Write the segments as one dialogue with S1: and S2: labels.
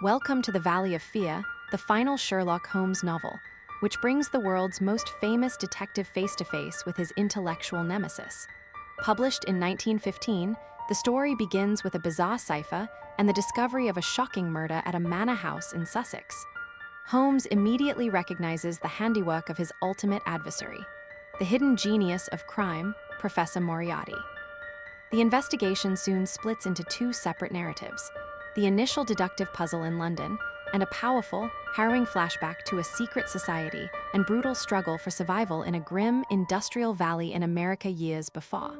S1: Welcome to the Valley of Fear, the final Sherlock Holmes novel, which brings the world's most famous detective face-to-face with his intellectual nemesis. Published in 1915, the story begins with a bizarre cipher and the discovery of a shocking murder at a manor house in Sussex. Holmes immediately recognizes the handiwork of his ultimate adversary, the hidden genius of crime, Professor Moriarty. The investigation soon splits into two separate narratives: the initial deductive puzzle in London, and a powerful, harrowing flashback to a secret society and brutal struggle for survival in a grim, industrial valley in America years before.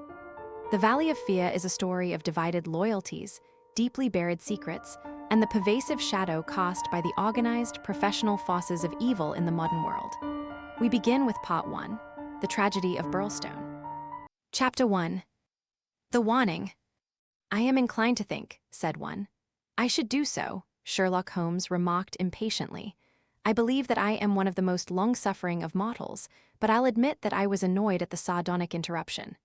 S1: The Valley of Fear is a story of divided loyalties, deeply buried secrets, and the pervasive shadow cast by the organized, professional forces of evil in the modern world. We begin with Part 1, The Tragedy of Birlstone. Chapter 1. The Warning. "I am inclined to think," said one. "I should do so," Sherlock Holmes remarked impatiently. "I believe that I am one of the most long-suffering of mortals, but I'll admit that I was annoyed at the sardonic interruption."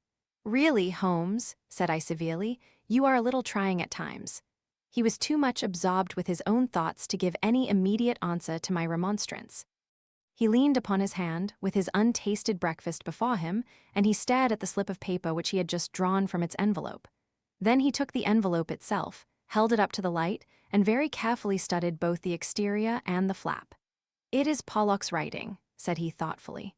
S1: "Really, Holmes," said I severely, "you are a little trying at times." He was too much absorbed with his own thoughts to give any immediate answer to my remonstrance. He leaned upon his hand, with his untasted breakfast before him, and he stared at the slip of paper which he had just drawn from its envelope. Then he took the envelope itself, held it up to the light, and very carefully studied both the exterior and the flap. "It is Pollock's writing," said he thoughtfully.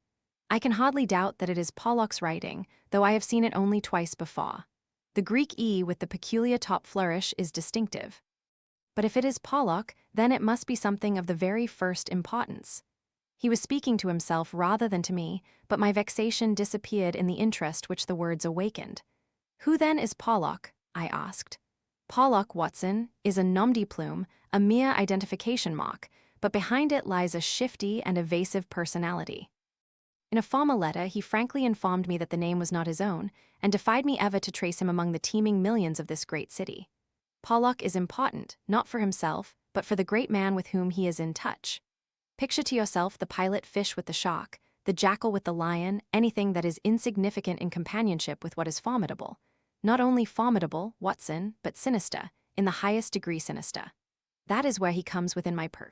S1: "I can hardly doubt that it is Pollock's writing, though I have seen it only twice before. The Greek E with the peculiar top flourish is distinctive. But if it is Pollock, then it must be something of the very first importance." He was speaking to himself rather than to me, but my vexation disappeared in the interest which the words awakened. "Who then is Pollock?" I asked. "Pollock, Watson, is a nom de plume, a mere identification mark, but behind it lies a shifty and evasive personality." In a former letter, he frankly informed me that the name was not his own, and defied me ever to trace him among the teeming millions of this great city. Pollock is important, not for himself, but for the great man with whom he is in touch. Picture to yourself the pilot fish with the shark, the jackal with the lion, anything that is insignificant in companionship with what is formidable. Not only formidable, Watson, but sinister, in the highest degree sinister. That is where he comes within my purview.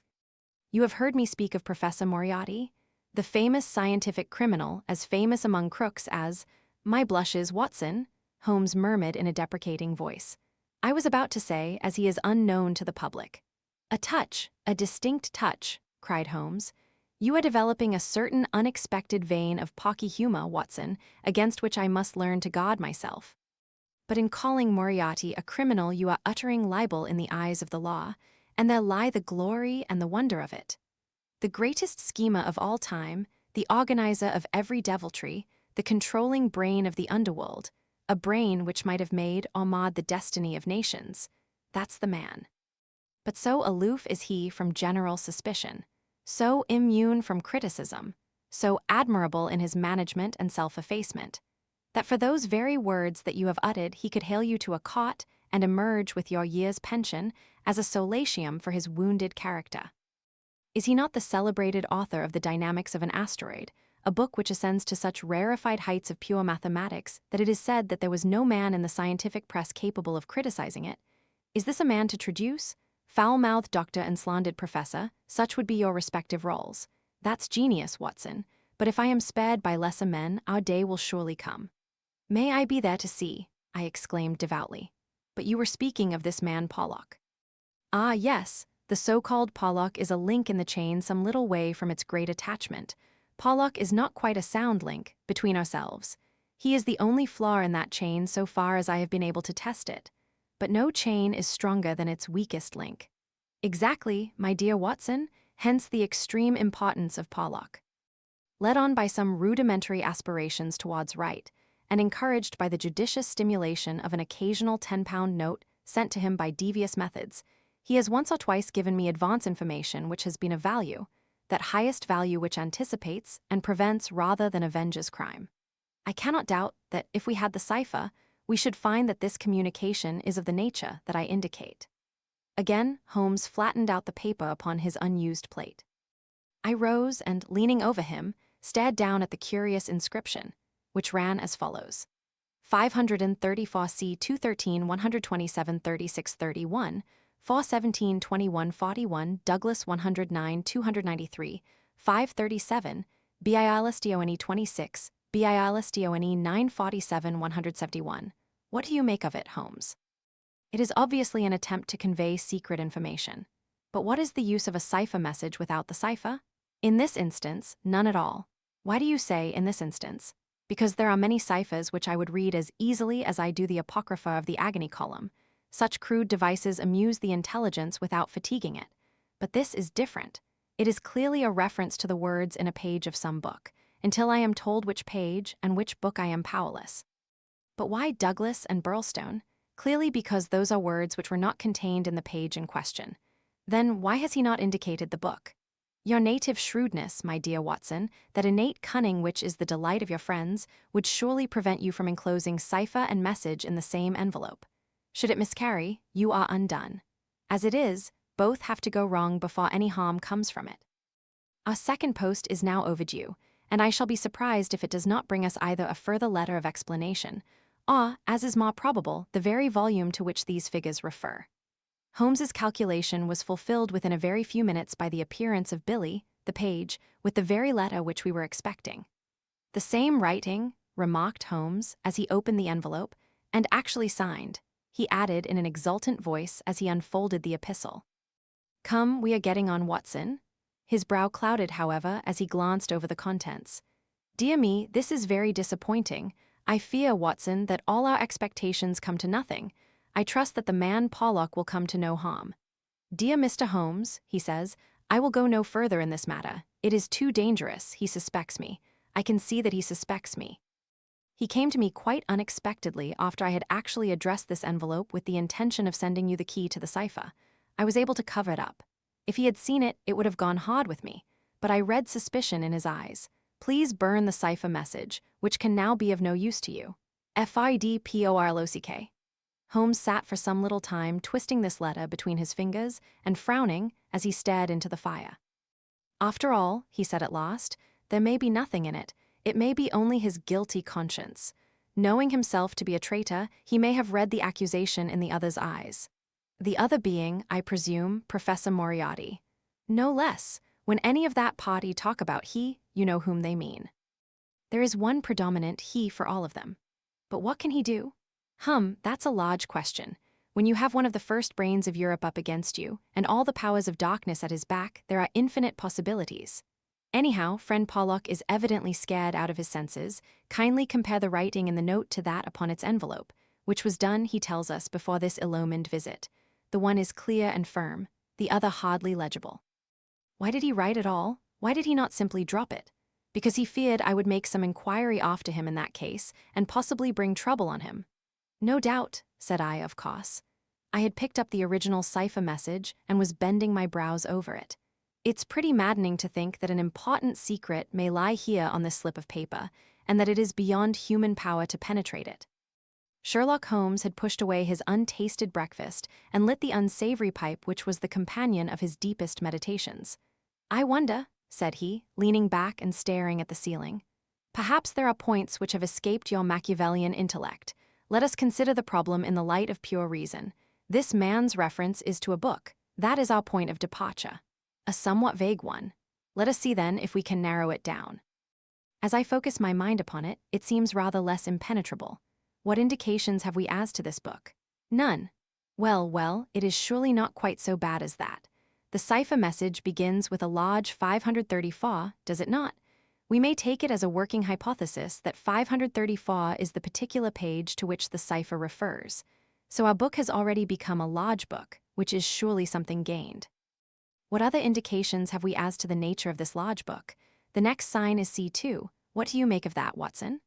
S1: You have heard me speak of Professor Moriarty, the famous scientific criminal, as famous among crooks as— "My blushes, Watson," Holmes murmured in a deprecating voice. "I was about to say, as he is unknown to the public." "A touch, a distinct touch," cried Holmes. "You are developing a certain unexpected vein of pocky humor, Watson, against which I must learn to guard myself. But in calling Moriarty a criminal, you are uttering libel in the eyes of the law, and there lie the glory and the wonder of it. The greatest schemer of all time, the organizer of every deviltry, the controlling brain of the underworld, a brain which might have made or marred the destiny of nations. That's the man. But so aloof is he from general suspicion, so immune from criticism, so admirable in his management and self-effacement, that for those very words that you have uttered he could hale you to a cot and emerge with your year's pension as a solatium for his wounded character. Is he not the celebrated author of The Dynamics of an Asteroid, a book which ascends to such rarefied heights of pure mathematics that it is said that there was no man in the scientific press capable of criticizing it? Is this a man to traduce? Foul-mouthed doctor and slandered professor, such would be your respective roles. That's genius, Watson, but if I am spared by lesser men, our day will surely come." "May I be there to see," I exclaimed devoutly. "But you were speaking of this man Pollock." "Ah, yes, the so-called Pollock is a link in the chain some little way from its great attachment. Pollock is not quite a sound link, between ourselves. He is the only flaw in that chain so far as I have been able to test it. But no chain is stronger than its weakest link." "Exactly, my dear Watson, hence the extreme importance of Pollock." Led on by some rudimentary aspirations towards right, and encouraged by the judicious stimulation of an occasional 10-pound note sent to him by devious methods, he has once or twice given me advance information which has been of value, that highest value which anticipates and prevents rather than avenges crime. I cannot doubt that if we had the cipher, we should find that this communication is of the nature that I indicate. Again, Holmes flattened out the paper upon his unused plate. I rose and, leaning over him, stared down at the curious inscription, which ran as follows: 534 C 213 127 36 31, 417 21 41 Douglas 109 293 537 BILSDONE 26 BILSDONE 947 171. What do you make of it, Holmes? It is obviously an attempt to convey secret information. But what is the use of a cipher message without the cipher? In this instance, none at all. Why do you say in this instance? Because there are many ciphers which I would read as easily as I do the apocrypha of the agony column. Such crude devices amuse the intelligence without fatiguing it. But this is different. It is clearly a reference to the words in a page of some book. Until I am told which page and which book, I am powerless. But why Douglas and Birlstone? Clearly because those are words which were not contained in the page in question. Then why has he not indicated the book? Your native shrewdness, my dear Watson, that innate cunning which is the delight of your friends, would surely prevent you from enclosing cipher and message in the same envelope. Should it miscarry, you are undone. As it is, both have to go wrong before any harm comes from it. Our second post is now overdue, and I shall be surprised if it does not bring us either a further letter of explanation, or, as is more probable, the very volume to which these figures refer. Holmes's calculation was fulfilled within a very few minutes by the appearance of Billy, the page, with the very letter which we were expecting. The same writing, remarked Holmes, as he opened the envelope, and actually signed, he added in an exultant voice as he unfolded the epistle. Come, we are getting on, Watson. His brow clouded, however, as he glanced over the contents. Dear me, this is very disappointing. I fear, Watson, that all our expectations come to nothing. I trust that the man Pollock will come to no harm. Dear Mr. Holmes, he says, I will go no further in this matter. It is too dangerous. He suspects me. I can see that he suspects me. He came to me quite unexpectedly after I had actually addressed this envelope with the intention of sending you the key to the cipher. I was able to cover it up. If he had seen it, it would have gone hard with me. But I read suspicion in his eyes. Please burn the cipher message, which can now be of no use to you. FIDPORLOCK. Holmes sat for some little time twisting this letter between his fingers and frowning as he stared into the fire. After all, he said at last, there may be nothing in it. It may be only his guilty conscience. Knowing himself to be a traitor, he may have read the accusation in the other's eyes. The other being, I presume, Professor Moriarty. No less. When any of that party talk about he, you know whom they mean. There is one predominant he for all of them. But what can he do? That's a large question. When you have one of the first brains of Europe up against you, and all the powers of darkness at his back, there are infinite possibilities. Anyhow, friend Pollock is evidently scared out of his senses. Kindly compare the writing in the note to that upon its envelope, which was done, he tells us, before this ill-omened visit. The one is clear and firm, the other hardly legible. Why did he write at all? Why did he not simply drop it? Because he feared I would make some inquiry after him in that case, and possibly bring trouble on him. No doubt, said I, of course. I had picked up the original cipher message and was bending my brows over it. It's pretty maddening to think that an important secret may lie here on this slip of paper, and that it is beyond human power to penetrate it. Sherlock Holmes had pushed away his untasted breakfast and lit the unsavory pipe which was the companion of his deepest meditations. I wonder, said he, leaning back and staring at the ceiling. Perhaps there are points which have escaped your Machiavellian intellect. Let us consider the problem in the light of pure reason. This man's reference is to a book. That is our point of departure. A somewhat vague one. Let us see then if we can narrow it down. As I focus my mind upon it, it seems rather less impenetrable. What indications have we as to this book? None. Well, it is surely not quite so bad as that. The cipher message begins with a large 534, does it not? We may take it as a working hypothesis that 534 is the particular page to which the cipher refers. So our book has already become a large book, which is surely something gained. What other indications have we as to the nature of this large book? The next sign is C2. What do you make of that, Watson?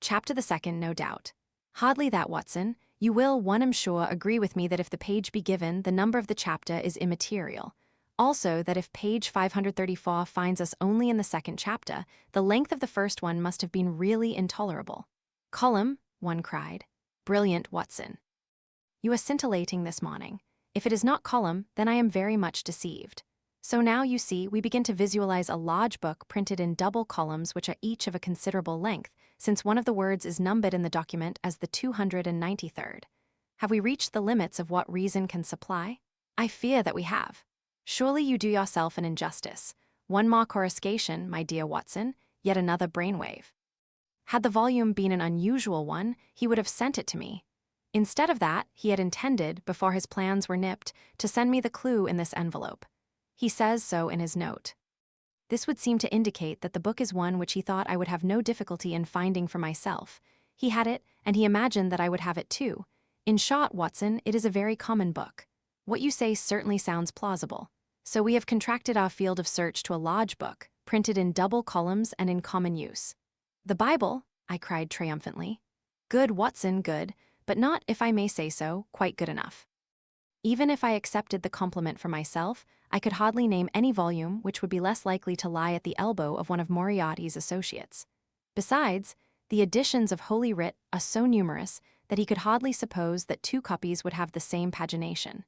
S1: Chapter the second, no doubt. Hardly that, Watson. You will, one am sure, agree with me that if the page be given, the number of the chapter is immaterial. Also, that if page 534 finds us only in the second chapter, the length of the first one must have been really intolerable. Column, one cried. Brilliant, Watson. You are scintillating this morning. If it is not column, then I am very much deceived. So now, you see, we begin to visualize a large book printed in double columns which are each of a considerable length, since one of the words is numbered in the document as the 293rd. Have we reached the limits of what reason can supply? I fear that we have. Surely you do yourself an injustice. One more coruscation, my dear Watson, yet another brainwave. Had the volume been an unusual one, he would have sent it to me. Instead of that, he had intended, before his plans were nipped, to send me the clue in this envelope. He says so in his note. This would seem to indicate that the book is one which he thought I would have no difficulty in finding for myself. He had it, and he imagined that I would have it too. In short, Watson, it is a very common book. What you say certainly sounds plausible. So we have contracted our field of search to a large book, printed in double columns and in common use. The Bible, I cried triumphantly. Good, Watson, good, but not, if I may say so, quite good enough. Even if I accepted the compliment for myself, I could hardly name any volume which would be less likely to lie at the elbow of one of Moriarty's associates. Besides, the editions of Holy Writ are so numerous that he could hardly suppose that two copies would have the same pagination.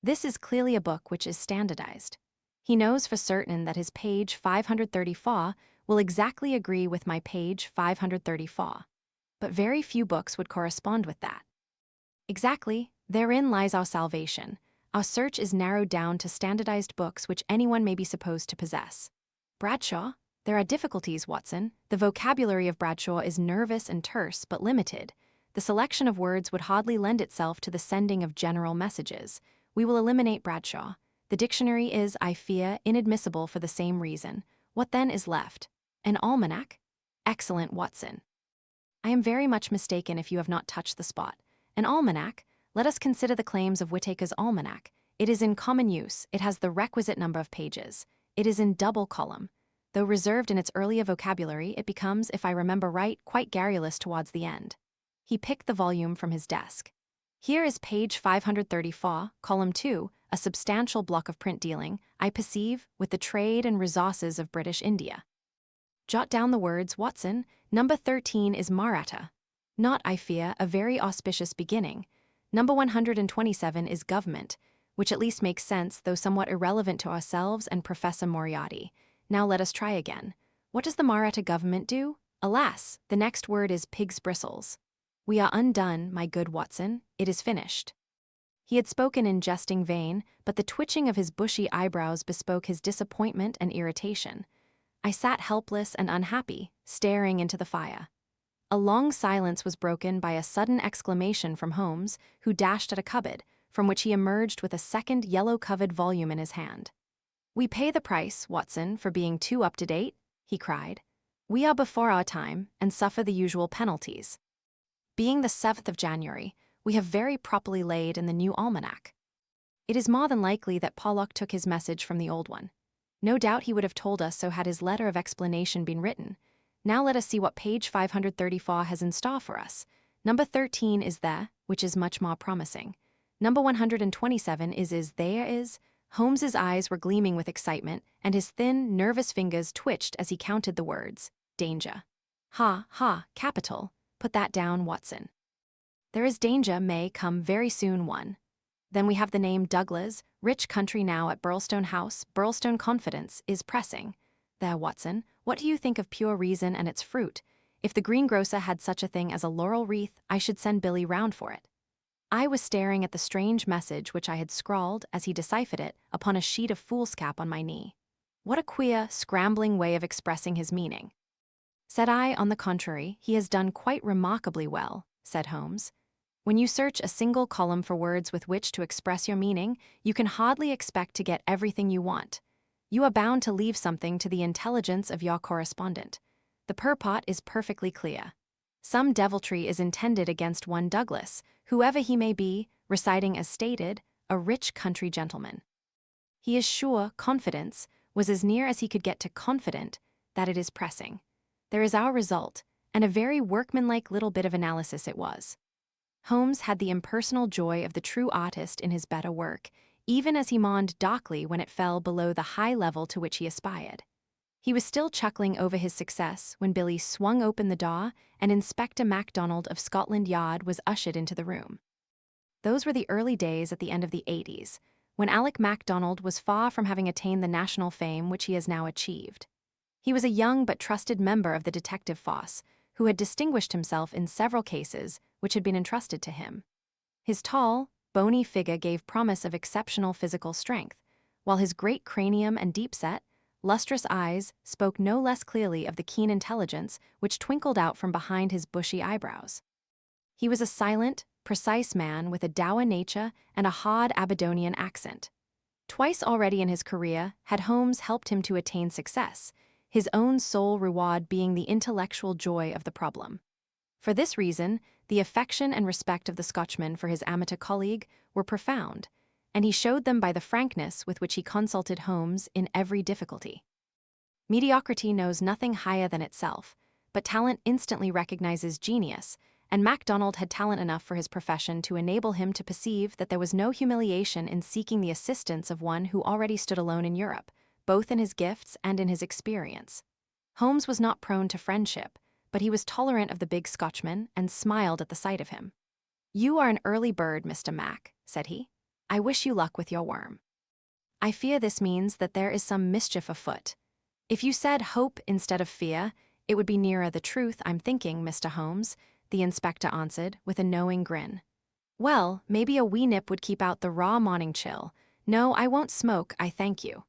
S1: This is clearly a book which is standardized. He knows for certain that his page 534 will exactly agree with my page 534. But very few books would correspond with that. Exactly, therein lies our salvation. Our search is narrowed down to standardized books which anyone may be supposed to possess. Bradshaw? There are difficulties, Watson. The vocabulary of Bradshaw is nervous and terse, but limited. The selection of words would hardly lend itself to the sending of general messages. We will eliminate Bradshaw. The dictionary is, I fear, inadmissible for the same reason. What then is left? An almanac? Excellent, Watson. I am very much mistaken if you have not touched the spot. An almanac? Let us consider the claims of Whitaker's almanac. It is in common use. It has the requisite number of pages. It is in double column. Though reserved in its earlier vocabulary, it becomes, if I remember right, quite garrulous towards the end. He picked the volume from his desk. Here is page 534, column 2, a substantial block of print dealing, I perceive, with the trade and resources of British India. Jot down the words, Watson. Number 13 is Mahratta. Not, I fear, a very auspicious beginning. Number 127 is government, which at least makes sense, though somewhat irrelevant to ourselves and Professor Moriarty. Now let us try again. What does the Mahratta government do? Alas, the next word is pig's bristles. We are undone, my good Watson. It is finished. He had spoken in jesting vein, but the twitching of his bushy eyebrows bespoke his disappointment and irritation. I sat helpless and unhappy, staring into the fire. A long silence was broken by a sudden exclamation from Holmes, who dashed at a cupboard, from which he emerged with a second yellow-covered volume in his hand. We pay the price, Watson, for being too up-to-date, he cried. We are before our time, and suffer the usual penalties. Being the 7th of January, we have very properly laid in the new almanac. It is more than likely that Pollock took his message from the old one. No doubt he would have told us so had his letter of explanation been written. Now let us see what page 534 has in store for us. Number 13 is there, which is much more promising. Number 127 is there is. Holmes's eyes were gleaming with excitement, and his thin, nervous fingers twitched as he counted the words. Danger. Ha, ha, capital. Put that down, Watson. There is danger may come very soon, one. Then we have the name Douglas, rich country now at Birlstone House, Birlstone confidence, is pressing. There, Watson, what do you think of pure reason and its fruit? If the greengrocer had such a thing as a laurel wreath, I should send Billy round for it. I was staring at the strange message which I had scrawled, as he deciphered it, upon a sheet of foolscap on my knee. What a queer, scrambling way of expressing his meaning. Said I, on the contrary, he has done quite remarkably well, said Holmes. When you search a single column for words with which to express your meaning, you can hardly expect to get everything you want. You are bound to leave something to the intelligence of your correspondent. The purport is perfectly clear. Some deviltry is intended against one Douglas, whoever he may be, reciting as stated, a rich country gentleman. He is sure confidence was as near as he could get to confident that it is pressing. There is our result, and a very workmanlike little bit of analysis it was. Holmes had the impersonal joy of the true artist in his better work, even as he mourned darkly when it fell below the high level to which he aspired. He was still chuckling over his success when Billy swung open the door and Inspector MacDonald of Scotland Yard was ushered into the room. Those were the early days at the end of the 80s, when Alec MacDonald was far from having attained the national fame which he has now achieved. He was a young but trusted member of the detective force, who had distinguished himself in several cases which had been entrusted to him. His tall, bony figure gave promise of exceptional physical strength, while his great cranium and deep-set, lustrous eyes spoke no less clearly of the keen intelligence which twinkled out from behind his bushy eyebrows. He was a silent, precise man with a dour nature and a hard Aberdonian accent. Twice already in his career had Holmes helped him to attain success, his own sole reward being the intellectual joy of the problem. For this reason, the affection and respect of the Scotchman for his amateur colleague were profound, and he showed them by the frankness with which he consulted Holmes in every difficulty. Mediocrity knows nothing higher than itself, but talent instantly recognizes genius, and MacDonald had talent enough for his profession to enable him to perceive that there was no humiliation in seeking the assistance of one who already stood alone in Europe, both in his gifts and in his experience. Holmes was not prone to friendship, but he was tolerant of the big Scotchman and smiled at the sight of him. "You are an early bird, Mr. Mac," said he. "I wish you luck with your worm. I fear this means that there is some mischief afoot. If you said hope instead of fear, it would be nearer the truth, I'm thinking, Mr. Holmes," the inspector answered, with a knowing grin. "Well, maybe a wee nip would keep out the raw morning chill. No, I won't smoke, I thank you.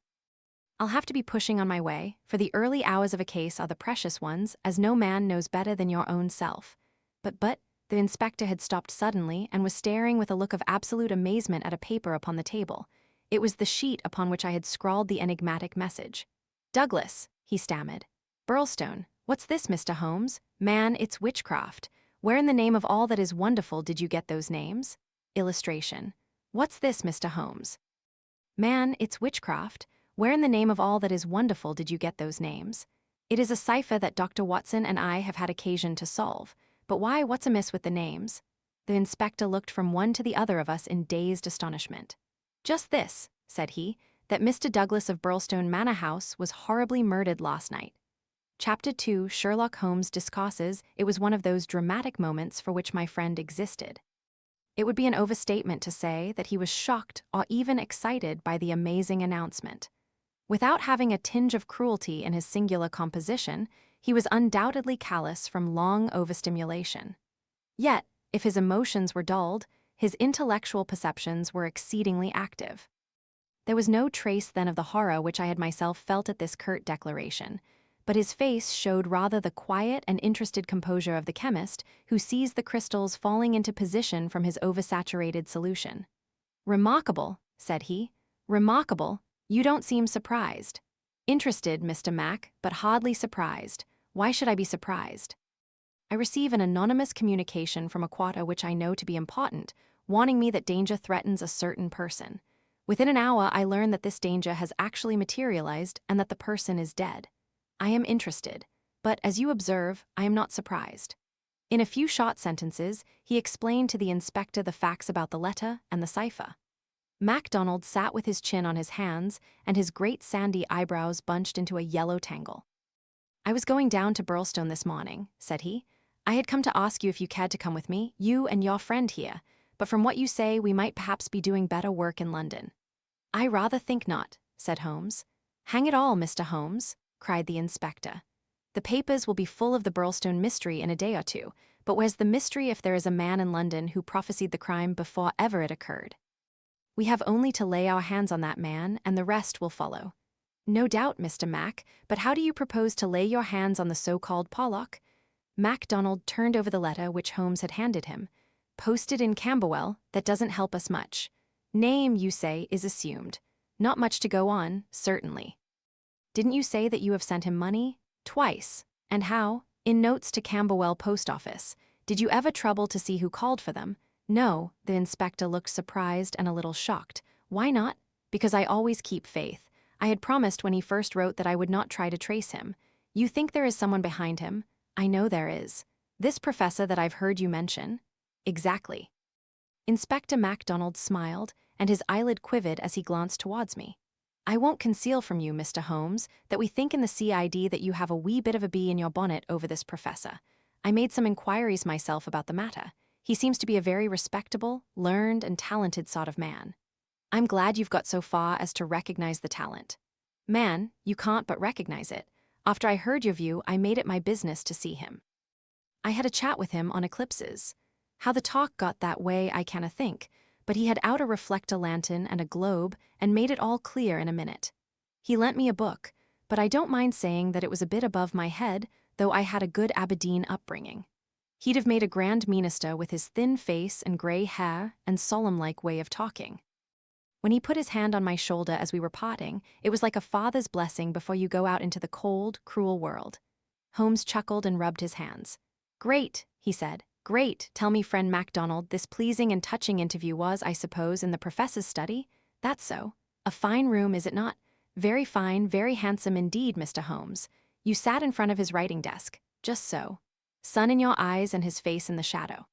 S1: I'll have to be pushing on my way, for the early hours of a case are the precious ones, as no man knows better than your own self." But, the inspector had stopped suddenly and was staring with a look of absolute amazement at a paper upon the table. It was the sheet upon which I had scrawled the enigmatic message. "Douglas," he stammered. "Birlstone, what's this, Mr. Holmes? Man, it's witchcraft. Where in the name of all that is wonderful did you get those names?" Illustration. "What's this, Mr. Holmes? Man, it's witchcraft. Where in the name of all that is wonderful did you get those names? It is a cipher that Dr. Watson and I have had occasion to solve. But what's amiss with the names?" The inspector looked from one to the other of us in dazed astonishment. "Just this," said he, "that Mr. Douglas of Birlstone Manor House was horribly murdered last night." Chapter 2, Sherlock Holmes discusses. It was one of those dramatic moments for which my friend existed. It would be an overstatement to say that he was shocked or even excited by the amazing announcement. Without having a tinge of cruelty in his singular composition, he was undoubtedly callous from long overstimulation. Yet, if his emotions were dulled, his intellectual perceptions were exceedingly active. There was no trace then of the horror which I had myself felt at this curt declaration, but his face showed rather the quiet and interested composure of the chemist who sees the crystals falling into position from his oversaturated solution. "Remarkable," said he. "Remarkable. You don't seem surprised." "Interested, Mr. Mac, but hardly surprised. Why should I be surprised?" "I receive an anonymous communication from a quarter which I know to be important, warning me that danger threatens a certain person. Within an hour I learn that this danger has actually materialized and that the person is dead. I am interested, but as you observe, I am not surprised." In a few short sentences, he explained to the inspector the facts about the letter and the cipher. MacDonald sat with his chin on his hands and his great sandy eyebrows bunched into a yellow tangle. "I was going down to Birlstone this morning," said he. "I had come to ask you if you cared to come with me, you and your friend here, but from what you say we might perhaps be doing better work in London." "I rather think not," said Holmes. "Hang it all, Mr. Holmes," cried the inspector. "The papers will be full of the Birlstone mystery in a day or two, but where's the mystery if there is a man in London who prophesied the crime before ever it occurred? We have only to lay our hands on that man, and the rest will follow." "No doubt, Mr. Mac, but how do you propose to lay your hands on the so-called Pollock?" MacDonald turned over the letter which Holmes had handed him. "Posted in Camberwell, that doesn't help us much. Name, you say, is assumed. Not much to go on, certainly. Didn't you say that you have sent him money?" "Twice. And how?" "In notes to Camberwell post office. Did you ever trouble to see who called for them?" "No." The inspector looked surprised and a little shocked. "Why not?" "Because I always keep faith. I had promised when he first wrote that I would not try to trace him. You think there is someone behind him?" "I know there is." "This professor that I've heard you mention?" "Exactly." Inspector MacDonald smiled, and his eyelid quivered as he glanced towards me. "I won't conceal from you, Mr. Holmes, that we think in the CID that you have a wee bit of a bee in your bonnet over this professor. I made some inquiries myself about the matter. He seems to be a very respectable, learned, and talented sort of man. I'm glad you've got so far as to recognize the talent. Man, you can't but recognize it. After I heard your view, I made it my business to see him. I had a chat with him on eclipses. How the talk got that way I canna think, but he had out a reflector-lantern and a globe and made it all clear in a minute. He lent me a book, but I don't mind saying that it was a bit above my head, though I had a good Aberdeen upbringing. He'd have made a grand minister with his thin face and grey hair and solemn-like way of talking. When he put his hand on my shoulder as we were parting, it was like a father's blessing before you go out into the cold, cruel world. Holmes chuckled and rubbed his hands. "Great," he said. "Great. Tell me, friend MacDonald, this pleasing and touching interview was, I suppose, in the professor's study? That's so. A fine room, is it not? Very fine, very handsome indeed, Mr. Holmes. You sat in front of his writing desk. Just so. Sun in your eyes and his face in the shadow."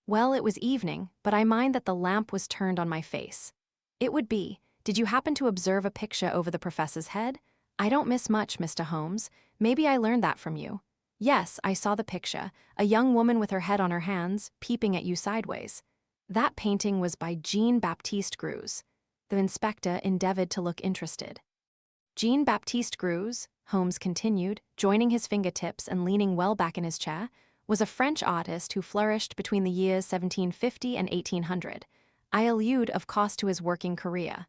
S1: Well, it was evening, but I mind that the lamp was turned on my face. It would be. Did you happen to observe a picture over the professor's head? I don't miss much, Mr. Holmes. Maybe I learned that from you. Yes, I saw the picture, a young woman with her head on her hands, peeping at you sideways. That painting was by Jean-Baptiste Greuze. The inspector endeavored to look interested. Jean-Baptiste Greuze, Holmes continued, joining his fingertips and leaning well back in his chair, was a French artist who flourished between the years 1750 and 1800. I allude, of course, to his working career.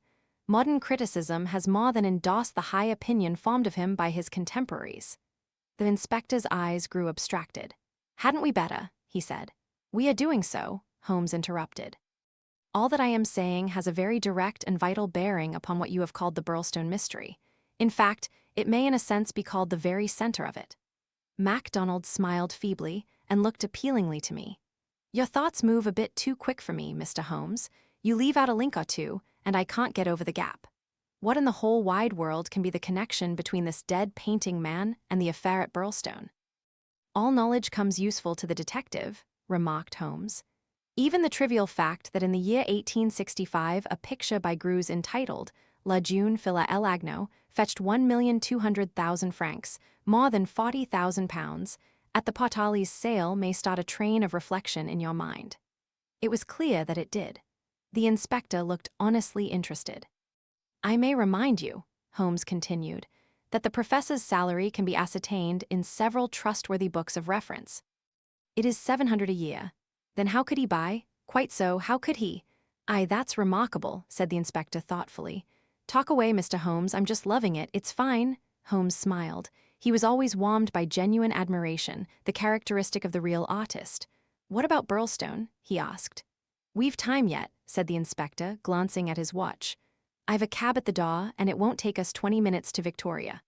S1: Modern criticism has more than endorsed the high opinion formed of him by his contemporaries. The inspector's eyes grew abstracted. "Hadn't we better?" he said. "We are doing so," Holmes interrupted. "All that I am saying has a very direct and vital bearing upon what you have called the Birlstone mystery. In fact, it may in a sense be called the very center of it." MacDonald smiled feebly and looked appealingly to me. "Your thoughts move a bit too quick for me, Mr. Holmes. You leave out a link or two, and I can't get over the gap. What in the whole wide world can be the connection between this dead painting man and the affair at Birlstone?" "All knowledge comes useful to the detective," remarked Holmes. "Even the trivial fact that in the year 1865 a picture by Greuze entitled La Jeune Fille à l'Agneau fetched 1,200,000 francs, more than £40,000, at the Potali's sale may start a train of reflection in your mind." It was clear that it did. The inspector looked honestly interested. "I may remind you," Holmes continued, "that the professor's salary can be ascertained in several trustworthy books of reference. It is 700 a year. Then how could he buy? Quite so, how could he? Aye, that's remarkable," said the inspector thoughtfully. "Talk away, Mr. Holmes, I'm just loving it, it's fine." Holmes smiled. He was always warmed by genuine admiration, the characteristic of the real artist. "What about Birlstone?" he asked. "We've time yet," said the inspector, glancing at his watch. "I've a cab at the door, and it won't take us 20 minutes to Victoria."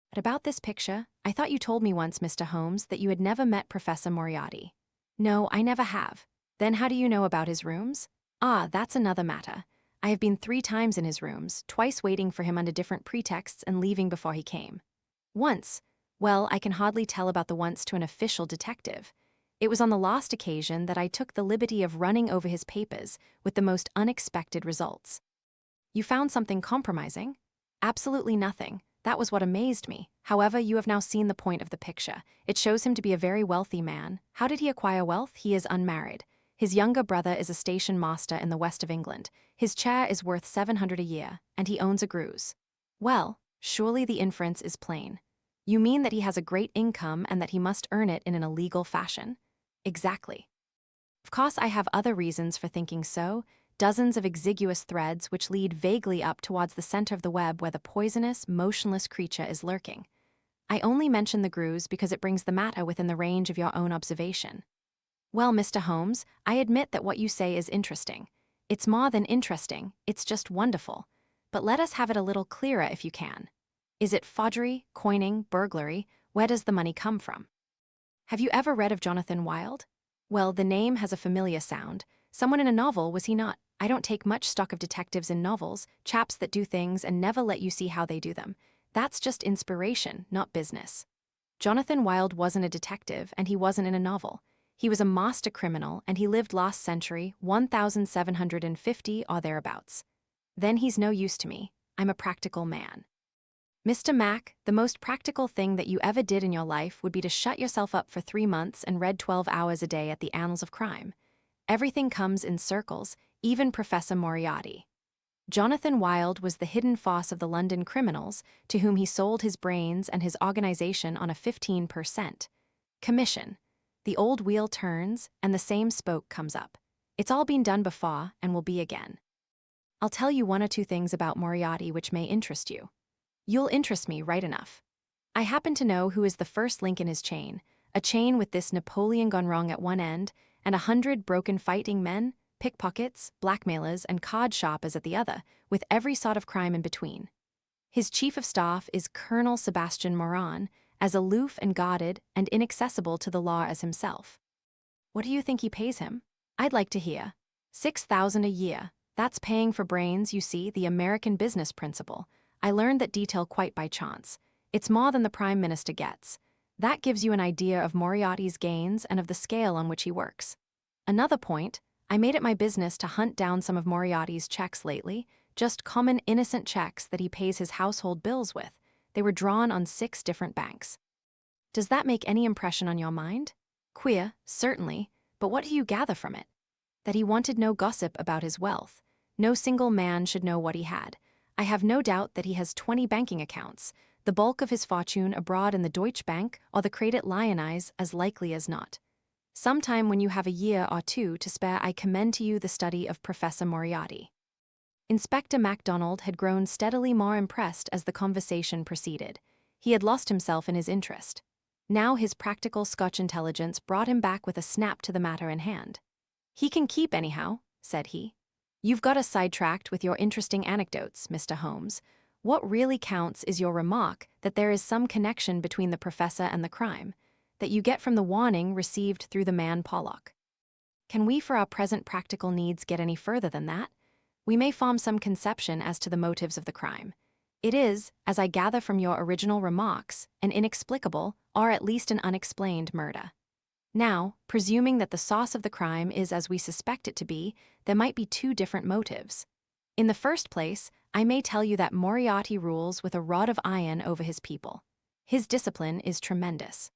S1: "But about this picture, I thought you told me once, Mr. Holmes, that you had never met Professor Moriarty." "No, I never have." "Then how do you know about his rooms?" "Ah, that's another matter. I have been 3 times in his rooms, twice waiting for him under different pretexts and leaving before he came. Once, well, I can hardly tell about the once to an official detective. It was on the last occasion that I took the liberty of running over his papers with the most unexpected results." "You found something compromising?" "Absolutely nothing. That was what amazed me. However, you have now seen the point of the picture. It shows him to be a very wealthy man. How did he acquire wealth? He is unmarried. His younger brother is a station master in the west of England. His chair is worth 700 a year, and he owns a Greuze." "Well, surely the inference is plain. You mean that he has a great income and that he must earn it in an illegal fashion?" "Exactly." "Of course, I have other reasons for thinking so, dozens of exiguous threads which lead vaguely up towards the center of the web where the poisonous, motionless creature is lurking. I only mention the Greuze because it brings the matter within the range of your own observation." "Well, Mr. Holmes, I admit that what you say is interesting. It's more than interesting, it's just wonderful. But let us have it a little clearer if you can. Is it forgery, coining, burglary? Where does the money come from?" "Have you ever read of Jonathan Wild?" "Well, the name has a familiar sound. Someone in a novel, was he not? I don't take much stock of detectives in novels, chaps that do things and never let you see how they do them. That's just inspiration, not business. Jonathan Wild wasn't a detective, and he wasn't in a novel. He was a master criminal, and he lived last century, 1750 or thereabouts. Then he's no use to me. I'm a practical man." "Mr. Mac, the most practical thing that you ever did in your life would be to shut yourself up for 3 months and read 12 hours a day at the Annals of Crime. Everything comes in circles, even Professor Moriarty. Jonathan Wild was the hidden force of the London criminals to whom he sold his brains and his organization on a 15% commission. The old wheel turns, and the same spoke comes up. It's all been done before and will be again. I'll tell you one or two things about Moriarty which may interest you. You'll interest me right enough. I happen to know who is the first link in his chain, a chain with this Napoleon gone wrong at one end and 100 broken fighting men, pickpockets, blackmailers, and card sharpers at the other, with every sort of crime in between. His chief of staff is Colonel Sebastian Moran, as aloof and guarded and inaccessible to the law as himself. What do you think he pays him? I'd like to hear. 6,000 a year. That's paying for brains, you see, the American business principle. I learned that detail quite by chance. It's more than the Prime Minister gets. That gives you an idea of Moriarty's gains and of the scale on which he works. Another point, I made it my business to hunt down some of Moriarty's checks lately, just common innocent checks that he pays his household bills with. They were drawn on 6 different banks. Does that make any impression on your mind? Queer, certainly, but what do you gather from it? That he wanted no gossip about his wealth. No single man should know what he had. I have no doubt that he has 20 banking accounts, the bulk of his fortune abroad in the Deutsche Bank or the Credit Lyonnais as likely as not. Sometime when you have a year or two to spare, I commend to you the study of Professor Moriarty. Inspector MacDonald had grown steadily more impressed as the conversation proceeded. He had lost himself in his interest. Now his practical Scotch intelligence brought him back with a snap to the matter in hand. "He can keep anyhow," said he. "You've got us sidetracked with your interesting anecdotes, Mr. Holmes. What really counts is your remark that there is some connection between the professor and the crime, that you get from the warning received through the man Pollock. Can we, for our present practical needs, get any further than that? We may form some conception as to the motives of the crime. It is, as I gather from your original remarks, an inexplicable, or at least an unexplained murder. Now, presuming that the source of the crime is as we suspect it to be, there might be 2 different motives. In the first place, I may tell you that Moriarty rules with a rod of iron over his people. His discipline is tremendous.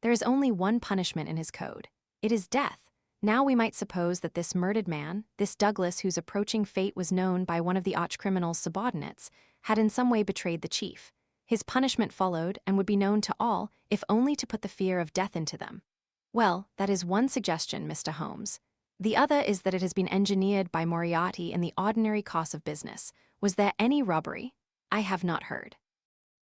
S1: There is only one punishment in his code. It is death. Now we might suppose that this murdered man, this Douglas whose approaching fate was known by one of the arch-criminal's subordinates, had in some way betrayed the chief. His punishment followed and would be known to all, if only to put the fear of death into them. Well, that is one suggestion, Mr. Holmes. The other is that it has been engineered by Moriarty in the ordinary course of business. Was there any robbery? I have not heard.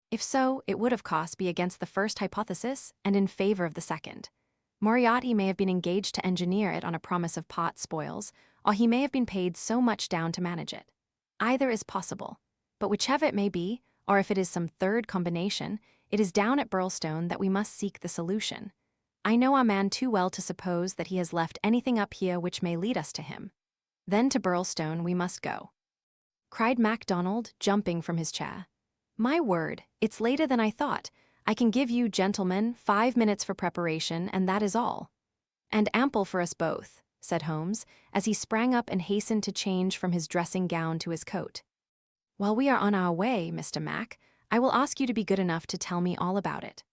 S1: If so, it would of course be against the first hypothesis and in favor of the second. Moriarty may have been engaged to engineer it on a promise of pot spoils, or he may have been paid so much down to manage it. Either is possible, but whichever it may be, or if it is some third combination, it is down at Birlstone that we must seek the solution. I know our man too well to suppose that he has left anything up here which may lead us to him. Then to Birlstone we must go," cried MacDonald, jumping from his chair. "My word, it's later than I thought. I can give you, gentlemen, 5 minutes for preparation, and that is all." "And ample for us both," said Holmes, as he sprang up and hastened to change from his dressing gown to his coat. "While we are on our way, Mr. Mac, I will ask you to be good enough to tell me all about it."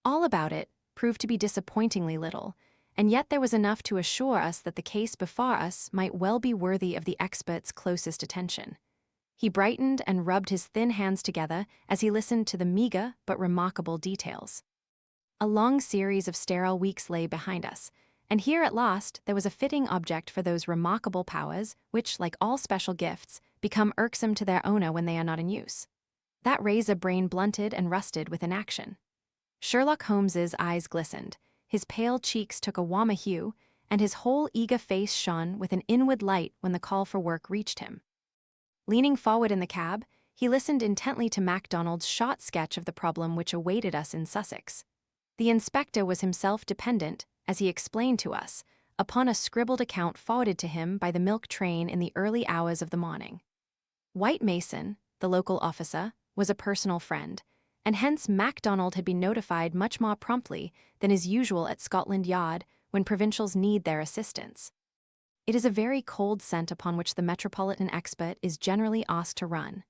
S1: All about it proved to be disappointingly little, and yet there was enough to assure us that the case before us might well be worthy of the expert's closest attention. He brightened and rubbed his thin hands together as he listened to the meager but remarkable details. A long series of sterile weeks lay behind us, and here at last there was a fitting object for those remarkable powers which, like all special gifts, become irksome to their owner when they are not in use. That raised a brain blunted and rusted with inaction. Sherlock Holmes's eyes glistened, his pale cheeks took a warmer hue, and his whole eager face shone with an inward light when the call for work reached him. Leaning forward in the cab, he listened intently to MacDonald's short sketch of the problem which awaited us in Sussex. The inspector was himself dependent, as he explained to us, upon a scribbled account forwarded to him by the milk train in the early hours of the morning. White Mason, the local officer, was a personal friend, and hence MacDonald had been notified much more promptly than is usual at Scotland Yard when provincials need their assistance. It is a very cold scent upon which the metropolitan expert is generally asked to run.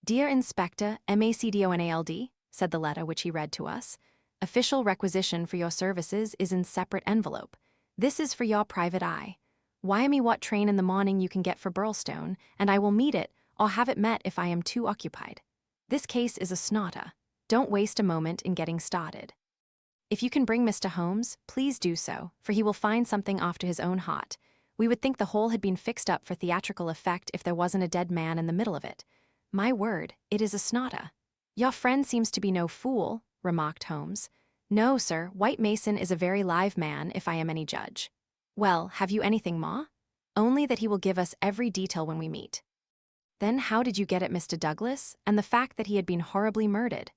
S1: "Dear Inspector, MacDonald," said the letter which he read to us, "official requisition for your services is in separate envelope. This is for your private eye. Wire me what train in the morning you can get for Birlstone, and I will meet it or have it met if I am too occupied. This case is a snotter. Don't waste a moment in getting started. If you can bring Mr. Holmes, please do so, for he will find something after his own heart. We would think the hole had been fixed up for theatrical effect if there wasn't a dead man in the middle of it. My word, it is a snotter. Your friend seems to be no fool, remarked Holmes. No, sir, White Mason is a very live man, if I am any judge. Well, have you anything, Ma? Only that he will give us every detail when we meet. Then how did you get at Mr. Douglas, and the fact that he had been horribly murdered?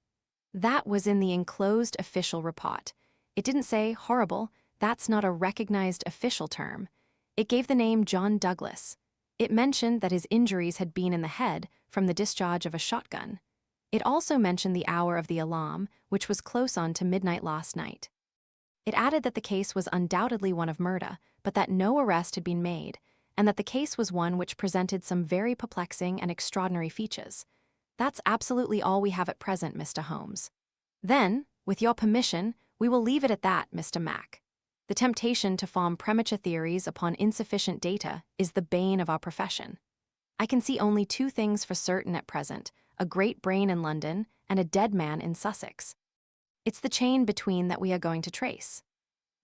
S1: That was in the enclosed official report. It didn't say horrible, that's not a recognized official term. It gave the name John Douglas. It mentioned that his injuries had been in the head from the discharge of a shotgun. It also mentioned the hour of the alarm, which was close on to midnight last night. It added that the case was undoubtedly one of murder, but that no arrest had been made, and that the case was one which presented some very perplexing and extraordinary features. That's absolutely all we have at present, Mr. Holmes. Then, with your permission, we will leave it at that, Mr. Mac. The temptation to form premature theories upon insufficient data is the bane of our profession. I can see only two things for certain at present: a great brain in London and a dead man in Sussex. It's the chain between that we are going to trace.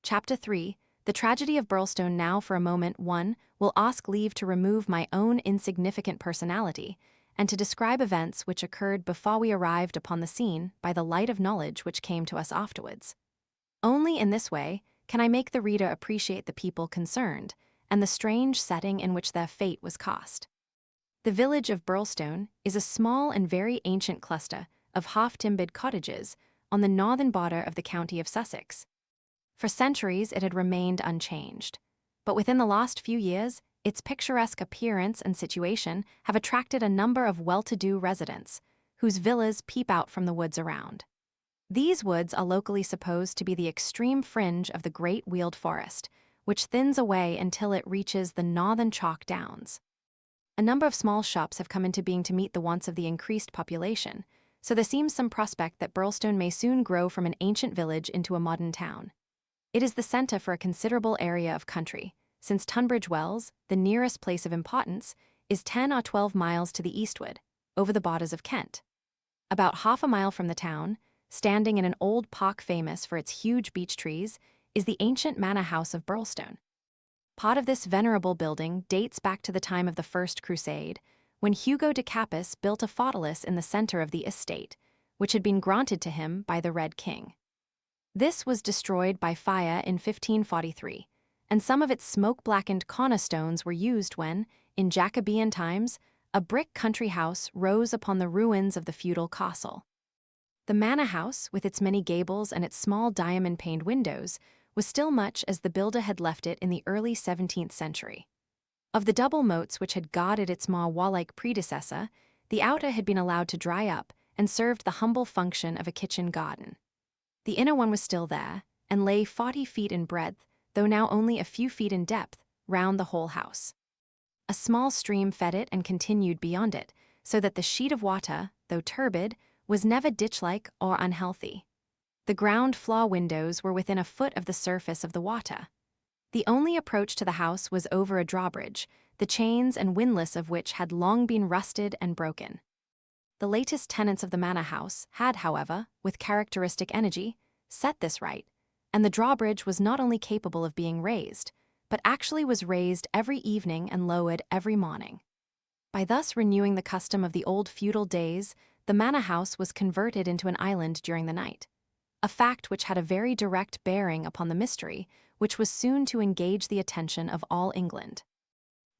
S1: Chapter 3, The Tragedy of Birlstone. Now for a moment, one will ask leave to remove my own insignificant personality and to describe events which occurred before we arrived upon the scene by the light of knowledge which came to us afterwards. Only in this way can I make the reader appreciate the people concerned and the strange setting in which their fate was cast. The village of Birlstone is a small and very ancient cluster of half-timbered cottages on the northern border of the county of Sussex. For centuries it had remained unchanged, but within the last few years, its picturesque appearance and situation have attracted a number of well-to-do residents, whose villas peep out from the woods around. These woods are locally supposed to be the extreme fringe of the Great Weald Forest, which thins away until it reaches the northern chalk downs. A number of small shops have come into being to meet the wants of the increased population, so there seems some prospect that Birlstone may soon grow from an ancient village into a modern town. It is the centre for a considerable area of country, since Tunbridge Wells, the nearest place of importance, is 10 or 12 miles to the eastward, over the borders of Kent. About half a mile from the town, standing in an old park famous for its huge beech trees, is the ancient manor house of Birlstone. Part of this venerable building dates back to the time of the First Crusade, when Hugo de Capus built a fortalice in the center of the estate, which had been granted to him by the Red King. This was destroyed by fire in 1543, and some of its smoke-blackened cornerstones were used when, in Jacobean times, a brick country house rose upon the ruins of the feudal castle. The manor house, with its many gables and its small diamond-paned windows, was still much as the builder had left it in the early 17th century. Of the double moats which had guarded its more wall-like predecessor, the outer had been allowed to dry up and served the humble function of a kitchen garden. The inner one was still there, and lay 40 feet in breadth, though now only a few feet in depth, round the whole house. A small stream fed it and continued beyond it, so that the sheet of water, though turbid, was never ditch-like or unhealthy. The ground floor windows were within a foot of the surface of the water. The only approach to the house was over a drawbridge, the chains and windlass of which had long been rusted and broken. The latest tenants of the manor house had, however, with characteristic energy, set this right, and the drawbridge was not only capable of being raised, but actually was raised every evening and lowered every morning. By thus renewing the custom of the old feudal days, the manor house was converted into an island during the night, a fact which had a very direct bearing upon the mystery, which was soon to engage the attention of all England.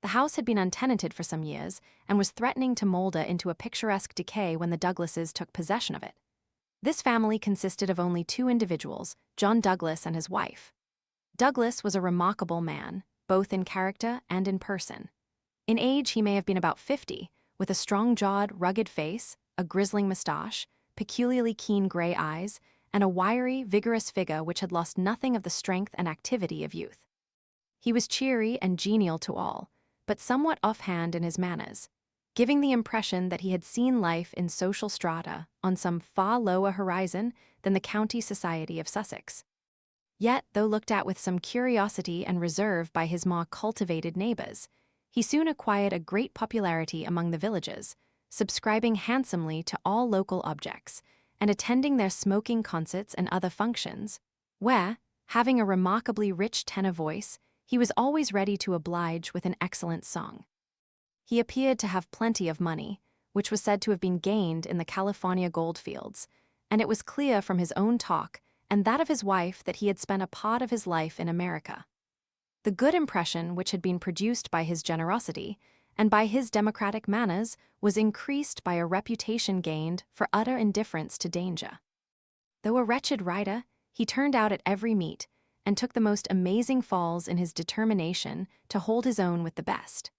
S1: The house had been untenanted for some years, and was threatening to moulder into a picturesque decay when the Douglases took possession of it. This family consisted of only two individuals, John Douglas and his wife. Douglas was a remarkable man, both in character and in person. In age he may have been about 50, with a strong-jawed, rugged face, a grizzling moustache, peculiarly keen gray eyes, and a wiry, vigorous figure which had lost nothing of the strength and activity of youth. He was cheery and genial to all, but somewhat offhand in his manners, giving the impression that he had seen life in social strata on some far lower horizon than the county society of Sussex. Yet, though looked at with some curiosity and reserve by his more cultivated neighbors, he soon acquired a great popularity among the villagers, subscribing handsomely to all local objects, and attending their smoking concerts and other functions, where, having a remarkably rich tenor voice, he was always ready to oblige with an excellent song. He appeared to have plenty of money, which was said to have been gained in the California goldfields, and it was clear from his own talk and that of his wife that he had spent a part of his life in America. The good impression which had been produced by his generosity and by his democratic manners was increased by a reputation gained for utter indifference to danger. Though a wretched rider, he turned out at every meet and took the most amazing falls in his determination to hold his own with the best.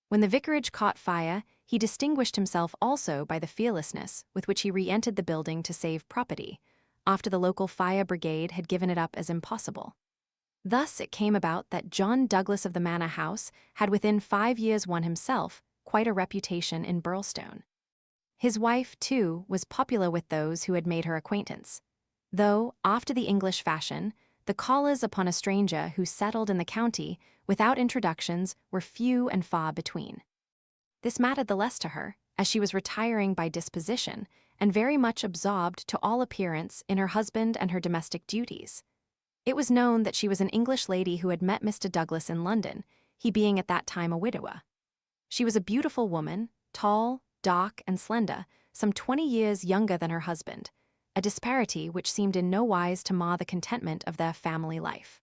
S1: When the vicarage caught fire, he distinguished himself also by the fearlessness with which he re-entered the building to save property, after the local fire brigade had given it up as impossible. Thus it came about that John Douglas of the Manor House had within 5 years won himself quite a reputation in Birlstone. His wife, too, was popular with those who had made her acquaintance, though, after the English fashion, the callers upon a stranger who settled in the county without introductions were few and far between. This mattered the less to her, as she was retiring by disposition and very much absorbed to all appearance in her husband and her domestic duties. It was known that she was an English lady who had met Mr. Douglas in London, he being at that time a widower. She was a beautiful woman, tall, dark, and slender, some 20 years younger than her husband, a disparity which seemed in no wise to mar the contentment of their family life.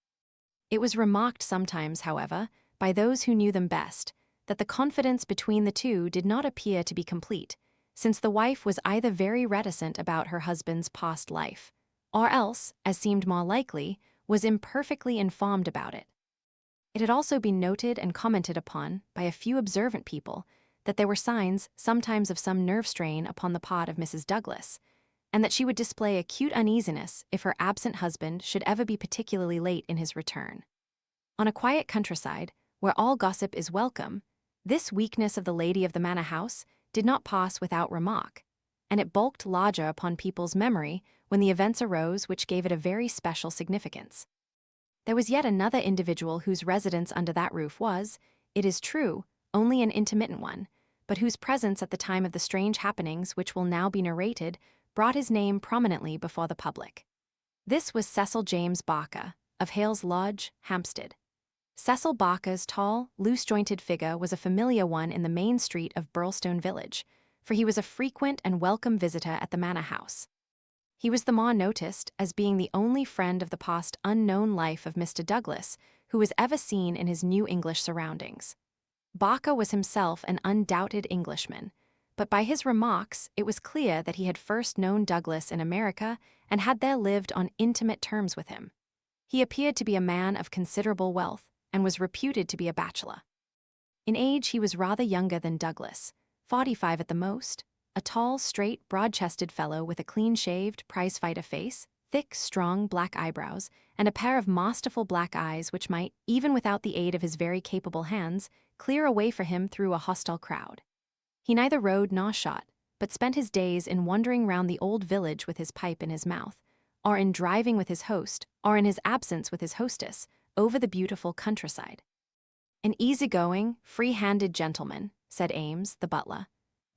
S1: It was remarked sometimes, however, by those who knew them best, that the confidence between the two did not appear to be complete, since the wife was either very reticent about her husband's past life, or else, as seemed more likely, was imperfectly informed about it. It had also been noted and commented upon by a few observant people that there were signs sometimes of some nerve strain upon the part of Mrs. Douglas, and that she would display acute uneasiness if her absent husband should ever be particularly late in his return. On a quiet countryside, where all gossip is welcome, this weakness of the lady of the manor house did not pass without remark, and it bulked larger upon people's memory when the events arose which gave it a very special significance. There was yet another individual whose residence under that roof was, it is true, only an intermittent one, but whose presence at the time of the strange happenings which will now be narrated brought his name prominently before the public. This was Cecil James Barker, of Hales Lodge, Hampstead. Cecil Barker's tall, loose-jointed figure was a familiar one in the main street of Birlstone village, for he was a frequent and welcome visitor at the manor house. He was the more noticed as being the only friend of the past unknown life of Mr. Douglas who was ever seen in his new English surroundings. Barker was himself an undoubted Englishman, but by his remarks it was clear that he had first known Douglas in America and had there lived on intimate terms with him. He appeared to be a man of considerable wealth and was reputed to be a bachelor. In age he was rather younger than Douglas, 45 at the most, a tall, straight, broad-chested fellow with a clean-shaved, prize-fighter face, thick, strong black eyebrows, and a pair of masterful black eyes which might, even without the aid of his very capable hands, clear a way for him through a hostile crowd. He neither rode nor shot, but spent his days in wandering round the old village with his pipe in his mouth, or in driving with his host, or in his absence with his hostess, over the beautiful countryside. An easygoing, free-handed gentleman, said Ames, the butler.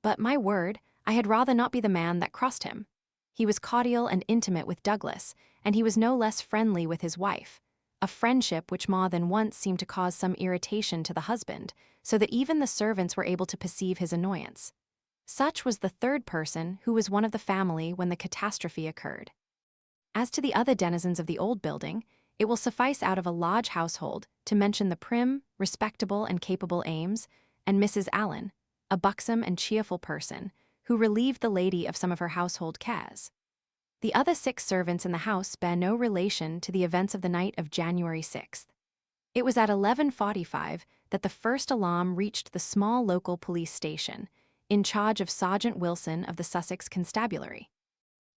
S1: But, my word, I had rather not be the man that crossed him. He was cordial and intimate with Douglas, and he was no less friendly with his wife, a friendship which more than once seemed to cause some irritation to the husband, so that even the servants were able to perceive his annoyance. Such was the third person who was one of the family when the catastrophe occurred. As to the other denizens of the old building, it will suffice out of a large household to mention the prim, respectable, and capable Ames, and Mrs. Allen, a buxom and cheerful person, who relieved the lady of some of her household cares. The other 6 servants in the house bear no relation to the events of the night of January 6th. It was at 11:45 that the first alarm reached the small local police station, in charge of Sergeant Wilson of the Sussex Constabulary.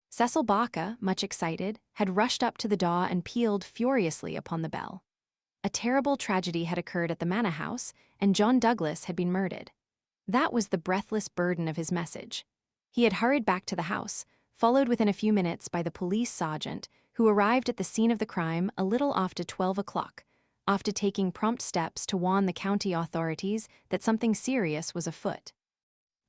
S1: Cecil Barker, much excited, had rushed up to the door and pealed furiously upon the bell. A terrible tragedy had occurred at the manor house, and John Douglas had been murdered. That was the breathless burden of his message. He had hurried back to the house, followed within a few minutes by the police sergeant, who arrived at the scene of the crime a little after 12 o'clock, after taking prompt steps to warn the county authorities that something serious was afoot.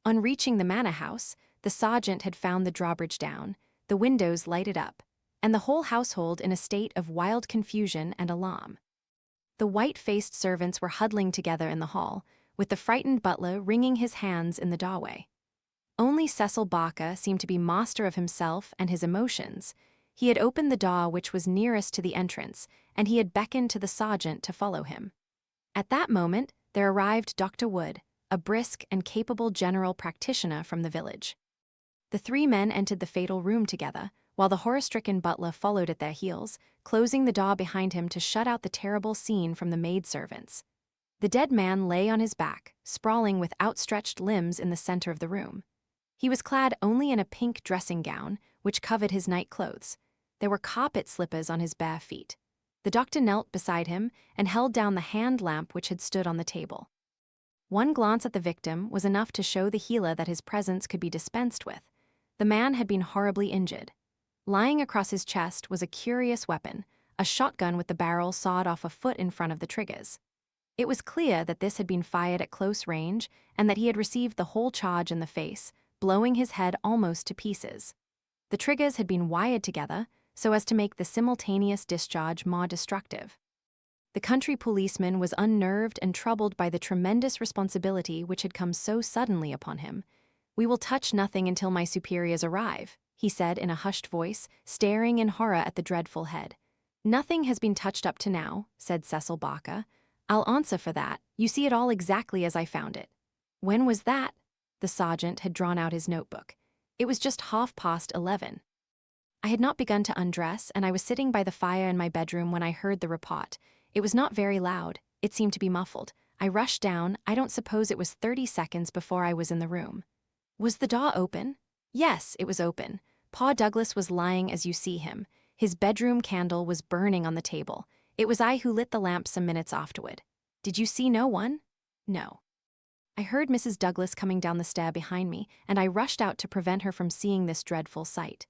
S1: On reaching the manor house, the sergeant had found the drawbridge down, the windows lighted up, and the whole household in a state of wild confusion and alarm. The white-faced servants were huddling together in the hall, with the frightened butler wringing his hands in the doorway. Only Cecil Barker seemed to be master of himself and his emotions. He had opened the door which was nearest to the entrance, and he had beckoned to the sergeant to follow him. At that moment, there arrived Dr. Wood, a brisk and capable general practitioner from the village. The three men entered the fatal room together, while the horror-stricken butler followed at their heels, closing the door behind him to shut out the terrible scene from the maidservants. The dead man lay on his back, sprawling with outstretched limbs in the center of the room. He was clad only in a pink dressing gown, which covered his night clothes. There were carpet slippers on his bare feet. The doctor knelt beside him and held down the hand lamp which had stood on the table. One glance at the victim was enough to show the healer that his presence could be dispensed with. The man had been horribly injured. Lying across his chest was a curious weapon, a shotgun with the barrel sawed off a foot in front of the triggers. It was clear that this had been fired at close range and that he had received the whole charge in the face, blowing his head almost to pieces. The triggers had been wired together so as to make the simultaneous discharge more destructive. The country policeman was unnerved and troubled by the tremendous responsibility which had come so suddenly upon him. "We will touch nothing until my superiors arrive," he said in a hushed voice, staring in horror at the dreadful head. "Nothing has been touched up to now," said Cecil Barker. "I'll answer for that. You see it all exactly as I found it." "When was that?" The sergeant had drawn out his notebook. "It was just 11:30. I had not begun to undress, and I was sitting by the fire in my bedroom when I heard the report. It was not very loud. It seemed to be muffled. I rushed down. I don't suppose it was 30 seconds before I was in the room." "Was the door open?" "Yes, it was open. Pa Douglas was lying as you see him. His bedroom candle was burning on the table. It was I who lit the lamp some minutes afterward." "Did you see no one?" "No." "I heard Mrs. Douglas coming down the stair behind me, and I rushed out to prevent her from seeing this dreadful sight.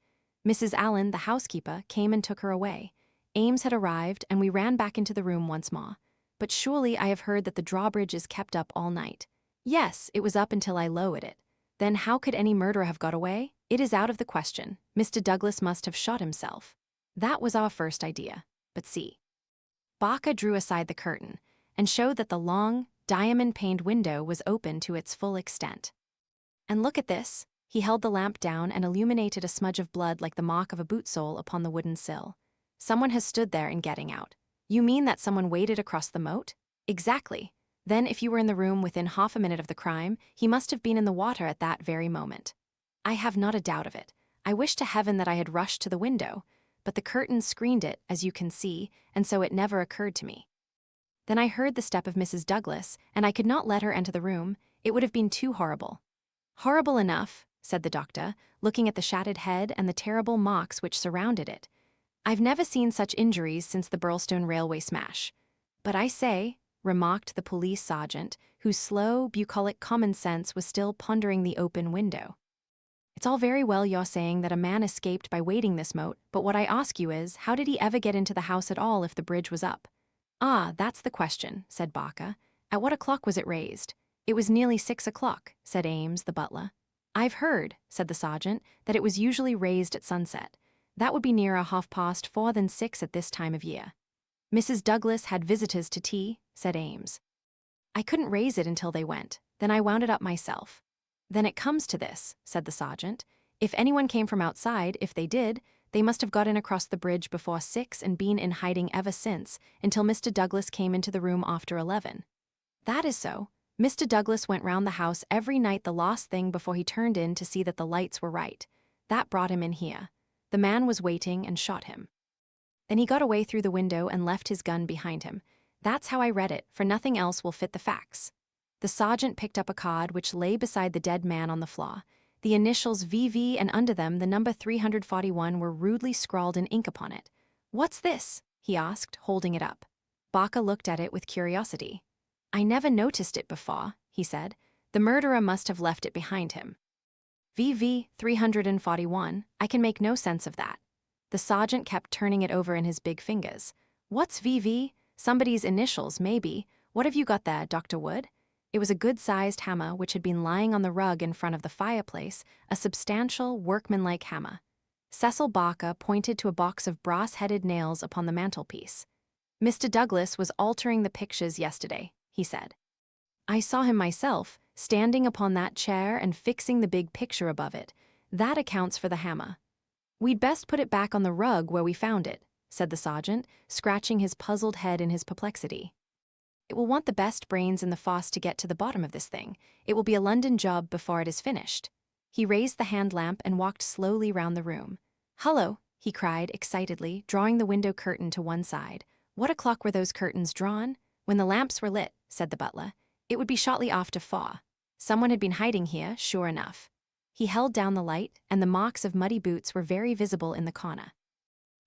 S1: Mrs. Allen, the housekeeper, came and took her away. Ames had arrived, and we ran back into the room once more. But surely I have heard that the drawbridge is kept up all night." "Yes, it was up until I lowered it." "Then how could any murderer have got away?" "It is out of the question. Mr. Douglas must have shot himself." "That was our first idea. But see." Barker drew aside the curtain and showed that the long, diamond-paned window was open to its full extent. "And look at this." He held the lamp down and illuminated a smudge of blood like the mark of a boot sole upon the wooden sill. "Someone has stood there in getting out." "You mean that someone waded across the moat?" "Exactly. Then if you were in the room within half a minute of the crime, he must have been in the water at that very moment." "I have not a doubt of it. I wish to heaven that I had rushed to the window, but the curtains screened it, as you can see, and so it never occurred to me. Then I heard the step of Mrs. Douglas, and I could not let her enter the room. It would have been too horrible." "Horrible enough," said the doctor, looking at the shattered head and the terrible marks which surrounded it. "I've never seen such injuries since the Birlstone railway smash." "But I say," remarked the police sergeant, whose slow, bucolic common sense was still pondering the open window. "It's all very well you're saying that a man escaped by wading this moat, but what I ask you is, how did he ever get into the house at all if the bridge was up?" "Ah, that's the question," said Barker. "At what o'clock was it raised?" "It was nearly 6 o'clock, said Ames, the butler. "I've heard," said the sergeant, "that it was usually raised at sunset. That would be nearer 4:30 than 6 at this time of year." "Mrs. Douglas had visitors to tea," said Ames. "I couldn't raise it until they went. Then I wound it up myself." "Then it comes to this," said the sergeant. "If anyone came from outside, if they did, they must have got in across the bridge before 6 and been in hiding ever since, until Mr. Douglas came into the room after 11. "That is so. Mr. Douglas went round the house every night the last thing before he turned in to see that the lights were right. That brought him in here. The man was waiting and shot him. Then he got away through the window and left his gun behind him. That's how I read it, for nothing else will fit the facts." The sergeant picked up a card which lay beside the dead man on the floor. The initials VV and under them the number 341 were rudely scrawled in ink upon it. "What's this?" he asked, holding it up. Barker looked at it with curiosity. "I never noticed it before," he said. "The murderer must have left it behind him." "VV 341, I can make no sense of that." The sergeant kept turning it over in his big fingers. "What's VV? Somebody's initials, maybe. What have you got there, Dr. Wood?" It was a good-sized hammer which had been lying on the rug in front of the fireplace, a substantial, workmanlike hammer. Cecil Barker pointed to a box of brass-headed nails upon the mantelpiece. Mr. Douglas was altering the pictures yesterday, he said. I saw him myself, standing upon that chair and fixing the big picture above it. That accounts for the hammer. We'd best put it back on the rug where we found it, said the sergeant, scratching his puzzled head in his perplexity. It will want the best brains in the force to get to the bottom of this thing. It will be a London job before it is finished. He raised the hand lamp and walked slowly round the room. Hullo, he cried excitedly, drawing the window curtain to one side. What o'clock were those curtains drawn? When the lamps were lit, said the butler. It would be shortly after 4. Someone had been hiding here, sure enough. He held down the light, and the marks of muddy boots were very visible in the corner.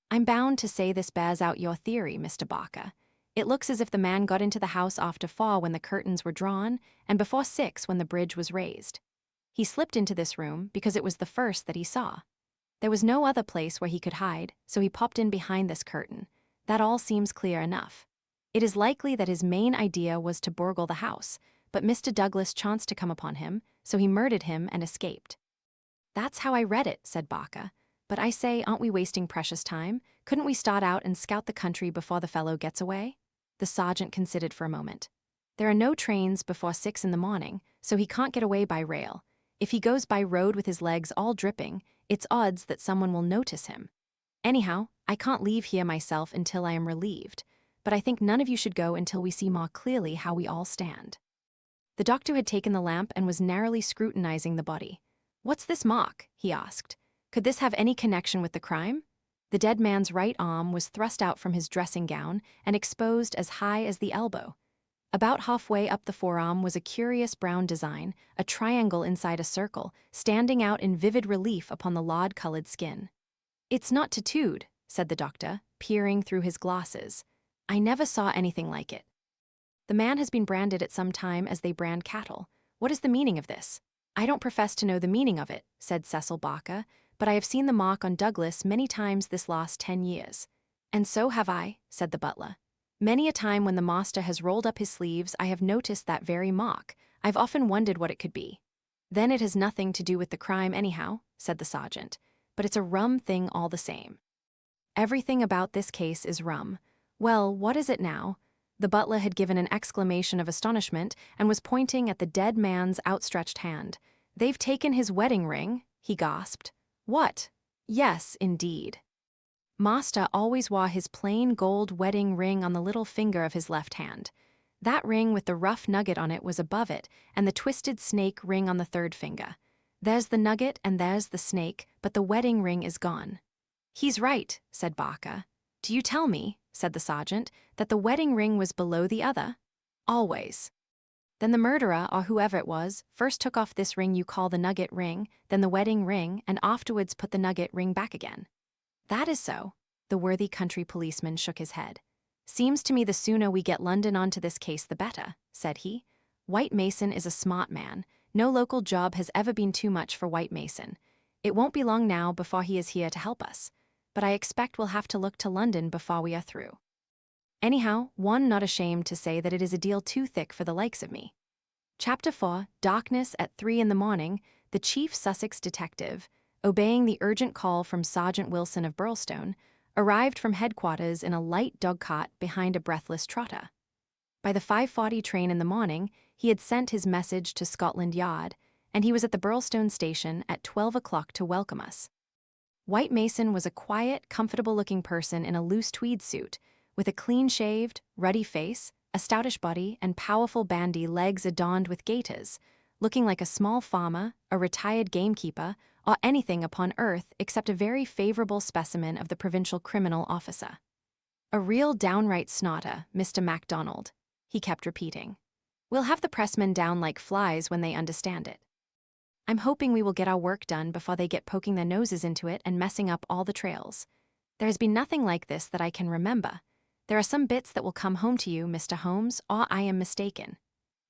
S1: I'm bound to say this bears out your theory, Mr. Barker. It looks as if the man got into the house after 4 when the curtains were drawn, and before 6 when the bridge was raised. He slipped into this room because it was the first that he saw. There was no other place where he could hide, so he popped in behind this curtain. That all seems clear enough. It is likely that his main idea was to burgle the house, but Mr. Douglas chanced to come upon him, so he murdered him and escaped. That's how I read it, said Barker. But I say, aren't we wasting precious time? Couldn't we start out and scout the country before the fellow gets away? The sergeant considered for a moment. There are no trains before 6 in the morning, so he can't get away by rail. If he goes by road with his legs all dripping, it's odds that someone will notice him. Anyhow, I can't leave here myself until I am relieved, but I think none of you should go until we see more clearly how we all stand. The doctor had taken the lamp and was narrowly scrutinizing the body. What's this mark? He asked. Could this have any connection with the crime? The dead man's right arm was thrust out from his dressing gown and exposed as high as the elbow. About halfway up the forearm was a curious brown design, a triangle inside a circle, standing out in vivid relief upon the lard-colored skin. It's not tattooed, said the doctor, peering through his glasses. I never saw anything like it. The man has been branded at some time as they brand cattle. What is the meaning of this? I don't profess to know the meaning of it, said Cecil Barker, but I have seen the mark on Douglas many times this last 10 years. And so have I, said the butler. Many a time when the master has rolled up his sleeves, I have noticed that very mark. I've often wondered what it could be. Then it has nothing to do with the crime anyhow, said the sergeant, but it's a rum thing all the same. Everything about this case is rum. Well, what is it now? The butler had given an exclamation of astonishment and was pointing at the dead man's outstretched hand. They've taken his wedding ring, he gasped. What? Yes, indeed. Master always wore his plain gold wedding ring on the little finger of his left hand. That ring with the rough nugget on it was above it, and the twisted snake ring on the third finger. There's the nugget and there's the snake, but the wedding ring is gone. He's right, said Barker. Do you tell me, said the sergeant, that the wedding ring was below the other? Always. Then the murderer, or whoever it was, first took off this ring you call the nugget ring, then the wedding ring, and afterwards put the nugget ring back again. That is so. The worthy country policeman shook his head. Seems to me the sooner we get London onto this case the better, said he. White Mason is a smart man. No local job has ever been too much for White Mason. It won't be long now before he is here to help us. But I expect we'll have to look to London before we are through. Anyhow, one not ashamed to say that it is a deal too thick for the likes of me. Chapter 4, Darkness at 3 in the morning, the chief Sussex detective, obeying the urgent call from Sergeant Wilson of Birlstone, arrived from headquarters in a light dogcart behind a breathless trotter. By the 5:40 train in the morning, he had sent his message to Scotland Yard, and he was at the Birlstone station at 12 o'clock to welcome us. White Mason was a quiet, comfortable-looking person in a loose tweed suit, with a clean-shaved, ruddy face, a stoutish body, and powerful bandy legs adorned with gaiters, looking like a small farmer, a retired gamekeeper, or anything upon earth except a very favorable specimen of the provincial criminal officer. A real downright snotter, Mr. MacDonald, he kept repeating. We'll have the pressmen down like flies when they understand it. I'm hoping we will get our work done before they get poking their noses into it and messing up all the trails. There has been nothing like this that I can remember. There are some bits that will come home to you, Mr. Holmes, or I am mistaken.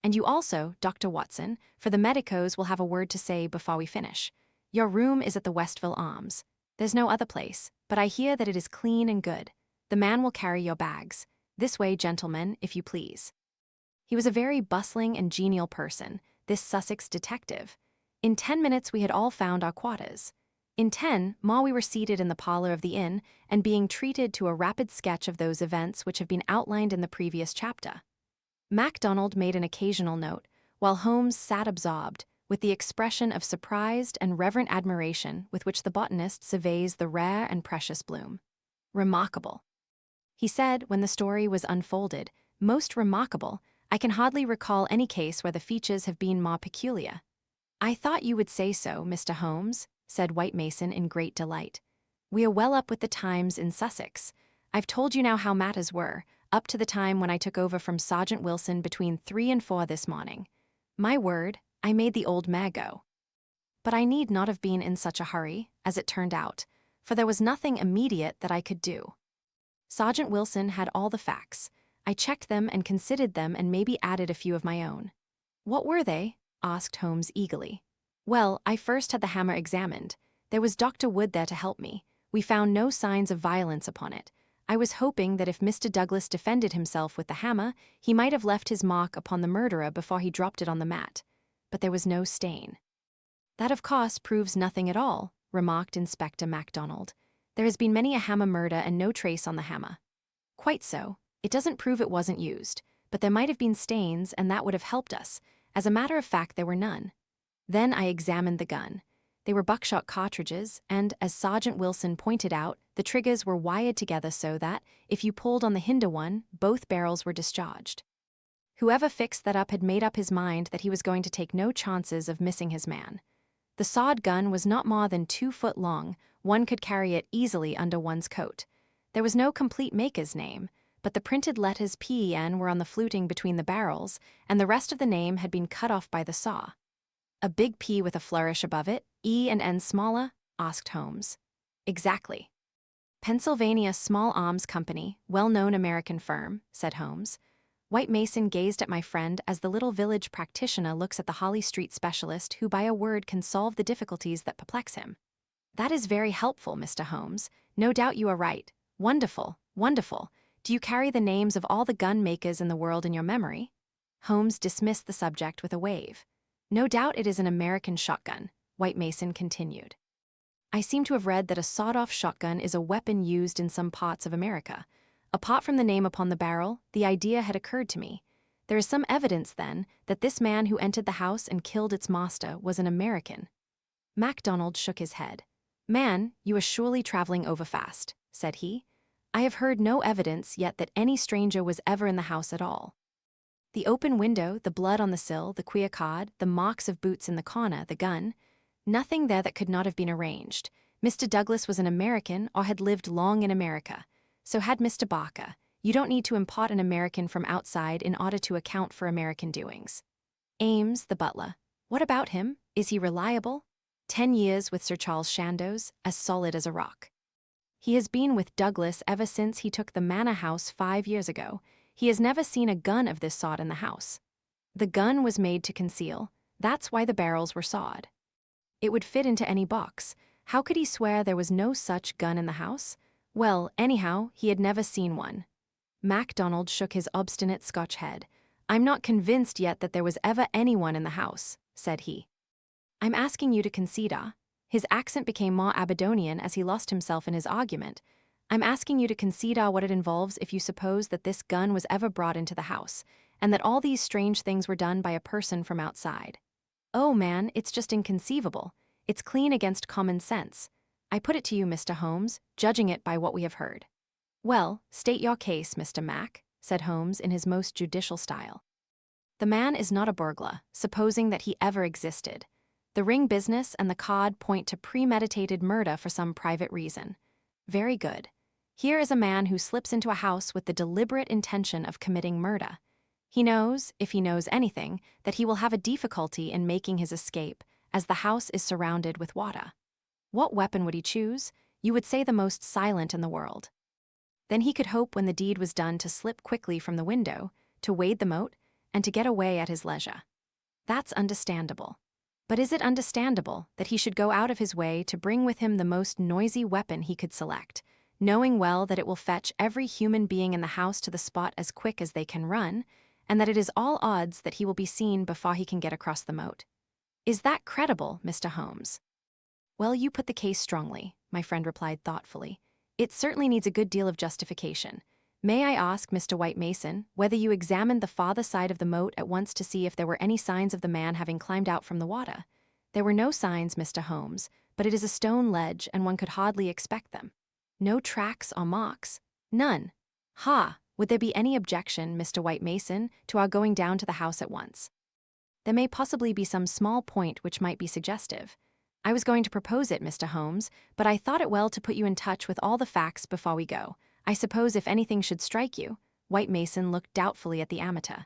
S1: And you also, Dr. Watson, for the medicos will have a word to say before we finish. Your room is at the Westville Arms. There's no other place, but I hear that it is clean and good. The man will carry your bags. This way, gentlemen, if you please. He was a very bustling and genial person, this Sussex detective. In 10 minutes we had all found our quarters. In 10, we were seated in the parlor of the inn and being treated to a rapid sketch of those events which have been outlined in the previous chapter. MacDonald made an occasional note, while Holmes sat absorbed, with the expression of surprised and reverent admiration with which the botanist surveys the rare and precious bloom. Remarkable, he said when the story was unfolded. Most remarkable. I can hardly recall any case where the features have been more peculiar. I thought you would say so, Mr. Holmes, said White Mason in great delight. We are well up with the times in Sussex. I've told you now how matters were, up to the time when I took over from Sergeant Wilson between 3 and 4 this morning. My word, I made the old mare go. But I need not have been in such a hurry, as it turned out, for there was nothing immediate that I could do. Sergeant Wilson had all the facts. I checked them and considered them and maybe added a few of my own. What were they? Asked Holmes eagerly. Well, I first had the hammer examined. There was Dr. Wood there to help me. We found no signs of violence upon it. I was hoping that if Mr. Douglas defended himself with the hammer, he might have left his mark upon the murderer before he dropped it on the mat. But there was no stain. That, of course, proves nothing at all, remarked Inspector MacDonald. There has been many a hammer murder and no trace on the hammer. Quite so. It doesn't prove it wasn't used, but there might have been stains and that would have helped us. As a matter of fact, there were none. Then I examined the gun. They were buckshot cartridges, and, as Sergeant Wilson pointed out, the triggers were wired together so that, if you pulled on the hinder one, both barrels were discharged. Whoever fixed that up had made up his mind that he was going to take no chances of missing his man. The sawed gun was not more than 2 foot long. One could carry it easily under one's coat. There was no complete maker's name, but the printed letters P-E-N were on the fluting between the barrels, and the rest of the name had been cut off by the saw. A big P with a flourish above it, E and N smaller? Asked Holmes. Exactly. Pennsylvania Small Arms Company, well-known American firm, said Holmes. White Mason gazed at my friend as the little village practitioner looks at the Holly Street specialist who by a word can solve the difficulties that perplex him. That is very helpful, Mr. Holmes. No doubt you are right. Wonderful, wonderful. Do you carry the names of all the gun makers in the world in your memory? Holmes dismissed the subject with a wave. No doubt it is an American shotgun, White Mason continued. I seem to have read that a sawed-off shotgun is a weapon used in some parts of America. Apart from the name upon the barrel, the idea had occurred to me. There is some evidence, then, that this man who entered the house and killed its master was an American. MacDonald shook his head. Man, you are surely traveling overfast, said he. I have heard no evidence yet that any stranger was ever in the house at all. The open window, the blood on the sill, the queer card, the marks of boots in the corner, the gun, nothing there that could not have been arranged. Mr. Douglas was an American or had lived long in America. So had Mr. Barker. You don't need to import an American from outside in order to account for American doings. Ames, the butler. What about him? Is he reliable? 10 years with Sir Charles Chandos, as solid as a rock. He has been with Douglas ever since he took the manor house 5 years ago. He has never seen a gun of this sort in the house. The gun was made to conceal. That's why the barrels were sawed. It would fit into any box. How could he swear there was no such gun in the house? Well, anyhow, he had never seen one. MacDonald shook his obstinate Scotch head. I'm not convinced yet that there was ever anyone in the house, said he. I'm asking you to consider. His accent became more Aberdonian as he lost himself in his argument. I'm asking you to consider what it involves if you suppose that this gun was ever brought into the house, and that all these strange things were done by a person from outside. Oh, man, it's just inconceivable. It's clean against common sense. I put it to you, Mr. Holmes, judging it by what we have heard. Well, state your case, Mr. Mac, said Holmes in his most judicial style. The man is not a burglar, supposing that he ever existed. The ring business and the card point to premeditated murder for some private reason. Very good. Here is a man who slips into a house with the deliberate intention of committing murder. He knows, if he knows anything, that he will have a difficulty in making his escape, as the house is surrounded with water. What weapon would he choose? You would say the most silent in the world. Then he could hope when the deed was done to slip quickly from the window, to wade the moat, and to get away at his leisure. That's understandable. But is it understandable that he should go out of his way to bring with him the most noisy weapon he could select, knowing well that it will fetch every human being in the house to the spot as quick as they can run, and that it is all odds that he will be seen before he can get across the moat? Is that credible, Mr. Holmes? Well, you put the case strongly, my friend replied thoughtfully. It certainly needs a good deal of justification. May I ask, Mr. White Mason, whether you examined the farther side of the moat at once to see if there were any signs of the man having climbed out from the water? There were no signs, Mr. Holmes, but it is a stone ledge and one could hardly expect them. No tracks or marks? None. Ha! Would there be any objection, Mr. White Mason, to our going down to the house at once? There may possibly be some small point which might be suggestive. I was going to propose it, Mr. Holmes, but I thought it well to put you in touch with all the facts before we go. I suppose if anything should strike you. White Mason looked doubtfully at the amateur.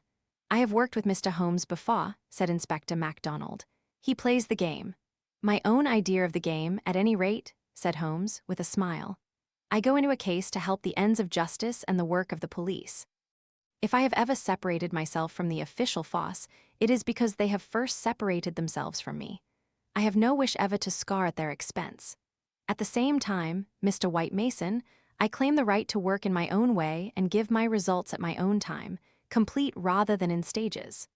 S1: I have worked with Mr. Holmes before, said Inspector MacDonald. He plays the game. My own idea of the game, at any rate, said Holmes, with a smile. I go into a case to help the ends of justice and the work of the police. If I have ever separated myself from the official force, it is because they have first separated themselves from me. I have no wish ever to scar at their expense. At the same time, Mr. White Mason, I claim the right to work in my own way and give my results at my own time, complete rather than in stages.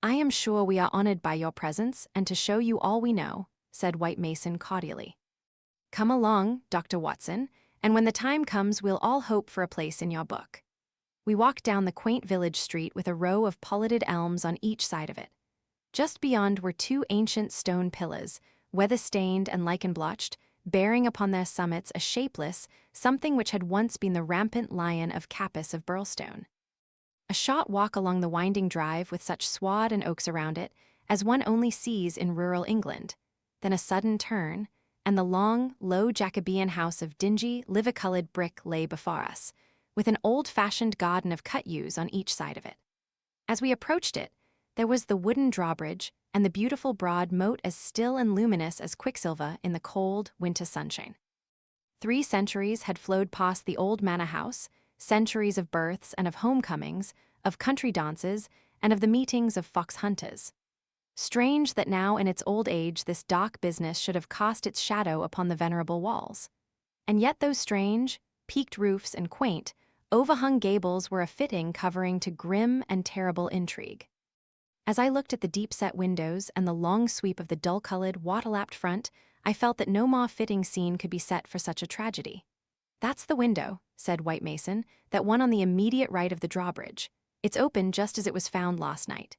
S1: I am sure we are honored by your presence and to show you all we know, said White Mason cordially. Come along, Dr. Watson, and when the time comes we'll all hope for a place in your book. We walked down the quaint village street with a row of pollarded elms on each side of it. Just beyond were two ancient stone pillars, weather-stained and lichen-blotched, bearing upon their summits a shapeless, something which had once been the rampant lion of Capus of Birlstone. A short walk along the winding drive with such sward and oaks around it as one only sees in rural England, then a sudden turn, and the long, low Jacobean house of dingy, liver-colored brick lay before us, with an old-fashioned garden of cut yews on each side of it. As we approached it, there was the wooden drawbridge and the beautiful broad moat as still and luminous as quicksilver in the cold, winter sunshine. 3 centuries had flowed past the old manor house, centuries of births and of homecomings, of country dances, and of the meetings of fox hunters. Strange that now in its old age this dark business should have cast its shadow upon the venerable walls. And yet those strange, peaked roofs and quaint, overhung gables were a fitting covering to grim and terrible intrigue. As I looked at the deep-set windows and the long sweep of the dull-colored, water-lapped front, I felt that no more fitting scene could be set for such a tragedy. That's the window, said White Mason, that one on the immediate right of the drawbridge. It's open just as it was found last night.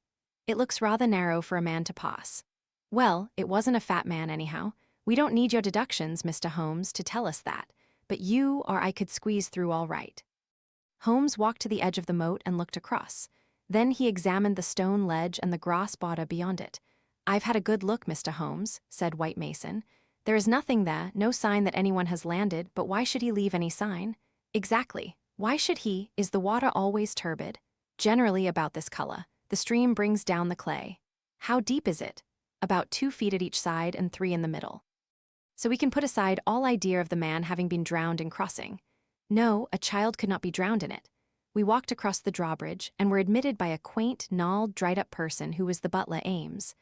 S1: It looks rather narrow for a man to pass. Well, it wasn't a fat man anyhow. We don't need your deductions, Mr. Holmes, to tell us that, but you or I could squeeze through all right. Holmes walked to the edge of the moat and looked across. Then he examined the stone ledge and the grass border beyond it. I've had a good look, Mr. Holmes, said White Mason. There is nothing there, no sign that anyone has landed, but why should he leave any sign? Exactly. Why should he? Is the water always turbid? Generally about this color. The stream brings down the clay. How deep is it? About 2 feet at each side and 3 in the middle. So we can put aside all idea of the man having been drowned in crossing. No, a child could not be drowned in it. We walked across the drawbridge and were admitted by a quaint, gnarled, dried-up person who was the butler Ames.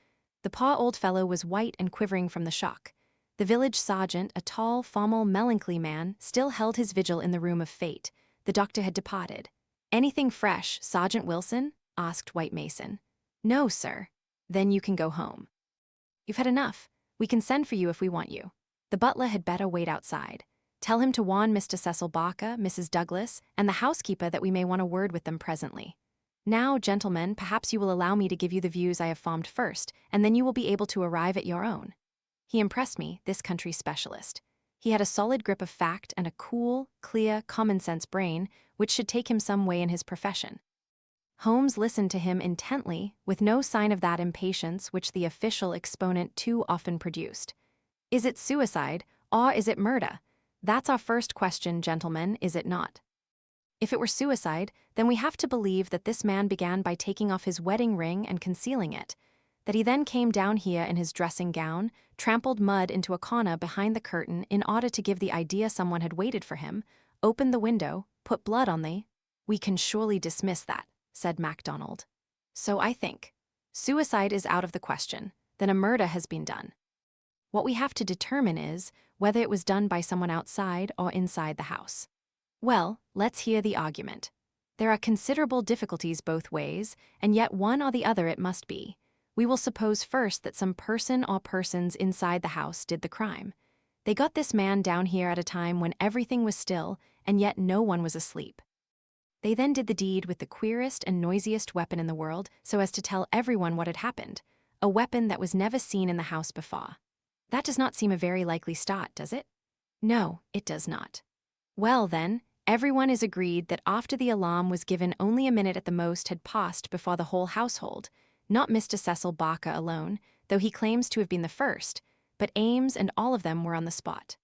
S1: The poor old fellow was white and quivering from the shock. The village sergeant, a tall, formal, melancholy man, still held his vigil in the room of fate. The doctor had departed. Anything fresh, Sergeant Wilson? Asked White Mason. No, sir. Then you can go home. You've had enough. We can send for you if we want you. The butler had better wait outside. Tell him to warn Mr. Cecil Barker, Mrs. Douglas, and the housekeeper that we may want a word with them presently. Now, gentlemen, perhaps you will allow me to give you the views I have formed first, and then you will be able to arrive at your own. He impressed me, this country specialist. He had a solid grip of fact and a cool, clear, common-sense brain, which should take him some way in his profession. Holmes listened to him intently, with no sign of that impatience which the official exponent too often produced. Is it suicide, or is it murder? That's our first question, gentlemen, is it not? If it were suicide, then we have to believe that this man began by taking off his wedding ring and concealing it, that he then came down here in his dressing gown, trampled mud into a corner behind the curtain in order to give the idea someone had waited for him, opened the window, put blood on the— We can surely dismiss that, said MacDonald. So I think. Suicide is out of the question, then a murder has been done. What we have to determine is whether it was done by someone outside or inside the house. Well, let's hear the argument. There are considerable difficulties both ways, and yet one or the other it must be. We will suppose first that some person or persons inside the house did the crime. They got this man down here at a time when everything was still, and yet no one was asleep. They then did the deed with the queerest and noisiest weapon in the world so as to tell everyone what had happened, a weapon that was never seen in the house before. That does not seem a very likely start, does it? No, it does not. Well then, everyone is agreed that after the alarm was given only a minute at the most had passed before the whole household, not Mr. Cecil Barker alone, though he claims to have been the first, but Ames and all of them were on the spot.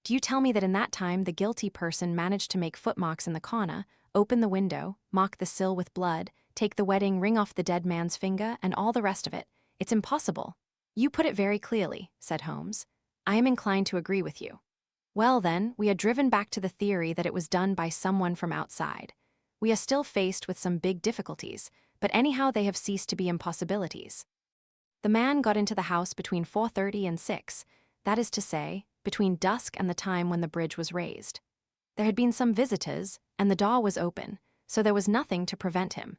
S1: Do you tell me that in that time the guilty person managed to make footmarks in the corner, open the window, mark the sill with blood, take the wedding ring off the dead man's finger, and all the rest of it? It's impossible. You put it very clearly, said Holmes. I am inclined to agree with you. Well then, we are driven back to the theory that it was done by someone from outside. We are still faced with some big difficulties, but anyhow they have ceased to be impossibilities. The man got into the house between 4:30 and 6, that is to say, between dusk and the time when the bridge was raised. There had been some visitors, and the door was open, so there was nothing to prevent him.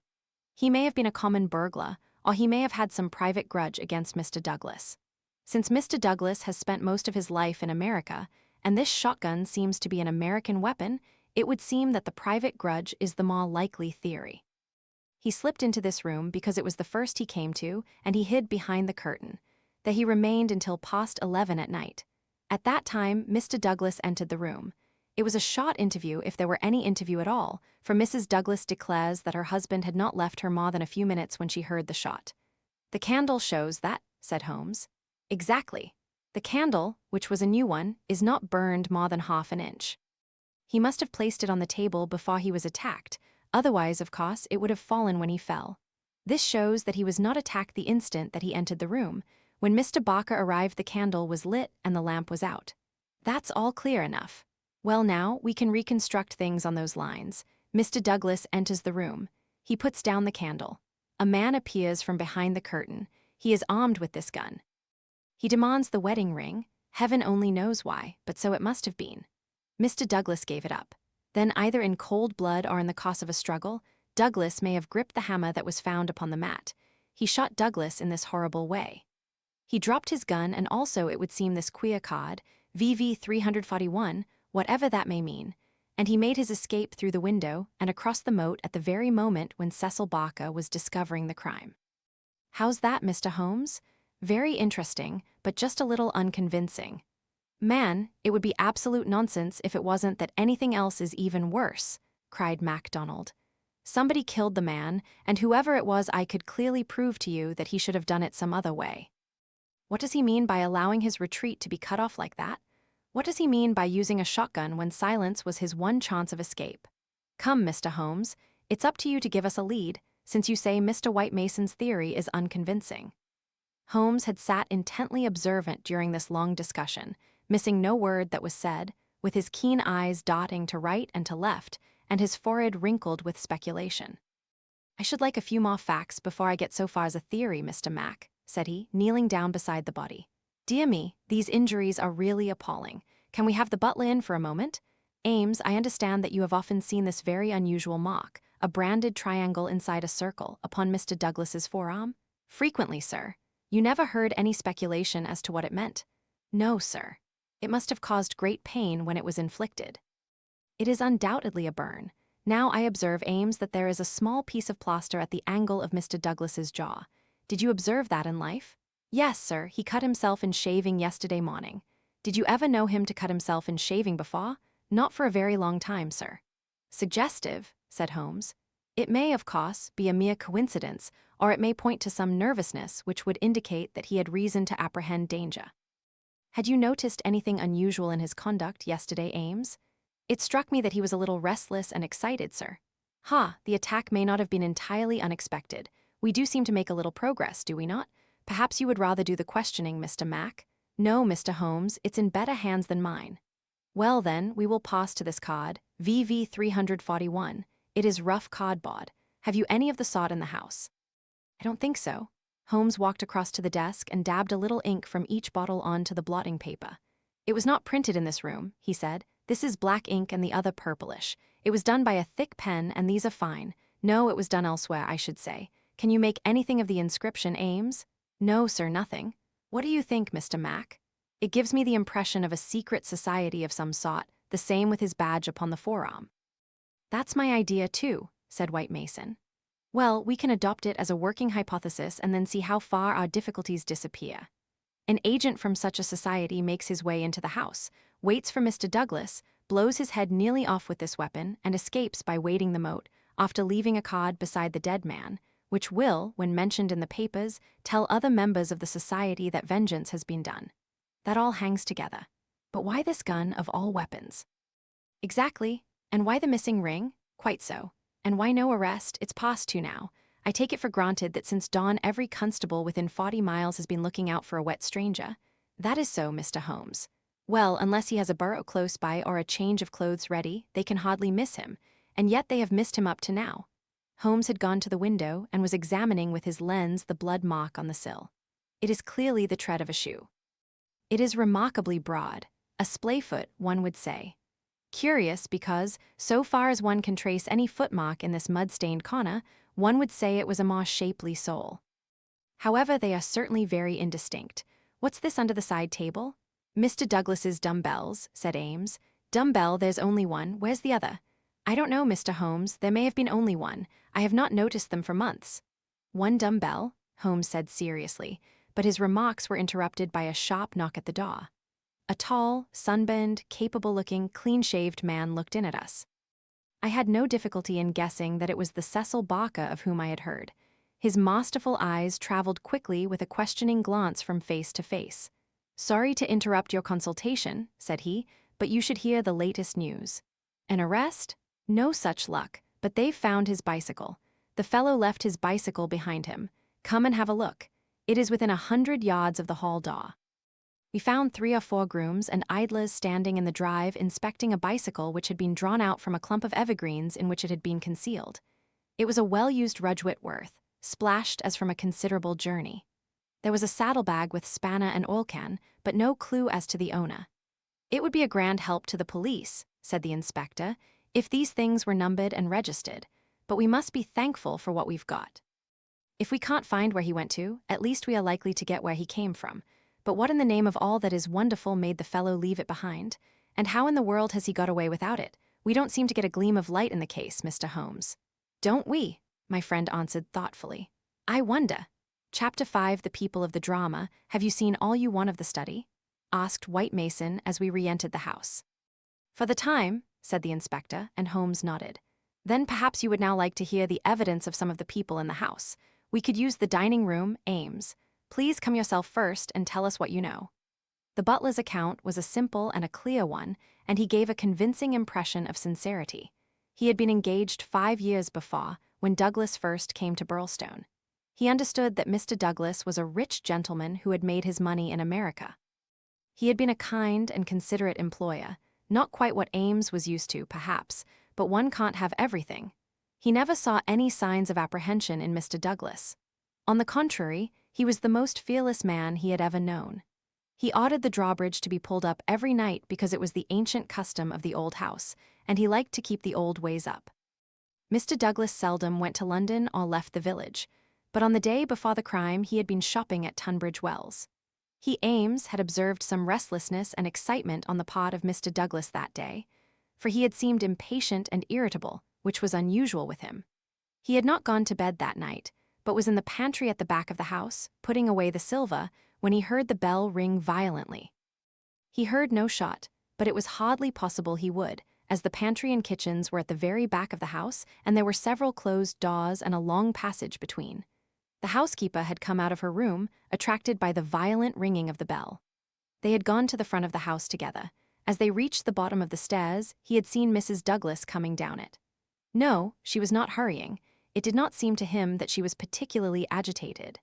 S1: He may have been a common burglar, or he may have had some private grudge against Mr. Douglas. Since Mr. Douglas has spent most of his life in America, and this shotgun seems to be an American weapon, it would seem that the private grudge is the more likely theory. He slipped into this room because it was the first he came to, and he hid behind the curtain. There he remained until past 11 at night. At that time, Mr. Douglas entered the room. It was a short interview, if there were any interview at all, for Mrs. Douglas declares that her husband had not left her more than a few minutes when she heard the shot. The candle shows that, said Holmes. Exactly. The candle, which was a new one, is not burned more than half an inch. He must have placed it on the table before he was attacked, otherwise, of course, it would have fallen when he fell. This shows that he was not attacked the instant that he entered the room. When Mr. Barker arrived, the candle was lit and the lamp was out. That's all clear enough. Well now, we can reconstruct things on those lines. Mr. Douglas enters the room. He puts down the candle. A man appears from behind the curtain. He is armed with this gun. He demands the wedding ring. Heaven only knows why, but so it must have been. Mr. Douglas gave it up. Then, either in cold blood or in the course of a struggle, Douglas may have gripped the hammer that was found upon the mat. He shot Douglas in this horrible way. He dropped his gun, and also it would seem this queer card, VV 341, whatever that may mean, and he made his escape through the window and across the moat at the very moment when Cecil Barker was discovering the crime. How's that, Mr. Holmes? Very interesting, but just a little unconvincing. Man, it would be absolute nonsense if it wasn't that anything else is even worse, cried MacDonald. Somebody killed the man, and whoever it was, I could clearly prove to you that he should have done it some other way. What does he mean by allowing his retreat to be cut off like that? What does he mean by using a shotgun when silence was his one chance of escape? Come, Mr. Holmes, it's up to you to give us a lead, since you say Mr. White Mason's theory is unconvincing. Holmes had sat intently observant during this long discussion, missing no word that was said, with his keen eyes darting to right and to left, and his forehead wrinkled with speculation. I should like a few more facts before I get so far as a theory, Mr. Mac, said he, kneeling down beside the body. Dear me, these injuries are really appalling. Can we have the butler in for a moment? Ames, I understand that you have often seen this very unusual mark, a branded triangle inside a circle, upon Mr. Douglas's forearm? Frequently, sir. You never heard any speculation as to what it meant? No, sir. It must have caused great pain when it was inflicted. It is undoubtedly a burn. Now I observe, Ames, that there is a small piece of plaster at the angle of Mr. Douglas's jaw. Did you observe that in life? Yes, sir, he cut himself in shaving yesterday morning. Did you ever know him to cut himself in shaving before? Not for a very long time, sir. Suggestive, said Holmes. It may, of course, be a mere coincidence, or it may point to some nervousness which would indicate that he had reason to apprehend danger. Had you noticed anything unusual in his conduct yesterday, Ames? It struck me that he was a little restless and excited, sir. The attack may not have been entirely unexpected. We do seem to make a little progress, do we not? Perhaps you would rather do the questioning, Mr. Mac? No, Mr. Holmes, it's in better hands than mine. Well then, we will pass to this card, VV 341. It is rough cardboard. Have you any of the sort in the house? I don't think so. Holmes walked across to the desk and dabbed a little ink from each bottle onto the blotting paper. It was not printed in this room, he said. This is black ink and the other purplish. It was done by a thick pen and these are fine. No, it was done elsewhere, I should say. Can you make anything of the inscription, Ames? No, sir, nothing. What do you think, Mr. Mac? It gives me the impression of a secret society of some sort, the same with his badge upon the forearm. That's my idea, too, said White Mason. Well, we can adopt it as a working hypothesis and then see how far our difficulties disappear. An agent from such a society makes his way into the house, waits for Mr. Douglas, blows his head nearly off with this weapon, and escapes by wading the moat, after leaving a card beside the dead man, which will, when mentioned in the papers, tell other members of the society that vengeance has been done. That all hangs together. But why this gun of all weapons? Exactly. And why the missing ring? Quite so. And why no arrest? It's past 2 now. I take it for granted that since dawn every constable within 40 miles has been looking out for a wet stranger. That is so, Mr. Holmes. Well, unless he has a burro close by or a change of clothes ready, they can hardly miss him, and yet they have missed him up to now. Holmes had gone to the window and was examining with his lens the blood mark on the sill. It is clearly the tread of a shoe. It is remarkably broad, a splayfoot, one would say. Curious because, so far as one can trace any footmark in this mud-stained corner, one would say it was a more shapely sole. However, they are certainly very indistinct. What's this under the side table? Mr. Douglas's dumbbells, said Ames. Dumbbell, there's only one. Where's the other? I don't know, Mr. Holmes. There may have been only one. I have not noticed them for months. One dumbbell, Holmes said seriously, but his remarks were interrupted by a sharp knock at the door. A tall, sunburned, capable-looking, clean-shaved man looked in at us. I had no difficulty in guessing that it was the Cecil Barker of whom I had heard. His masterful eyes traveled quickly with a questioning glance from face to face. "Sorry to interrupt your consultation," said he, "but you should hear the latest news." "An arrest? No such luck, but they've found his bicycle. The fellow left his bicycle behind him. Come and have a look. It is within 100 yards of the hall door." We found 3 or 4 grooms and idlers standing in the drive inspecting a bicycle which had been drawn out from a clump of evergreens in which it had been concealed. It was a well-used Rudge Whitworth, splashed as from a considerable journey. There was a saddlebag with spanner and oil can, but no clue as to the owner. "It would be a grand help to the police," said the inspector, "if these things were numbered and registered, but we must be thankful for what we've got. If we can't find where he went to, at least we are likely to get where he came from. But what in the name of all that is wonderful made the fellow leave it behind? And how in the world has he got away without it? We don't seem to get a gleam of light in the case, Mr. Holmes." "Don't we?" my friend answered thoughtfully. "I wonder. Chapter 5, The People of the Drama. Have you seen all you want of the study?" asked White Mason as we re-entered the house. "For the time," said the inspector, and Holmes nodded. "Then perhaps you would now like to hear the evidence of some of the people in the house. We could use the dining room, Ames. Please come yourself first and tell us what you know." The butler's account was a simple and a clear one, and he gave a convincing impression of sincerity. He had been engaged 5 years before, when Douglas first came to Birlstone. He understood that Mr. Douglas was a rich gentleman who had made his money in America. He had been a kind and considerate employer, not quite what Ames was used to, perhaps, but one can't have everything. He never saw any signs of apprehension in Mr. Douglas. On the contrary, he was the most fearless man he had ever known. He ordered the drawbridge to be pulled up every night because it was the ancient custom of the old house, and he liked to keep the old ways up. Mr. Douglas seldom went to London or left the village, but on the day before the crime he had been shopping at Tunbridge Wells. He, Ames, had observed some restlessness and excitement on the part of Mr. Douglas that day, for he had seemed impatient and irritable, which was unusual with him. He had not gone to bed that night, but was in the pantry at the back of the house, putting away the silver, when he heard the bell ring violently. He heard no shot, but it was hardly possible he would, as the pantry and kitchens were at the very back of the house, and there were several closed doors and a long passage between. The housekeeper had come out of her room, attracted by the violent ringing of the bell. They had gone to the front of the house together. As they reached the bottom of the stairs, he had seen Mrs. Douglas coming down it. No, she was not hurrying. It did not seem to him that she was particularly agitated.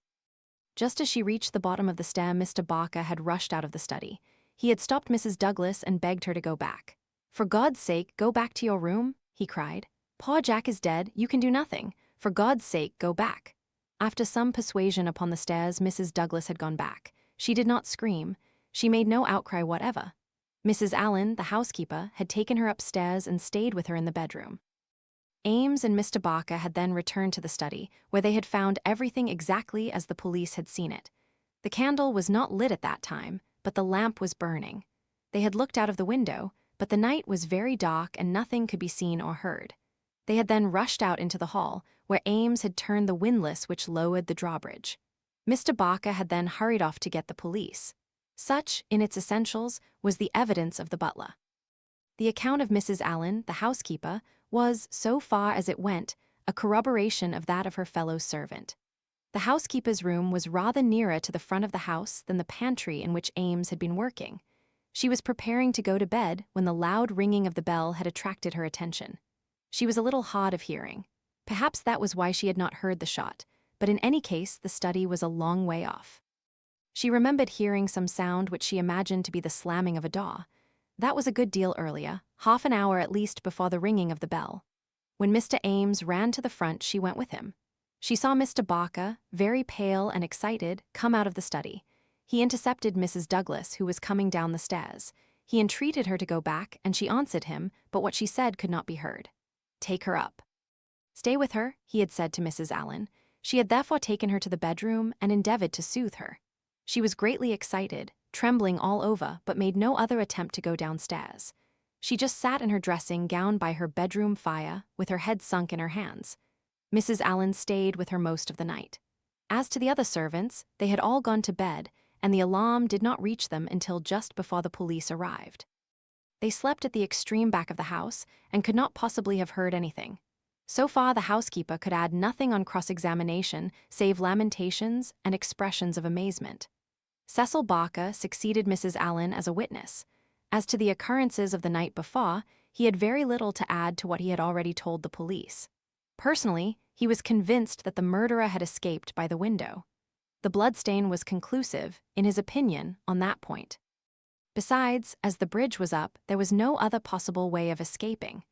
S1: Just as she reached the bottom of the stair, Mr. Barker had rushed out of the study. He had stopped Mrs. Douglas and begged her to go back. "For God's sake, go back to your room," he cried. "Poor Jack is dead, you can do nothing. For God's sake, go back." After some persuasion upon the stairs, Mrs. Douglas had gone back. She did not scream. She made no outcry whatever. Mrs. Allen, the housekeeper, had taken her upstairs and stayed with her in the bedroom. Ames and Mr. Barker had then returned to the study, where they had found everything exactly as the police had seen it. The candle was not lit at that time, but the lamp was burning. They had looked out of the window, but the night was very dark and nothing could be seen or heard. They had then rushed out into the hall, where Ames had turned the windlass which lowered the drawbridge. Mr. Barker had then hurried off to get the police. Such, in its essentials, was the evidence of the butler. The account of Mrs. Allen, the housekeeper, was, so far as it went, a corroboration of that of her fellow servant. The housekeeper's room was rather nearer to the front of the house than the pantry in which Ames had been working. She was preparing to go to bed when the loud ringing of the bell had attracted her attention. She was a little hard of hearing. Perhaps that was why she had not heard the shot, but in any case the study was a long way off. She remembered hearing some sound which she imagined to be the slamming of a door. That was a good deal earlier, half an hour at least before the ringing of the bell. When Mr. Ames ran to the front, she went with him. She saw Mr. Barker, very pale and excited, come out of the study. He intercepted Mrs. Douglas, who was coming down the stairs. He entreated her to go back, and she answered him, but what she said could not be heard. "Take her up." "Stay with her," he had said to Mrs. Allen. She had therefore taken her to the bedroom and endeavored to soothe her. She was greatly excited, trembling all over, but made no other attempt to go downstairs. She just sat in her dressing gown by her bedroom fire, with her head sunk in her hands. Mrs. Allen stayed with her most of the night. As to the other servants, they had all gone to bed, and the alarm did not reach them until just before the police arrived. They slept at the extreme back of the house and could not possibly have heard anything. So far, the housekeeper could add nothing on cross-examination save lamentations and expressions of amazement. Cecil Barker succeeded Mrs. Allen as a witness. As to the occurrences of the night before, he had very little to add to what he had already told the police. Personally, he was convinced that the murderer had escaped by the window. The bloodstain was conclusive, in his opinion, on that point. Besides, as the bridge was up, there was no other possible way of escaping.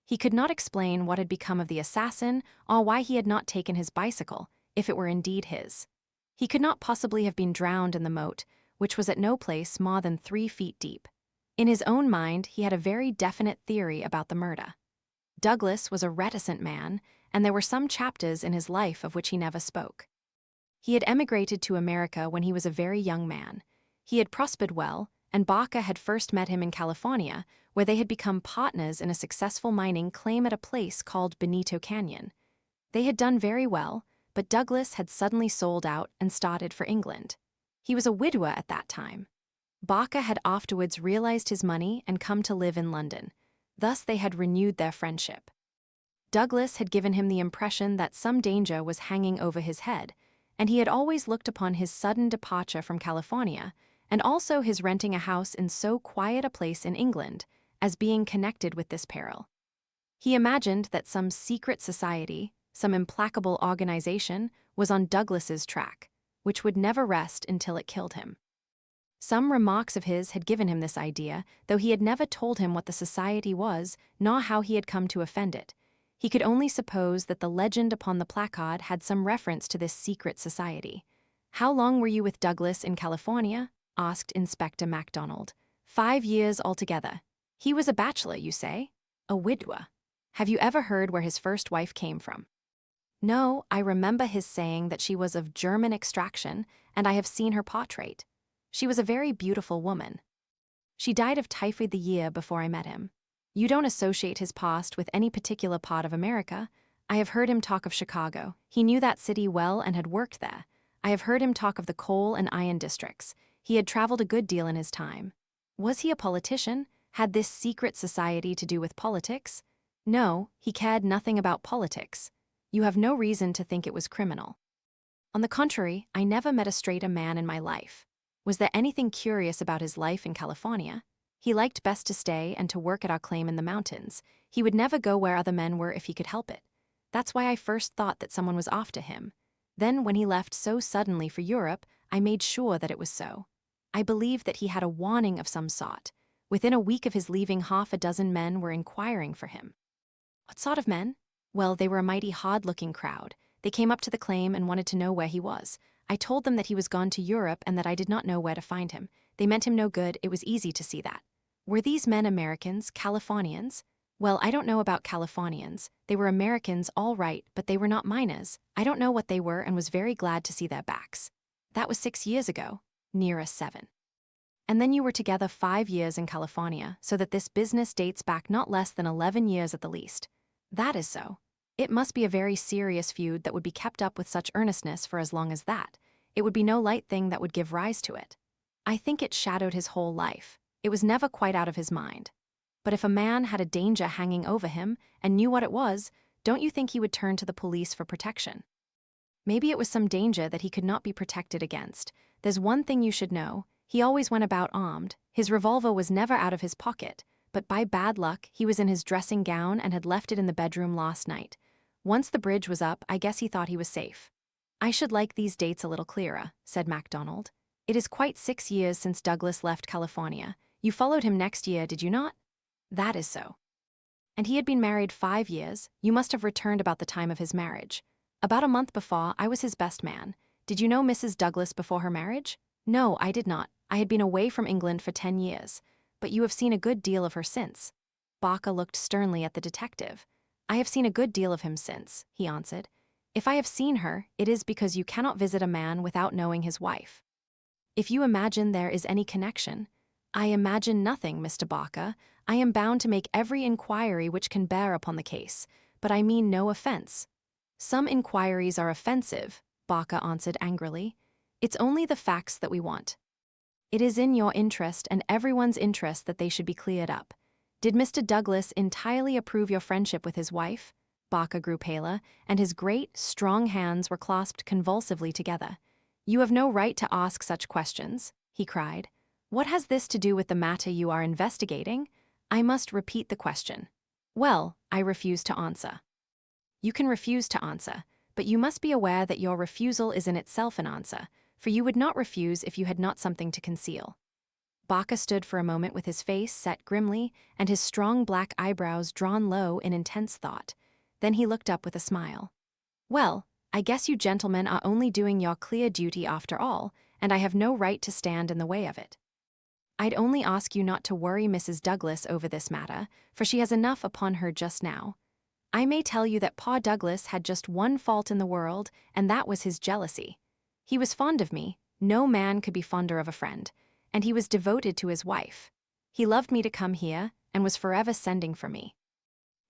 S1: He could not explain what had become of the assassin or why he had not taken his bicycle, if it were indeed his. He could not possibly have been drowned in the moat, which was at no place more than 3 feet deep. In his own mind, he had a very definite theory about the murder. Douglas was a reticent man, and there were some chapters in his life of which he never spoke. He had emigrated to America when he was a very young man. He had prospered well, and Barker had first met him in California, where they had become partners in a successful mining claim at a place called Benito Canyon. They had done very well, but Douglas had suddenly sold out and started for England. He was a widower at that time. Barker had afterwards realized his money and come to live in London. Thus they had renewed their friendship. Douglas had given him the impression that some danger was hanging over his head, and he had always looked upon his sudden departure from California, and also his renting a house in so quiet a place in England, as being connected with this peril. He imagined that some secret society, some implacable organization, was on Douglas's track, which would never rest until it killed him. Some remarks of his had given him this idea, though he had never told him what the society was, nor how he had come to offend it. He could only suppose that the legend upon the placard had some reference to this secret society. "How long were you with Douglas in California?" asked Inspector MacDonald. 5 years altogether. He was a bachelor, you say? A widower. Have you ever heard where his first wife came from? No, I remember his saying that she was of German extraction, and I have seen her portrait. She was a very beautiful woman. She died of typhoid the year before I met him. You don't associate his past with any particular part of America. I have heard him talk of Chicago. He knew that city well and had worked there. I have heard him talk of the coal and iron districts. He had traveled a good deal in his time. Was he a politician? Had this secret society to do with politics? No, he cared nothing about politics. You have no reason to think it was criminal. On the contrary, I never met a straighter man in my life. Was there anything curious about his life in California? He liked best to stay and to work at our claim in the mountains. He would never go where other men were if he could help it. That's why I first thought that someone was after him. Then, when he left so suddenly for Europe, I made sure that it was so. I believed that he had a warning of some sort. Within a week of his leaving, 6 men were inquiring for him. What sort of men? Well, they were a mighty hard-looking crowd. They came up to the claim and wanted to know where he was. I told them that he was gone to Europe and that I did not know where to find him. They meant him no good, it was easy to see that. Were these men Americans, Californians? Well, I don't know about Californians. They were Americans, all right, but they were not minors. I don't know what they were and was very glad to see their backs. That was 6 years ago. Nearer 7. And then you were together 5 years in California, so that this business dates back not less than 11 years at the least. That is so. It must be a very serious feud that would be kept up with such earnestness for as long as that. It would be no light thing that would give rise to it. I think it shadowed his whole life. It was never quite out of his mind. But if a man had a danger hanging over him and knew what it was, don't you think he would turn to the police for protection? Maybe it was some danger that he could not be protected against. There's one thing you should know. He always went about armed. His revolver was never out of his pocket, but by bad luck, he was in his dressing gown and had left it in the bedroom last night. Once the bridge was up, I guess he thought he was safe. I should like these dates a little clearer, said MacDonald. It is quite 6 years since Douglas left California. You followed him next year, did you not? That is so. And he had been married 5 years. You must have returned about the time of his marriage. About a month before, I was his best man. Did you know Mrs. Douglas before her marriage? No, I did not. I had been away from England for 10 years. But you have seen a good deal of her since. Baca looked sternly at the detective. I have seen a good deal of him since, he answered. If I have seen her, it is because you cannot visit a man without knowing his wife. If you imagine there is any connection, I imagine nothing, Mr. Baca. I am bound to make every inquiry which can bear upon the case, but I mean no offense. Some inquiries are offensive, Baca answered angrily. It's only the facts that we want. It is in your interest and everyone's interest that they should be cleared up. Did Mr. Douglas entirely approve your friendship with his wife? Baca grew paler, and his great, strong hands were clasped convulsively together. You have no right to ask such questions, he cried. What has this to do with the matter you are investigating? I must repeat the question. Well, I refuse to answer. You can refuse to answer, but you must be aware that your refusal is in itself an answer, for you would not refuse if you had not something to conceal. Baca stood for a moment with his face set grimly and his strong black eyebrows drawn low in intense thought. Then he looked up with a smile. Well, I guess you gentlemen are only doing your clear duty after all, and I have no right to stand in the way of it. I'd only ask you not to worry Mrs. Douglas over this matter, for she has enough upon her just now. I may tell you that Pa Douglas had just one fault in the world, and that was his jealousy. He was fond of me, no man could be fonder of a friend, and he was devoted to his wife. He loved me to come here, and was forever sending for me.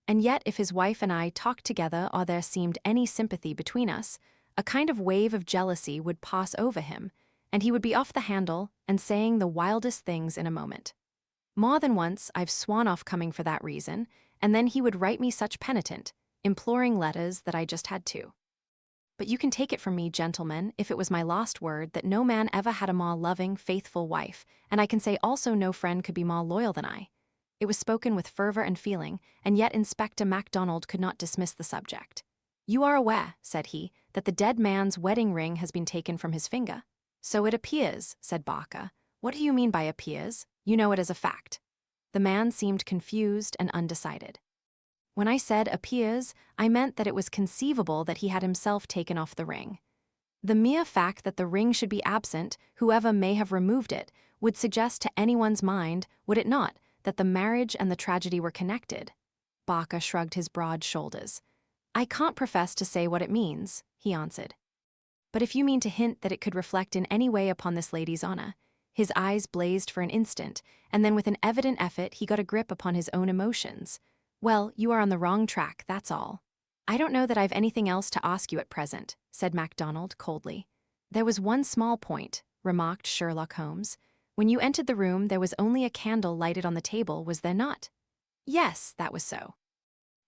S1: And yet if his wife and I talked together or there seemed any sympathy between us, a kind of wave of jealousy would pass over him, and he would be off the handle and saying the wildest things in a moment. More than once I've sworn off coming for that reason, and then he would write me such penitent, imploring letters that I just had to. But you can take it from me, gentlemen, if it was my last word, that no man ever had a more loving, faithful wife, and I can say also no friend could be more loyal than I. It was spoken with fervor and feeling, and yet Inspector MacDonald could not dismiss the subject. You are aware, said he, that the dead man's wedding ring has been taken from his finger? So it appears, said Baca. What do you mean by appears? You know it as a fact. The man seemed confused and undecided. When I said appears, I meant that it was conceivable that he had himself taken off the ring. The mere fact that the ring should be absent, whoever may have removed it, would suggest to anyone's mind, would it not, that the marriage and the tragedy were connected? Baca shrugged his broad shoulders. I can't profess to say what it means, he answered. But if you mean to hint that it could reflect in any way upon this lady's honor, his eyes blazed for an instant, and then with an evident effort he got a grip upon his own emotions. Well, you are on the wrong track, that's all. I don't know that I've anything else to ask you at present, said MacDonald coldly. There was one small point, remarked Sherlock Holmes. When you entered the room, there was only a candle lighted on the table, was there not? Yes, that was so.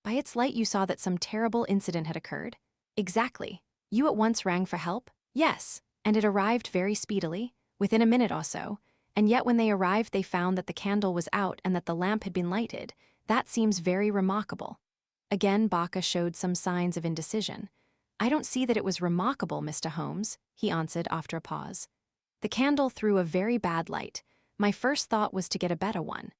S1: By its light you saw that some terrible incident had occurred? Exactly. You at once rang for help? Yes, and it arrived very speedily, within a minute or so, and yet when they arrived they found that the candle was out and that the lamp had been lighted. That seems very remarkable. Again Baca showed some signs of indecision. I don't see that it was remarkable, Mr. Holmes, he answered after a pause. The candle threw a very bad light. My first thought was to get a better one.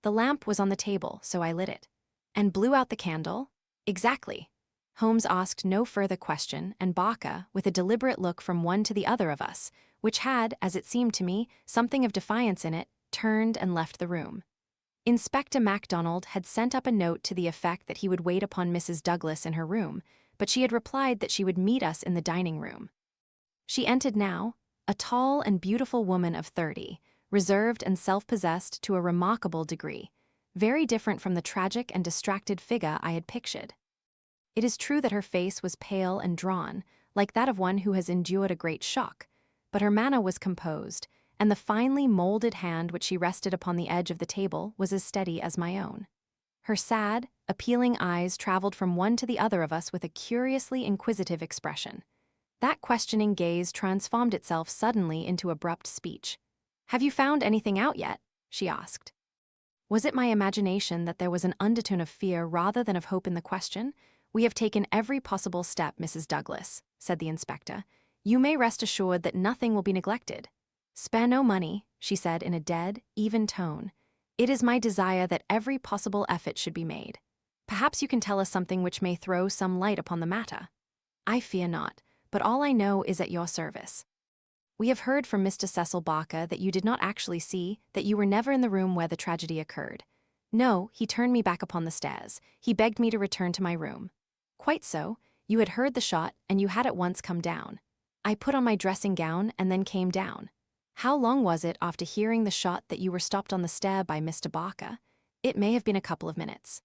S1: The lamp was on the table, so I lit it. And blew out the candle? Exactly. Holmes asked no further question, and Baca, with a deliberate look from one to the other of us, which had, as it seemed to me, something of defiance in it, turned and left the room. Inspector MacDonald had sent up a note to the effect that he would wait upon Mrs. Douglas in her room, but she had replied that she would meet us in the dining room. She entered now, a tall and beautiful woman of 30, reserved and self-possessed to a remarkable degree, very different from the tragic and distracted figure I had pictured. It is true that her face was pale and drawn, like that of one who has endured a great shock, but her manner was composed, and the finely molded hand which she rested upon the edge of the table was as steady as my own. Her sad, appealing eyes traveled from one to the other of us with a curiously inquisitive expression. That questioning gaze transformed itself suddenly into abrupt speech. "Have you found anything out yet?" she asked. Was it my imagination that there was an undertone of fear rather than of hope in the question? "We have taken every possible step, Mrs. Douglas," said the inspector. "You may rest assured that nothing will be neglected." "Spare no money," she said in a dead, even tone. "It is my desire that every possible effort should be made. Perhaps you can tell us something which may throw some light upon the matter." "I fear not, but all I know is at your service." "We have heard from Mr. Cecil Barker that you did not actually see, that you were never in the room where the tragedy occurred." "No, he turned me back upon the stairs. He begged me to return to my room." "Quite so. You had heard the shot, and you had at once come down." "I put on my dressing gown and then came down." "How long was it after hearing the shot that you were stopped on the stair by Mr. Barker?" "It may have been a couple of minutes."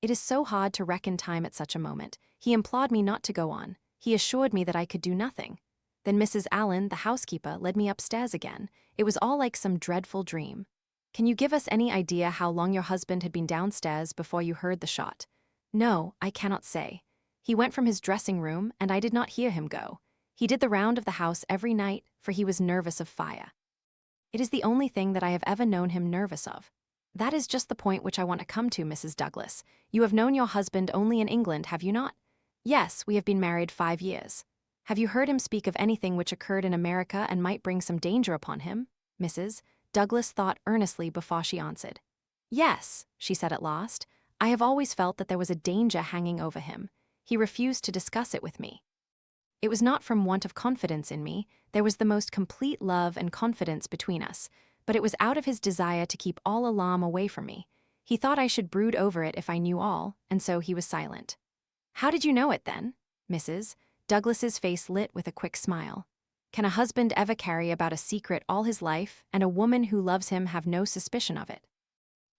S1: It is so hard to reckon time at such a moment. He implored me not to go on. He assured me that I could do nothing. Then Mrs. Allen, the housekeeper, led me upstairs again. It was all like some dreadful dream. "Can you give us any idea how long your husband had been downstairs before you heard the shot?" "No, I cannot say. He went from his dressing room, and I did not hear him go. He did the round of the house every night, for he was nervous of fire." "It is the only thing that I have ever known him nervous of." "That is just the point which I want to come to, Mrs. Douglas. You have known your husband only in England, have you not?" "Yes, we have been married 5 years." "Have you heard him speak of anything which occurred in America and might bring some danger upon him?" Mrs. Douglas thought earnestly before she answered. "Yes," she said at last. "I have always felt that there was a danger hanging over him. He refused to discuss it with me. It was not from want of confidence in me. There was the most complete love and confidence between us, but it was out of his desire to keep all alarm away from me. He thought I should brood over it if I knew all, and so he was silent." "How did you know it then?" Mrs. Douglas's face lit with a quick smile. "Can a husband ever carry about a secret all his life, and a woman who loves him have no suspicion of it?"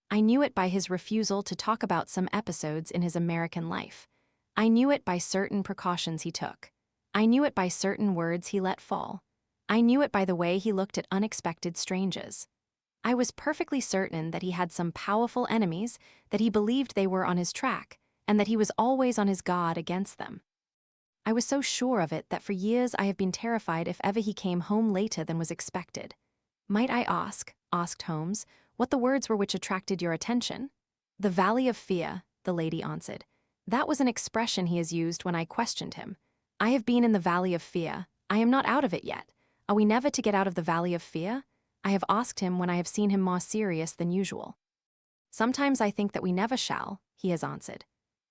S1: "I knew it by his refusal to talk about some episodes in his American life. I knew it by certain precautions he took. I knew it by certain words he let fall. I knew it by the way he looked at unexpected strangers. I was perfectly certain that he had some powerful enemies, that he believed they were on his track, and that he was always on his guard against them. I was so sure of it that for years I have been terrified if ever he came home later than was expected." "Might I asked Holmes, "what the words were which attracted your attention?" "The Valley of Fear," the lady answered. "That was an expression he has used when I questioned him. I have been in the Valley of Fear. I am not out of it yet. Are we never to get out of the Valley of Fear? I have asked him when I have seen him more serious than usual. "Sometimes I think that we never shall," he has answered.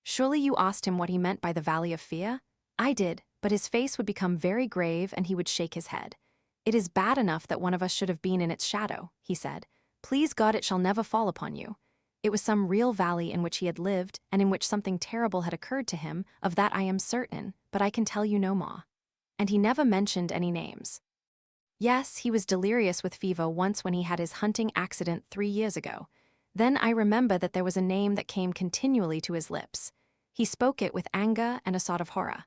S1: "Surely you asked him what he meant by the Valley of Fear?" "I did, but his face would become very grave and he would shake his head. 'It is bad enough that one of us should have been in its shadow,' he said. 'Please God it shall never fall upon you.' It was some real valley in which he had lived and in which something terrible had occurred to him, of that I am certain, but I can tell you no more." "And he never mentioned any names?" "Yes, he was delirious with fever once when he had his hunting accident 3 years ago. Then I remember that there was a name that came continually to his lips. He spoke it with anger and a sort of horror.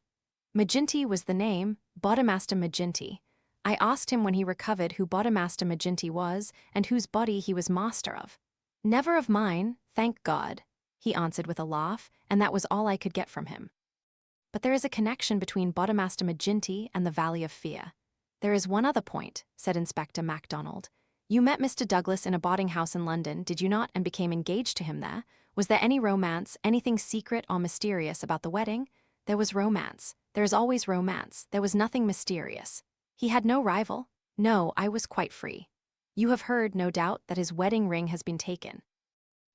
S1: Maginty was the name, Bodemaster Maginty. I asked him when he recovered who Bodemaster Maginty was and whose body he was master of. 'Never of mine, thank God,' he answered with a laugh, and that was all I could get from him." "But there is a connection between Bodemaster Maginty and the Valley of Fear." "There is one other point," said Inspector MacDonald. "You met Mr. Douglas in a boarding house in London, did you not, and became engaged to him there? Was there any romance, anything secret or mysterious about the wedding?" "There was romance. There is always romance. There was nothing mysterious." "He had no rival?" "No, I was quite free." "You have heard, no doubt, that his wedding ring has been taken.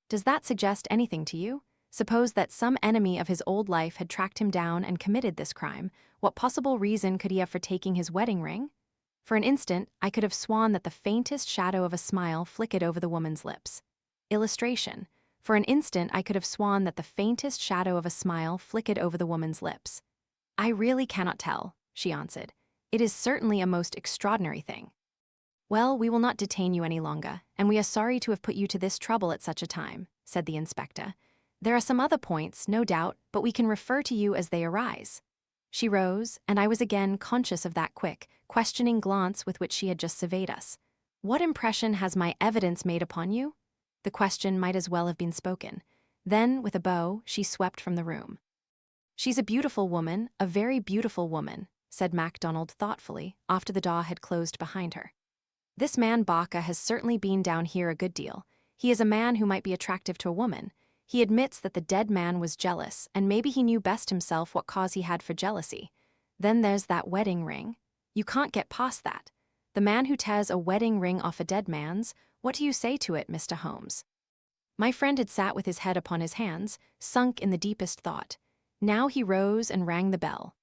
S1: Does that suggest anything to you? Suppose that some enemy of his old life had tracked him down and committed this crime. What possible reason could he have for taking his wedding ring?" For an instant, I could have sworn that the faintest shadow of a smile flickered over the woman's lips. Illustration. For an instant I could have sworn that the faintest shadow of a smile flickered over the woman's lips. "I really cannot tell," she answered. "It is certainly a most extraordinary thing." "Well, we will not detain you any longer, and we are sorry to have put you to this trouble at such a time," said the inspector. "There are some other points, no doubt, but we can refer to you as they arise." She rose, and I was again conscious of that quick, questioning glance with which she had just surveyed us. "What impression has my evidence made upon you?" The question might as well have been spoken. Then, with a bow, she swept from the room. "She's a beautiful woman, a very beautiful woman," said MacDonald thoughtfully, after the door had closed behind her. "This man Barker has certainly been down here a good deal. He is a man who might be attractive to a woman. He admits that the dead man was jealous, and maybe he knew best himself what cause he had for jealousy. Then there's that wedding ring. You can't get past that. The man who tears a wedding ring off a dead man's, what do you say to it, Mr. Holmes?" My friend had sat with his head upon his hands, sunk in the deepest thought. Now he rose and rang the bell.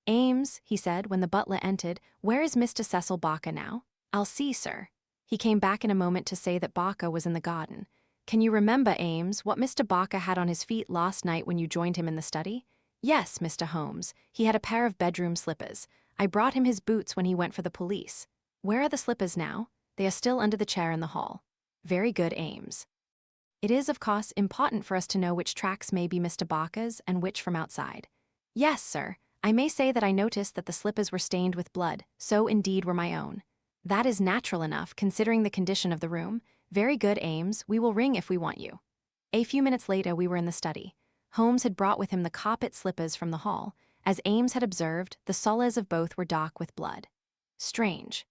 S1: "Ames," he said when the butler entered, "where is Mr. Cecil Barker now?" "I'll see, sir." He came back in a moment to say that Barker was in the garden. "Can you remember, Ames, what Mr. Barker had on his feet last night when you joined him in the study?" "Yes, Mr. Holmes. He had a pair of bedroom slippers. I brought him his boots when he went for the police." "Where are the slippers now?" "They are still under the chair in the hall." "Very good, Ames." It is, of course, important for us to know which tracks may be Mr. Barker's and which from outside. "Yes, sir. I may say that I noticed that the slippers were stained with blood, so indeed were my own." "That is natural enough, considering the condition of the room." "Very good, Ames. We will ring if we want you." A few minutes later we were in the study. Holmes had brought with him the carpet slippers from the hall. As Ames had observed, the soles of both were dark with blood. "Strange,"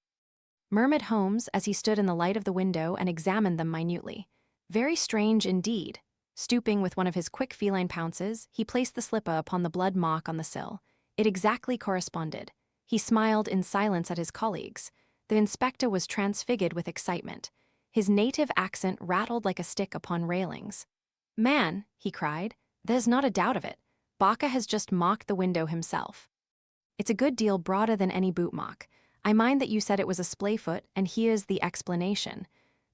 S1: murmured Holmes as he stood in the light of the window and examined them minutely. "Very strange indeed." Stooping with one of his quick feline pounces, he placed the slipper upon the blood mark on the sill. It exactly corresponded. He smiled in silence at his colleagues. The inspector was transfigured with excitement. His native accent rattled like a stick upon railings. "Man," he cried, "there's not a doubt of it. Barker has just marked the window himself. It's a good deal broader than any boot mark. I mind that you said it was a splayfoot, and here's the explanation.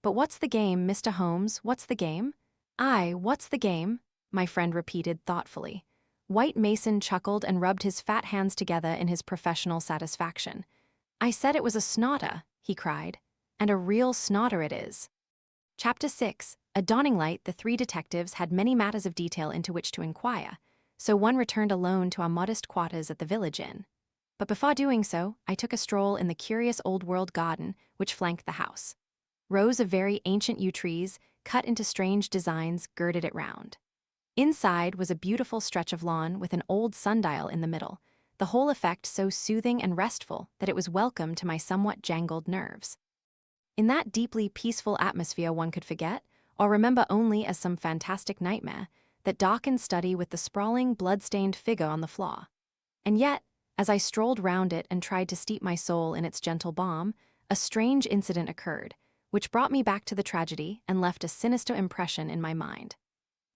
S1: But what's the game, Mr. Holmes, what's the game?" "Aye, what's the game?" my friend repeated thoughtfully. White Mason chuckled and rubbed his fat hands together in his professional satisfaction. "I said it was a snotter," he cried. "And a real snotter it is." Chapter 6. A dawning light, the three detectives had many matters of detail into which to inquire, so one returned alone to our modest quarters at the village inn. But before doing so, I took a stroll in the curious old-world garden which flanked the house. Rows of very ancient yew trees, cut into strange designs, girded it round. Inside was a beautiful stretch of lawn with an old sundial in the middle, the whole effect so soothing and restful that it was welcome to my somewhat jangled nerves. In that deeply peaceful atmosphere one could forget, or remember only as some fantastic nightmare, that darkened study with the sprawling, blood-stained figure on the floor. And yet, as I strolled round it and tried to steep my soul in its gentle balm, a strange incident occurred, which brought me back to the tragedy and left a sinister impression in my mind.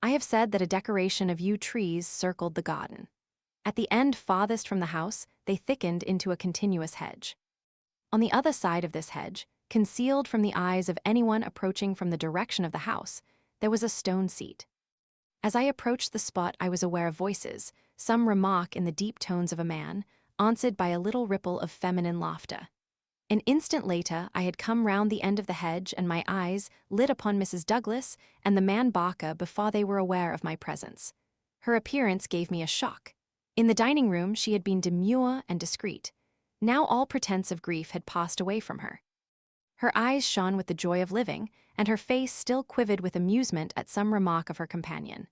S1: I have said that a decoration of yew trees circled the garden. At the end farthest from the house, they thickened into a continuous hedge. On the other side of this hedge, concealed from the eyes of anyone approaching from the direction of the house, there was a stone seat. As I approached the spot, I was aware of voices, some remark in the deep tones of a man, answered by a little ripple of feminine laughter. An instant later, I had come round the end of the hedge and my eyes lit upon Mrs. Douglas and the man Barker before they were aware of my presence. Her appearance gave me a shock. In the dining room, she had been demure and discreet. Now all pretense of grief had passed away from her. Her eyes shone with the joy of living, and her face still quivered with amusement at some remark of her companion.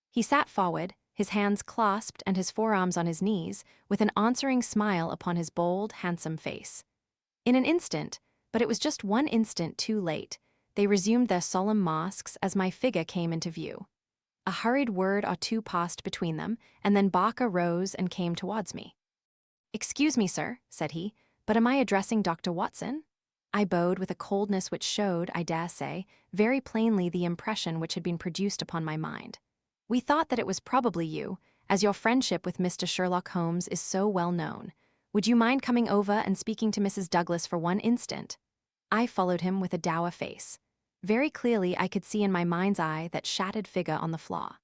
S1: He sat forward, his hands clasped and his forearms on his knees, with an answering smile upon his bold, handsome face. In an instant, but it was just one instant too late, they resumed their solemn masks as my figure came into view. A hurried word or two passed between them, and then Barker rose and came towards me. "Excuse me, sir," said he, "but am I addressing Dr. Watson?" I bowed with a coldness which showed, I dare say, very plainly the impression which had been produced upon my mind. "We thought that it was probably you, as your friendship with Mr. Sherlock Holmes is so well known. Would you mind coming over and speaking to Mrs. Douglas for one instant?" I followed him with a dour face. Very clearly, I could see in my mind's eye that shattered figure on the floor.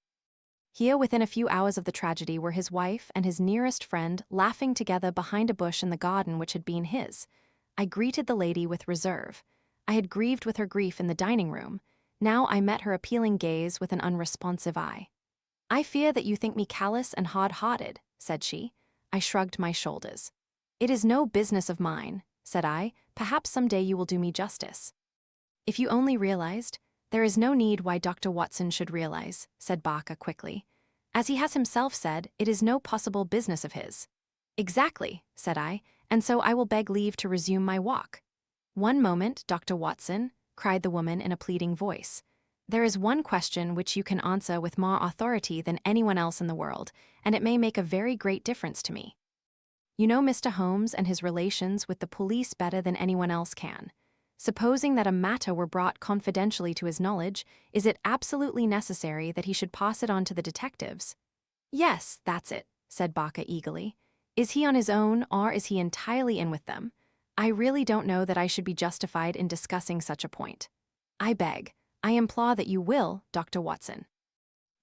S1: Here, within a few hours of the tragedy, were his wife and his nearest friend laughing together behind a bush in the garden which had been his. I greeted the lady with reserve. I had grieved with her grief in the dining room. Now I met her appealing gaze with an unresponsive eye. "I fear that you think me callous and hard-hearted," said she. I shrugged my shoulders. "It is no business of mine," said I. "Perhaps some day you will do me justice." "If you only realized—" "There is no need why Dr. Watson should realize," said Barker quickly. "As he has himself said, it is no possible business of his." "Exactly," said I, "and so I will beg leave to resume my walk." "One moment, Dr. Watson," cried the woman in a pleading voice. "There is one question which you can answer with more authority than anyone else in the world, and it may make a very great difference to me. You know Mr. Holmes and his relations with the police better than anyone else can. Supposing that a matter were brought confidentially to his knowledge, is it absolutely necessary that he should pass it on to the detectives?" "Yes, that's it," said Barker eagerly. "Is he on his own, or is he entirely in with them? I really don't know that I should be justified in discussing such a point. I beg, I implore that you will, Dr. Watson.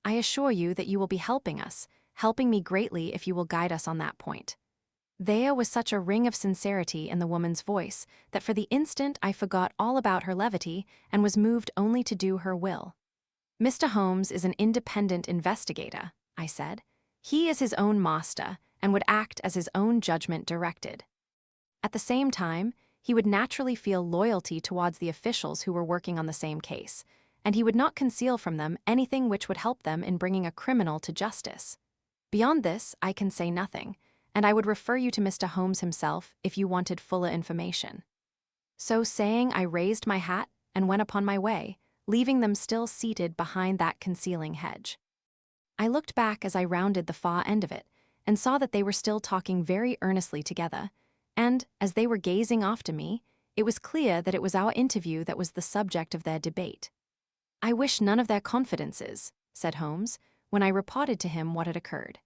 S1: I assure you that you will be helping us, helping me greatly if you will guide us on that point." There was such a ring of sincerity in the woman's voice that for the instant I forgot all about her levity and was moved only to do her will. "Mr. Holmes is an independent investigator," I said. "He is his own master and would act as his own judgment directed. At the same time, he would naturally feel loyalty towards the officials who were working on the same case, and he would not conceal from them anything which would help them in bringing a criminal to justice. Beyond this, I can say nothing, and I would refer you to Mr. Holmes himself if you wanted fuller information." So saying, I raised my hat and went upon my way, leaving them still seated behind that concealing hedge. I looked back as I rounded the far end of it, and saw that they were still talking very earnestly together, and, as they were gazing after me, it was clear that it was our interview that was the subject of their debate. "I wish none of their confidences," said Holmes, when I reported to him what had occurred.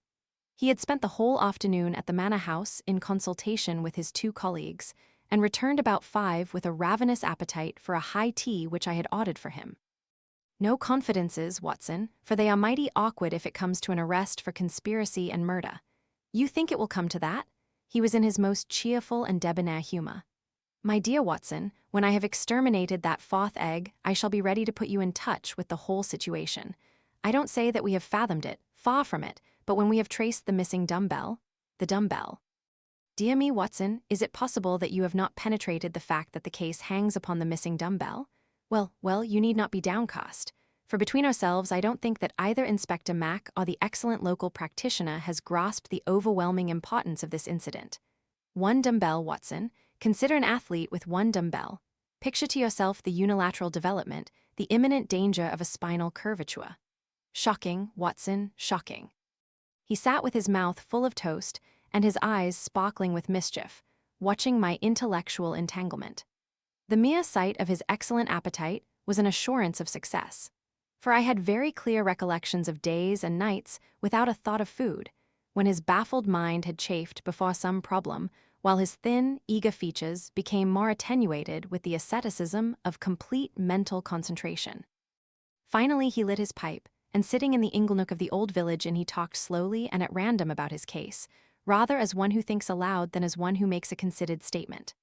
S1: He had spent the whole afternoon at the manor house in consultation with his two colleagues, and returned about 5 with a ravenous appetite for a high tea which I had ordered for him. "No confidences, Watson, for they are mighty awkward if it comes to an arrest for conspiracy and murder. You think it will come to that?" He was in his most cheerful and debonair humor. "My dear Watson, when I have exterminated that 4th egg, I shall be ready to put you in touch with the whole situation. I don't say that we have fathomed it, far from it, but when we have traced the missing dumbbell, the dumbbell. Dear me, Watson, is it possible that you have not penetrated the fact that the case hangs upon the missing dumbbell? Well, you need not be downcast. For between ourselves, I don't think that either Inspector Mac or the excellent local practitioner has grasped the overwhelming importance of this incident. One dumbbell, Watson. Consider an athlete with one dumbbell. Picture to yourself the unilateral development, the imminent danger of a spinal curvature. Shocking, Watson, shocking." He sat with his mouth full of toast and his eyes sparkling with mischief, watching my intellectual entanglement. The mere sight of his excellent appetite was an assurance of success, for I had very clear recollections of days and nights without a thought of food, when his baffled mind had chafed before some problem, while his thin, eager features became more attenuated with the asceticism of complete mental concentration. Finally he lit his pipe, and sitting in the inglenook of the old village inn he talked slowly and at random about his case, rather as one who thinks aloud than as one who makes a considered statement.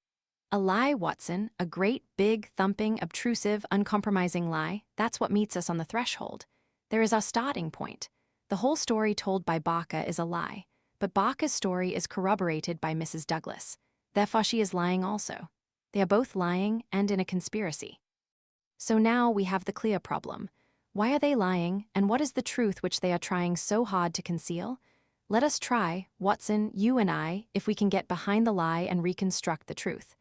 S1: "A lie, Watson, a great, big, thumping, obtrusive, uncompromising lie, that's what meets us on the threshold. There is our starting point. The whole story told by Barker is a lie, but Barker's story is corroborated by Mrs. Douglas. Therefore she is lying also. They are both lying and in a conspiracy. So now we have the clear problem. Why are they lying, and what is the truth which they are trying so hard to conceal? Let us try, Watson, you and I, if we can get behind the lie and reconstruct the truth.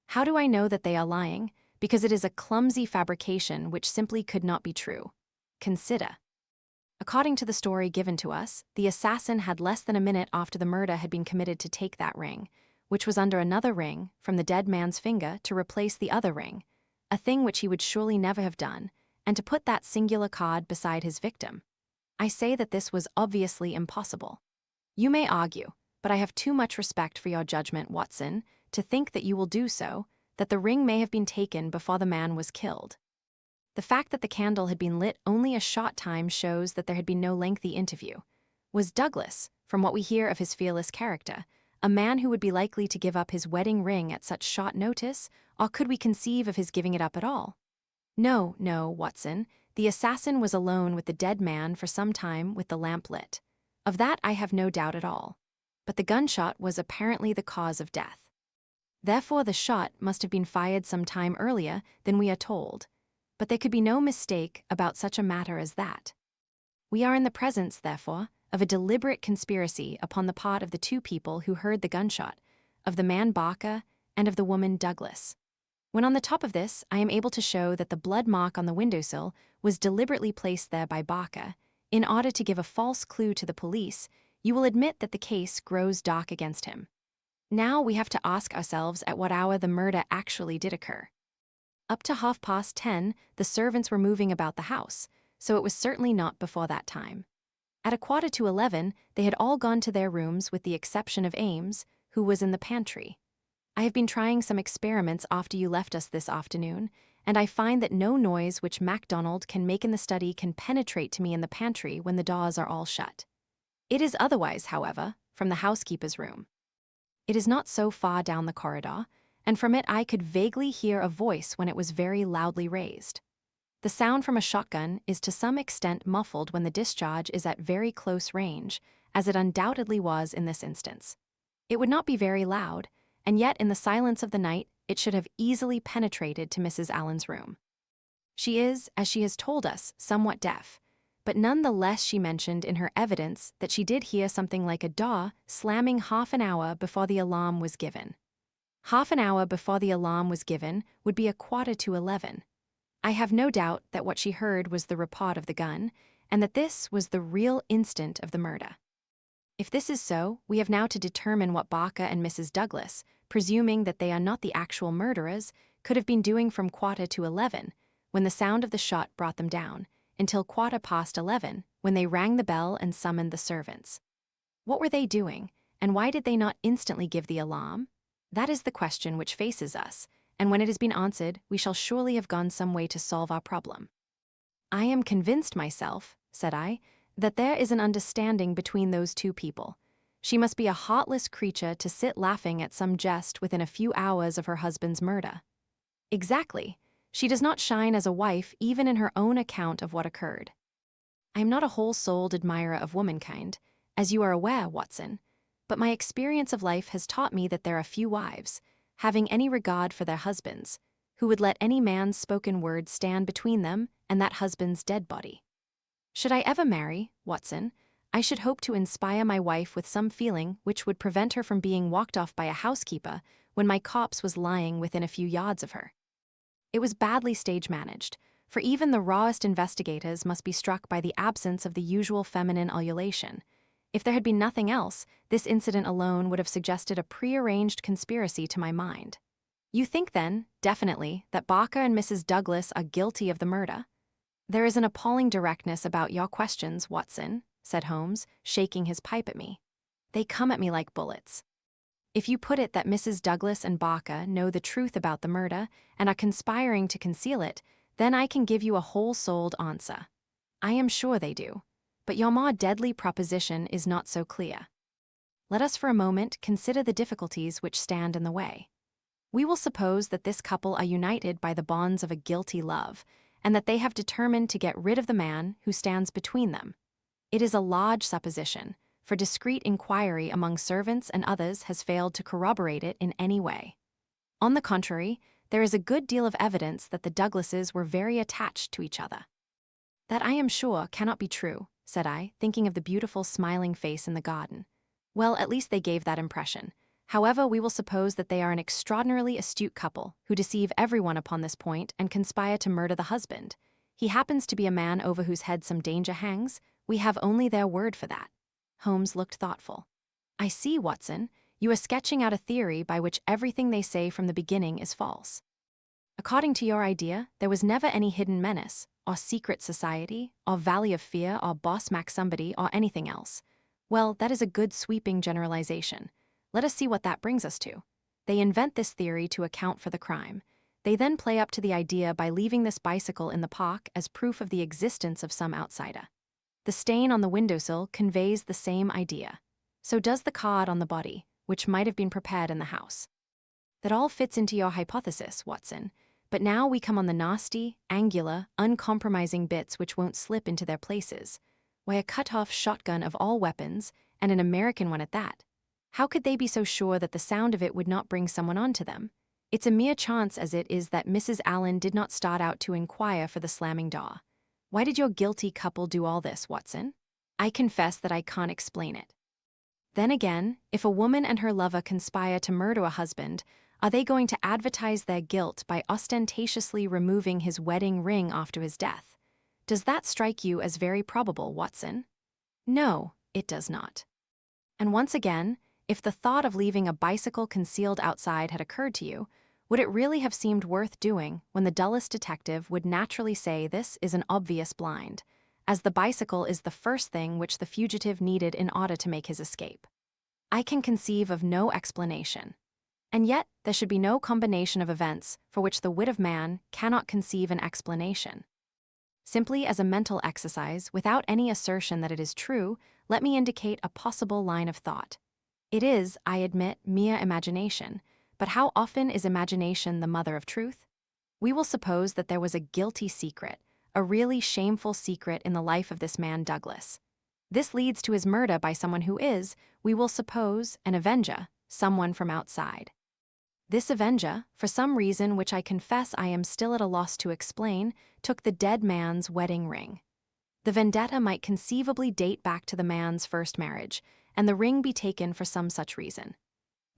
S1: How do I know that they are lying? Because it is a clumsy fabrication which simply could not be true. Consider. According to the story given to us, the assassin had less than a minute after the murder had been committed to take that ring, which was under another ring, from the dead man's finger to replace the other ring, a thing which he would surely never have done, and to put that singular card beside his victim. I say that this was obviously impossible. You may argue, but I have too much respect for your judgment, Watson, to think that you will do so, that the ring may have been taken before the man was killed. The fact that the candle had been lit only a short time shows that there had been no lengthy interview. Was Douglas, from what we hear of his fearless character, a man who would be likely to give up his wedding ring at such short notice, or could we conceive of his giving it up at all? No, Watson. The assassin was alone with the dead man for some time with the lamp lit. Of that I have no doubt at all. But the gunshot was apparently the cause of death. Therefore the shot must have been fired some time earlier than we are told. But there could be no mistake about such a matter as that. We are in the presence, therefore, of a deliberate conspiracy upon the part of the two people who heard the gunshot, of the man Barker and of the woman Douglas. When on the top of this, I am able to show that the blood mark on the windowsill was deliberately placed there by Barker, in order to give a false clue to the police, you will admit that the case grows dark against him. Now we have to ask ourselves at what hour the murder actually did occur. Up to 10:30, the servants were moving about the house, so it was certainly not before that time. At 11:15, they had all gone to their rooms with the exception of Ames, who was in the pantry. I have been trying some experiments after you left us this afternoon, and I find that no noise which MacDonald can make in the study can penetrate to me in the pantry when the doors are all shut. It is otherwise, however, from the housekeeper's room. It is not so far down the corridor, and from it I could vaguely hear a voice when it was very loudly raised. The sound from a shotgun is to some extent muffled when the discharge is at very close range, as it undoubtedly was in this instance. It would not be very loud, and yet in the silence of the night it should have easily penetrated to Mrs. Allen's room. She is, as she has told us, somewhat deaf, but none the less she mentioned in her evidence that she did hear something like a door slamming half an hour before the alarm was given. Half an hour before the alarm was given would be 11:15. I have no doubt that what she heard was the report of the gun, and that this was the real instant of the murder. If this is so, we have now to determine what Barker and Mrs. Douglas, presuming that they are not the actual murderers, could have been doing from 11:15, when the sound of the shot brought them down, until 11:15, when they rang the bell and summoned the servants. What were they doing, and why did they not instantly give the alarm? That is the question which faces us, and when it has been answered, we shall surely have gone some way to solve our problem. I am convinced myself, said I, that there is an understanding between those two people. She must be a heartless creature to sit laughing at some jest within a few hours of her husband's murder. Exactly. She does not shine as a wife even in her own account of what occurred. I am not a whole-souled admirer of womankind, as you are aware, Watson, but my experience of life has taught me that there are few wives, having any regard for their husbands, who would let any man's spoken word stand between them and that husband's dead body. Should I ever marry, Watson, I should hope to inspire my wife with some feeling which would prevent her from being walked off by a housekeeper when my corpse was lying within a few yards of her. It was badly stage-managed, for even the rawest investigators must be struck by the absence of the usual feminine ululation. If there had been nothing else, this incident alone would have suggested a prearranged conspiracy to my mind. You think, then, definitely, that Barker and Mrs. Douglas are guilty of the murder? There is an appalling directness about your questions, Watson, said Holmes, shaking his pipe at me. They come at me like bullets. If you put it that Mrs. Douglas and Barker know the truth about the murder and are conspiring to conceal it, then I can give you a whole-souled answer. I am sure they do, but your more deadly proposition is not so clear. Let us for a moment consider the difficulties which stand in the way. We will suppose that this couple are united by the bonds of a guilty love, and that they have determined to get rid of the man who stands between them. It is a large supposition, for discreet inquiry among servants and others has failed to corroborate it in any way. On the contrary, there is a good deal of evidence that the Douglases were very attached to each other. That I am sure cannot be true, said I, thinking of the beautiful smiling face in the garden. Well, at least they gave that impression. However, we will suppose that they are an extraordinarily astute couple who deceive everyone upon this point and conspire to murder the husband. He happens to be a man over whose head some danger hangs. We have only their word for that. Holmes looked thoughtful. I see, Watson. You are sketching out a theory by which everything they say from the beginning is false. According to your idea, there was never any hidden menace, or secret society, or valley of fear, or boss Mac somebody, or anything else. Well, that is a good sweeping generalization. Let us see what that brings us to. They invent this theory to account for the crime. They then play up to the idea by leaving this bicycle in the park as proof of the existence of some outsider. The stain on the windowsill conveys the same idea. So does the card on the body, which might have been prepared in the house. That all fits into your hypothesis, Watson, but now we come on the nasty, angular, uncompromising bits which won't slip into their places. Why, a cut-off shotgun of all weapons, and an American one at that. How could they be so sure that the sound of it would not bring someone onto them? It's a mere chance as it is that Mrs. Allen did not start out to inquire for the slamming door. Why did your guilty couple do all this, Watson? I confess that I can't explain it. Then again, if a woman and her lover conspire to murder a husband, are they going to advertise their guilt by ostentatiously removing his wedding ring after his death? Does that strike you as very probable, Watson? No, it does not. And once again, if the thought of leaving a bicycle concealed outside had occurred to you, would it really have seemed worth doing when the dullest detective would naturally say this is an obvious blind, as the bicycle is the first thing which the fugitive needed in order to make his escape? I can conceive of no explanation. And yet, there should be no combination of events for which the wit of man cannot conceive an explanation. Simply as a mental exercise, without any assertion that it is true, let me indicate a possible line of thought. It is, I admit, mere imagination, but how often is imagination the mother of truth? We will suppose that there was a guilty secret, a really shameful secret in the life of this man Douglas. This leads to his murder by someone who is, we will suppose, an avenger, someone from outside. This avenger, for some reason which I confess I am still at a loss to explain, took the dead man's wedding ring. The vendetta might conceivably date back to the man's first marriage, and the ring be taken for some such reason.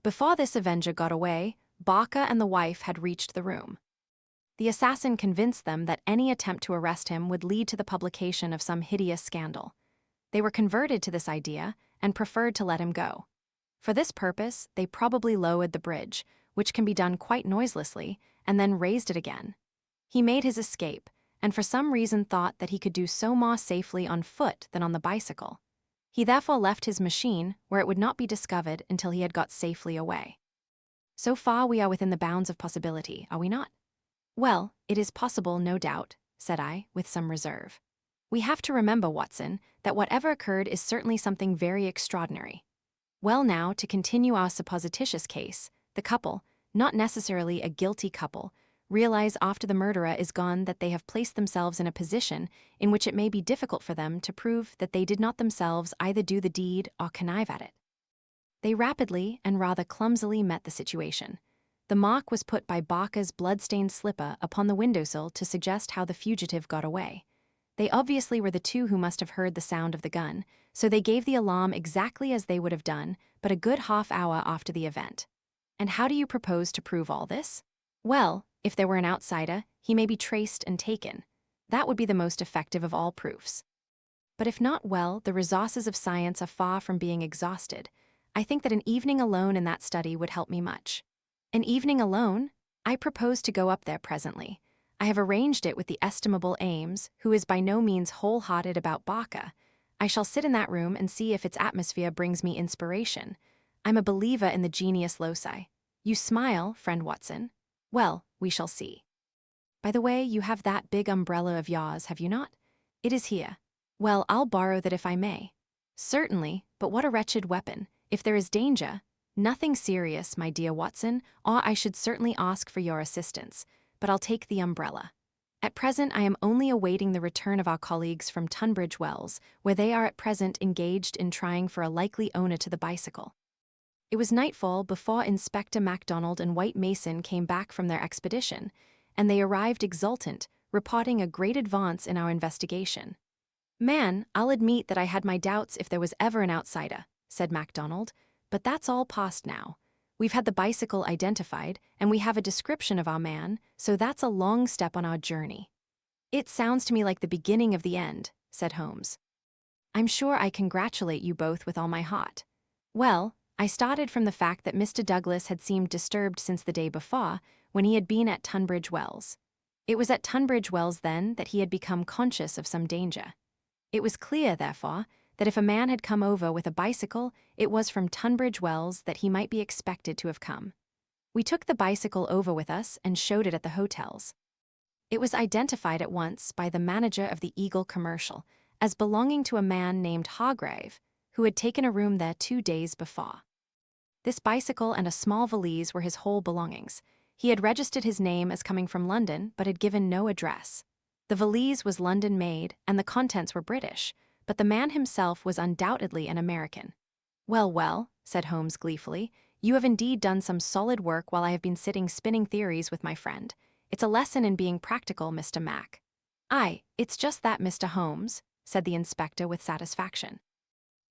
S1: Before this avenger got away, Barker and the wife had reached the room. The assassin convinced them that any attempt to arrest him would lead to the publication of some hideous scandal. They were converted to this idea and preferred to let him go. For this purpose, they probably lowered the bridge, which can be done quite noiselessly, and then raised it again. He made his escape, and for some reason thought that he could do so more safely on foot than on the bicycle. He therefore left his machine where it would not be discovered until he had got safely away. So far we are within the bounds of possibility, are we not? Well, it is possible, no doubt, said I, with some reserve. We have to remember, Watson, that whatever occurred is certainly something very extraordinary. Well now, to continue our supposititious case, the couple, not necessarily a guilty couple, realize after the murderer is gone that they have placed themselves in a position in which it may be difficult for them to prove that they did not themselves either do the deed or connive at it. They rapidly and rather clumsily met the situation. The mark was put by Barker's blood-stained slipper upon the windowsill to suggest how the fugitive got away. They obviously were the two who must have heard the sound of the gun, so they gave the alarm exactly as they would have done, but a good half-hour after the event. And how do you propose to prove all this? Well, if there were an outsider, he may be traced and taken. That would be the most effective of all proofs. But if not, well, the resources of science are far from being exhausted. I think that an evening alone in that study would help me much. An evening alone? I propose to go up there presently. I have arranged it with the estimable Ames, who is by no means wholehearted about Barker. I shall sit in that room and see if its atmosphere brings me inspiration. I'm a believer in the genius loci. You smile, friend Watson. Well, we shall see. By the way, you have that big umbrella of yours, have you not? It is here. Well, I'll borrow that if I may. Certainly, but what a wretched weapon. If there is danger, nothing serious, my dear Watson, or I should certainly ask for your assistance, but I'll take the umbrella. At present, I am only awaiting the return of our colleagues from Tunbridge Wells, where they are at present engaged in trying for a likely owner to the bicycle. It was nightfall before Inspector MacDonald and White Mason came back from their expedition, and they arrived exultant, reporting a great advance in our investigation. Man, I'll admit that I had my doubts if there was ever an outsider, said MacDonald, but that's all past now. We've had the bicycle identified, and we have a description of our man, so that's a long step on our journey. It sounds to me like the beginning of the end, said Holmes. I'm sure I congratulate you both with all my heart. Well, I started from the fact that Mr. Douglas had seemed disturbed since the day before, when he had been at Tunbridge Wells. It was at Tunbridge Wells then that he had become conscious of some danger. It was clear, therefore, that if a man had come over with a bicycle, it was from Tunbridge Wells that he might be expected to have come. We took the bicycle over with us and showed it at the hotels. It was identified at once by the manager of the Eagle commercial as belonging to a man named Hargrave, who had taken a room there 2 days before. This bicycle and a small valise were his whole belongings. He had registered his name as coming from London, but had given no address. The valise was London-made, and the contents were British, but the man himself was undoubtedly an American. "Well, well," said Holmes gleefully, "you have indeed done some solid work while I have been sitting spinning theories with my friend. It's a lesson in being practical, Mr. Mac." "Aye, it's just that, Mr. Holmes," said the inspector with satisfaction.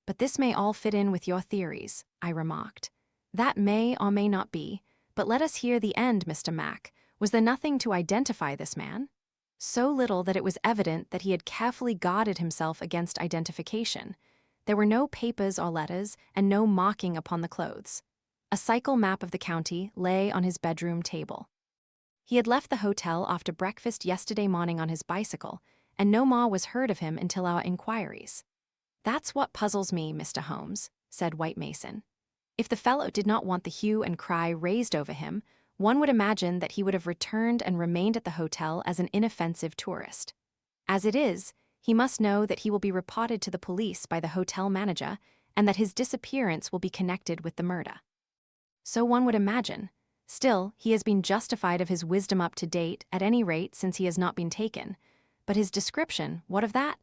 S1: "But this may all fit in with your theories," I remarked. "That may or may not be, but let us hear the end, Mr. Mac. Was there nothing to identify this man?" So little that it was evident that he had carefully guarded himself against identification. There were no papers or letters, and no marking upon the clothes. A cycle map of the county lay on his bedroom table. He had left the hotel after breakfast yesterday morning on his bicycle, and no more was heard of him until our inquiries. "That's what puzzles me, Mr. Holmes," said White Mason. "If the fellow did not want the hue and cry raised over him, one would imagine that he would have returned and remained at the hotel as an inoffensive tourist. As it is, he must know that he will be reported to the police by the hotel manager and that his disappearance will be connected with the murder." "So one would imagine. Still, he has been justified of his wisdom up to date, at any rate since he has not been taken. But his description, what of that?"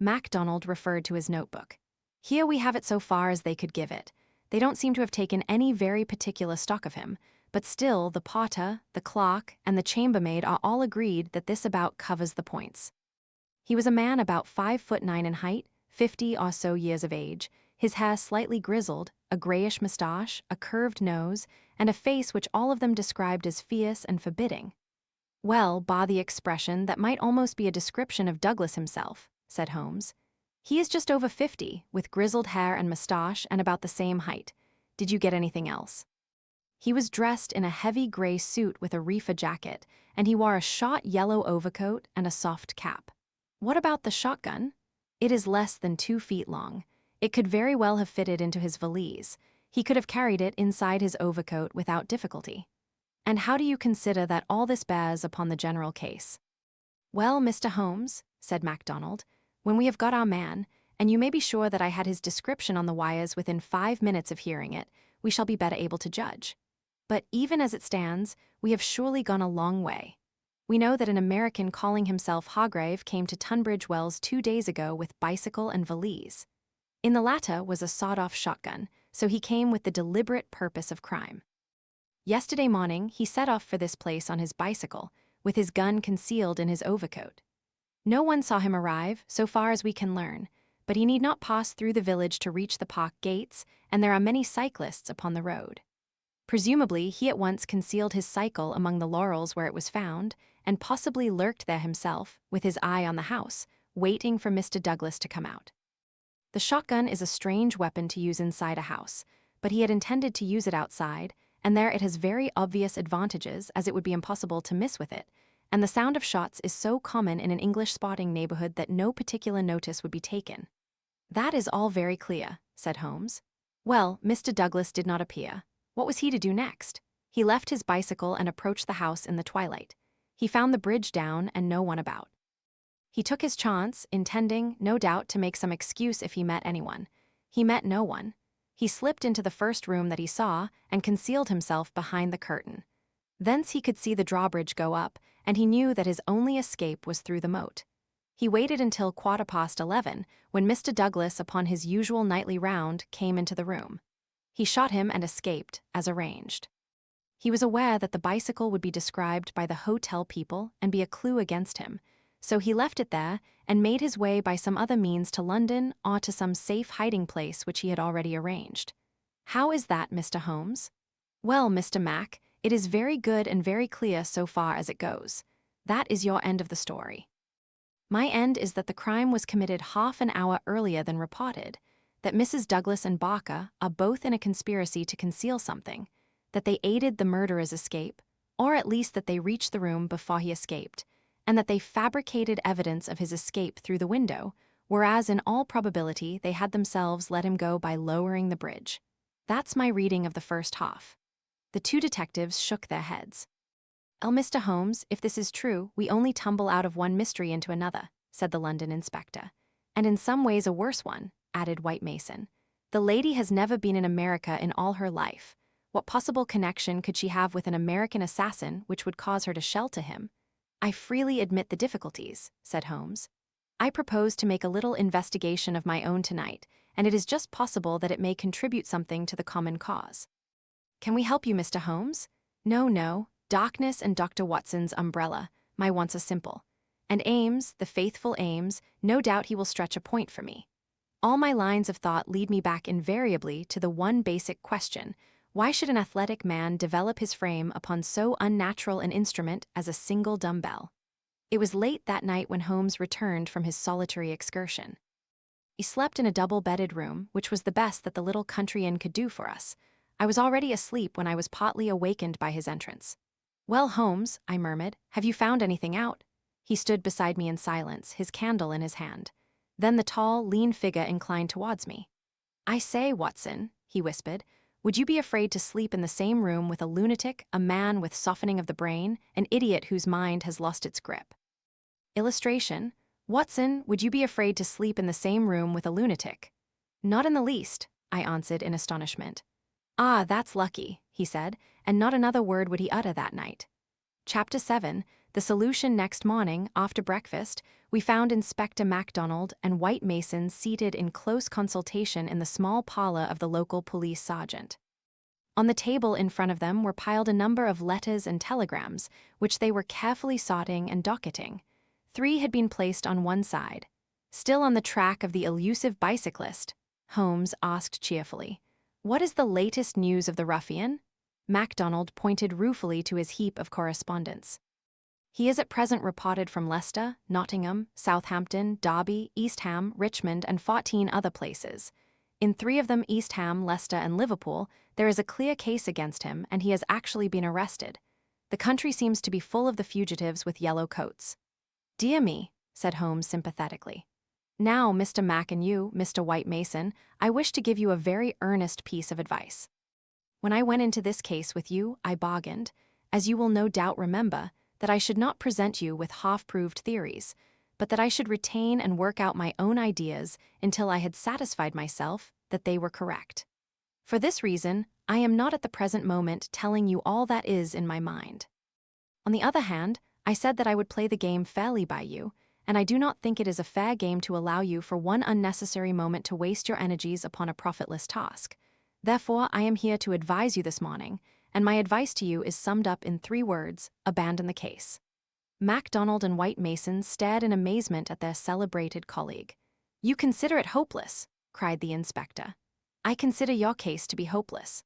S1: MacDonald referred to his notebook. "Here we have it so far as they could give it. They don't seem to have taken any very particular stock of him, but still the porter, the clerk, and the chambermaid are all agreed that this about covers the points. He was a man about 5'9" in height, 50 or so years of age, his hair slightly grizzled, a grayish moustache, a curved nose, and a face which all of them described as fierce and forbidding." "Well, bar the expression, that might almost be a description of Douglas himself," said Holmes. "He is just over 50, with grizzled hair and moustache and about the same height. Did you get anything else?" "He was dressed in a heavy gray suit with a reefer jacket, and he wore a shot yellow overcoat and a soft cap." "What about the shotgun?" "It is less than 2 feet long. It could very well have fitted into his valise. He could have carried it inside his overcoat without difficulty." "And how do you consider that all this bears upon the general case?" "Well, Mr. Holmes," said MacDonald, "when we have got our man, and you may be sure that I had his description on the wires within 5 minutes of hearing it, we shall be better able to judge. But even as it stands, we have surely gone a long way. We know that an American calling himself Hargrave came to Tunbridge Wells 2 days ago with bicycle and valise. In the latter was a sawed-off shotgun, so he came with the deliberate purpose of crime. Yesterday morning, he set off for this place on his bicycle, with his gun concealed in his overcoat. No one saw him arrive, so far as we can learn, but he need not pass through the village to reach the park gates, and there are many cyclists upon the road. Presumably, he at once concealed his cycle among the laurels where it was found, and possibly lurked there himself, with his eye on the house, waiting for Mr. Douglas to come out. The shotgun is a strange weapon to use inside a house, but he had intended to use it outside, and there it has very obvious advantages, as it would be impossible to miss with it, and the sound of shots is so common in an English spotting neighborhood that no particular notice would be taken." "That is all very clear," said Holmes. "Well, Mr. Douglas did not appear. What was he to do next? He left his bicycle and approached the house in the twilight. He found the bridge down and no one about. He took his chance, intending, no doubt, to make some excuse if he met anyone. He met no one. He slipped into the first room that he saw and concealed himself behind the curtain. Thence he could see the drawbridge go up, and he knew that his only escape was through the moat. He waited until 11:15, when Mr. Douglas, upon his usual nightly round, came into the room. He shot him and escaped, as arranged. He was aware that the bicycle would be described by the hotel people and be a clue against him, so he left it there and made his way by some other means to London or to some safe hiding place which he had already arranged. How is that, Mr. Holmes? Well, Mr. Mac, it is very good and very clear so far as it goes. That is your end of the story. My end is that the crime was committed half an hour earlier than reported, that Mrs. Douglas and Barker are both in a conspiracy to conceal something, that they aided the murderer's escape, or at least that they reached the room before he escaped, and that they fabricated evidence of his escape through the window, whereas in all probability they had themselves let him go by lowering the bridge. That's my reading of the first half. The two detectives shook their heads. Mr. Holmes, if this is true, we only tumble out of one mystery into another," said the London inspector. "And in some ways a worse one," added White Mason. "The lady has never been in America in all her life. What possible connection could she have with an American assassin which would cause her to shelter him?" "I freely admit the difficulties," said Holmes. "I propose to make a little investigation of my own tonight, and it is just possible that it may contribute something to the common cause." "Can we help you, Mr. Holmes?" No. Darkness and Dr. Watson's umbrella. My wants are simple. And Ames, the faithful Ames, no doubt he will stretch a point for me. All my lines of thought lead me back invariably to the one basic question: why should an athletic man develop his frame upon so unnatural an instrument as a single dumbbell? It was late that night when Holmes returned from his solitary excursion. He slept in a double-bedded room, which was the best that the little country inn could do for us. I was already asleep when I was partly awakened by his entrance. "Well, Holmes," I murmured, "have you found anything out?" He stood beside me in silence, his candle in his hand. Then the tall, lean figure inclined towards me. "I say, Watson," he whispered, "would you be afraid to sleep in the same room with a lunatic, a man with softening of the brain, an idiot whose mind has lost its grip?" Illustration: "Watson, would you be afraid to sleep in the same room with a lunatic?" "Not in the least," I answered in astonishment. "Ah, that's lucky," he said, and not another word would he utter that night. Chapter 7, The Solution. Next morning, after breakfast, we found Inspector MacDonald and White Mason seated in close consultation in the small parlor of the local police sergeant. On the table in front of them were piled a number of letters and telegrams, which they were carefully sorting and docketing. 3 had been placed on one side. "Still on the track of the elusive bicyclist?" Holmes asked cheerfully. "What is the latest news of the ruffian?" MacDonald pointed ruefully to his heap of correspondence. "He is at present reported from Leicester, Nottingham, Southampton, Derby, East Ham, Richmond, and 14 other places. In 3 of them, East Ham, Leicester, and Liverpool, there is a clear case against him, and he has actually been arrested. The country seems to be full of the fugitives with yellow coats." "Dear me," said Holmes sympathetically. "Now, Mr. Mac and you, Mr. White Mason, I wish to give you a very earnest piece of advice. When I went into this case with you, I bargained, as you will no doubt remember, that I should not present you with half-proved theories, but that I should retain and work out my own ideas until I had satisfied myself that they were correct. For this reason, I am not at the present moment telling you all that is in my mind. On the other hand, I said that I would play the game fairly by you, and I do not think it is a fair game to allow you for one unnecessary moment to waste your energies upon a profitless task. Therefore, I am here to advise you this morning, and my advice to you is summed up in 3 words: abandon the case." MacDonald and White Mason stared in amazement at their celebrated colleague. "You consider it hopeless?" cried the inspector. "I consider your case to be hopeless."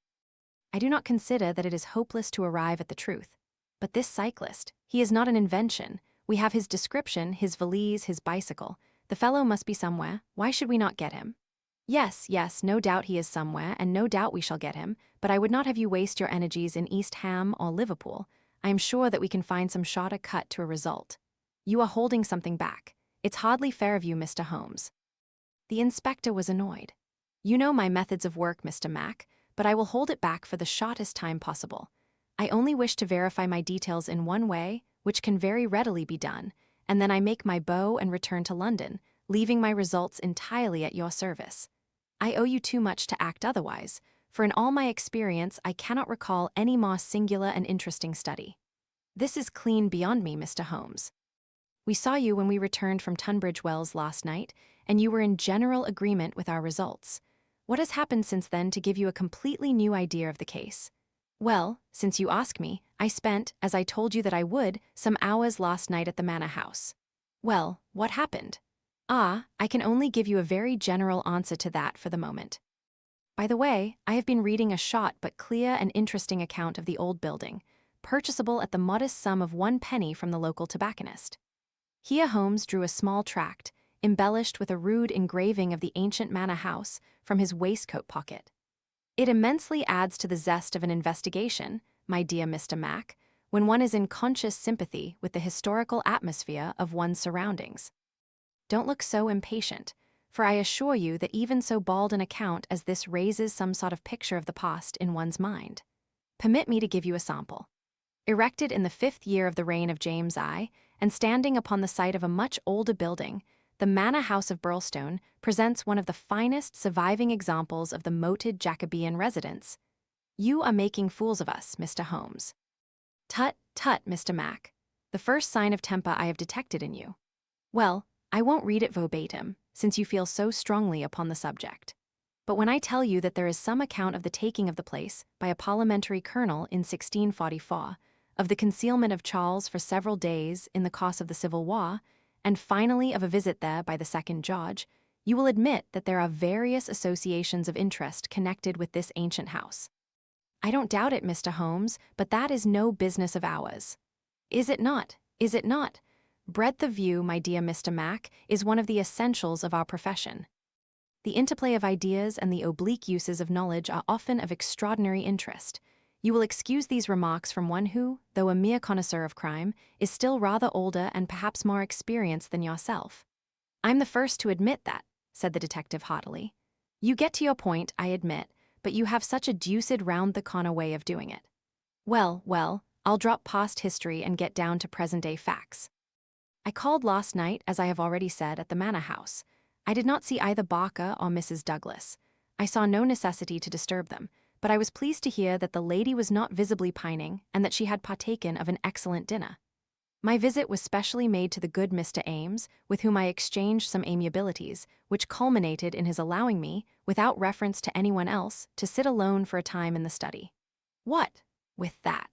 S1: "I do not consider that it is hopeless to arrive at the truth. But this cyclist, he is not an invention. We have his description, his valise, his bicycle. The fellow must be somewhere. Why should we not get him?" Yes, no doubt he is somewhere, and no doubt we shall get him, but I would not have you waste your energies in East Ham or Liverpool. I am sure that we can find some shorter cut to a result. You are holding something back. It's hardly fair of you, Mr. Holmes." The inspector was annoyed. "You know my methods of work, Mr. Mac, but I will hold it back for the shortest time possible. I only wish to verify my details in one way, which can very readily be done, and then I make my bow and return to London, leaving my results entirely at your service. I owe you too much to act otherwise, for in all my experience I cannot recall any more singular and interesting study. This is clean beyond me, Mr. Holmes. We saw you when we returned from Tunbridge Wells last night, and you were in general agreement with our results. What has happened since then to give you a completely new idea of the case? Well, since you ask me, I spent, as I told you that I would, some hours last night at the Manor House. Well, what happened? I can only give you a very general answer to that for the moment. By the way, I have been reading a short but clear and interesting account of the old building, purchasable at the modest sum of 1 penny from the local tobacconist." Here Holmes drew a small tract, embellished with a rude engraving of the ancient manor house, from his waistcoat pocket. "It immensely adds to the zest of an investigation, my dear Mr. Mac, when one is in conscious sympathy with the historical atmosphere of one's surroundings. Don't look so impatient, for I assure you that even so bald an account as this raises some sort of picture of the past in one's mind. Permit me to give you a sample. Erected in the 5th year of the reign of James I, and standing upon the site of a much older building, the Manor House of Birlstone presents one of the finest surviving examples of the moated Jacobean residence. You are making fools of us, Mr. Holmes. Tut, tut, Mr. Mac. The first sign of temper I have detected in you. Well, I won't read it verbatim, since you feel so strongly upon the subject. But when I tell you that there is some account of the taking of the place by a parliamentary colonel in 1644, of the concealment of Charles for several days in the course of the Civil War, and finally of a visit there by the second George, you will admit that there are various associations of interest connected with this ancient house. I don't doubt it, Mr. Holmes, but that is no business of ours. Is it not? Is it not? Breadth of view, my dear Mr. Mac, is one of the essentials of our profession. The interplay of ideas and the oblique uses of knowledge are often of extraordinary interest. You will excuse these remarks from one who, though a mere connoisseur of crime, is still rather older and perhaps more experienced than yourself. I'm the first to admit that, said the detective haughtily. You get to your point, I admit, but you have such a deuced round-the-corner way of doing it. Well, I'll drop past history and get down to present-day facts. I called last night, as I have already said, at the Manor House. I did not see either Barker or Mrs. Douglas. I saw no necessity to disturb them, but I was pleased to hear that the lady was not visibly pining and that she had partaken of an excellent dinner. My visit was specially made to the good Mr. Ames, with whom I exchanged some amiabilities, which culminated in his allowing me, without reference to anyone else, to sit alone for a time in the study. What? With that?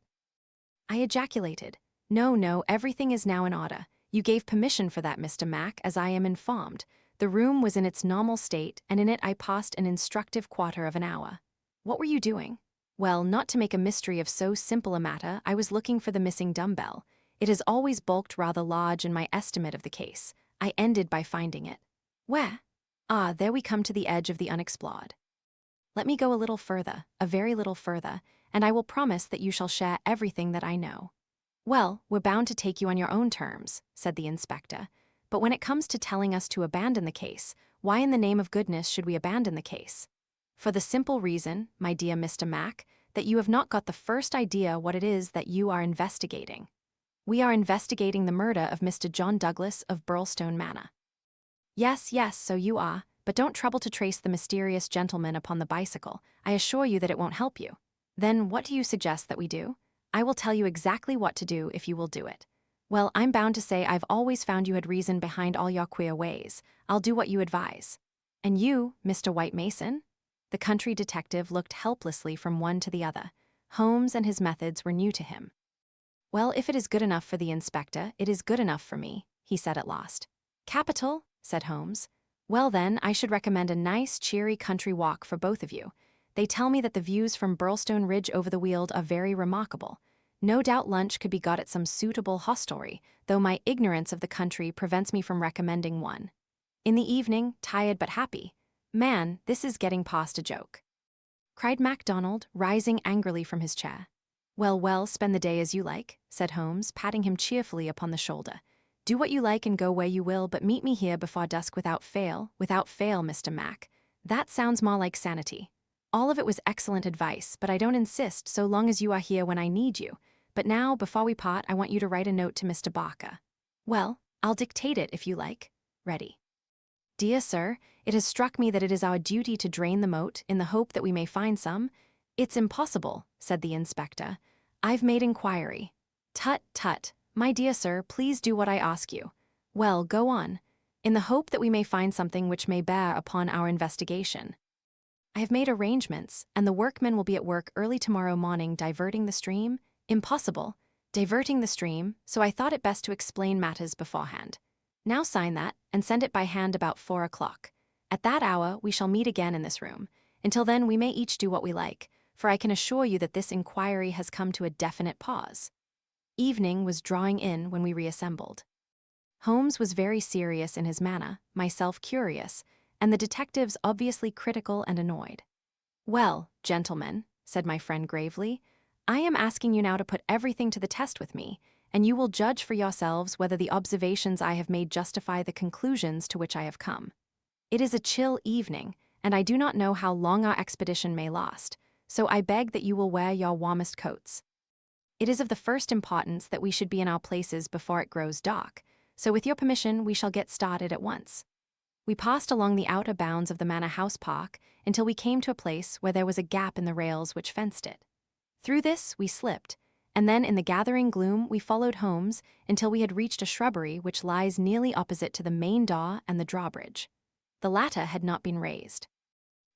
S1: I ejaculated. No, everything is now in order. You gave permission for that, Mr. Mac, as I am informed. The room was in its normal state, and in it I passed an instructive quarter of an hour. What were you doing? Well, not to make a mystery of so simple a matter, I was looking for the missing dumbbell. It has always bulked rather large in my estimate of the case. I ended by finding it. Where? Ah, there we come to the edge of the unexplored. Let me go a little further, a very little further, and I will promise that you shall share everything that I know. Well, we're bound to take you on your own terms, said the inspector. But when it comes to telling us to abandon the case, why in the name of goodness should we abandon the case? For the simple reason, my dear Mr. Mac, that you have not got the first idea what it is that you are investigating. We are investigating the murder of Mr. John Douglas of Birlstone Manor. Yes, so you are, but don't trouble to trace the mysterious gentleman upon the bicycle. I assure you that it won't help you. Then what do you suggest that we do? I will tell you exactly what to do if you will do it. Well, I'm bound to say I've always found you had reason behind all your queer ways. I'll do what you advise. And you, Mr. White Mason? The country detective looked helplessly from one to the other. Holmes and his methods were new to him. Well, if it is good enough for the inspector, it is good enough for me, he said at last. Capital, said Holmes. Well then, I should recommend a nice, cheery country walk for both of you. They tell me that the views from Birlstone Ridge over the Weald are very remarkable. No doubt lunch could be got at some suitable hostelry, though my ignorance of the country prevents me from recommending one. In the evening, tired but happy. Man, this is getting past a joke, cried MacDonald, rising angrily from his chair. Well, spend the day as you like, said Holmes, patting him cheerfully upon the shoulder. Do what you like and go where you will, but meet me here before dusk without fail, Mr. Mac. That sounds more like sanity. All of it was excellent advice, but I don't insist so long as you are here when I need you. But now, before we part, I want you to write a note to Mr. Barker. Well, I'll dictate it if you like. Ready. Dear sir, it has struck me that it is our duty to drain the moat in the hope that we may find some. It's impossible, said the inspector. I've made inquiry. Tut, my dear sir, please do what I ask you. Well, go on. In the hope that we may find something which may bear upon our investigation. I have made arrangements, and the workmen will be at work early tomorrow morning diverting the stream. Impossible. Diverting the stream, so I thought it best to explain matters beforehand. Now sign that, and send it by hand about 4 o'clock. At that hour, we shall meet again in this room. Until then, we may each do what we like, for I can assure you that this inquiry has come to a definite pause. Evening was drawing in when we reassembled. Holmes was very serious in his manner, myself curious, and the detectives obviously critical and annoyed. Well, gentlemen, said my friend gravely, I am asking you now to put everything to the test with me, and you will judge for yourselves whether the observations I have made justify the conclusions to which I have come. It is a chill evening, and I do not know how long our expedition may last, so I beg that you will wear your warmest coats. It is of the first importance that we should be in our places before it grows dark, so with your permission we shall get started at once. We passed along the outer bounds of the manor house park until we came to a place where there was a gap in the rails which fenced it. Through this we slipped, and then in the gathering gloom we followed Holmes until we had reached a shrubbery which lies nearly opposite to the main door and the drawbridge. The latter had not been raised.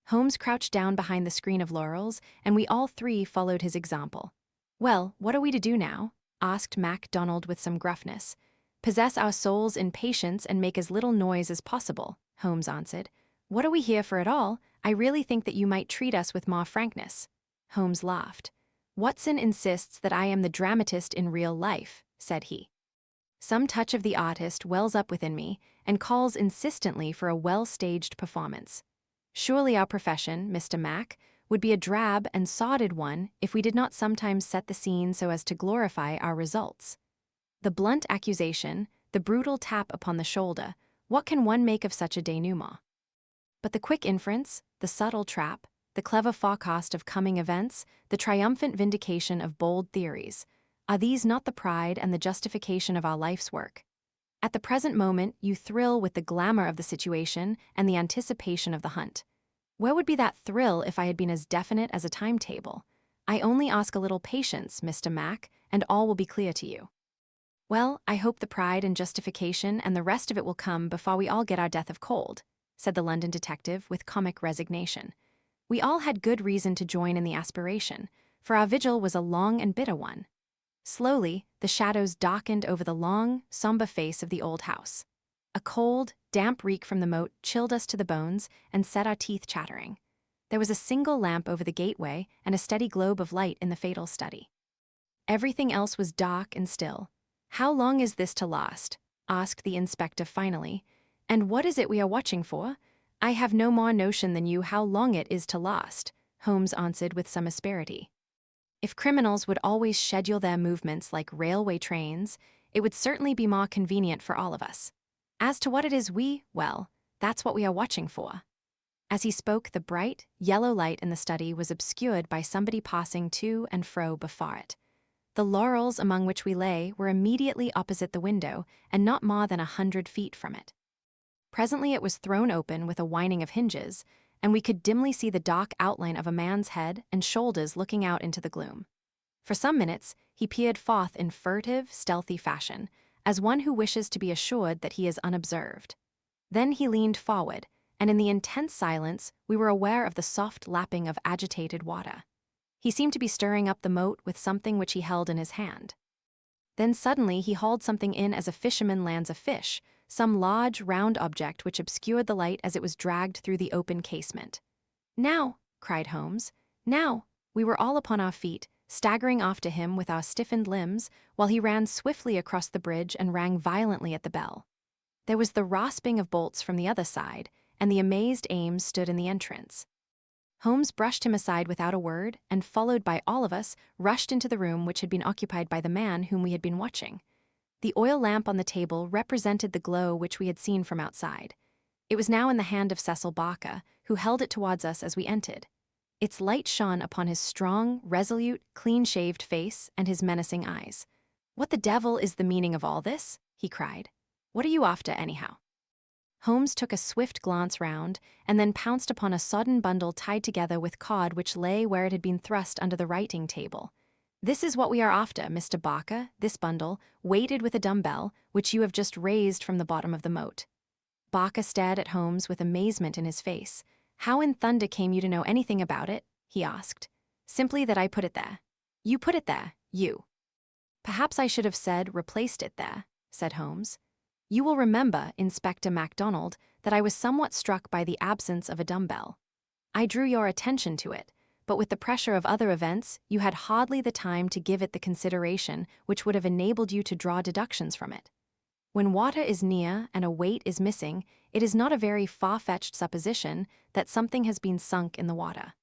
S1: Holmes crouched down behind the screen of laurels, and we all three followed his example. "Well, what are we to do now?" asked MacDonald with some gruffness. "Possess our souls in patience and make as little noise as possible," Holmes answered. "What are we here for at all? I really think that you might treat us with more frankness." Holmes laughed. "Watson insists that I am the dramatist in real life," said he. "Some touch of the artist wells up within me and calls insistently for a well-staged performance. Surely our profession, Mr. Mac, would be a drab and sordid one if we did not sometimes set the scene so as to glorify our results. The blunt accusation, the brutal tap upon the shoulder, what can one make of such a denouement? But the quick inference, the subtle trap, the clever forecast of coming events, the triumphant vindication of bold theories, are these not the pride and the justification of our life's work? At the present moment, you thrill with the glamour of the situation and the anticipation of the hunt. Where would be that thrill if I had been as definite as a timetable? I only ask a little patience, Mr. Mac, and all will be clear to you." "Well, I hope the pride and justification and the rest of it will come before we all get our death of cold," said the London detective with comic resignation. We all had good reason to join in the aspiration, for our vigil was a long and bitter one. Slowly, the shadows darkened over the long, somber face of the old house. A cold, damp reek from the moat chilled us to the bones and set our teeth chattering. There was a single lamp over the gateway and a steady globe of light in the fatal study. Everything else was dark and still. "How long is this to last?" asked the inspector finally. "And what is it we are watching for?" "I have no more notion than you how long it is to last," Holmes answered with some asperity. "If criminals would always schedule their movements like railway trains, it would certainly be more convenient for all of us. As to what it is well, that's what we are watching for." As he spoke, the bright, yellow light in the study was obscured by somebody passing to and fro before it. The laurels among which we lay were immediately opposite the window and not more than 100 feet from it. Presently it was thrown open with a whining of hinges, and we could dimly see the dark outline of a man's head and shoulders looking out into the gloom. For some minutes he peered forth in furtive, stealthy fashion, as one who wishes to be assured that he is unobserved. Then he leaned forward, and in the intense silence we were aware of the soft lapping of agitated water. He seemed to be stirring up the moat with something which he held in his hand. Then suddenly he hauled something in as a fisherman lands a fish, some large, round object which obscured the light as it was dragged through the open casement. "Now!" cried Holmes. "Now!" We were all upon our feet, staggering after him with our stiffened limbs, while he ran swiftly across the bridge and rang violently at the bell. There was the rasping of bolts from the other side, and the amazed Ames stood in the entrance. Holmes brushed him aside without a word, and followed by all of us, rushed into the room which had been occupied by the man whom we had been watching. The oil lamp on the table represented the glow which we had seen from outside. It was now in the hand of Cecil Barker, who held it towards us as we entered. Its light shone upon his strong, resolute, clean-shaved face and his menacing eyes. "What the devil is the meaning of all this?" he cried. "What are you after, anyhow?" Holmes took a swift glance round, and then pounced upon a sodden bundle tied together with cord which lay where it had been thrust under the writing table. "This is what we are after, Mr. Barker, this bundle, weighted with a dumbbell, which you have just raised from the bottom of the moat." Barker stared at Holmes with amazement in his face. "How in thunder came you to know anything about it?" he asked. "Simply that I put it there." "You put it there, you." "Perhaps I should have said replaced it there," said Holmes. "You will remember, Inspector MacDonald, that I was somewhat struck by the absence of a dumbbell. I drew your attention to it, but with the pressure of other events, you had hardly the time to give it the consideration which would have enabled you to draw deductions from it. When water is near and a weight is missing, it is not a very far-fetched supposition that something has been sunk in the water.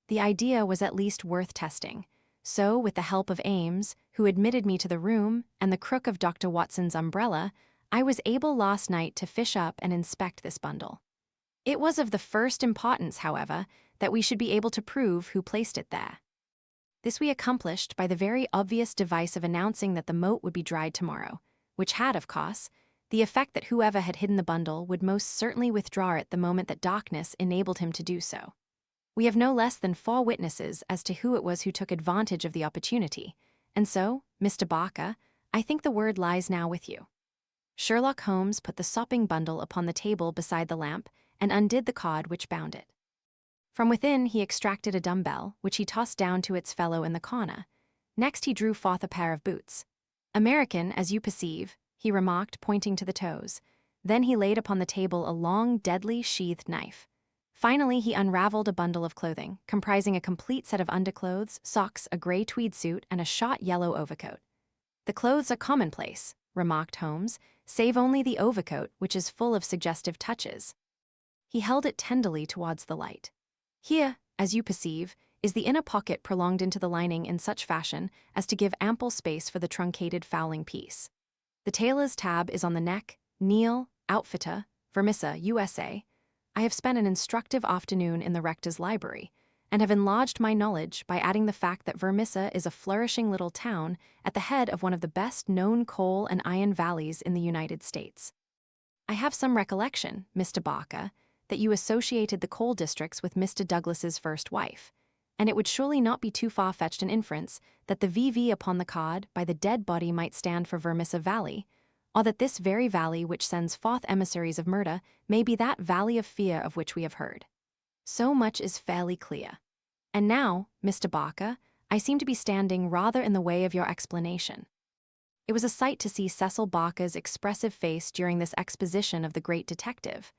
S1: The idea was at least worth testing. So, with the help of Ames, who admitted me to the room, and the crook of Dr. Watson's umbrella, I was able last night to fish up and inspect this bundle. It was of the first importance, however, that we should be able to prove who placed it there. This we accomplished by the very obvious device of announcing that the moat would be dried tomorrow, which had, of course, the effect that whoever had hidden the bundle would most certainly withdraw it the moment that darkness enabled him to do so. We have no less than 4 witnesses as to who it was who took advantage of the opportunity, and so, Mr. Barker, I think the word lies now with you. Sherlock Holmes put the sopping bundle upon the table beside the lamp and undid the cord which bound it. From within he extracted a dumbbell, which he tossed down to its fellow in the corner. Next he drew forth a pair of boots. "American, as you perceive," he remarked, pointing to the toes. Then he laid upon the table a long, deadly, sheathed knife. Finally he unraveled a bundle of clothing, comprising a complete set of underclothes, socks, a gray tweed suit, and a shot yellow overcoat. "The clothes are commonplace," remarked Holmes, "save only the overcoat, which is full of suggestive touches." He held it tenderly towards the light. "Here, as you perceive, is the inner pocket prolonged into the lining in such fashion as to give ample space for the truncated fowling piece. The tailor's tab is on the neck, Neil, outfitter, Vermissa, USA. I have spent an instructive afternoon in the rector's library, and have enlarged my knowledge by adding the fact that Vermissa is a flourishing little town at the head of one of the best-known coal and iron valleys in the United States. I have some recollection, Mr. Barker, that you associated the coal districts with Mr. Douglas's first wife, and it would surely not be too far-fetched an inference that the VV upon the card by the dead body might stand for Vermissa Valley, or that this very valley which sends forth emissaries of murder may be that valley of fear of which we have heard. So much is fairly clear. And now, Mr. Barker, I seem to be standing rather in the way of your explanation." It was a sight to see Cecil Barker's expressive face during this exposition of the great detective.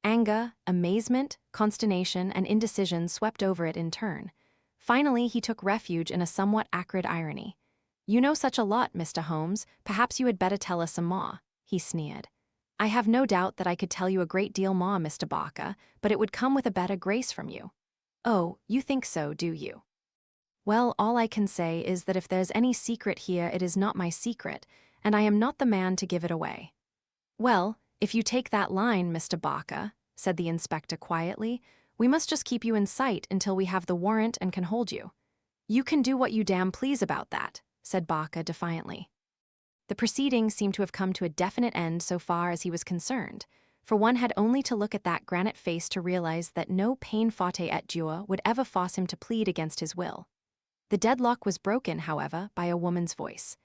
S1: Anger, amazement, consternation, and indecision swept over it in turn. Finally, he took refuge in a somewhat acrid irony. "You know such a lot, Mr. Holmes, perhaps you had better tell us some more," he sneered. "I have no doubt that I could tell you a great deal more, Mr. Barker, but it would come with a better grace from you." "Oh, you think so, do you? Well, all I can say is that if there's any secret here, it is not my secret, and I am not the man to give it away." "Well, if you take that line, Mr. Barker," said the inspector quietly, "we must just keep you in sight until we have the warrant and can hold you." "You can do what you damn please about that," said Barker defiantly. The proceedings seemed to have come to a definite end so far as he was concerned, for one had only to look at that granite face to realize that no peine forte et dure would ever force him to plead against his will. The deadlock was broken, however, by a woman's voice.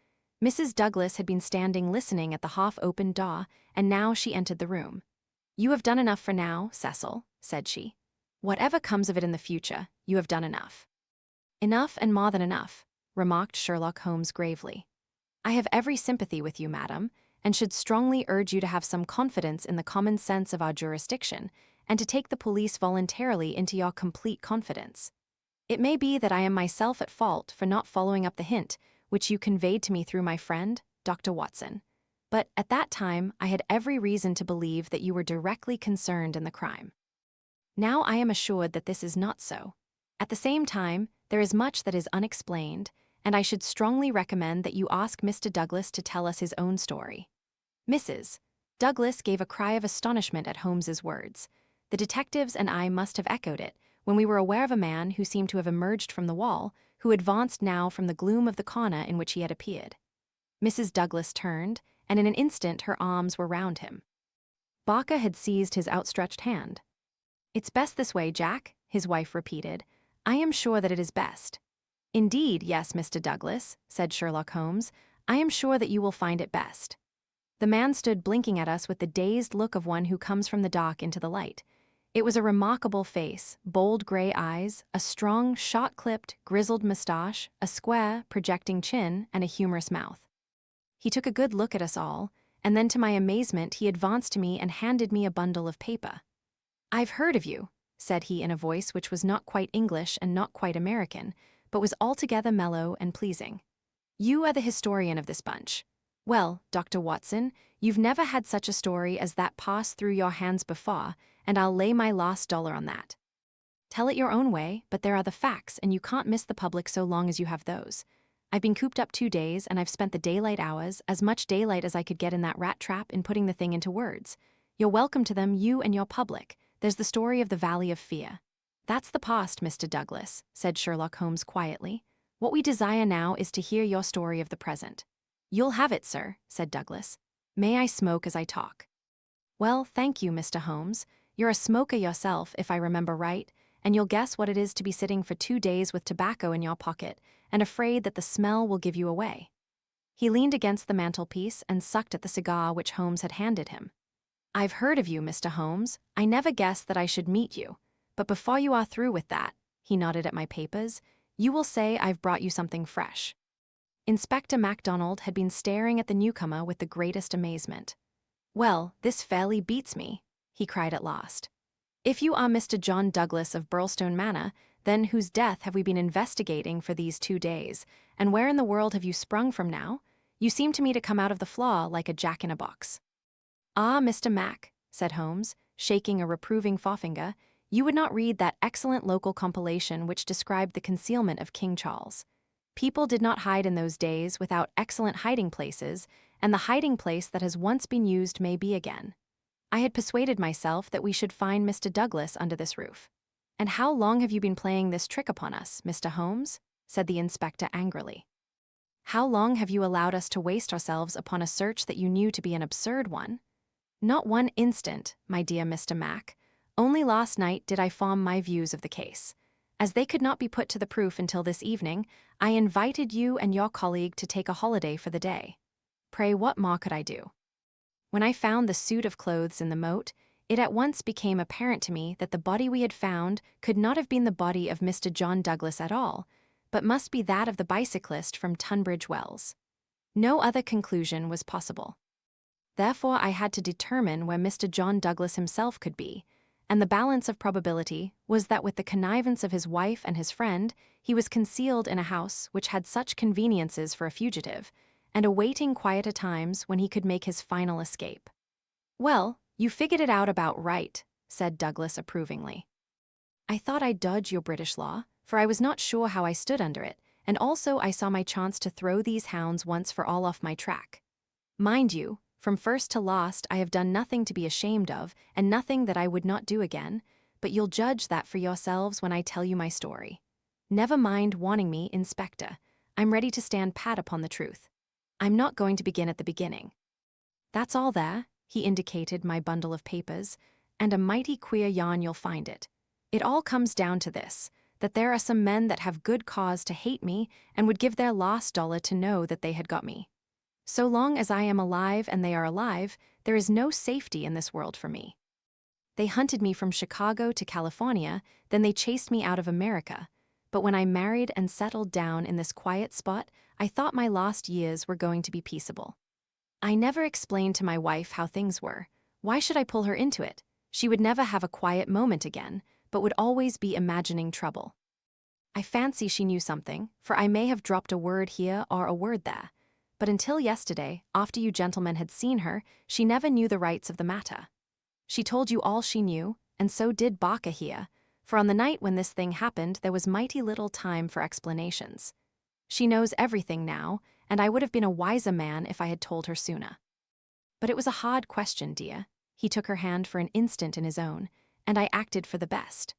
S1: Mrs. Douglas had been standing listening at the half-opened door, and now she entered the room. "You have done enough for now, Cecil," said she. "Whatever comes of it in the future, you have done enough." "Enough and more than enough," remarked Sherlock Holmes gravely. "I have every sympathy with you, madam, and should strongly urge you to have some confidence in the common sense of our jurisdiction, and to take the police voluntarily into your complete confidence. It may be that I am myself at fault for not following up the hint which you conveyed to me through my friend, Dr. Watson, but at that time I had every reason to believe that you were directly concerned in the crime. Now I am assured that this is not so. At the same time, there is much that is unexplained, and I should strongly recommend that you ask Mr. Douglas to tell us his own story." Mrs. Douglas gave a cry of astonishment at Holmes's words. The detectives and I must have echoed it when we were aware of a man who seemed to have emerged from the wall, who advanced now from the gloom of the corner in which he had appeared. Mrs. Douglas turned, and in an instant her arms were round him. Barker had seized his outstretched hand. "It's best this way, Jack," his wife repeated. "I am sure that it is best." "Indeed, yes, Mr. Douglas," said Sherlock Holmes. "I am sure that you will find it best." The man stood blinking at us with the dazed look of one who comes from the dark into the light. It was a remarkable face, bold gray eyes, a strong, short-clipped, grizzled mustache, a square, projecting chin, and a humorous mouth. He took a good look at us all, and then to my amazement he advanced to me and handed me a bundle of paper. "I've heard of you," said he in a voice which was not quite English and not quite American, but was altogether mellow and pleasing. "You are the historian of this bunch. Well, Dr. Watson, you've never had such a story as that pass through your hands before, and I'll lay my last dollar on that. Tell it your own way, but there are the facts, and you can't miss the public so long as you have those. I've been cooped up 2 days, and I've spent the daylight hours, as much daylight as I could get in that rat trap, in putting the thing into words. You're welcome to them, you and your public. There's the story of the Valley of Fear. That's the past, Mr. Douglas, said Sherlock Holmes quietly. What we desire now is to hear your story of the present. You'll have it, sir, said Douglas. May I smoke as I talk? Well, thank you, Mr. Holmes. You're a smoker yourself, if I remember right, and you'll guess what it is to be sitting for 2 days with tobacco in your pocket and afraid that the smell will give you away. He leaned against the mantelpiece and sucked at the cigar which Holmes had handed him. I've heard of you, Mr. Holmes. I never guessed that I should meet you. But before you are through with that, he nodded at my papers, you will say I've brought you something fresh. Inspector MacDonald had been staring at the newcomer with the greatest amazement. Well, this fairly beats me, he cried at last. If you are Mr. John Douglas of Birlstone Manor, then whose death have we been investigating for these 2 days, and where in the world have you sprung from now? You seem to me to come out of the flaw like a jack-in-a-box. Ah, Mr. Mac, said Holmes, shaking a reproving forefinger, you would not read that excellent local compilation which described the concealment of King Charles. People did not hide in those days without excellent hiding places, and the hiding place that has once been used may be again. I had persuaded myself that we should find Mr. Douglas under this roof. And how long have you been playing this trick upon us, Mr. Holmes? Said the inspector angrily. How long have you allowed us to waste ourselves upon a search that you knew to be an absurd one? Not 1 instant, my dear Mr. Mac. Only last night did I form my views of the case. As they could not be put to the proof until this evening, I invited you and your colleague to take a holiday for the day. Pray, what more could I do? When I found the suit of clothes in the moat, it at once became apparent to me that the body we had found could not have been the body of Mr. John Douglas at all, but must be that of the bicyclist from Tunbridge Wells. No other conclusion was possible. Therefore, I had to determine where Mr. John Douglas himself could be, and the balance of probability was that with the connivance of his wife and his friend, he was concealed in a house which had such conveniences for a fugitive, and awaiting quieter times when he could make his final escape. Well, you figured it out about right, said Douglas approvingly. I thought I'd dodge your British law, for I was not sure how I stood under it, and also I saw my chance to throw these hounds once for all off my track. Mind you, from first to last I have done nothing to be ashamed of, and nothing that I would not do again, but you'll judge that for yourselves when I tell you my story. Never mind warning me, Inspector. I'm ready to stand pat upon the truth. I'm not going to begin at the beginning. That's all there, he indicated my bundle of papers, and a mighty queer yarn you'll find it. It all comes down to this, that there are some men that have good cause to hate me and would give their last dollar to know that they had got me. So long as I am alive and they are alive, there is no safety in this world for me. They hunted me from Chicago to California, then they chased me out of America. But when I married and settled down in this quiet spot, I thought my lost years were going to be peaceable. I never explained to my wife how things were. Why should I pull her into it? She would never have a quiet moment again, but would always be imagining trouble. I fancy she knew something, for I may have dropped a word here or a word there. But until yesterday, after you gentlemen had seen her, she never knew the rights of the matter. She told you all she knew, and so did Barker here, for on the night when this thing happened there was mighty little time for explanations. She knows everything now, and I would have been a wiser man if I had told her sooner. But it was a hard question, dear. He took her hand for an instant in his own, and I acted for the best.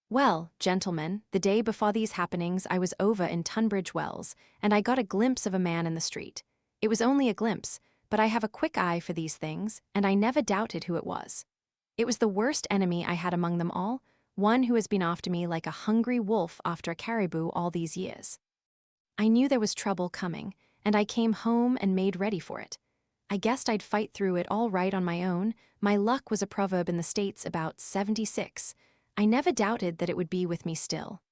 S1: Well, gentlemen, the day before these happenings I was over in Tunbridge Wells, and I got a glimpse of a man in the street. It was only a glimpse, but I have a quick eye for these things, and I never doubted who it was. It was the worst enemy I had among them all, one who has been after me like a hungry wolf after a caribou all these years. I knew there was trouble coming, and I came home and made ready for it. I guessed I'd fight through it all right on my own. My luck was a proverb in the States about 76. I never doubted that it would be with me still.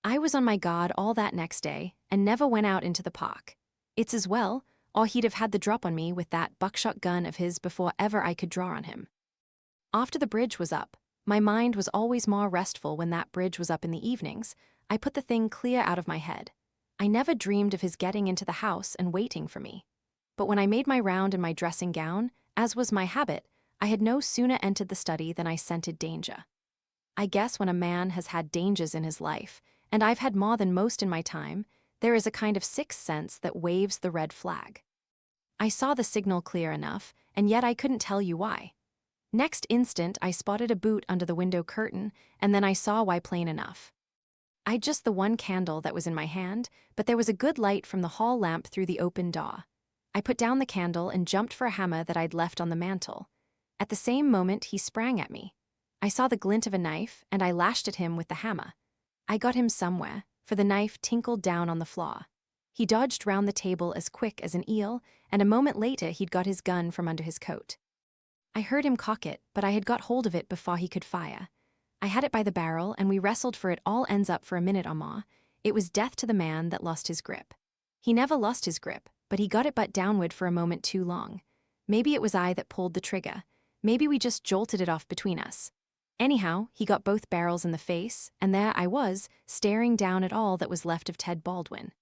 S1: I was on my guard all that next day, and never went out into the park. It's as well, or he'd have had the drop on me with that buckshot gun of his before ever I could draw on him. After the bridge was up, my mind was always more restful when that bridge was up in the evenings. I put the thing clear out of my head. I never dreamed of his getting into the house and waiting for me. But when I made my round in my dressing gown, as was my habit, I had no sooner entered the study than I scented danger. I guess when a man has had dangers in his life, and I've had more than most in my time, there is a kind of sixth sense that waves the red flag. I saw the signal clear enough, and yet I couldn't tell you why. Next instant, I spotted a boot under the window curtain, and then I saw why plain enough. I'd just the one candle that was in my hand, but there was a good light from the hall lamp through the open door. I put down the candle and jumped for a hammer that I'd left on the mantel. At the same moment, he sprang at me. I saw the glint of a knife, and I lashed at him with the hammer. I got him somewhere, for the knife tinkled down on the floor. He dodged round the table as quick as an eel, and a moment later he'd got his gun from under his coat. I heard him cock it, but I had got hold of it before he could fire. I had it by the barrel, and we wrestled for it all ends up for a minute or more. It was death to the man that lost his grip. He never lost his grip, but he got it butt downward for a moment too long. Maybe it was I that pulled the trigger. Maybe we just jolted it off between us. Anyhow, he got both barrels in the face, and there I was, staring down at all that was left of Ted Baldwin.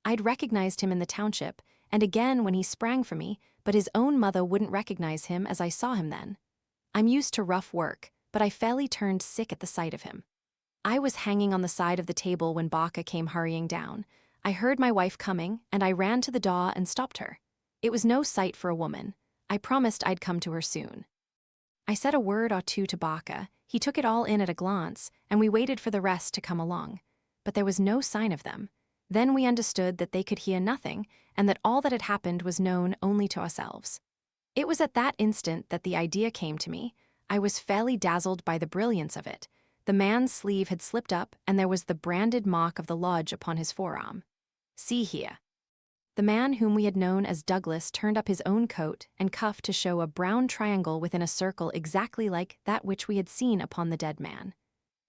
S1: I'd recognized him in the township, and again when he sprang for me, but his own mother wouldn't recognize him as I saw him then. I'm used to rough work, but I fairly turned sick at the sight of him. I was hanging on the side of the table when Barker came hurrying down. I heard my wife coming, and I ran to the door and stopped her. It was no sight for a woman. I promised I'd come to her soon. I said a word or two to Barker. He took it all in at a glance, and we waited for the rest to come along. But there was no sign of them. Then we understood that they could hear nothing, and that all that had happened was known only to ourselves. It was at that instant that the idea came to me. I was fairly dazzled by the brilliance of it. The man's sleeve had slipped up, and there was the branded mark of the lodge upon his forearm. See here. The man whom we had known as Douglas turned up his own coat and cuff to show a brown triangle within a circle exactly like that which we had seen upon the dead man.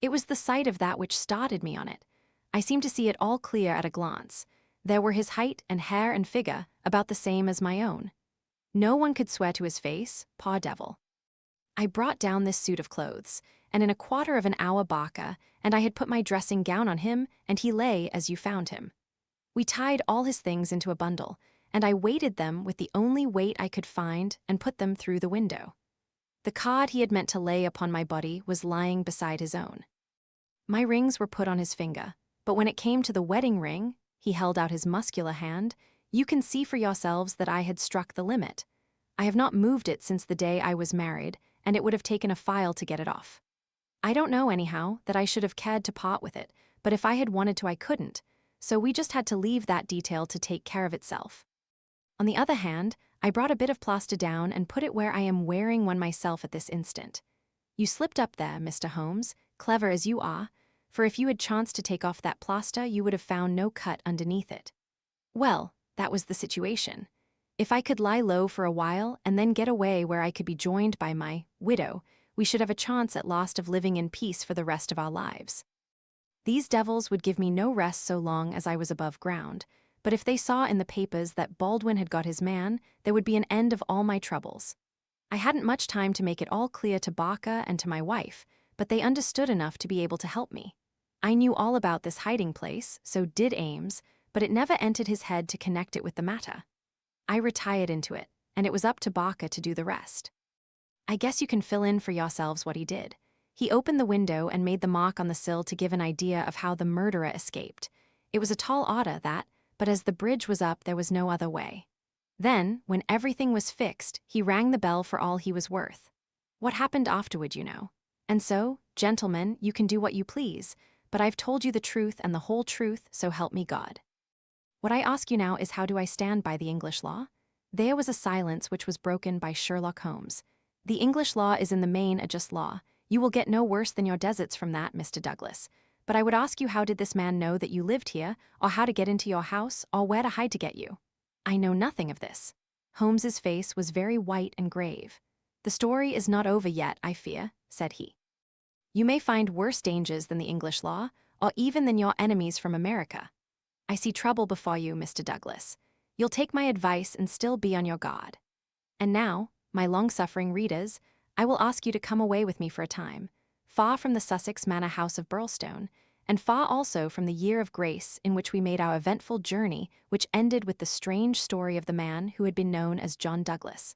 S1: It was the sight of that which started me on it. I seemed to see it all clear at a glance. There were his height and hair and figure, about the same as my own. No one could swear to his face, poor devil. I brought down this suit of clothes, and in a quarter of an hour Barker, and I had put my dressing gown on him, and he lay as you found him. We tied all his things into a bundle, and I weighted them with the only weight I could find and put them through the window. The card he had meant to lay upon my body was lying beside his own. My rings were put on his finger, but when it came to the wedding ring, he held out his muscular hand. You can see for yourselves that I had struck the limit. I have not moved it since the day I was married, and it would have taken a file to get it off. I don't know, anyhow, that I should have cared to part with it, but if I had wanted to I couldn't, so we just had to leave that detail to take care of itself. On the other hand, I brought a bit of plaster down and put it where I am wearing one myself at this instant. You slipped up there, Mr. Holmes, clever as you are, for if you had chanced to take off that plaster, you would have found no cut underneath it. Well, that was the situation. If I could lie low for a while and then get away where I could be joined by my widow, we should have a chance at last of living in peace for the rest of our lives. These devils would give me no rest so long as I was above ground, but if they saw in the papers that Baldwin had got his man, there would be an end of all my troubles. I hadn't much time to make it all clear to Barker and to my wife, but they understood enough to be able to help me. I knew all about this hiding place, so did Ames, but it never entered his head to connect it with the matter. I retired into it, and it was up to Barker to do the rest. I guess you can fill in for yourselves what he did. He opened the window and made the mark on the sill to give an idea of how the murderer escaped. It was a tall order, that, but as the bridge was up, there was no other way. Then, when everything was fixed, he rang the bell for all he was worth. What happened afterward, you know. And so, gentlemen, you can do what you please, but I've told you the truth and the whole truth, so help me God. What I ask you now is, how do I stand by the English law? There was a silence which was broken by Sherlock Holmes. The English law is in the main a just law. You will get no worse than your deserts from that, Mr. Douglas. But I would ask you, how did this man know that you lived here, or how to get into your house, or where to hide to get you? I know nothing of this. Holmes's face was very white and grave. The story is not over yet, I fear, said he. You may find worse dangers than the English law, or even than your enemies from America. I see trouble before you, Mr. Douglas. You'll take my advice and still be on your guard. And now, my long-suffering readers, I will ask you to come away with me for a time, far from the Sussex manor house of Birlstone, and far also from the year of grace in which we made our eventful journey, which ended with the strange story of the man who had been known as John Douglas.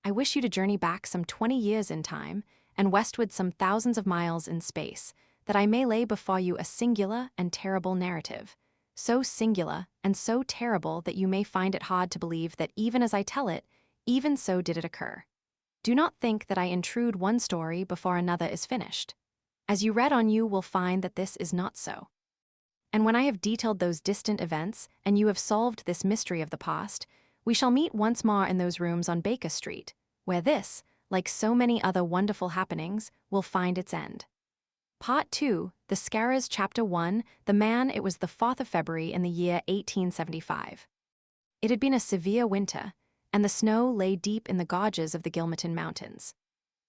S1: I wish you to journey back some 20 years in time, and westward some thousands of miles in space, that I may lay before you a singular and terrible narrative, so singular and so terrible that you may find it hard to believe that even as I tell it, even so did it occur. Do not think that I intrude one story before another is finished. As you read on, you will find that this is not so. And when I have detailed those distant events, and you have solved this mystery of the past, we shall meet once more in those rooms on Baker Street, where this, like so many other wonderful happenings, will find its end. Part 2, The Scowrers, Chapter 1, The Man. It was the 4th of February in the year 1875. It had been a severe winter, and the snow lay deep in the gorges of the Gilmerton Mountains.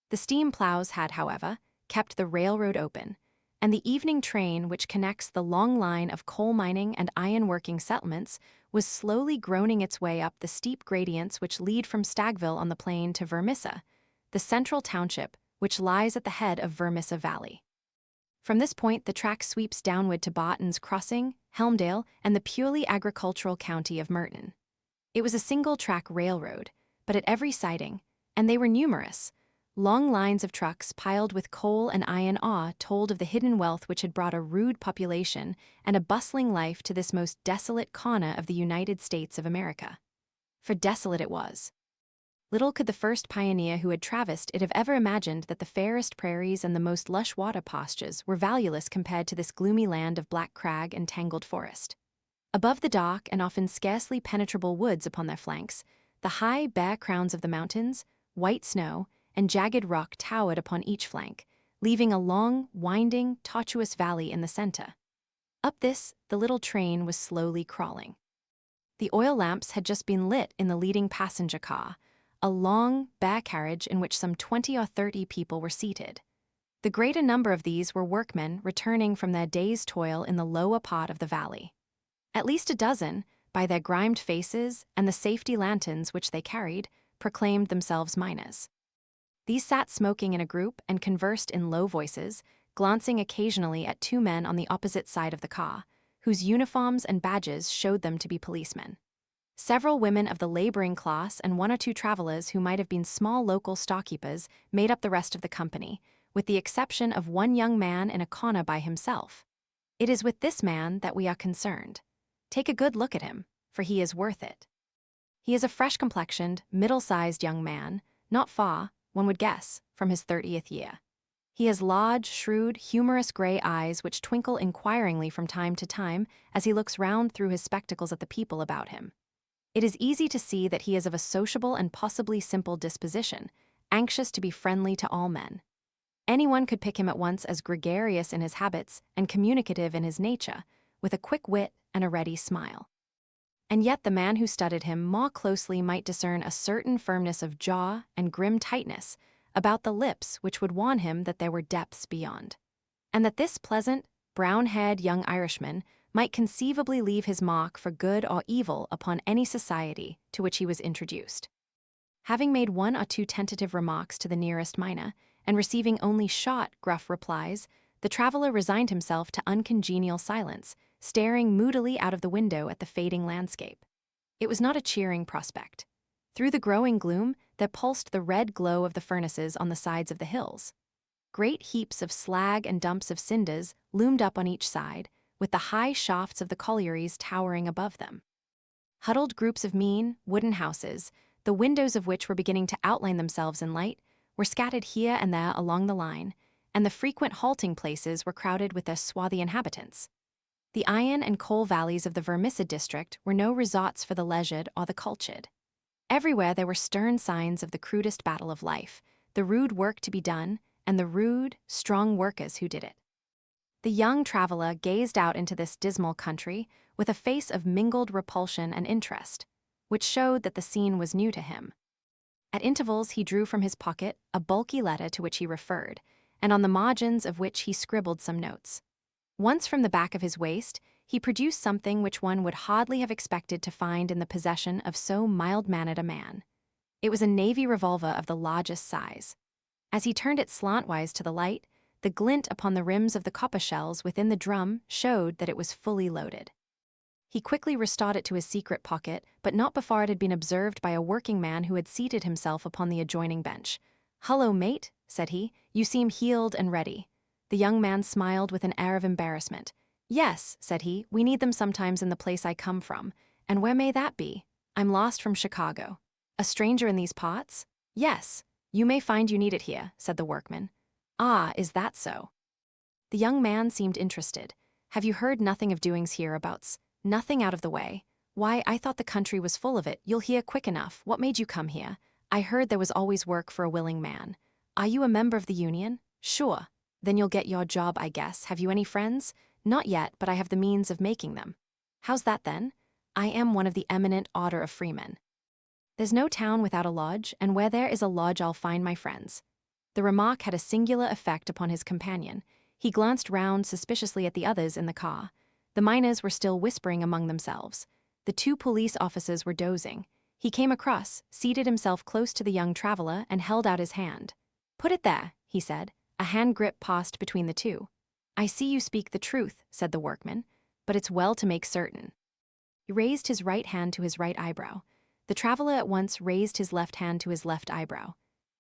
S1: The steam plows had, however, kept the railroad open, and the evening train which connects the long line of coal mining and iron-working settlements was slowly groaning its way up the steep gradients which lead from Stagville on the plain to Vermissa, the central township which lies at the head of Vermissa Valley. From this point, the track sweeps downward to Barton's Crossing, Helmdale, and the purely agricultural county of Merton. It was a single-track railroad, but at every siding, and they were numerous, long lines of trucks piled with coal and iron ore told of the hidden wealth which had brought a rude population and a bustling life to this most desolate corner of the United States of America. For desolate it was. Little could the first pioneer who had traversed it have ever imagined that the fairest prairies and the most lush water pastures were valueless compared to this gloomy land of black crag and tangled forest. Above the dark and often scarcely penetrable woods upon their flanks, the high, bare crowns of the mountains, white snow, and jagged rock towered upon each flank, leaving a long, winding, tortuous valley in the center. Up this, the little train was slowly crawling. The oil lamps had just been lit in the leading passenger car, a long, bare carriage in which some 20 or 30 people were seated. The greater number of these were workmen returning from their day's toil in the lower part of the valley. At least a dozen, by their grimed faces and the safety lanterns which they carried, proclaimed themselves miners. These sat smoking in a group and conversed in low voices, glancing occasionally at 2 men on the opposite side of the car, whose uniforms and badges showed them to be policemen. Several women of the laboring class and 1 or 2 travelers who might have been small local storekeepers made up the rest of the company, with the exception of 1 young man in a corner by himself. It is with this man that we are concerned. Take a good look at him, for he is worth it. He is a fresh-complexioned, middle-sized young man, not far, one would guess, from his 30th year. He has large, shrewd, humorous gray eyes which twinkle inquiringly from time to time as he looks round through his spectacles at the people about him. It is easy to see that he is of a sociable and possibly simple disposition, anxious to be friendly to all men. Anyone could pick him at once as gregarious in his habits and communicative in his nature, with a quick wit and a ready smile. And yet the man who studied him more closely might discern a certain firmness of jaw and grim tightness about the lips which would warn him that there were depths beyond, and that this pleasant, brown-haired young Irishman might conceivably leave his mark for good or evil upon any society to which he was introduced. Having made 1 or 2 tentative remarks to the nearest miner, and receiving only short, gruff replies, the traveler resigned himself to uncongenial silence, staring moodily out of the window at the fading landscape. It was not a cheering prospect. Through the growing gloom, there pulsed the red glow of the furnaces on the sides of the hills. Great heaps of slag and dumps of cinders loomed up on each side, with the high shafts of the collieries towering above them. Huddled groups of mean, wooden houses, the windows of which were beginning to outline themselves in light, were scattered here and there along the line, and the frequent halting places were crowded with their swarthy inhabitants. The iron and coal valleys of the Vermissa district were no resorts for the leisured or the cultured. Everywhere there were stern signs of the crudest battle of life, the rude work to be done, and the rude, strong workers who did it. The young traveler gazed out into this dismal country with a face of mingled repulsion and interest, which showed that the scene was new to him. At intervals he drew from his pocket a bulky letter to which he referred, and on the margins of which he scribbled some notes. Once from the back of his waist, he produced something which one would hardly have expected to find in the possession of so mild-mannered a man. It was a navy revolver of the largest size. As he turned it slantwise to the light, the glint upon the rims of the copper shells within the drum showed that it was fully loaded. He quickly restored it to his secret pocket, but not before it had been observed by a working man who had seated himself upon the adjoining bench. "Hullo, mate," said he, "you seem heeled and ready." The young man smiled with an air of embarrassment. "Yes," said he, "we need them sometimes in the place I come from. And where may that be? I'm lost from Chicago. A stranger in these parts? Yes. You may find you need it here, said the workman. Ah, is that so? The young man seemed interested. Have you heard nothing of doings hereabouts? Nothing out of the way? Why, I thought the country was full of it. You'll hear quick enough. What made you come here? I heard there was always work for a willing man. Are you a member of the union? Sure. Then you'll get your job, I guess. Have you any friends? Not yet, but I have the means of making them. How's that then? I am one of the eminent order of freemen. There's no town without a lodge, and where there is a lodge I'll find my friends. The remark had a singular effect upon his companion. He glanced round suspiciously at the others in the car. The miners were still whispering among themselves. The 2 police officers were dozing. He came across, seated himself close to the young traveler, and held out his hand. Put it there, he said. A hand grip passed between the two. I see you speak the truth, said the workman, but it's well to make certain. He raised his right hand to his right eyebrow. The traveler at once raised his left hand to his left eyebrow.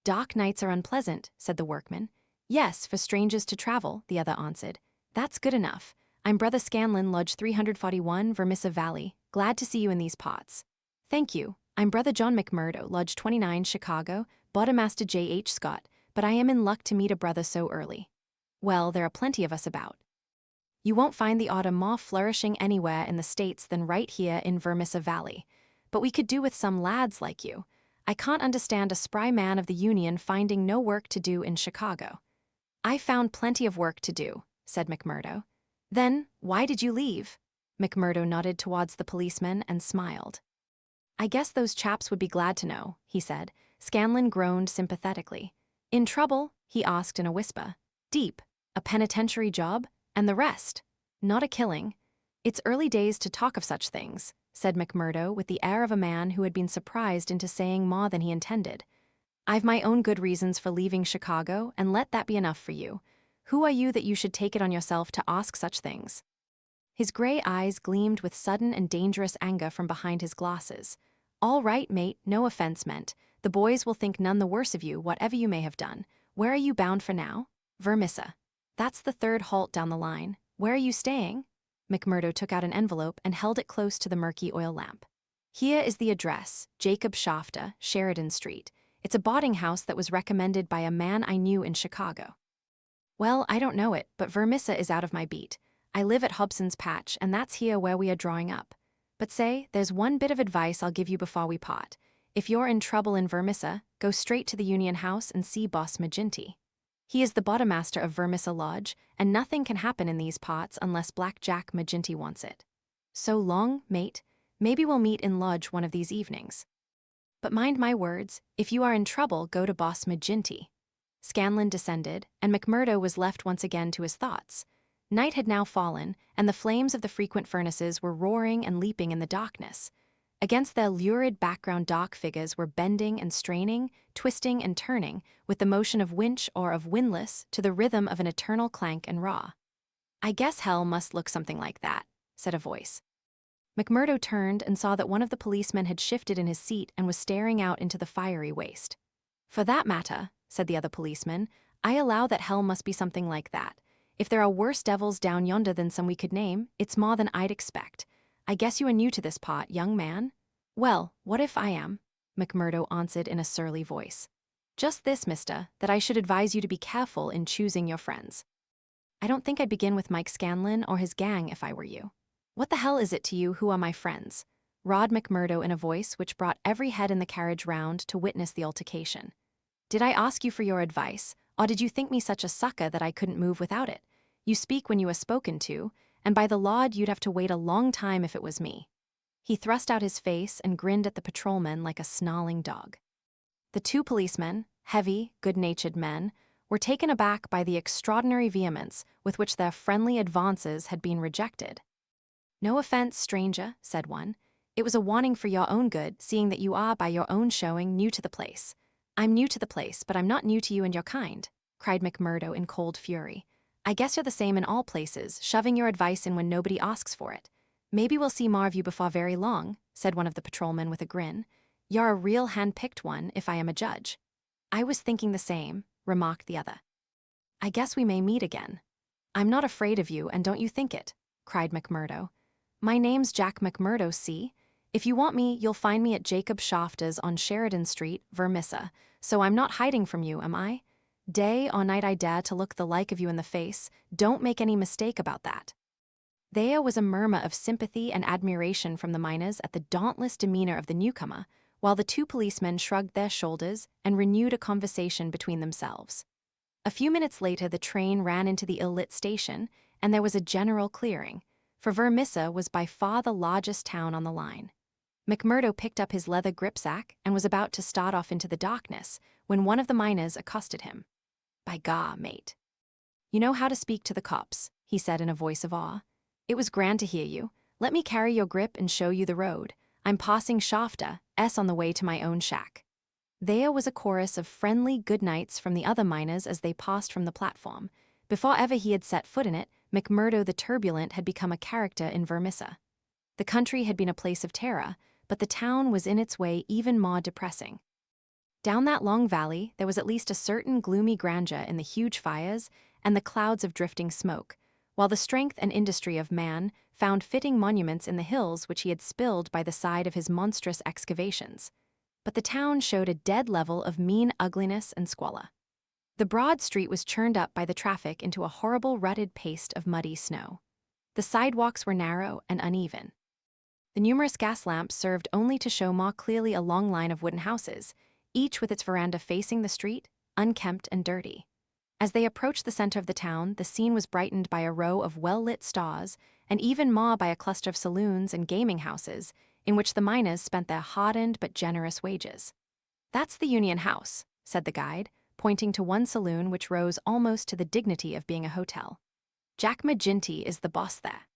S1: Dark nights are unpleasant, said the workman. Yes, for strangers to travel, the other answered. That's good enough. I'm Brother Scanlon, Lodge 341, Vermissa Valley. Glad to see you in these parts. Thank you. I'm Brother John McMurdo, Lodge 29, Chicago, Bodymaster J.H. Scott, but I am in luck to meet a brother so early. Well, there are plenty of us about. You won't find the order more flourishing anywhere in the States than right here in Vermissa Valley. But we could do with some lads like you. I can't understand a spry man of the Union finding no work to do in Chicago. I found plenty of work to do, said McMurdo. Then, why did you leave? McMurdo nodded towards the policeman and smiled. I guess those chaps would be glad to know, he said. Scanlon groaned sympathetically. In trouble? He asked in a whisper. Deep. A penitentiary job? And the rest? Not a killing. It's early days to talk of such things, said McMurdo with the air of a man who had been surprised into saying more than he intended. I've my own good reasons for leaving Chicago, and let that be enough for you. Who are you that you should take it on yourself to ask such things? His gray eyes gleamed with sudden and dangerous anger from behind his glasses. All right, mate, no offense meant. The boys will think none the worse of you, whatever you may have done. Where are you bound for now? Vermissa. That's the 3rd halt down the line. Where are you staying? McMurdo took out an envelope and held it close to the murky oil lamp. Here is the address, Jacob Shafter, Sheridan Street. It's a boarding house that was recommended by a man I knew in Chicago. Well, I don't know it, but Vermissa is out of my beat. I live at Hobson's Patch, and that's here where we are drawing up. But say, there's one bit of advice I'll give you before we part. If you're in trouble in Vermissa, go straight to the Union House and see Boss Maginty. He is the Bodymaster of Vermissa Lodge, and nothing can happen in these parts unless Black Jack Maginty wants it. So long, mate. Maybe we'll meet in Lodge one of these evenings. But mind my words, if you are in trouble, go to Boss Maginty. Scanlon descended, and McMurdo was left once again to his thoughts. Night had now fallen, and the flames of the frequent furnaces were roaring and leaping in the darkness. Against their lurid background dark figures were bending and straining, twisting and turning, with the motion of winch or of windlass to the rhythm of an eternal clank and raw. I guess hell must look something like that, said a voice. McMurdo turned and saw that one of the policemen had shifted in his seat and was staring out into the fiery waste. For that matter, said the other policeman, I allow that hell must be something like that. If there are worse devils down yonder than some we could name, it's more than I'd expect. I guess you are new to this pot, young man? Well, what if I am? McMurdo answered in a surly voice. Just this, mister, that I should advise you to be careful in choosing your friends. I don't think I'd begin with Mike Scanlon or his gang if I were you. What the hell is it to you who are my friends? Rod McMurdo in a voice which brought every head in the carriage round to witness the altercation. Did I ask you for your advice, or did you think me such a sucker that I couldn't move without it? You speak when you are spoken to, and by the Lord you'd have to wait a long time if it was me. He thrust out his face and grinned at the patrolman like a snarling dog. The 2 policemen, heavy, good-natured men, were taken aback by the extraordinary vehemence with which their friendly advances had been rejected. No offense, stranger, said one. It was a warning for your own good, seeing that you are, by your own showing, new to the place. I'm new to the place, but I'm not new to you and your kind, cried McMurdo in cold fury. I guess you're the same in all places, shoving your advice in when nobody asks for it. Maybe we'll see more of you before very long, said one of the patrolmen with a grin. You're a real hand-picked one, if I am a judge. I was thinking the same, remarked the other. I guess we may meet again. I'm not afraid of you, and don't you think it, cried McMurdo. My name's Jack McMurdo, see? If you want me, you'll find me at Jacob Shafter's on Sheridan Street, Vermissa, so I'm not hiding from you, am I? Day or night I dare to look the like of you in the face, don't make any mistake about that. There was a murmur of sympathy and admiration from the miners at the dauntless demeanor of the newcomer, while the two policemen shrugged their shoulders and renewed a conversation between themselves. A few minutes later, the train ran into the ill-lit station, and there was a general clearing, for Vermissa was by far the largest town on the line. McMurdo picked up his leather gripsack and was about to start off into the darkness when one of the miners accosted him. "By gar, mate. You know how to speak to the cops," he said in a voice of awe. "It was grand to hear you. Let me carry your grip and show you the road. I'm passing Shafter, on the way to my own shack." There was a chorus of friendly good nights from the other miners as they passed from the platform. Before ever he had set foot in it, McMurdo the turbulent had become a character in Vermissa. The country had been a place of terror, but the town was in its way even more depressing. Down that long valley, there was at least a certain gloomy grandeur in the huge fires and the clouds of drifting smoke, while the strength and industry of man found fitting monuments in the hills which he had spilled by the side of his monstrous excavations. But the town showed a dead level of mean ugliness and squalor. The broad street was churned up by the traffic into a horrible rutted paste of muddy snow. The sidewalks were narrow and uneven. The numerous gas lamps served only to show more clearly a long line of wooden houses, each with its veranda facing the street, unkempt and dirty. As they approached the center of the town, the scene was brightened by a row of well-lit stores, and even more by a cluster of saloons and gaming houses, in which the miners spent their hardened but generous wages. "That's the Union House," said the guide, pointing to one saloon which rose almost to the dignity of being a hotel. "Jack McGinty is the boss there."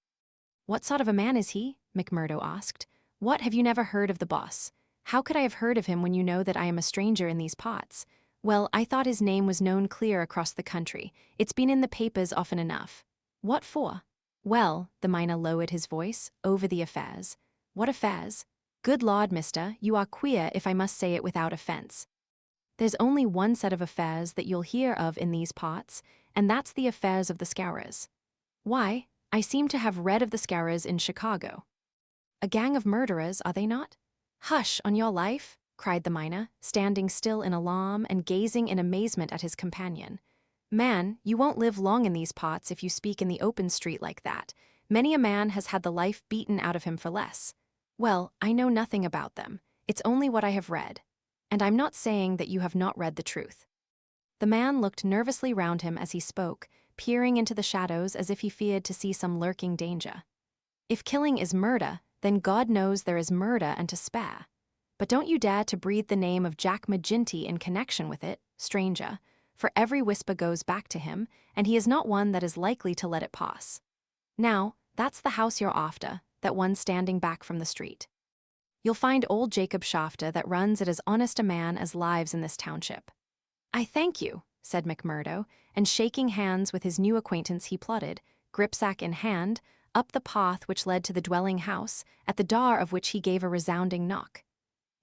S1: "What sort of a man is he?" McMurdo asked. "What, have you never heard of the boss? How could I have heard of him when you know that I am a stranger in these parts? Well, I thought his name was known clear across the country. It's been in the papers often enough." "What for?" "Well," the miner lowered his voice, "over the affairs." "What affairs?" "Good Lord, mister, you are queer if I must say it without offense. There's only one set of affairs that you'll hear of in these parts, and that's the affairs of the Scowrers." "Why, I seem to have read of the Scowrers in Chicago." "A gang of murderers, are they not?" "Hush, on your life," cried the miner, standing still in alarm and gazing in amazement at his companion. "Man, you won't live long in these parts if you speak in the open street like that. Many a man has had the life beaten out of him for less." "Well, I know nothing about them. It's only what I have read. And I'm not saying that you have not read the truth." The man looked nervously round him as he spoke, peering into the shadows as if he feared to see some lurking danger. "If killing is murder, then God knows there is murder and to spare. But don't you dare to breathe the name of Jack McGinty in connection with it, stranger, for every whisper goes back to him, and he is not one that is likely to let it pass. Now, that's the house you're after, that one standing back from the street. You'll find old Jacob Shafter that runs it as honest a man as lives in this township." "I thank you," said McMurdo, and shaking hands with his new acquaintance he plodded, gripsack in hand, up the path which led to the dwelling house, at the door of which he gave a resounding knock.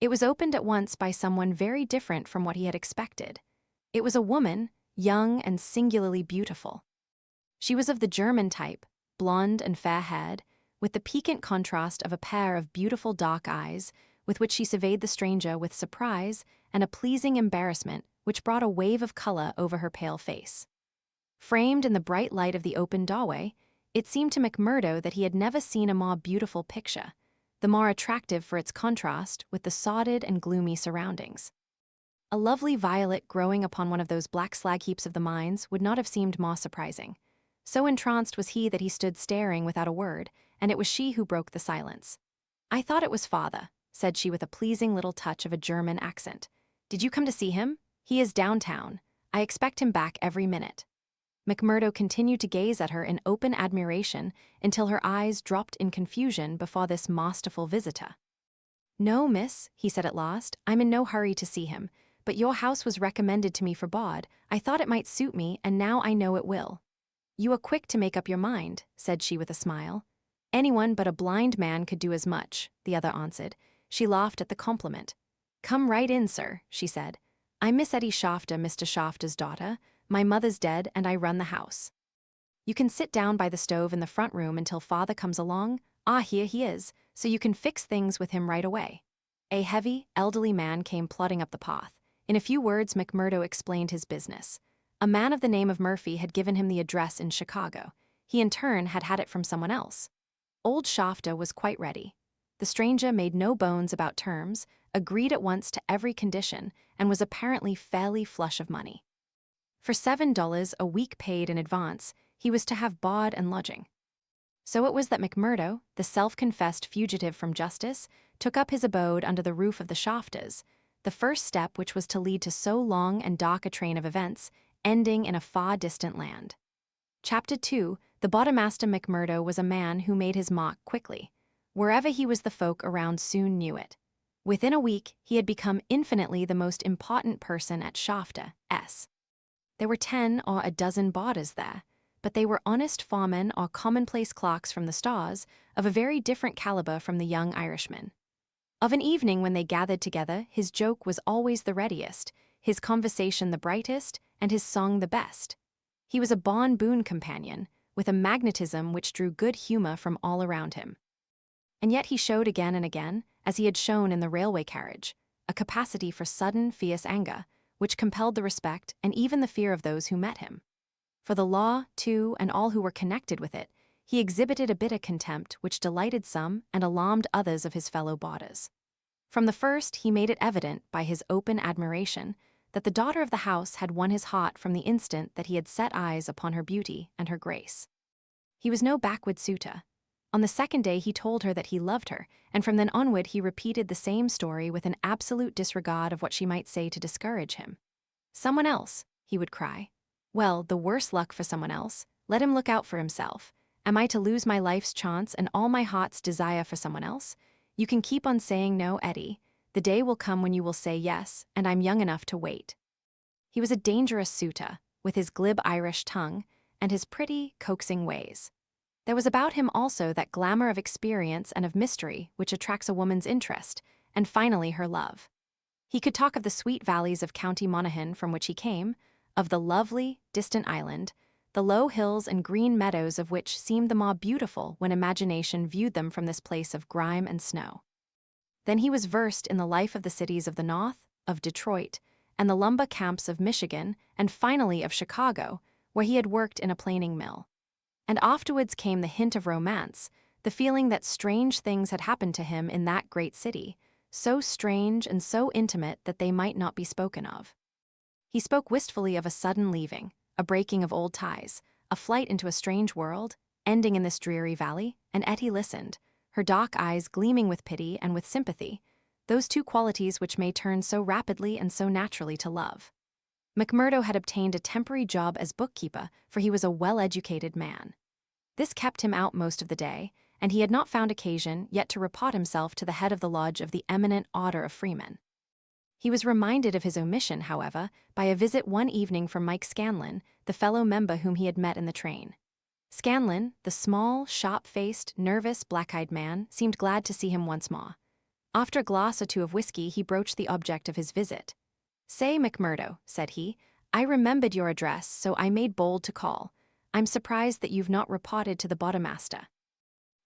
S1: It was opened at once by someone very different from what he had expected. It was a woman, young and singularly beautiful. She was of the German type, blonde and fair-haired, with the piquant contrast of a pair of beautiful dark eyes, with which she surveyed the stranger with surprise and a pleasing embarrassment which brought a wave of color over her pale face. Framed in the bright light of the open doorway, it seemed to McMurdo that he had never seen a more beautiful picture, the more attractive for its contrast with the sordid and gloomy surroundings. A lovely violet growing upon one of those black slag heaps of the mines would not have seemed more surprising. So entranced was he that he stood staring without a word, and it was she who broke the silence. "I thought it was father," said she with a pleasing little touch of a German accent. "Did you come to see him? He is downtown. I expect him back every minute." McMurdo continued to gaze at her in open admiration until her eyes dropped in confusion before this masterful visitor. "No, miss," he said at last, "I'm in no hurry to see him, but your house was recommended to me for board. I thought it might suit me, and now I know it will." "You are quick to make up your mind," said she with a smile. "Anyone but a blind man could do as much," the other answered. She laughed at the compliment. "Come right in, sir," she said. "I'm Miss Etty Shafter, Mr. Shafter's daughter. My mother's dead, and I run the house. You can sit down by the stove in the front room until father comes along. Ah, here he is. so you can fix things with him right away." A heavy, elderly man came plodding up the path. In a few words, McMurdo explained his business. A man of the name of Murphy had given him the address in Chicago. He in turn had had it from someone else. Old Shafta was quite ready. The stranger made no bones about terms, agreed at once to every condition, and was apparently fairly flush of money. For $7 a week paid in advance, he was to have board and lodging. So it was that McMurdo, the self-confessed fugitive from justice, took up his abode under the roof of the Shaftas, the first step which was to lead to so long and dark a train of events, ending in a far distant land. Chapter 2, the Bodymaster McMurdo was a man who made his mark quickly. Wherever he was, the folk around soon knew it. Within a week, he had become infinitely the most important person at Shafta, S. There were 10 or a dozen boarders there, but they were honest foremen or commonplace clerks from the stars, of a very different caliber from the young Irishman. Of an evening when they gathered together, his joke was always the readiest, his conversation the brightest, and his song the best. He was a born boon companion, with a magnetism which drew good humor from all around him. And yet he showed again and again, as he had shown in the railway carriage, a capacity for sudden, fierce anger, which compelled the respect and even the fear of those who met him. For the law, too, and all who were connected with it, he exhibited a bitter contempt which delighted some and alarmed others of his fellow boarders. From the first, he made it evident, by his open admiration, that the daughter of the house had won his heart from the instant that he had set eyes upon her beauty and her grace. He was no backward suitor. On the second day he told her that he loved her, and from then onward he repeated the same story with an absolute disregard of what she might say to discourage him. "Someone else," he would cry. "Well, the worse luck for someone else. Let him look out for himself. Am I to lose my life's chance and all my heart's desire for someone else? You can keep on saying no, Eddie. The day will come when you will say yes, and I'm young enough to wait." He was a dangerous suitor, with his glib Irish tongue and his pretty, coaxing ways. There was about him also that glamour of experience and of mystery which attracts a woman's interest, and finally her love. He could talk of the sweet valleys of County Monaghan from which he came, of the lovely, distant island, the low hills and green meadows of which seemed the more beautiful when imagination viewed them from this place of grime and snow. Then he was versed in the life of the cities of the North, of Detroit, and the lumber camps of Michigan, and finally of Chicago, where he had worked in a planing mill. And afterwards came the hint of romance, the feeling that strange things had happened to him in that great city, so strange and so intimate that they might not be spoken of. He spoke wistfully of a sudden leaving, a breaking of old ties, a flight into a strange world, ending in this dreary valley, and Etty listened, her dark eyes gleaming with pity and with sympathy, those two qualities which may turn so rapidly and so naturally to love. McMurdo had obtained a temporary job as bookkeeper, for he was a well-educated man. This kept him out most of the day, and he had not found occasion yet to report himself to the head of the lodge of the eminent Order of Freemen. He was reminded of his omission, however, by a visit one evening from Mike Scanlon, the fellow member whom he had met in the train. Scanlon, the small, sharp-faced, nervous, black-eyed man, seemed glad to see him once more. After a glass or two of whiskey, he broached the object of his visit. "Say, McMurdo," said he, "I remembered your address, so I made bold to call. I'm surprised that you've not reported to the Bodymaster.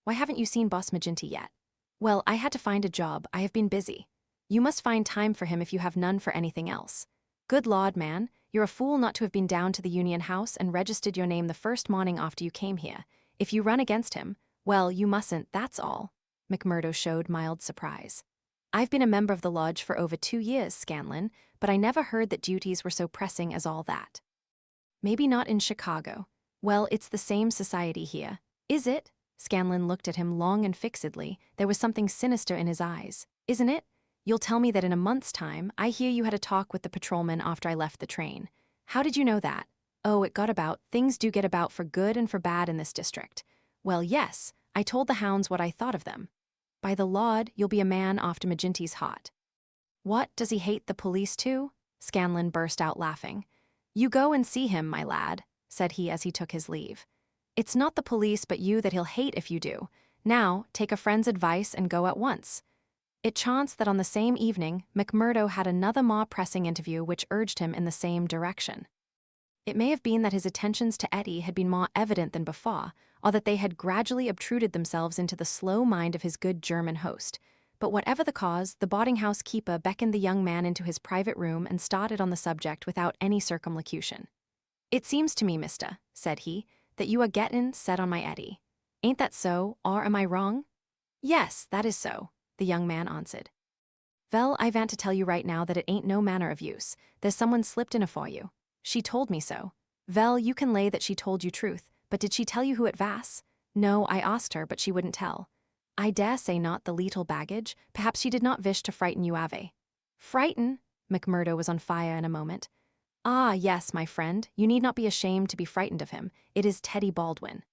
S1: Why haven't you seen Boss McGinty yet?" "Well, I had to find a job. I have been busy." "You must find time for him if you have none for anything else." "Good Lord, man, you're a fool not to have been down to the Union House and registered your name the first morning after you came here. If you run against him, well, you mustn't, that's all." McMurdo showed mild surprise. "I've been a member of the lodge for over 2 years, Scanlon, but I never heard that duties were so pressing as all that." "Maybe not in Chicago. Well, it's the same society here." "Is it?" Scanlon looked at him long and fixedly. There was something sinister in his eyes. "Isn't it? You'll tell me that in a month's time. I hear you had a talk with the patrolman after I left the train. How did you know that?" "Oh, it got about. Things do get about for good and for bad in this district." "Well, yes, I told the hounds what I thought of them." "By the Lord, you'll be a man after McGinty's heart." "What, does he hate the police too?" Scanlon burst out laughing. "You go and see him, my lad," said he as he took his leave. "It's not the police but you that he'll hate if you do. Now, take a friend's advice and go at once." It chanced that on the same evening, McMurdo had another more pressing interview which urged him in the same direction. It may have been that his attentions to Eddie had been more evident than before, or that they had gradually obtruded themselves into the slow mind of his good German host. But whatever the cause, the boarding-house keeper beckoned the young man into his private room and started on the subject without any circumlocution. "It seems to me, mister," said he, "that you are gettin' set on my Eddie. Ain't that so, or am I wrong?" "Yes, that is so," the young man answered. "Vell, I vant to tell you right now that it ain't no manner of use. There's someone slipped in afore you. She told me so. Vell, you can lay that she told you truth, but did she tell you who it vas? No, I asked her, but she wouldn't tell. I dare say not the leetle baggage. Perhaps she did not wish to frighten you ave." "Frighten?" McMurdo was on fire in a moment. "Ah, yes, my friend, you need not be ashamed to be frightened of him. It is Teddy Baldwin."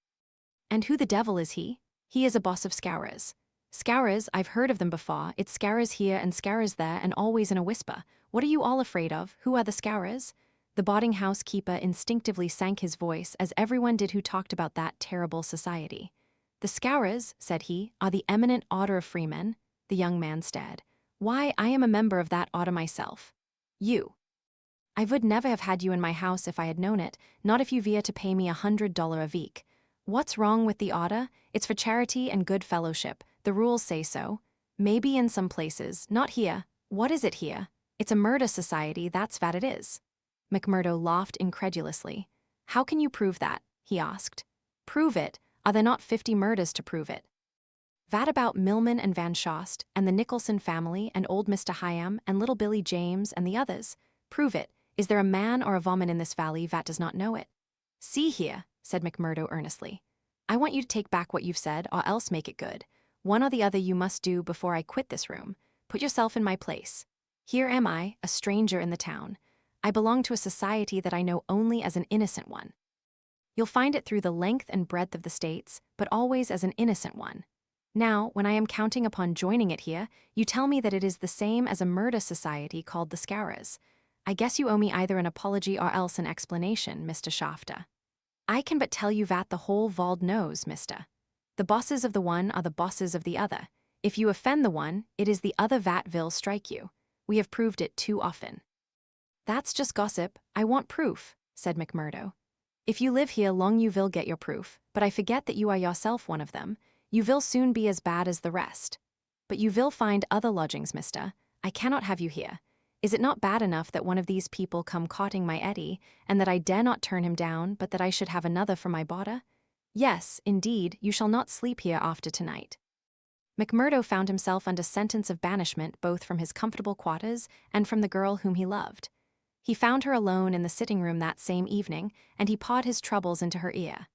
S1: "And who the devil is he?" "He is a boss of Scowrers." "Scowrers, I've heard of them before. It's Scowrers here and Scowrers there and always in a whisper. What are you all afraid of? Who are the Scowrers?" The boarding-house keeper instinctively sank his voice, as everyone did who talked about that terrible society. "The Scowrers," said he, "are the eminent order of freemen." The young man stared. "Why, I am a member of that order myself." "You?" "I would never have had you in my house if I had known it, not if you vere to pay me $100 a week. What's wrong with the order? It's for charity and good fellowship. The rules say so. Maybe in some places, not here. What is it here? It's a murder society, that's what it is." McMurdo laughed incredulously. "How can you prove that?" he asked. "Prove it? Are there not 50 murders to prove it? Vat about Millman and Van Shost, and the Nicholson family, and old Mr. Hyam, and little Billy James, and the others? Prove it. Is there a man or a woman in this valley vat does not know it?" "See here," said McMurdo earnestly. "I want you to take back what you've said, or else make it good. One or the other you must do before I quit this room. Put yourself in my place. Here am I, a stranger in the town. I belong to a society that I know only as an innocent one. You'll find it through the length and breadth of the states, but always as an innocent one. Now, when I am counting upon joining it here, you tell me that it is the same as a murder society called the Scowrers. I guess you owe me either an apology or else an explanation, Mr. Shafter. I can but tell you that the whole Vald knows, mister. The bosses of the one are the bosses of the other. If you offend the one, it is the other vat will strike you. We have proved it too often." "That's just gossip. I want proof," said McMurdo. "If you live here long you will get your proof, but I forget that you are yourself one of them. You will soon be as bad as the rest. But you will find other lodgings, mister. I cannot have you here. Is it not bad enough that one of these people come courting my Eddie, and that I dare not turn him down, but that I should have another for my boarder? Yes, indeed, you shall not sleep here after tonight." McMurdo found himself under sentence of banishment both from his comfortable quarters and from the girl whom he loved. He found her alone in the sitting room that same evening, and he poured his troubles into her ear.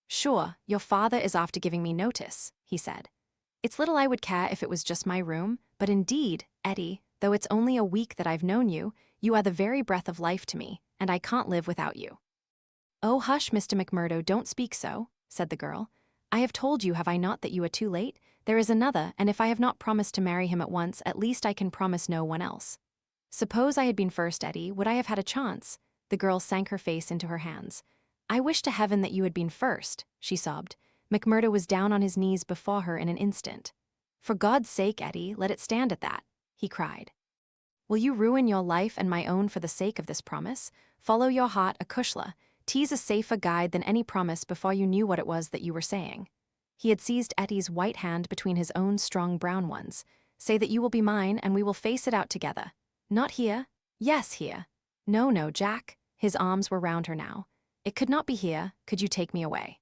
S1: "Sure, your father is after giving me notice," he said. "It's little I would care if it was just my room, but indeed, Eddie, though it's only a week that I've known you, you are the very breath of life to me, and I can't live without you." "Oh, hush, Mr. McMurdo, don't speak so," said the girl. "I have told you, have I not, that you are too late? There is another, and if I have not promised to marry him at once, at least I can promise no one else." "Suppose I had been first, Eddie, would I have had a chance?" The girl sank her face into her hands. "I wish to heaven that you had been first," she sobbed. McMurdo was down on his knees before her in an instant. "For God's sake, Eddie, let it stand at that," he cried. "Will you ruin your life and my own for the sake of this promise? Follow your heart, Akushla. Tease a safer guide than any promise before you knew what it was that you were saying." He had seized Eddie's white hand between his own strong brown ones. "Say that you will be mine, and we will face it out together. Not here? Yes, here. No, no, Jack." His arms were round her now. "It could not be here. Could you take me away?"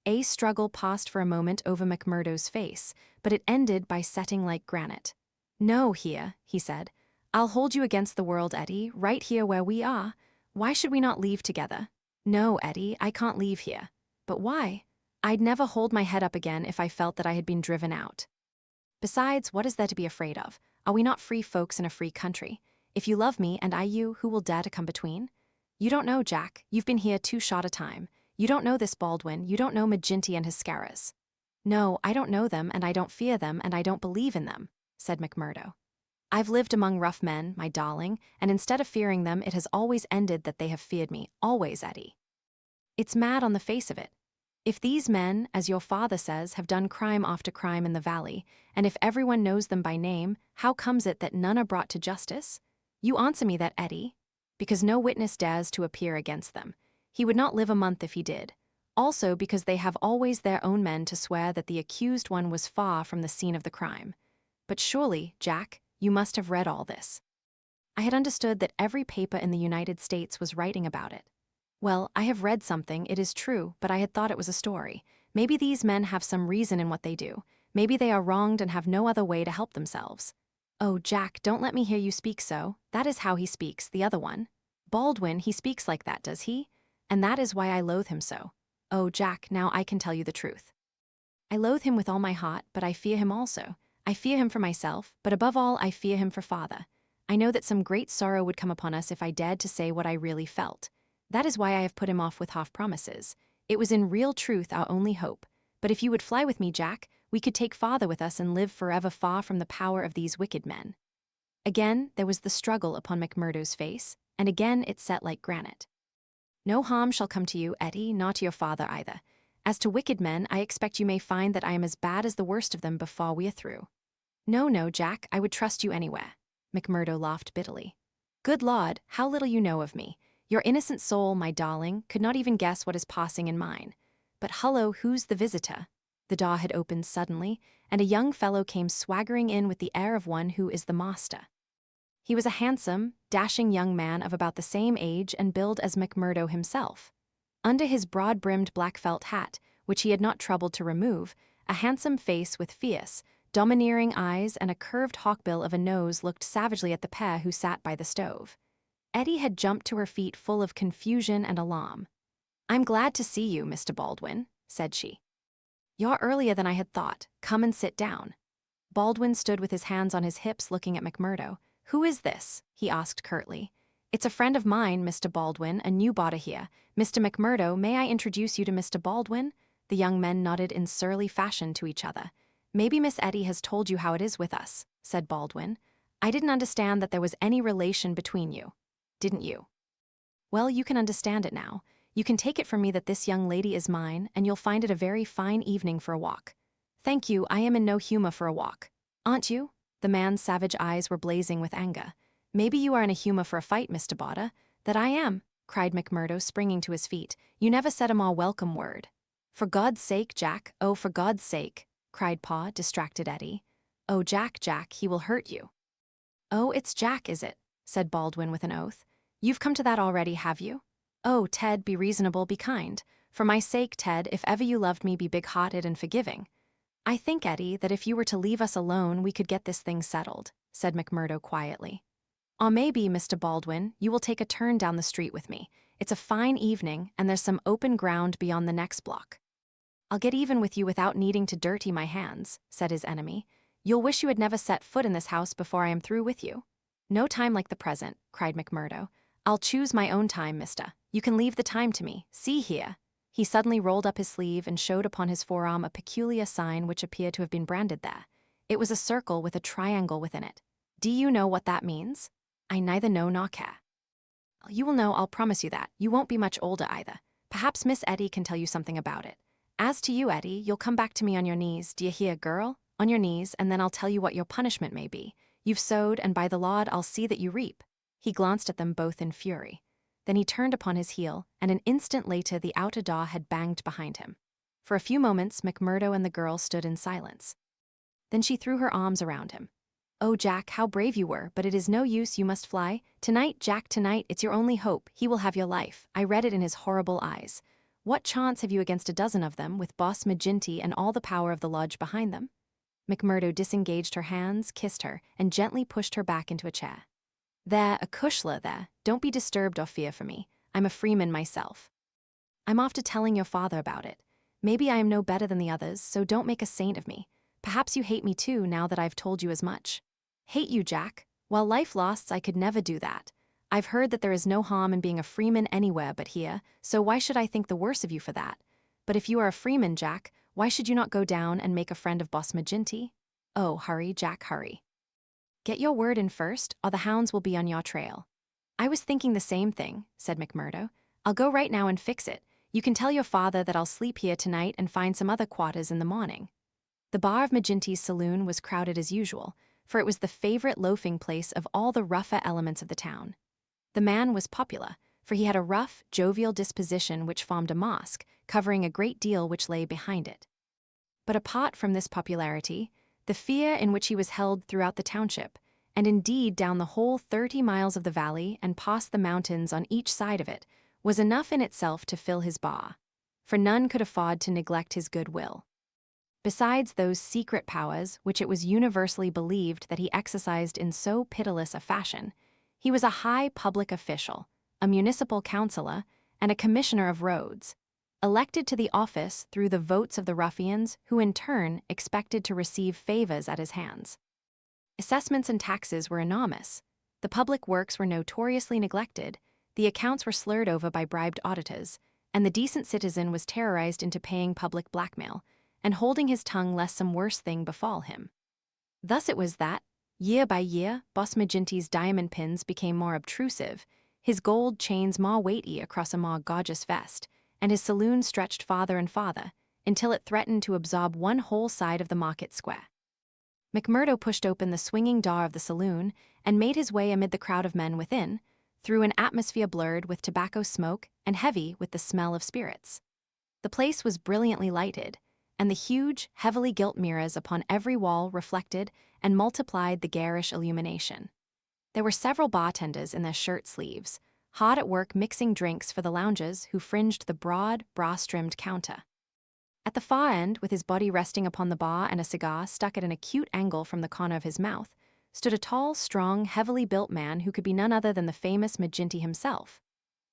S1: A struggle passed for a moment over McMurdo's face, but it ended by setting like granite. "No, here," he said. "I'll hold you against the world, Eddie, right here where we are. Why should we not leave together?" "No, Eddie, I can't leave here." "But why?" "I'd never hold my head up again if I felt that I had been driven out. Besides, what is there to be afraid of? Are we not free folks in a free country? If you love me and I you, who will dare to come between? You don't know, Jack. You've been here too short a time. You don't know this Baldwin. You don't know Maginty and his Scowrers." "No, I don't know them, and I don't fear them, and I don't believe in them," said McMurdo. "I've lived among rough men, my darling, and instead of fearing them, it has always ended that they have feared me. Always, Eddie. It's mad on the face of it. If these men, as your father says, have done crime after crime in the valley, and if everyone knows them by name, how comes it that none are brought to justice? You answer me that, Eddie." because no witness dares to appear against them. He would not live a month if he did. Also because they have always their own men to swear that the accused one was far from the scene of the crime. But surely, Jack, you must have read all this. I had understood that every paper in the United States was writing about it. Well, I have read something, it is true, but I had thought it was a story. Maybe these men have some reason in what they do. Maybe they are wronged and have no other way to help themselves. Oh, Jack, don't let me hear you speak so. That is how he speaks, the other one. Baldwin, he speaks like that, does he? And that is why I loathe him so. Oh, Jack, now I can tell you the truth. I loathe him with all my heart, but I fear him also. I fear him for myself, but above all, I fear him for father. I know that some great sorrow would come upon us if I dared to say what I really felt. That is why I have put him off with half promises. It was in real truth our only hope. But if you would fly with me, Jack, we could take father with us and live forever far from the power of these wicked men. Again, there was the struggle upon McMurdo's face, and again it set like granite. No harm shall come to you, Eddie, nor to your father either. As to wicked men, I expect you may find that I am as bad as the worst of them before we are through. No, Jack, I would trust you anywhere. McMurdo laughed bitterly. Good Lord, how little you know of me. Your innocent soul, my darling, could not even guess what is passing in mine. But hullo, who's the visitor? The door had opened suddenly, and a young fellow came swaggering in with the air of one who is the master. He was a handsome, dashing young man of about the same age and build as McMurdo himself. Under his broad-brimmed black felt hat, which he had not troubled to remove, a handsome face with fierce, domineering eyes and a curved hawkbill of a nose looked savagely at the pair who sat by the stove. Eddie had jumped to her feet full of confusion and alarm. "I'm glad to see you, Mr. Baldwin," said she. "You're earlier than I had thought. Come and sit down." Baldwin stood with his hands on his hips looking at McMurdo. "Who is this?" he asked curtly. "It's a friend of mine, Mr. Baldwin, a new boarder here. Mr. McMurdo, may I introduce you to Mr. Baldwin?" The young men nodded in surly fashion to each other. "Maybe Miss Eddie has told you how it is with us," said Baldwin. "I didn't understand that there was any relation between you. Didn't you? Well, you can understand it now. You can take it from me that this young lady is mine, and you'll find it a very fine evening for a walk." "Thank you, I am in no humor for a walk." "Aren't you?" The man's savage eyes were blazing with anger. "Maybe you are in a humor for a fight, Mr. Botta." "That I am," cried McMurdo, springing to his feet. "You never said a more welcome word." "For God's sake, Jack, oh, for God's sake," cried Pa, distracted Eddie. "Oh, Jack, he will hurt you." "Oh, it's Jack, is it?" said Baldwin with an oath. "You've come to that already, have you? Oh, Ted, be reasonable, be kind. For my sake, Ted, if ever you loved me, be big-hearted and forgiving." "I think, Eddie, that if you were to leave us alone, we could get this thing settled," said McMurdo quietly. "Or maybe, Mr. Baldwin, you will take a turn down the street with me. It's a fine evening, and there's some open ground beyond the next block." "I'll get even with you without needing to dirty my hands," said his enemy. "You'll wish you had never set foot in this house before I am through with you." "No time like the present," cried McMurdo. "I'll choose my own time, mister. You can leave the time to me. See here." He suddenly rolled up his sleeve and showed upon his forearm a peculiar sign which appeared to have been branded there. It was a circle with a triangle within it. "Do you know what that means?" "I neither know nor care." "You will know, I'll promise you that. You won't be much older either. Perhaps Miss Eddie can tell you something about it. As to you, Eddie, you'll come back to me on your knees, do you hear, girl? On your knees, and then I'll tell you what your punishment may be. You've sowed, and by the Lord I'll see that you reap." He glanced at them both in fury. Then he turned upon his heel, and an instant later the outer door had banged behind him. For a few moments, McMurdo and the girl stood in silence. Then she threw her arms around him. "Oh, Jack, how brave you were, but it is no use, you must fly. Tonight, Jack, tonight, it's your only hope. He will have your life. I read it in his horrible eyes. What chance have you against a dozen of them, with Boss McGinty and all the power of the lodge behind them?" McMurdo disengaged her hands, kissed her, and gently pushed her back into a chair. "There, a cushla there. Don't be disturbed or fear for me. I'm a freeman myself. I'm off to telling your father about it. Maybe I am no better than the others, so don't make a saint of me. Perhaps you hate me too, now that I've told you as much." "Hate you, Jack? While life lasts, I could never do that. I've heard that there is no harm in being a freeman anywhere but here, so why should I think the worse of you for that? But if you are a freeman, Jack, why should you not go down and make a friend of Boss McGinty? Oh, hurry, Jack, hurry. Get your word in first, or the hounds will be on your trail." "I was thinking the same thing," said McMurdo. "I'll go right now and fix it. You can tell your father that I'll sleep here tonight and find some other quarters in the morning." The bar of McGinty's saloon was crowded as usual, for it was the favorite loafing place of all the rougher elements of the town. The man was popular, for he had a rough, jovial disposition which formed a mask, covering a great deal which lay behind it. But apart from this popularity, the fear in which he was held throughout the township, and indeed down the whole 30 miles of the valley and past the mountains on each side of it, was enough in itself to fill his bar, for none could afford to neglect his good will. Besides those secret powers which it was universally believed that he exercised in so pitiless a fashion, he was a high public official, a municipal councillor, and a commissioner of roads, elected to the office through the votes of the ruffians who in turn expected to receive favors at his hands. Assessments and taxes were enormous. The public works were notoriously neglected, the accounts were slurred over by bribed auditors, and the decent citizen was terrorized into paying public blackmail and holding his tongue lest some worse thing befall him. Thus it was that, year by year, Boss Maginty's diamond pins became more obtrusive, his gold chains more weighty across a more gorgeous vest, and his saloon stretched farther and farther, until it threatened to absorb one whole side of the market square. McMurdo pushed open the swinging door of the saloon and made his way amid the crowd of men within, through an atmosphere blurred with tobacco smoke and heavy with the smell of spirits. The place was brilliantly lighted, and the huge, heavily gilt mirrors upon every wall reflected and multiplied the garish illumination. There were several bartenders in their shirt sleeves, hard at work mixing drinks for the loungers who fringed the broad, brass-trimmed counter. At the far end, with his body resting upon the bar and a cigar stuck at an acute angle from the corner of his mouth, stood a tall, strong, heavily built man who could be none other than the famous Maginty himself.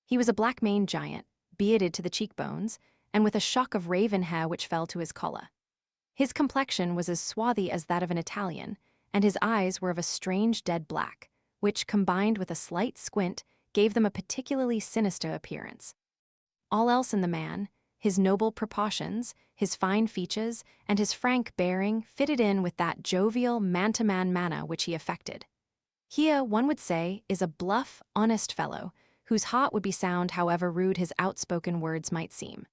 S1: He was a black-maned giant, bearded to the cheekbones, and with a shock of raven hair which fell to his collar. His complexion was as swarthy as that of an Italian, and his eyes were of a strange dead black, which, combined with a slight squint, gave them a particularly sinister appearance. All else in the man, his noble proportions, his fine features, and his frank bearing fitted in with that jovial, man-to-man manner which he affected. Here, one would say, is a bluff, honest fellow, whose heart would be sound however rude his outspoken words might seem.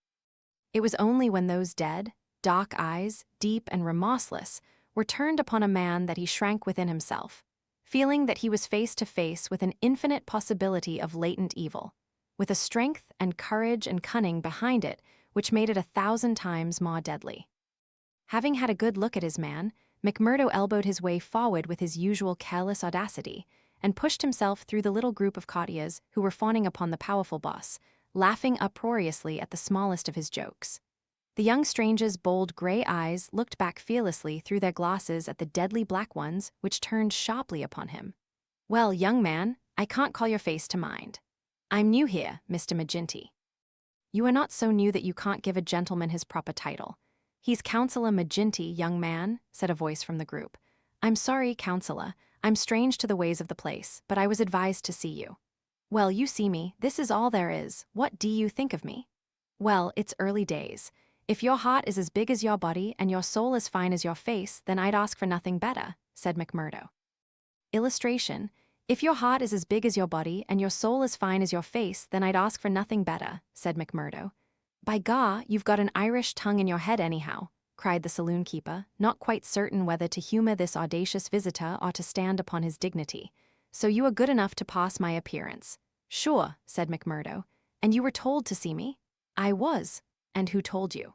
S1: It was only when those dead, dark eyes, deep and remorseless, were turned upon a man that he shrank within himself, feeling that he was face to face with an infinite possibility of latent evil, with a strength and courage and cunning behind it which made it 1,000 times more deadly. Having had a good look at his man, McMurdo elbowed his way forward with his usual careless audacity, and pushed himself through the little group of courtiers who were fawning upon the powerful boss, laughing uproariously at the smallest of his jokes. The young stranger's bold gray eyes looked back fearlessly through their glasses at the deadly black ones which turned sharply upon him. "Well, young man, I can't call your face to mind. I'm new here, Mr. Maginty." "You are not so new that you can't give a gentleman his proper title. He's Councillor Maginty, young man," said a voice from the group. "I'm sorry, Councillor. I'm strange to the ways of the place, but I was advised to see you." "Well, you see me. This is all there is. What do you think of me?" "Well, it's early days. If your heart is as big as your body and your soul as fine as your face, then I'd ask for nothing better," said McMurdo. Illustration: "If your heart is as big as your body and your soul as fine as your face, then I'd ask for nothing better," said McMurdo. "By gar, you've got an Irish tongue in your head anyhow," cried the saloon keeper, not quite certain whether to humor this audacious visitor or to stand upon his dignity. "So you are good enough to pass my appearance." "Sure," said McMurdo. "And you were told to see me?" "I was. And who told you?"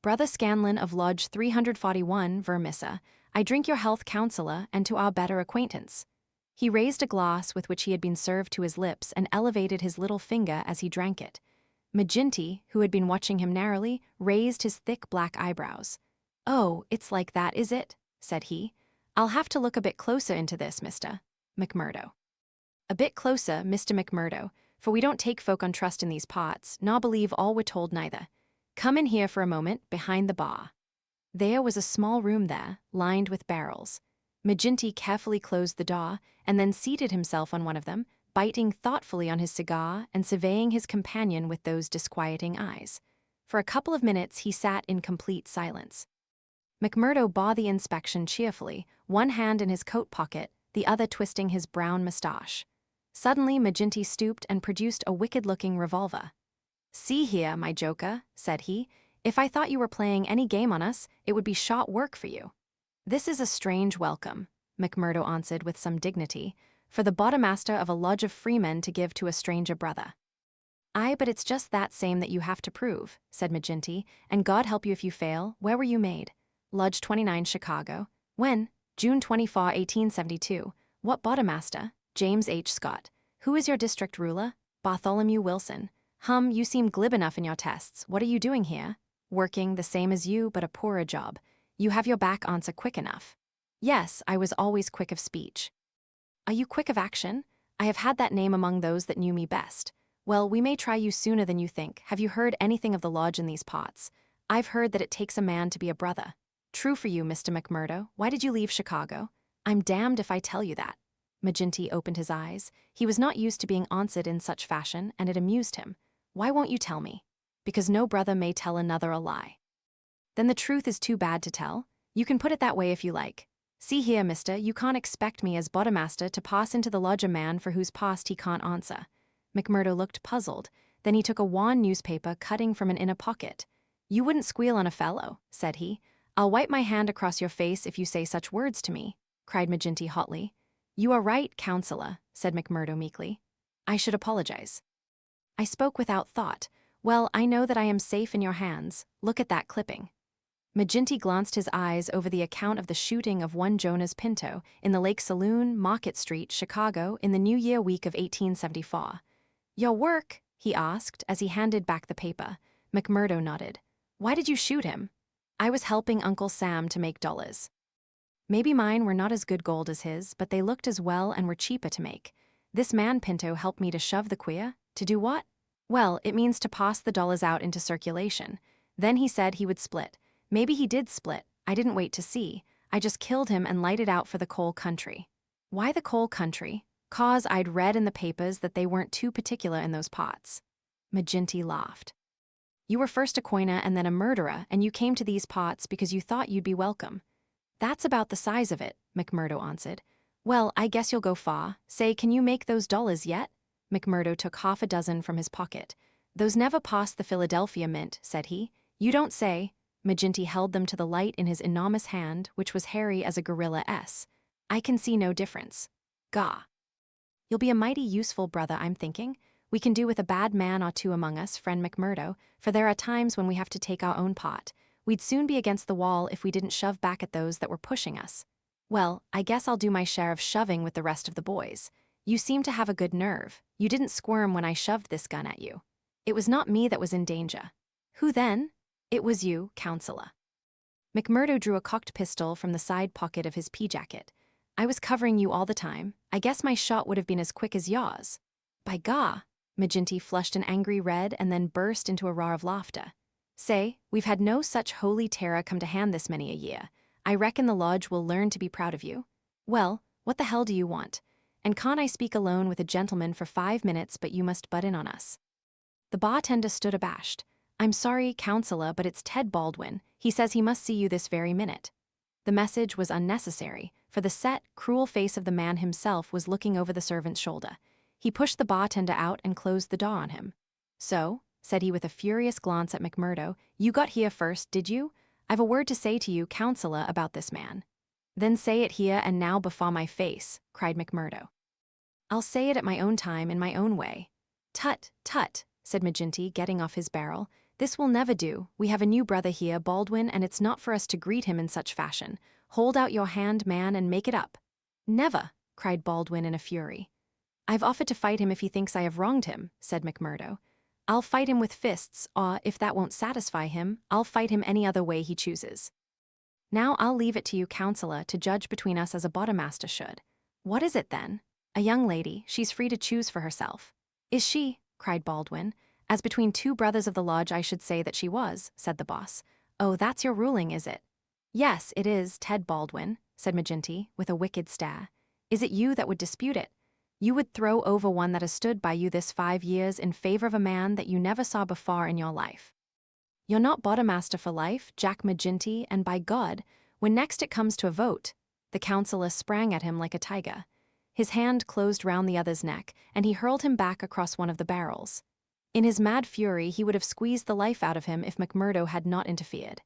S1: "Brother Scanlon of Lodge 341, Vermissa. I drink your health, Councillor, and to our better acquaintance." He raised a glass with which he had been served to his lips and elevated his little finger as he drank it. Maginty, who had been watching him narrowly, raised his thick black eyebrows. "Oh, it's like that, is it?" said he. "I'll have to look a bit closer into this, Mr. McMurdo." "A bit closer, Mr. McMurdo, for we don't take folk on trust in these parts, nor believe all we're told neither. Come in here for a moment, behind the bar." There was a small room there, lined with barrels. Maginty carefully closed the door, and then seated himself on one of them, biting thoughtfully on his cigar and surveying his companion with those disquieting eyes. For a couple of minutes he sat in complete silence. McMurdo bore the inspection cheerfully, one hand in his coat pocket, the other twisting his brown moustache. Suddenly Maginty stooped and produced a wicked-looking revolver. "See here, my joker," said he, "if I thought you were playing any game on us, it would be shot work for you." "This is a strange welcome," McMurdo answered with some dignity, for the Bodymaster of a lodge of freemen to give to a stranger brother. Aye, but it's just that same that you have to prove, said Maginty, and God help you if you fail. Where were you made? Lodge 29, Chicago. When? June 24, 1872. What Bodymaster? James H. Scott. Who is your district ruler? Bartholomew Wilson. You seem glib enough in your tests. What are you doing here? Working, the same as you, but a poorer job. You have your back answer quick enough. Yes, I was always quick of speech. Are you quick of action? I have had that name among those that knew me best. Well, we may try you sooner than you think. Have you heard anything of the lodge in these parts? I've heard that it takes a man to be a brother. True for you, Mr. McMurdo. Why did you leave Chicago? I'm damned if I tell you that. Maginty opened his eyes. He was not used to being answered in such fashion, and it amused him. Why won't you tell me? Because no brother may tell another a lie. Then the truth is too bad to tell? You can put it that way if you like. See here, mister, you can't expect me as Bodymaster to pass into the lodge a man for whose past he can't answer. McMurdo looked puzzled. Then he took a wan newspaper cutting from an inner pocket. You wouldn't squeal on a fellow, said he. I'll wipe my hand across your face if you say such words to me, cried Maginty hotly. You are right, counselor, said McMurdo meekly. I should apologize. I spoke without thought. Well, I know that I am safe in your hands. Look at that clipping. Maginty glanced his eyes over the account of the shooting of one Jonas Pinto in the Lake Saloon, Market Street, Chicago, in the New Year week of 1874. Your work? He asked as he handed back the paper. McMurdo nodded. Why did you shoot him? I was helping Uncle Sam to make dollars. Maybe mine were not as good gold as his, but they looked as well and were cheaper to make. This man Pinto helped me to shove the queer. To do what? Well, it means to pass the dollars out into circulation. Then he said he would split. Maybe he did split. I didn't wait to see. I just killed him and lighted out for the coal country. Why the coal country? 'Cause I'd read in the papers that they weren't too particular in those pots. Maginty laughed. You were first a coiner and then a murderer, and you came to these pots because you thought you'd be welcome. That's about the size of it, McMurdo answered. Well, I guess you'll go far. Say, can you make those dollars yet? McMurdo took half a dozen from his pocket. Those never passed the Philadelphia mint, said he. You don't say. Maginty held them to the light in his enormous hand, which was hairy as a gorilla S. I can see no difference. Gah. You'll be a mighty useful brother, I'm thinking. We can do with a bad man or two among us, friend McMurdo, for there are times when we have to take our own part. We'd soon be against the wall if we didn't shove back at those that were pushing us. Well, I guess I'll do my share of shoving with the rest of the boys. You seem to have a good nerve. You didn't squirm when I shoved this gun at you. It was not me that was in danger. Who then? It was you, counselor. McMurdo drew a cocked pistol from the side pocket of his pea-jacket. I was covering you all the time. I guess my shot would have been as quick as yours. By gah! Maginty flushed an angry red and then burst into a roar of laughter. Say, we've had no such holy terror come to hand this many a year. I reckon the lodge will learn to be proud of you. Well, what the hell do you want? And can't I speak alone with a gentleman for 5 minutes, but you must butt in on us? The bartender stood abashed. I'm sorry, counselor, but it's Ted Baldwin. He says he must see you this very minute. The message was unnecessary, for the set, cruel face of the man himself was looking over the servant's shoulder. He pushed the bartender out and closed the door on him. So, said he with a furious glance at McMurdo, you got here first, did you? I've a word to say to you, counselor, about this man. Then say it here and now before my face, cried McMurdo. I'll say it at my own time in my own way. Tut, tut, said Maginty, getting off his barrel. This will never do. We have a new brother here, Baldwin, and it's not for us to greet him in such fashion. Hold out your hand, man, and make it up. Never, cried Baldwin in a fury. I've offered to fight him if he thinks I have wronged him, said McMurdo. I'll fight him with fists, or, if that won't satisfy him, I'll fight him any other way he chooses. Now I'll leave it to you, counselor, to judge between us as a Bodymaster should. What is it, then? A young lady, she's free to choose for herself. Is she? Cried Baldwin. As between two brothers of the lodge I should say that she was, said the boss. Oh, that's your ruling, is it? Yes, it is, Ted Baldwin, said Maginty, with a wicked stare. Is it you that would dispute it? You would throw over one that has stood by you this 5 years in favor of a man that you never saw before in your life. You're not Bodymaster for life, Jack Maginty, and by God, when next it comes to a vote, the counselor sprang at him like a tiger. His hand closed round the other's neck, and he hurled him back across one of the barrels. In his mad fury, he would have squeezed the life out of him if McMurdo had not interfered.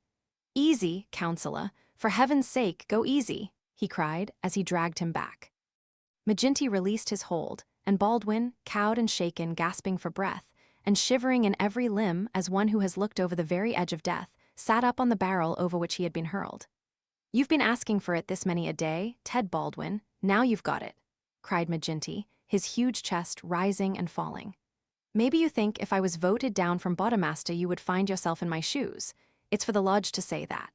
S1: Easy, counselor, for heaven's sake, go easy, he cried as he dragged him back. McGinty released his hold, and Baldwin, cowed and shaken, gasping for breath, and shivering in every limb as one who has looked over the very edge of death, sat up on the barrel over which he had been hurled. "You've been asking for it this many a day, Ted Baldwin, now you've got it," cried McGinty, his huge chest rising and falling. "Maybe you think if I was voted down from Bodymaster you would find yourself in my shoes. It's for the lodge to say that.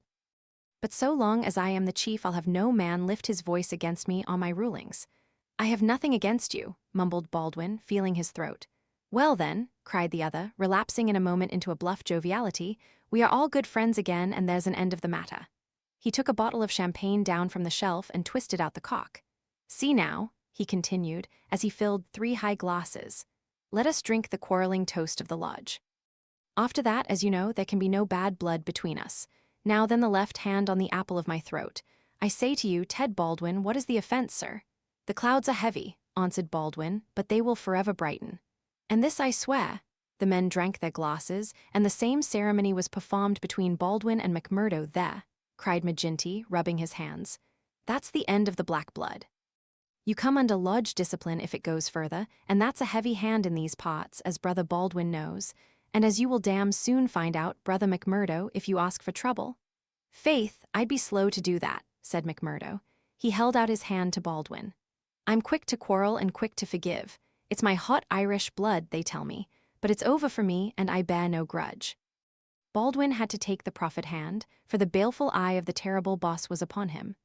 S1: But so long as I am the chief, I'll have no man lift his voice against me on my rulings." "I have nothing against you," mumbled Baldwin, feeling his throat. "Well then," cried the other, relapsing in a moment into a bluff joviality, "we are all good friends again and there's an end of the matter." He took a bottle of champagne down from the shelf and twisted out the cork. "See now," he continued, as he filled 3 high glasses, "let us drink the quarreling toast of the lodge. After that, as you know, there can be no bad blood between us. Now then, the left hand on the apple of my throat. I say to you, Ted Baldwin, what is the offense, sir?" "The clouds are heavy," answered Baldwin, "but they will forever brighten. And this I swear." The men drank their glasses, and the same ceremony was performed between Baldwin and McMurdo there, cried McGinty, rubbing his hands. "That's the end of the black blood. You come under lodge discipline if it goes further, and that's a heavy hand in these parts, as Brother Baldwin knows, and as you will damn soon find out, Brother McMurdo, if you ask for trouble." "Faith, I'd be slow to do that," said McMurdo. He held out his hand to Baldwin. "I'm quick to quarrel and quick to forgive. It's my hot Irish blood, they tell me, but it's over for me and I bear no grudge." Baldwin had to take the proffered hand, for the baleful eye of the terrible boss was upon him.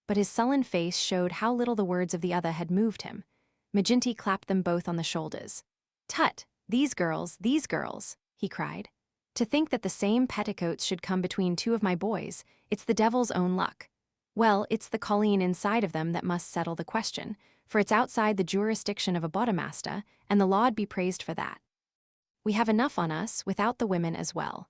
S1: But his sullen face showed how little the words of the other had moved him. McGinty clapped them both on the shoulders. "Tut, these girls," he cried. "To think that the same petticoats should come between 2 of my boys, it's the devil's own luck. Well, it's the colleen inside of them that must settle the question, for it's outside the jurisdiction of a Bodymaster, and the Lord be praised for that. We have enough on us, without the women as well.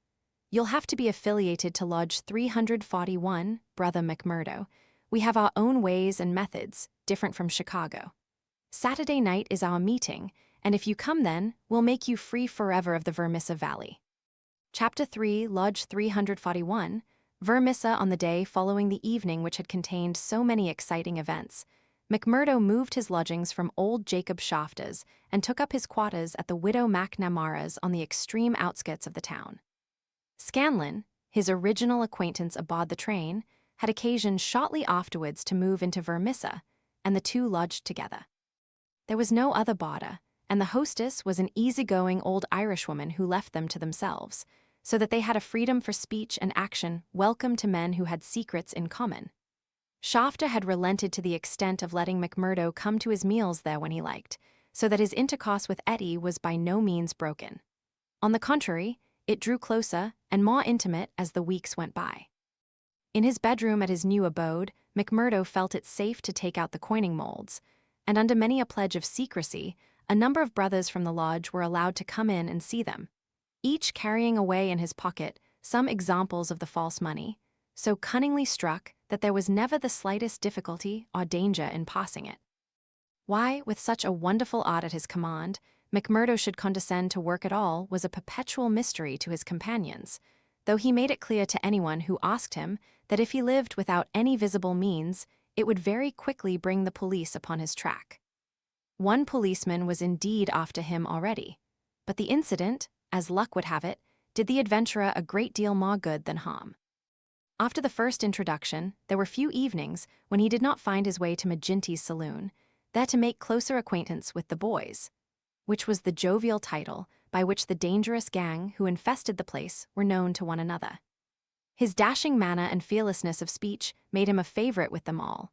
S1: You'll have to be affiliated to Lodge 341, Brother McMurdo. We have our own ways and methods, different from Chicago. Saturday night is our meeting, and if you come then, we'll make you free forever of the Vermissa Valley." Chapter 3, Lodge 341, Vermissa. On the day following the evening which had contained so many exciting events, McMurdo moved his lodgings from old Jacob Shafter's and took up his quarters at the widow McNamara's on the extreme outskirts of the town. Scanlon, his original acquaintance aboard the train, had occasion shortly afterwards to move into Vermissa, and the two lodged together. There was no other boarder, and the hostess was an easygoing old Irishwoman who left them to themselves, so that they had a freedom for speech and action welcome to men who had secrets in common. Shafter had relented to the extent of letting McMurdo come to his meals there when he liked, so that his intercourse with Eddie was by no means broken. On the contrary, it drew closer and more intimate as the weeks went by. In his bedroom at his new abode, McMurdo felt it safe to take out the coining molds, and under many a pledge of secrecy, a number of brothers from the lodge were allowed to come in and see them, each carrying away in his pocket some examples of the false money, so cunningly struck that there was never the slightest difficulty or danger in passing it. Why, with such a wonderful art at his command, McMurdo should condescend to work at all was a perpetual mystery to his companions, though he made it clear to anyone who asked him that if he lived without any visible means, it would very quickly bring the police upon his track. One policeman was indeed after him already, but the incident, as luck would have it, did the adventurer a great deal more good than harm. After the first introduction, there were few evenings when he did not find his way to McGinty's saloon, there to make closer acquaintance with the boys, which was the jovial title by which the dangerous gang who infested the place were known to one another. His dashing manner and fearlessness of speech made him a favorite with them all,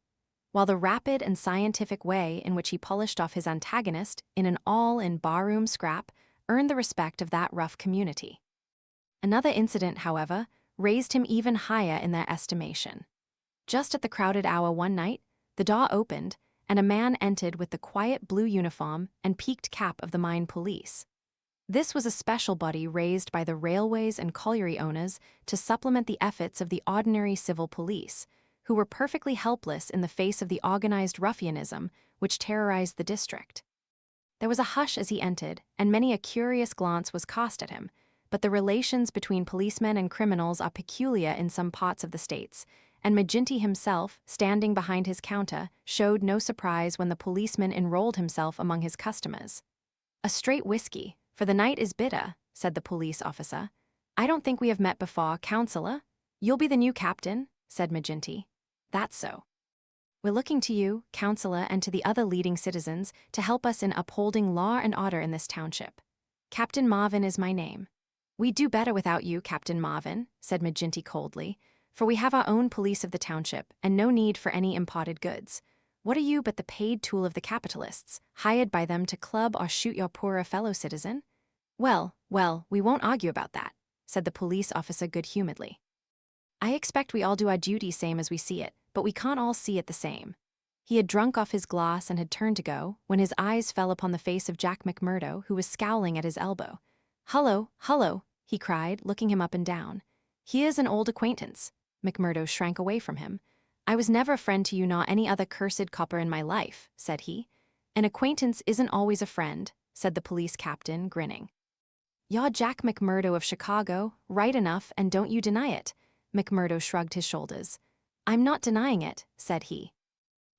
S1: while the rapid and scientific way in which he polished off his antagonist in an all-in barroom scrap earned the respect of that rough community. Another incident, however, raised him even higher in their estimation. Just at the crowded hour one night, the door opened, and a man entered with the quiet blue uniform and peaked cap of the mine police. This was a special body raised by the railways and colliery owners to supplement the efforts of the ordinary civil police, who were perfectly helpless in the face of the organized ruffianism which terrorized the district. There was a hush as he entered, and many a curious glance was cast at him, but the relations between policemen and criminals are peculiar in some parts of the states, and Maginty himself, standing behind his counter, showed no surprise when the policeman enrolled himself among his customers. "A straight whiskey, for the night is bitter," said the police officer. "I don't think we have met before, Counselor." "You'll be the new captain," said Maginty. "That's so. We're looking to you, Counselor, and to the other leading citizens to help us in upholding law and order in this township. Captain Marvin is my name." "We'd do better without you, Captain Marvin," said Maginty coldly, "for we have our own police of the township and no need for any imported goods. What are you but the paid tool of the capitalists, hired by them to club or shoot your poorer fellow citizen?" Well, we won't argue about that," said the police officer good-humoredly. "I expect we all do our duty same as we see it, but we can't all see it the same." He had drunk off his glass and had turned to go, when his eyes fell upon the face of Jack McMurdo, who was scowling at his elbow. Hullo," he cried, looking him up and down. "Here's an old acquaintance." McMurdo shrank away from him. "I was never a friend to you nor any other cursed copper in my life," said he. "An acquaintance isn't always a friend," said the police captain, grinning. "You're Jack McMurdo of Chicago, right enough, and don't you deny it." McMurdo shrugged his shoulders. "I'm not denying it," said he.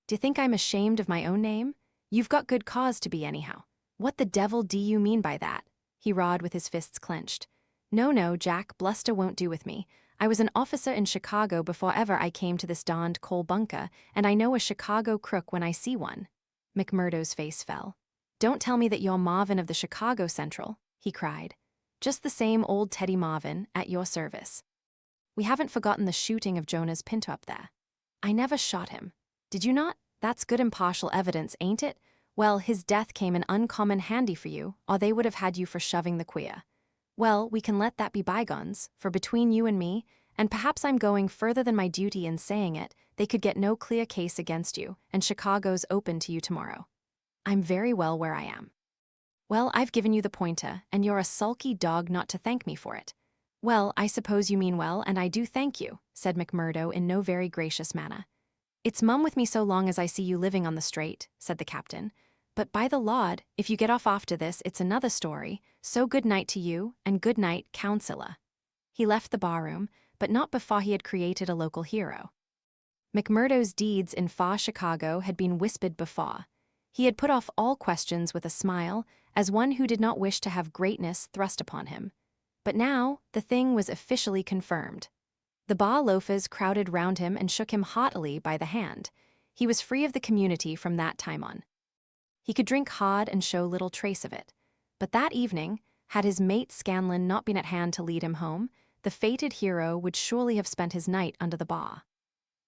S1: "D'you think I'm ashamed of my own name? You've got good cause to be anyhow." "What the devil do you mean by that?" He roared with his fists clenched. No, Jack, bluster won't do with me. I was an officer in Chicago before ever I came to this darned coal bunker, and I know a Chicago crook when I see one." McMurdo's face fell. "Don't tell me that you're Marvin of the Chicago Central," he cried. "Just the same old Teddy Marvin, at your service. We haven't forgotten the shooting of Jonah's Pinto up there. I never shot him. Did you not? That's good impartial evidence, ain't it? Well, his death came in uncommon handy for you, or they would have had you for shoving the queer. Well, we can let that be bygones, for between you and me, and perhaps I'm going further than my duty in saying it, they could get no clear case against you, and Chicago's open to you tomorrow. I'm very well where I am. Well, I've given you the pointer, and you're a sulky dog not to thank me for it. Well, I suppose you mean well, and I do thank you," said McMurdo in no very gracious manner. "It's mum with me so long as I see you living on the straight," said the captain. "But by the Lord, if you get off after this, it's another story, so good night to you, and good night, Counselor." He left the barroom, but not before he had created a local hero. McMurdo's deeds in far Chicago had been whispered before. He had put off all questions with a smile, as one who did not wish to have greatness thrust upon him. But now the thing was officially confirmed. The bar loafers crowded round him and shook him heartily by the hand. He was free of the community from that time on. He could drink hard and show little trace of it. But that evening, had his mate Scanlon not been at hand to lead him home, the fated hero would surely have spent his night under the bar.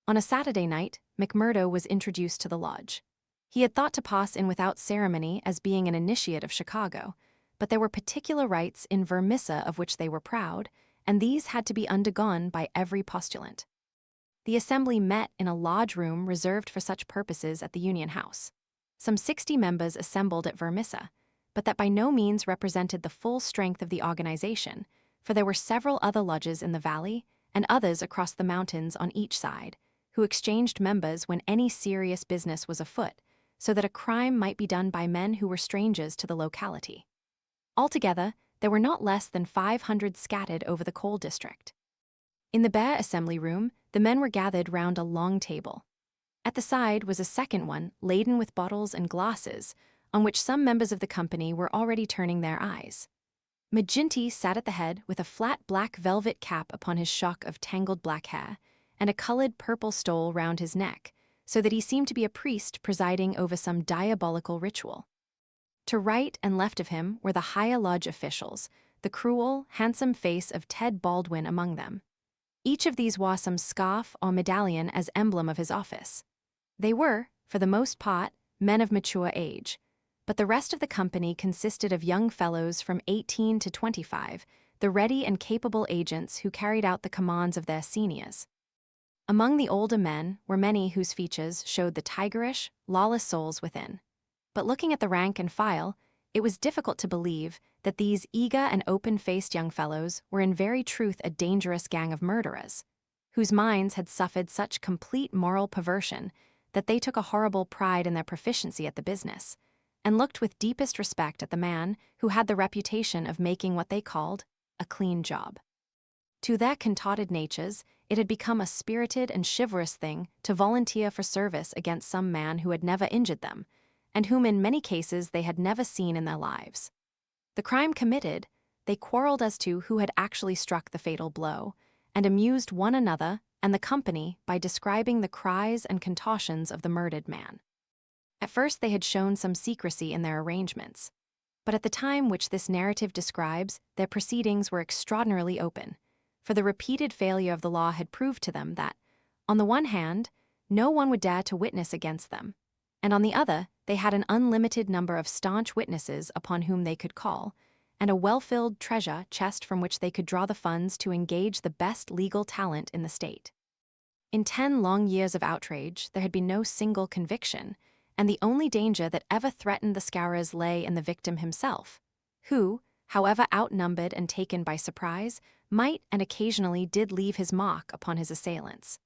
S1: On a Saturday night, McMurdo was introduced to the lodge. He had thought to pass in without ceremony as being an initiate of Chicago, but there were particular rites in Vermissa of which they were proud, and these had to be undergone by every postulant. The assembly met in a lodge room reserved for such purposes at the Union House. Some 60 members assembled at Vermissa, but that by no means represented the full strength of the organization, for there were several other lodges in the valley and others across the mountains on each side, who exchanged members when any serious business was afoot, so that a crime might be done by men who were strangers to the locality. Altogether, there were not less than 500 scattered over the coal district. In the bare assembly room, the men were gathered round a long table. At the side was a second one laden with bottles and glasses, on which some members of the company were already turning their eyes. Maginty sat at the head with a flat black velvet cap upon his shock of tangled black hair, and a colored purple stole round his neck, so that he seemed to be a priest presiding over some diabolical ritual. To right and left of him were the higher lodge officials, the cruel, handsome face of Ted Baldwin among them. Each of these wore some scarf or medallion as emblem of his office. They were, for the most part, men of mature age, but the rest of the company consisted of young fellows from 18 to 25, the ready and capable agents who carried out the commands of their seniors. Among the older men were many whose features showed the tigerish, lawless souls within. But looking at the rank and file, it was difficult to believe that these eager and open-faced young fellows were in very truth a dangerous gang of murderers, whose minds had suffered such complete moral perversion that they took a horrible pride in their proficiency at the business, and looked with deepest respect at the man who had the reputation of making what they called a clean job. To their contorted natures, it had become a spirited and chivalrous thing to volunteer for service against some man who had never injured them, and whom in many cases they had never seen in their lives. The crime committed, they quarreled as to who had actually struck the fatal blow, and amused one another and the company by describing the cries and contortions of the murdered man. At first they had shown some secrecy in their arrangements, but at the time which this narrative describes, their proceedings were extraordinarily open, for the repeated failure of the law had proved to them that, on the one hand, no one would dare to witness against them, and on the other, they had an unlimited number of staunch witnesses upon whom they could call, and a well-filled treasure chest from which they could draw the funds to engage the best legal talent in the state. In 10 long years of outrage, there had been no single conviction, and the only danger that ever threatened the Scowrers lay in the victim himself, who, however outnumbered and taken by surprise, might and occasionally did leave his mark upon his assailants.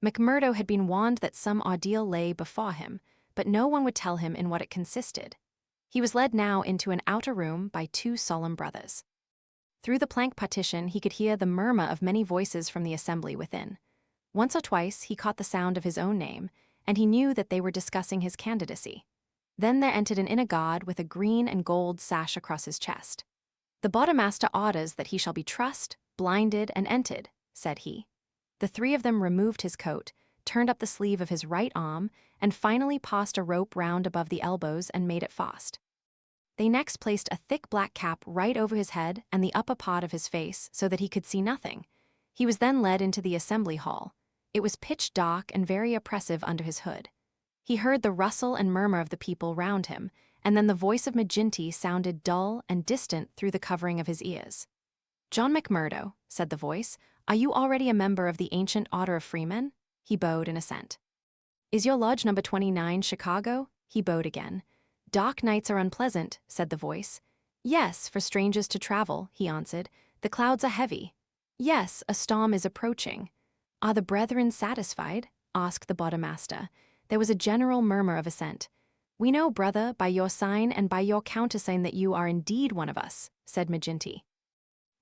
S1: McMurdo had been warned that some ordeal lay before him, but no one would tell him in what it consisted. He was led now into an outer room by 2 solemn brothers. Through the plank partition he could hear the murmur of many voices from the assembly within. Once or twice he caught the sound of his own name, and he knew that they were discussing his candidacy. Then there entered an inner guard with a green and gold sash across his chest. "The Bodemaster orders that he shall be trussed, blinded, and entered," said he. The 3 of them removed his coat, turned up the sleeve of his right arm, and finally passed a rope round above the elbows and made it fast. They next placed a thick black cap right over his head and the upper part of his face so that he could see nothing. He was then led into the assembly hall. It was pitch dark and very oppressive under his hood. He heard the rustle and murmur of the people round him, and then the voice of McGinty sounded dull and distant through the covering of his ears. "John McMurdo," said the voice, "are you already a member of the ancient Order of Freemen?" He bowed in assent. "Is your lodge number 29 Chicago?" He bowed again. "Dark nights are unpleasant," said the voice. "Yes, for strangers to travel," he answered. "The clouds are heavy." "Yes, a storm is approaching." "Are the brethren satisfied?" asked the Bodemaster. There was a general murmur of assent. "We know, brother, by your sign and by your countersign that you are indeed one of us," said McGinty.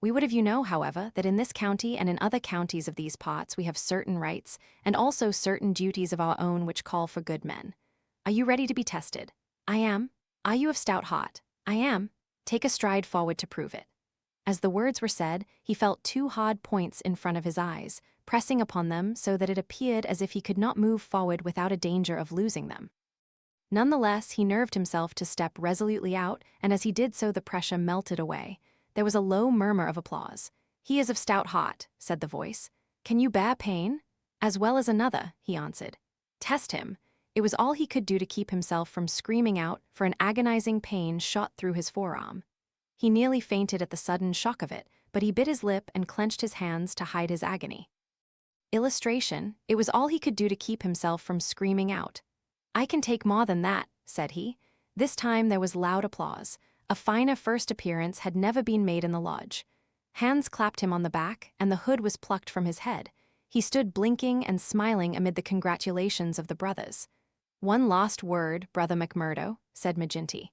S1: "We would have you know, however, that in this county and in other counties of these parts we have certain rights, and also certain duties of our own which call for good men. Are you ready to be tested?" "I am." "Are you of stout heart?" "I am." "Take a stride forward to prove it." As the words were said, he felt 2 hard points in front of his eyes, pressing upon them so that it appeared as if he could not move forward without a danger of losing them. Nonetheless, he nerved himself to step resolutely out, and as he did so the pressure melted away. There was a low murmur of applause. "He is of stout heart," said the voice. "Can you bear pain?" "As well as another," he answered. "Test him." It was all he could do to keep himself from screaming out, for an agonizing pain shot through his forearm. He nearly fainted at the sudden shock of it, but he bit his lip and clenched his hands to hide his agony. Illustration, it was all he could do to keep himself from screaming out. "I can take more than that," said he. This time there was loud applause. A finer first appearance had never been made in the lodge. Hands clapped him on the back, and the hood was plucked from his head. He stood blinking and smiling amid the congratulations of the brothers. "One last word, Brother McMurdo," said McGinty.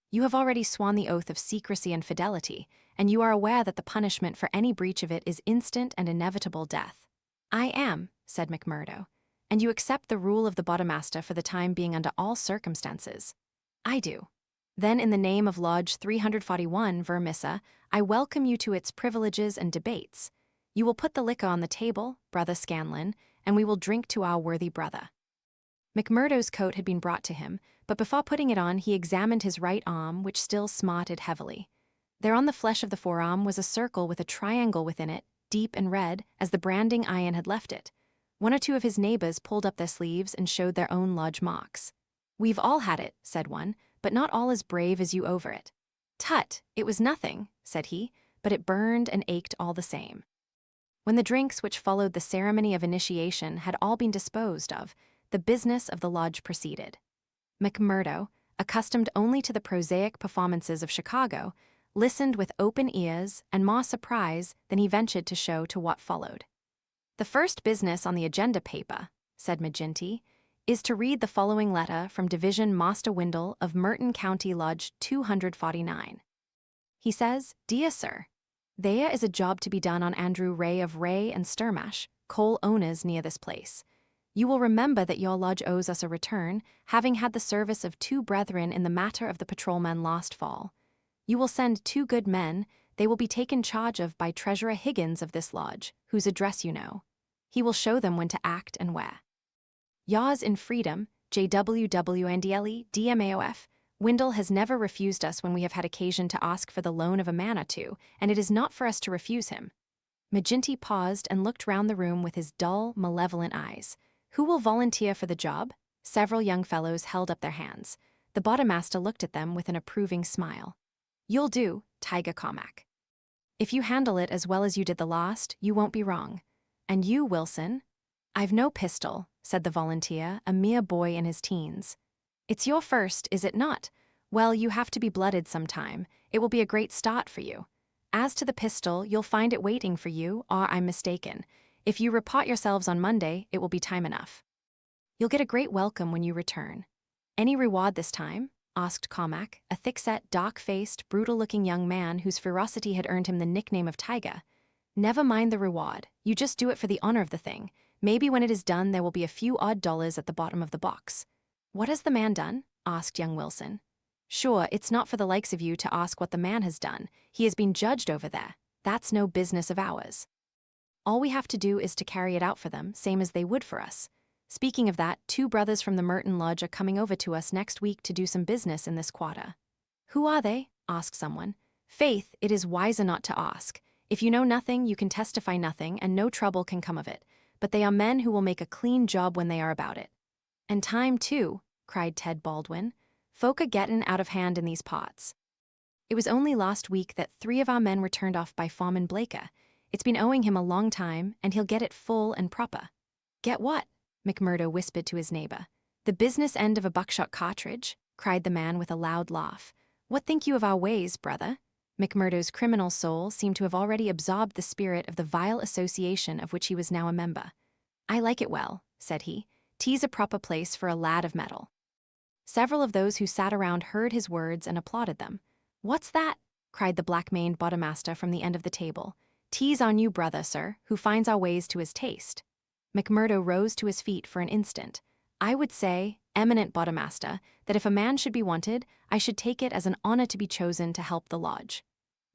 S1: "You have already sworn the oath of secrecy and fidelity, and you are aware that the punishment for any breach of it is instant and inevitable death." "I am," said McMurdo. "And you accept the rule of the Bodemaster for the time being under all circumstances?" "I do." "Then in the name of Lodge 341, Vermissa, I welcome you to its privileges and debates. You will put the liquor on the table, Brother Scanlon, and we will drink to our worthy brother." McMurdo's coat had been brought to him, but before putting it on he examined his right arm, which still smarted heavily. There on the flesh of the forearm was a circle with a triangle within it, deep and red, as the branding iron had left it. One or 2 of his neighbors pulled up their sleeves and showed their own lodge marks. "We've all had it," said one, "but not all as brave as you over it." "Tut, it was nothing," said he, "but it burned and ached all the same." When the drinks which followed the ceremony of initiation had all been disposed of, the business of the lodge proceeded. McMurdo, accustomed only to the prosaic performances of Chicago, listened with open ears and more surprise than he ventured to show to what followed. "The first business on the agenda paper," said McGinty, "is to read the following letter from Division Master Windle of Merton County Lodge 249. He says, 'Dear Sir, there is a job to be done on Andrew Ray of Ray and Sturmash, coal owners near this place. You will remember that your lodge owes us a return, having had the service of 2 brethren in the matter of the patrolmen last fall. You will send 2 good men. They will be taken charge of by Treasurer Higgins of this lodge, whose address you know. He will show them when to act and where. Yours in freedom, JWWNDLE DMAOF. Windle has never refused us when we have had occasion to ask for the loan of a man or two, and it is not for us to refuse him. McGinty paused and looked round the room with his dull, malevolent eyes. Who will volunteer for the job? Several young fellows held up their hands. The Bodymaster looked at them with an approving smile. You'll do, Tiger Cormac. If you handle it as well as you did the last, you won't be wrong. And you, Wilson? I've no pistol, said the volunteer, a mere boy in his teens. It's your first, is it not? Well, you have to be blooded sometime. It will be a great start for you. As to the pistol, you'll find it waiting for you, or I'm mistaken. If you report yourselves on Monday, it will be time enough. You'll get a great welcome when you return. Any reward this time? Asked Cormac, a thick-set, dark-faced, brutal-looking young man whose ferocity had earned him the nickname of Tiger. Never mind the reward. You just do it for the honor of the thing. Maybe when it is done, there will be a few odd dollars at the bottom of the box. What has the man done? Asked young Wilson. Sure, it's not for the likes of you to ask what the man has done. He has been judged over there. That's no business of ours. All we have to do is to carry it out for them, same as they would for us. Speaking of that, 2 brothers from the Merton Lodge are coming over to us next week to do some business in this quarter. Who are they? Asked someone. Faith, it is wiser not to ask. If you know nothing, you can testify nothing, and no trouble can come of it. But they are men who will make a clean job when they are about it. And time, too, cried Ted Baldwin. Folk are gettin' out of hand in these parts. It was only last week that 3 of our men were turned off by Foreman Blaker. It's been owing him a long time, and he'll get it full and proper. Get what? McMurdo whispered to his neighbor. The business end of a buckshot cartridge, cried the man with a loud laugh. What think you of our ways, brother? McMurdo's criminal soul seemed to have already absorbed the spirit of the vile association of which he was now a member. I like it well, said he. 'Tis a proper place for a lad of metal. Several of those who sat around heard his words and applauded them. What's that? Cried the black-maned Bodymaster from the end of the table. 'Tis on you, brother, sir, who finds our ways to his taste. McMurdo rose to his feet for an instant. I would say, eminent Bodymaster, that if a man should be wanted, I should take it as an honor to be chosen to help the lodge.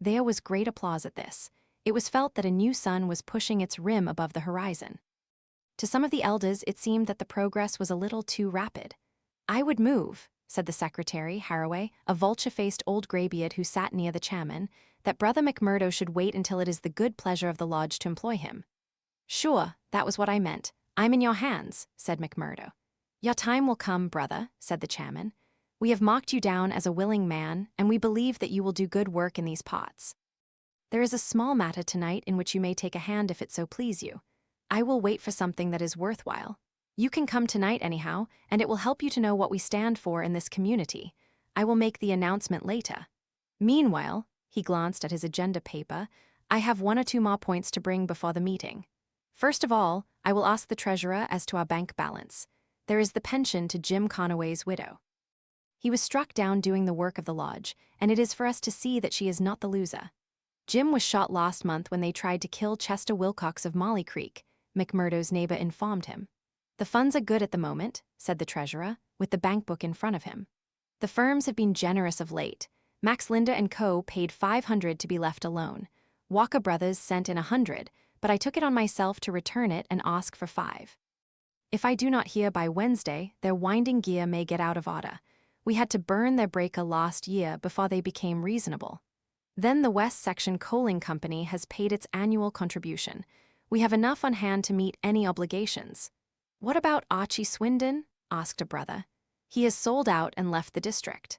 S1: There was great applause at this. It was felt that a new sun was pushing its rim above the horizon. To some of the elders, it seemed that the progress was a little too rapid. I would move, said the secretary, Haraway, a vulture-faced old greybeard who sat near the chairman, that Brother McMurdo should wait until it is the good pleasure of the lodge to employ him. Sure, that was what I meant. I'm in your hands, said McMurdo. Your time will come, brother, said the chairman. We have marked you down as a willing man, and we believe that you will do good work in these parts. There is a small matter tonight in which you may take a hand if it so please you. I will wait for something that is worthwhile. You can come tonight anyhow, and it will help you to know what we stand for in this community. I will make the announcement later. Meanwhile, he glanced at his agenda paper, I have 1 or 2 more points to bring before the meeting. First of all, I will ask the treasurer as to our bank balance. There is the pension to Jim Conaway's widow. He was struck down doing the work of the lodge, and it is for us to see that she is not the loser. Jim was shot last month when they tried to kill Chester Wilcox of Molly Creek, McMurdo's neighbor informed him. The funds are good at the moment, said the treasurer, with the bank book in front of him. The firms have been generous of late. Max Linder & Co. paid $500 to be left alone. Walker Brothers sent in $100, but I took it on myself to return it and ask for $5. If I do not hear by Wednesday, their winding gear may get out of order. We had to burn their breaker last year before they became reasonable. Then the West Section Coaling Company has paid its annual contribution. We have enough on hand to meet any obligations. What about Archie Swindon? Asked a brother. He has sold out and left the district.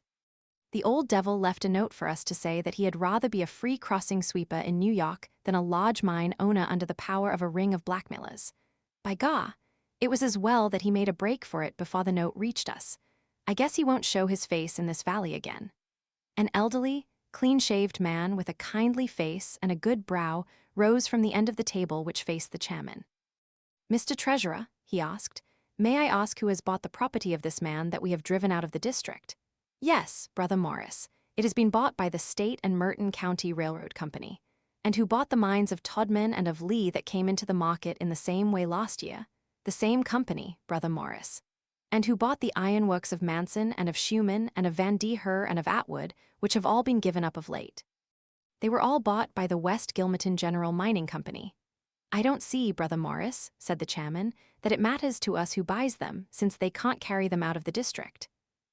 S1: The old devil left a note for us to say that he had rather be a free crossing sweeper in New York than a lodge mine owner under the power of a ring of blackmailers. By God, it was as well that he made a break for it before the note reached us. I guess he won't show his face in this valley again. An elderly, clean-shaved man with a kindly face and a good brow rose from the end of the table which faced the chairman. Mr. Treasurer, he asked, may I ask who has bought the property of this man that we have driven out of the district? Yes, Brother Morris. It has been bought by the State and Merton County Railroad Company. And who bought the mines of Todman and of Lee that came into the market in the same way last year? The same company, Brother Morris. And who bought the ironworks of Manson and of Schumann and of Van D. Her and of Atwood, which have all been given up of late? They were all bought by the West Gilmerton General Mining Company. I don't see, Brother Morris, said the chairman, that it matters to us who buys them, since they can't carry them out of the district.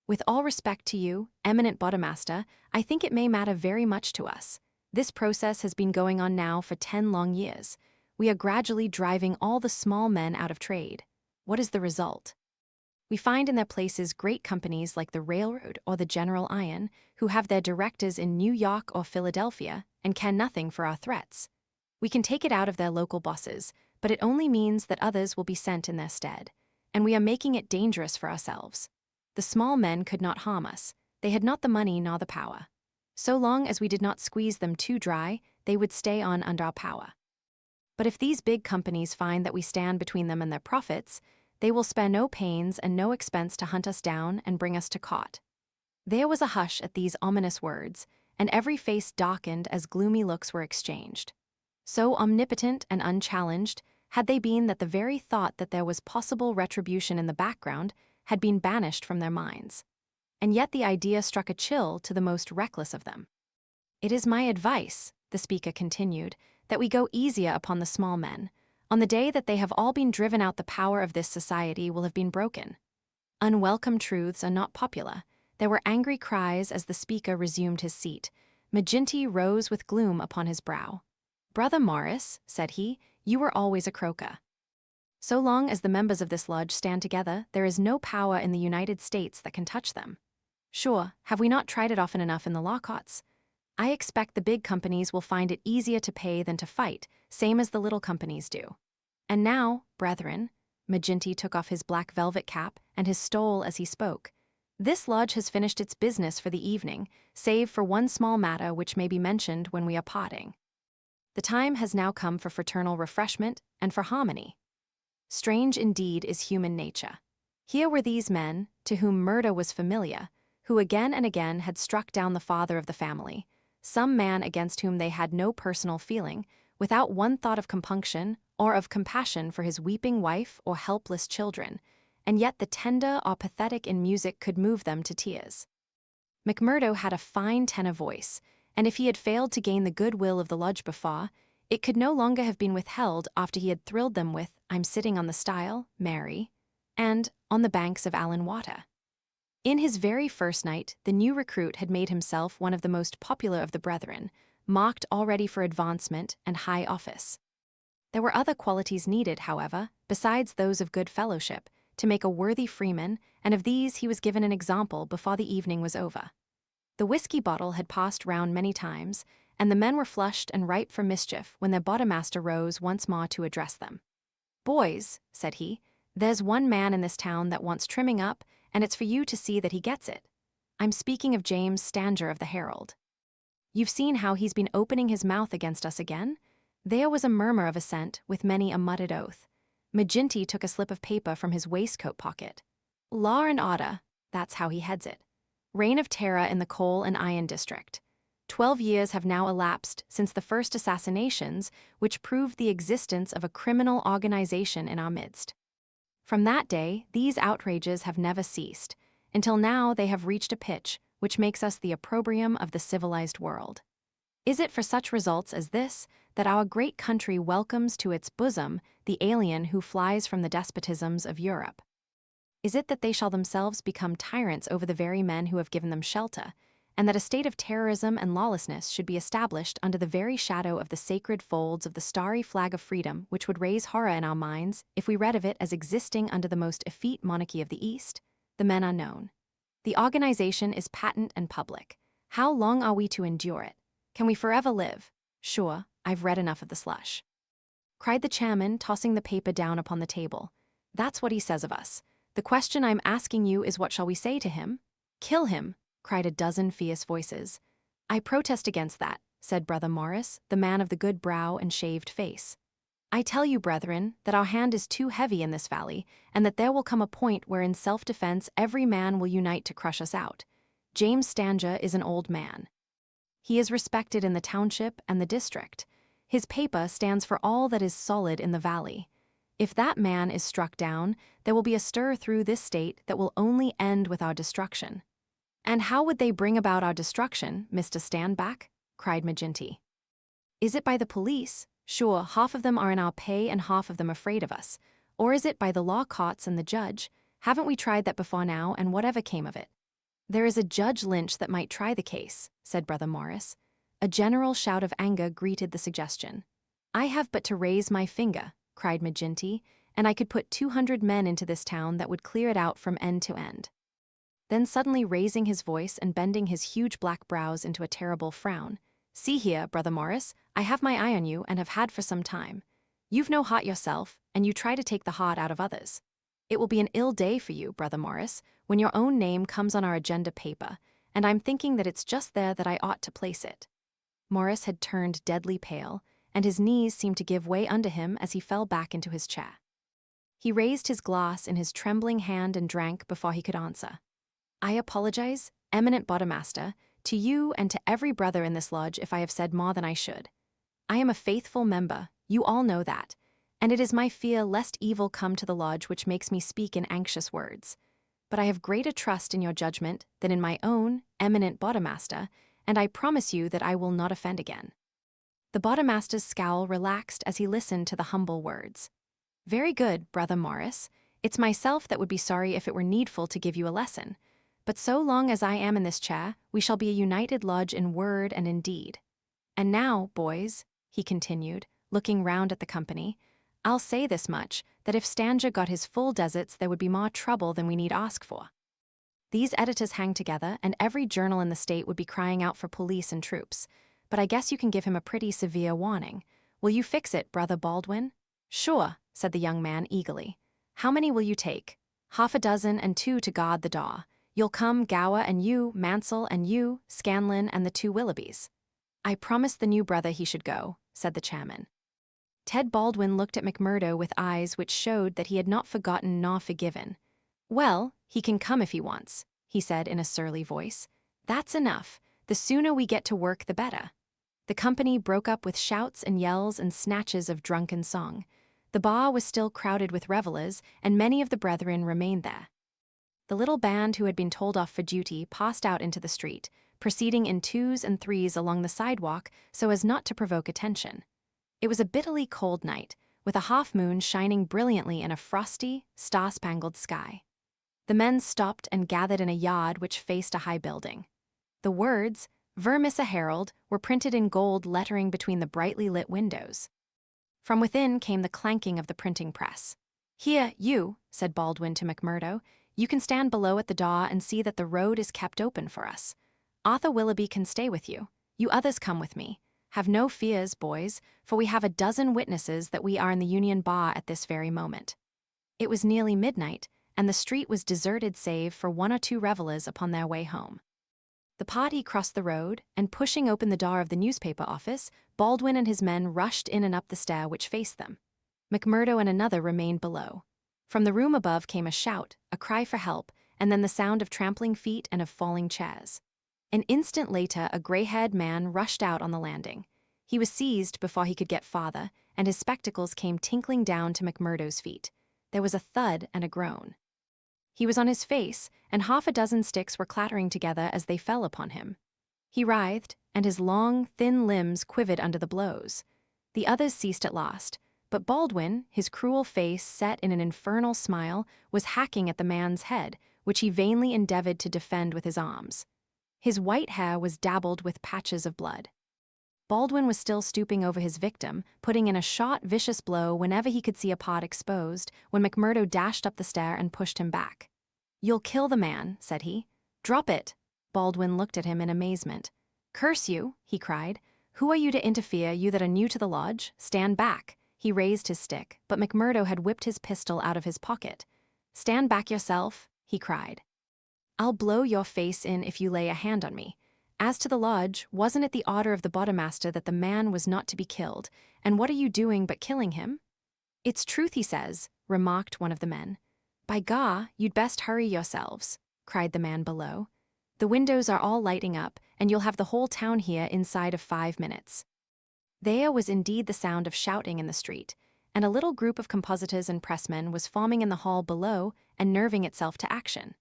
S1: With all respect to you, eminent Bodemaster, I think it may matter very much to us. This process has been going on now for 10 long years. We are gradually driving all the small men out of trade. What is the result? We find in their places great companies like the Railroad or the General Iron, who have their directors in New York or Philadelphia and care nothing for our threats. We can take it out of their local bosses, but it only means that others will be sent in their stead, and we are making it dangerous for ourselves. The small men could not harm us. They had not the money nor the power. So long as we did not squeeze them too dry, they would stay on under our power. But if these big companies find that we stand between them and their profits, they will spare no pains and no expense to hunt us down and bring us to court. There was a hush at these ominous words, and every face darkened as gloomy looks were exchanged. So omnipotent and unchallenged had they been that the very thought that there was possible retribution in the background had been banished from their minds. And yet the idea struck a chill to the most reckless of them. It is my advice, the speaker continued, that we go easier upon the small men. On the day that they have all been driven out, the power of this society will have been broken. Unwelcome truths are not popular. There were angry cries as the speaker resumed his seat. Maginty rose with gloom upon his brow. Brother Morris, said he, you were always a croaker. So long as the members of this lodge stand together, there is no power in the United States that can touch them. Sure, have we not tried it often enough in the law courts? I expect the big companies will find it easier to pay than to fight, same as the little companies do. And now, brethren, Maginty took off his black velvet cap and his stole as he spoke, this lodge has finished its business for the evening, save for one small matter which may be mentioned when we are parting. The time has now come for fraternal refreshment and for harmony. Strange indeed is human nature. Here were these men, to whom murder was familiar, who again and again had struck down the father of the family, some man against whom they had no personal feeling, without one thought of compunction or of compassion for his weeping wife or helpless children, and yet the tender or pathetic in music could move them to tears. McMurdo had a fine tenor voice, and if he had failed to gain the goodwill of the lodge before, it could no longer have been withheld after he had thrilled them with I'm Sitting on the Stile, Mary, and On the Banks of Allan Water. In his very first night, the new recruit had made himself one of the most popular of the brethren, marked already for advancement and high office. There were other qualities needed, however, besides those of good fellowship, to make a worthy freeman, and of these he was given an example before the evening was over. The whiskey bottle had passed round many times, and the men were flushed and ripe for mischief when their Bodemaster rose once more to address them. Boys, said he, there's one man in this town that wants trimming up, and it's for you to see that he gets it. I'm speaking of James Stanger of the Herald. You've seen how he's been opening his mouth against us again? There was a murmur of assent, with many a muttered oath. Maginty took a slip of paper from his waistcoat pocket. Law and order, that's how he heads it. Reign of terror in the coal and iron district. 12 years have now elapsed since the first assassinations, which proved the existence of a criminal organization in our midst. From that day, these outrages have never ceased, until now they have reached a pitch which makes us the opprobrium of the civilized world. Is it for such results as this that our great country welcomes to its bosom the alien who flies from the despotisms of Europe? Is it that they shall themselves become tyrants over the very men who have given them shelter, and that a state of terrorism and lawlessness should be established under the very shadow of the sacred folds of the starry flag of freedom which would raise horror in our minds if we read of it as existing under the most effete monarchy of the East? The men are known. The organization is patent and public. How long are we to endure it? Can we forever live? Sure, I've read enough of the slush. Cried the chairman, tossing the paper down upon the table. That's what he says of us. The question I'm asking you is what shall we say to him? Kill him, cried a dozen fierce voices. I protest against that, said Brother Morris, the man of the good brow and shaved face. I tell you, brethren, that our hand is too heavy in this valley, and that there will come a point where in self-defense every man will unite to crush us out. James Stanger is an old man. He is respected in the township and the district. His paper stands for all that is solid in the valley. If that man is struck down, there will be a stir through this state that will only end with our destruction." "And how would they bring about our destruction, Mr. Standback?" cried McGinty. "Is it by the police? Sure, half of them are in our pay and half of them afraid of us. Or is it by the law courts and the judge? Haven't we tried that before now, and whatever came of it?" "There is a Judge Lynch that might try the case," said Brother Morris. A general shout of anger greeted the suggestion. "I have but to raise my finger," cried McGinty, "and I could put 200 men into this town that would clear it out from end to end." Then suddenly raising his voice and bending his huge black brows into a terrible frown, "See here, Brother Morris, I have my eye on you and have had for some time. You've no heart yourself, and you try to take the heart out of others. It will be an ill day for you, Brother Morris, when your own name comes on our agenda paper, and I'm thinking that it's just there that I ought to place it." Morris had turned deadly pale, and his knees seemed to give way under him as he fell back into his chair. He raised his glass in his trembling hand and drank before he could answer. "I apologize, eminent Bodymaster, to you and to every brother in this lodge if I have said more than I should. I am a faithful member, you all know that, and it is my fear lest evil come to the lodge which makes me speak in anxious words. But I have greater trust in your judgment than in my own, eminent Bodymaster, and I promise you that I will not offend again." The Bodymaster's scowl relaxed as he listened to the humble words. "Very good, Brother Morris. It's myself that would be sorry if it were needful to give you a lesson. But so long as I am in this chair, we shall be a united lodge in word and in deed. And now, boys," he continued, looking round at the company, "I'll say this much, that if Stanger got his full deserts, there would be more trouble than we need ask for. These editors hang together, and every journal in the state would be crying out for police and troops. But I guess you can give him a pretty severe warning. Will you fix it, Brother Baldwin?" "Sure," said the young man eagerly. "How many will you take?" "Half a dozen and 2 to guard the door. You'll come, Gower, and you, Mansell, and you, Scanlon, and the 2 Willoughbys." "I promised the new brother he should go," said the chairman. Ted Baldwin looked at McMurdo with eyes which showed that he had not forgotten nor forgiven. "Well, he can come if he wants," he said in a surly voice. "That's enough. The sooner we get to work, the better." The company broke up with shouts and yells and snatches of drunken song. The bar was still crowded with revelers, and many of the brethren remained there. The little band who had been told off for duty passed out into the street, proceeding in 2s and 3s along the sidewalk so as not to provoke attention. It was a bitterly cold night, with a half-moon shining brilliantly in a frosty, star-spangled sky. The men stopped and gathered in a yard which faced a high building. The words, "Vermissa Herald," were printed in gold lettering between the brightly lit windows. From within came the clanking of the printing press. "Here, you," said Baldwin to McMurdo, "you can stand below at the door and see that the road is kept open for us. Arthur Willoughby can stay with you. You others come with me. Have no fears, boys, for we have a dozen witnesses that we are in the Union Bar at this very moment." It was nearly midnight, and the street was deserted save for 1 or 2 revelers upon their way home. The party crossed the road, and pushing open the door of the newspaper office, Baldwin and his men rushed in and up the stair which faced them. McMurdo and another remained below. From the room above came a shout, a cry for help, and then the sound of trampling feet and of falling chairs. An instant later, a gray-haired man rushed out on the landing. He was seized before he could get farther, and his spectacles came tinkling down to McMurdo's feet. There was a thud and a groan. He was on his face, and half a dozen sticks were clattering together as they fell upon him. He writhed, and his long, thin limbs quivered under the blows. The others ceased at last, but Baldwin, his cruel face set in an infernal smile, was hacking at the man's head, which he vainly endeavored to defend with his arms. His white hair was dabbled with patches of blood. Baldwin was still stooping over his victim, putting in a short, vicious blow whenever he could see a part exposed, when McMurdo dashed up the stair and pushed him back. "You'll kill the man," said he. "Drop it." Baldwin looked at him in amazement. "Curse you," he cried. "Who are you to interfere, you that are new to the lodge? Stand back." He raised his stick, but McMurdo had whipped his pistol out of his pocket. "Stand back yourself," he cried. "I'll blow your face in if you lay a hand on me. As to the lodge, wasn't it the order of the Bodymaster that the man was not to be killed, and what are you doing but killing him?" "It's truth he says," remarked one of the men. "By gar, you'd best hurry yourselves," cried the man below. "The windows are all lighting up, and you'll have the whole town here inside of 5 minutes." There was indeed the sound of shouting in the street, and a little group of compositors and pressmen was forming in the hall below and nerving itself to action.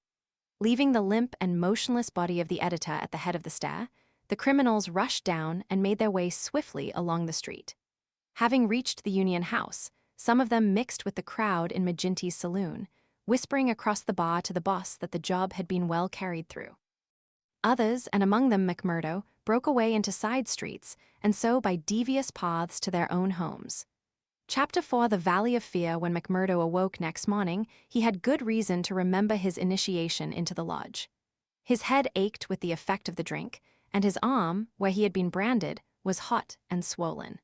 S1: Leaving the limp and motionless body of the editor at the head of the stair, the criminals rushed down and made their way swiftly along the street. Having reached the Union House, some of them mixed with the crowd in McGinty's saloon, whispering across the bar to the boss that the job had been well carried through. Others, and among them McMurdo, broke away into side streets, and so by devious paths to their own homes. Chapter 4 The Valley of Fear. When McMurdo awoke next morning, he had good reason to remember his initiation into the lodge. His head ached with the effect of the drink, and his arm, where he had been branded, was hot and swollen.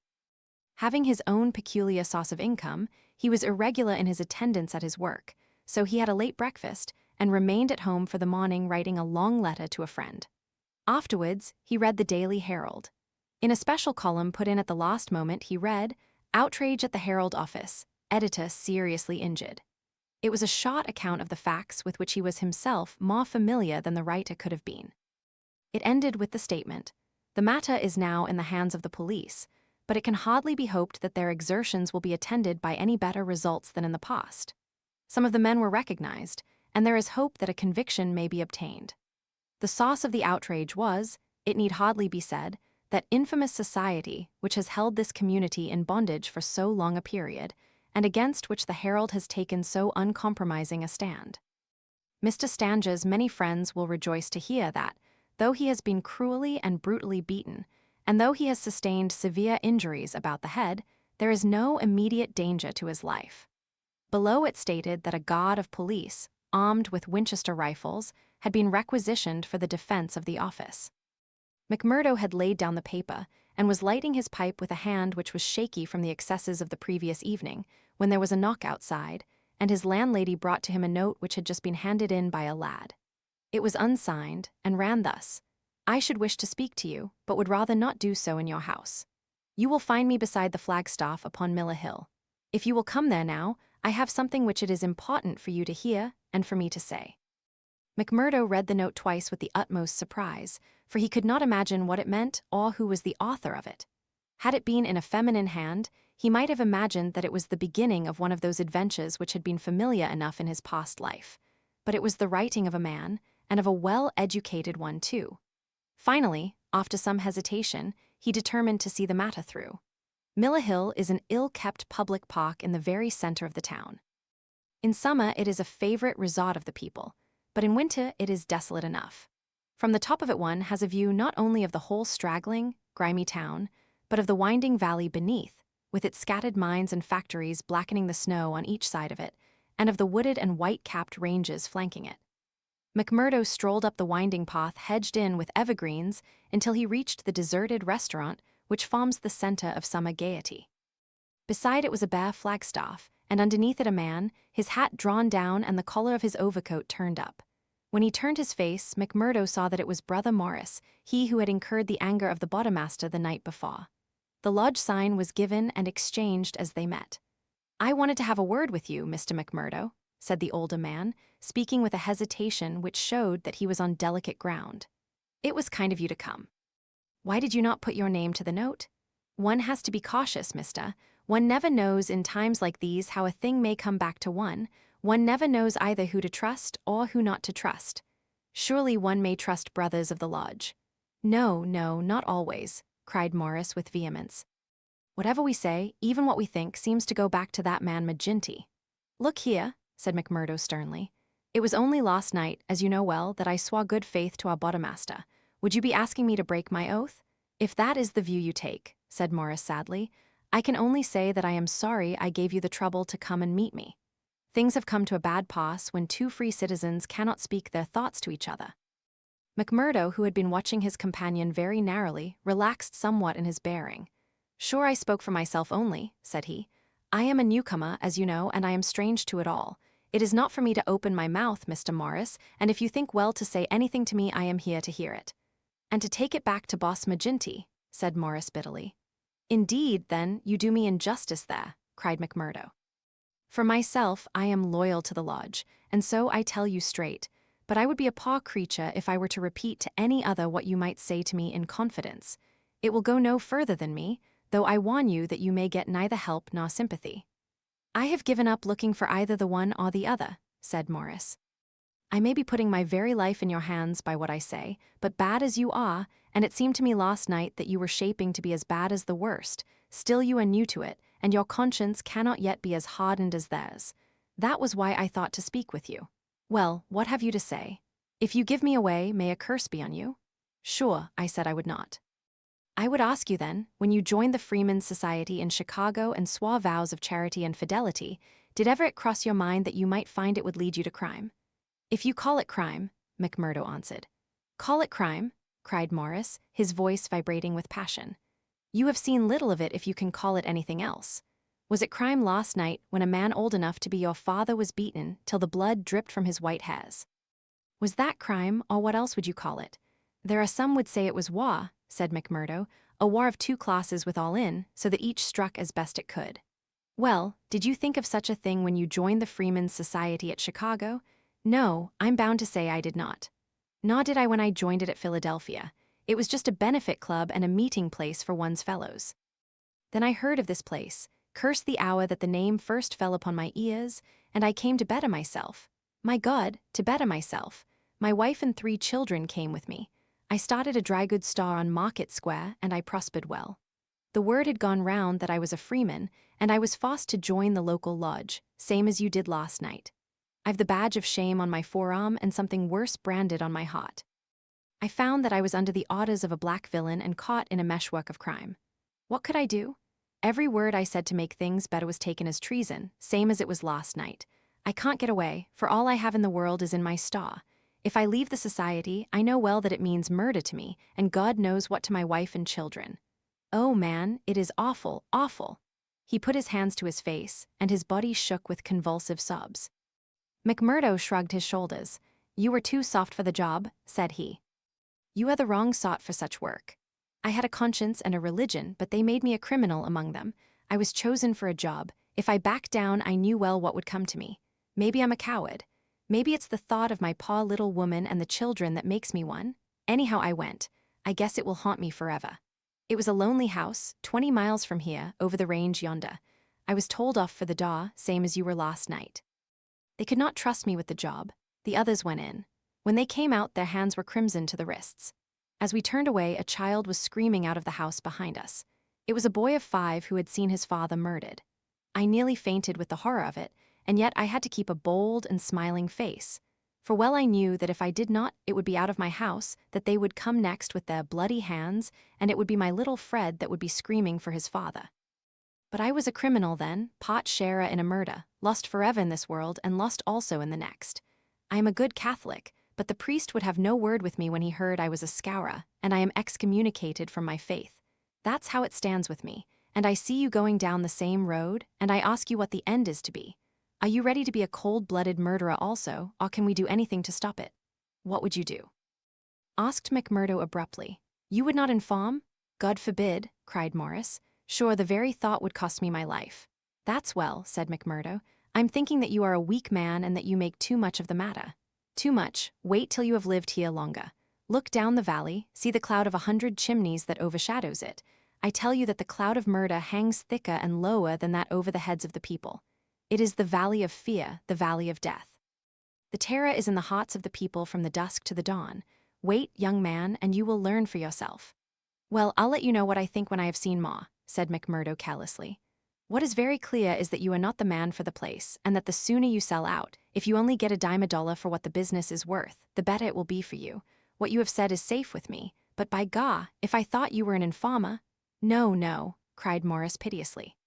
S1: Having his own peculiar source of income, he was irregular in his attendance at his work, so he had a late breakfast and remained at home for the morning writing a long letter to a friend. Afterwards, he read the Daily Herald. In a special column put in at the last moment, he read, "Outrage at the Herald office, editor seriously injured." It was a short account of the facts with which he was himself more familiar than the writer could have been. It ended with the statement, "The matter is now in the hands of the police, but it can hardly be hoped that their exertions will be attended by any better results than in the past. Some of the men were recognized, and there is hope that a conviction may be obtained." The source of the outrage was, it need hardly be said, that infamous society which has held this community in bondage for so long a period, and against which the Herald has taken so uncompromising a stand. Mr. Stanger's many friends will rejoice to hear that, though he has been cruelly and brutally beaten, and though he has sustained severe injuries about the head, there is no immediate danger to his life. Below it stated that a guard of police, armed with Winchester rifles, had been requisitioned for the defense of the office. McMurdo had laid down the paper and was lighting his pipe with a hand which was shaky from the excesses of the previous evening, when there was a knock outside, and his landlady brought to him a note which had just been handed in by a lad. It was unsigned, and ran thus, "I should wish to speak to you, but would rather not do so in your house. You will find me beside the flagstaff upon Miller Hill. If you will come there now, I have something which it is important for you to hear and for me to say." McMurdo read the note twice with the utmost surprise, for he could not imagine what it meant or who was the author of it. Had it been in a feminine hand, he might have imagined that it was the beginning of one of those adventures which had been familiar enough in his past life. But it was the writing of a man, and of a well-educated one too. Finally, after some hesitation, he determined to see the matter through. Miller Hill is an ill-kept public park in the very center of the town. In summer, it is a favorite resort of the people, but in winter it is desolate enough. From the top of it one has a view not only of the whole straggling, grimy town, but of the winding valley beneath, with its scattered mines and factories blackening the snow on each side of it, and of the wooded and white-capped ranges flanking it. McMurdo strolled up the winding path hedged in with evergreens until he reached the deserted restaurant which forms the center of summer gaiety. Beside it was a bare flagstaff, and underneath it a man, his hat drawn down and the collar of his overcoat turned up. When he turned his face, McMurdo saw that it was Brother Morris, he who had incurred the anger of the Bodymaster the night before. The lodge sign was given and exchanged as they met. "I wanted to have a word with you, Mr. McMurdo," said the older man, speaking with a hesitation which showed that he was on delicate ground. "It was kind of you to come. Why did you not put your name to the note? One has to be cautious, mister. One never knows in times like these how a thing may come back to one. One never knows either who to trust or who not to trust. Surely one may trust brothers of the lodge." "No, no, not always," cried Morris with vehemence. "Whatever we say, even what we think, seems to go back to that man McGinty." "Look here," said McMurdo sternly. "It was only last night, as you know well, that I swore good faith to our Bodymaster. Would you be asking me to break my oath?" "If that is the view you take," said Morris sadly, "I can only say that I am sorry I gave you the trouble to come and meet me. Things have come to a bad pass when two free citizens cannot speak their thoughts to each other." McMurdo, who had been watching his companion very narrowly, relaxed somewhat in his bearing. "Sure I spoke for myself only," said he. "I am a newcomer, as you know, and I am strange to it all. It is not for me to open my mouth, Mr. Morris, and if you think well to say anything to me, I am here to hear it." "And to take it back to Boss McGinty," said Morris bitterly. "Indeed, then, you do me injustice there," cried McMurdo. "For myself, I am loyal to the lodge, and so I tell you straight, but I would be a poor creature if I were to repeat to any other what you might say to me in confidence. It will go no further than me, though I warn you that you may get neither help nor sympathy." "I have given up looking for either the one or the other," said Morris. "I may be putting my very life in your hands by what I say, but bad as you are, and it seemed to me last night that you were shaping to be as bad as the worst, still you are new to it, and your conscience cannot yet be as hardened as theirs. That was why I thought to speak with you. Well, what have you to say? If you give me away, may a curse be on you?" "Sure," I said I would not. "I would ask you then, when you joined the Freemen's Society in Chicago and swore vows of charity and fidelity, did ever it cross your mind that you might find it would lead you to crime?" "If you call it crime," McMurdo answered. "Call it crime?" cried Morris, his voice vibrating with passion. "You have seen little of it if you can call it anything else. Was it crime last night when a man old enough to be your father was beaten till the blood dripped from his white hairs? Was that crime, or what else would you call it? There are some would say it was war," said McMurdo, "a war of two classes with all in, so that each struck as best it could." "Well, did you think of such a thing when you joined the Freemen's Society at Chicago?" "No, I'm bound to say I did not. Nor did I when I joined it at Philadelphia. It was just a benefit club and a meeting place for one's fellows. Then I heard of this place, cursed the hour that the name first fell upon my ears, and I came to better myself. My God, to better myself. My wife and 3 children came with me. I started a dry goods store on Market Square, and I prospered well. The word had gone round that I was a freeman, and I was forced to join the local lodge, same as you did last night. I've the badge of shame on my forearm and something worse branded on my heart. I found that I was under the orders of a black villain and caught in a meshwork of crime. What could I do? Every word I said to make things better was taken as treason, same as it was last night. I can't get away, for all I have in the world is in my store. If I leave the society, I know well that it means murder to me, and God knows what to my wife and children. Oh man, it is awful, awful." He put his hands to his face, and his body shook with convulsive sobs. McMurdo shrugged his shoulders. "You were too soft for the job," said he. "You are the wrong sort for such work. I had a conscience and a religion, but they made me a criminal among them. I was chosen for a job. If I backed down, I knew well what would come to me. Maybe I'm a coward. Maybe it's the thought of my poor little woman and the children that makes me one. Anyhow, I went. I guess it will haunt me forever. It was a lonely house, 20 miles from here, over the range yonder. I was told off for the door, same as you were last night. They could not trust me with the job. The others went in. When they came out, their hands were crimson to the wrists. As we turned away, a child was screaming out of the house behind us. It was a boy of 5 who had seen his father murdered. I nearly fainted with the horror of it, and yet I had to keep a bold and smiling face. For well I knew that if I did not, it would be out of my house, that they would come next with their bloody hands, and it would be my little Fred that would be screaming for his father. But I was a criminal then, pot sharer in a murder, lost forever in this world and lost also in the next. I am a good Catholic, but the priest would have no word with me when he heard I was a Scowrer, and I am excommunicated from my faith. That's how it stands with me, and I see you going down the same road, and I ask you what the end is to be. Are you ready to be a cold-blooded murderer also, or can we do anything to stop it? What would you do?" asked McMurdo abruptly. "You would not inform?" "God forbid," cried Morris. "Sure, the very thought would cost me my life." "That's well," said McMurdo. "I'm thinking that you are a weak man and that you make too much of the matter." "Too much. Wait till you have lived here longer. Look down the valley, see the cloud of 100 chimneys that overshadows it. I tell you that the cloud of murder hangs thicker and lower than that over the heads of the people. It is the valley of fear, the valley of death. The terror is in the hearts of the people from the dusk to the dawn. Wait, young man, and you will learn for yourself." "Well, I'll let you know what I think when I have seen Ma," said McMurdo callously. "What is very clear is that you are not the man for the place, and that the sooner you sell out, if you only get a dime a dollar for what the business is worth, the better it will be for you. What you have said is safe with me, but by God, if I thought you were an informer—" "No, no," cried Morris piteously.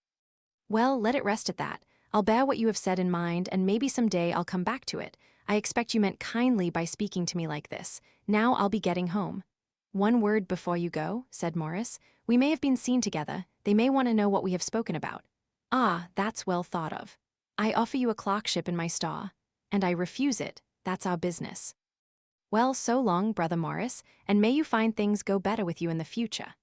S1: "Well, let it rest at that. I'll bear what you have said in mind, and maybe some day I'll come back to it. I expect you meant kindly by speaking to me like this. Now I'll be getting home." "One word before you go," said Morris. "We may have been seen together. They may want to know what we have spoken about." "Ah, that's well thought of. I offer you a clerkship in my store, and I refuse it. That's our business." "Well, so long, Brother Morris, and may you find things go better with you in the future."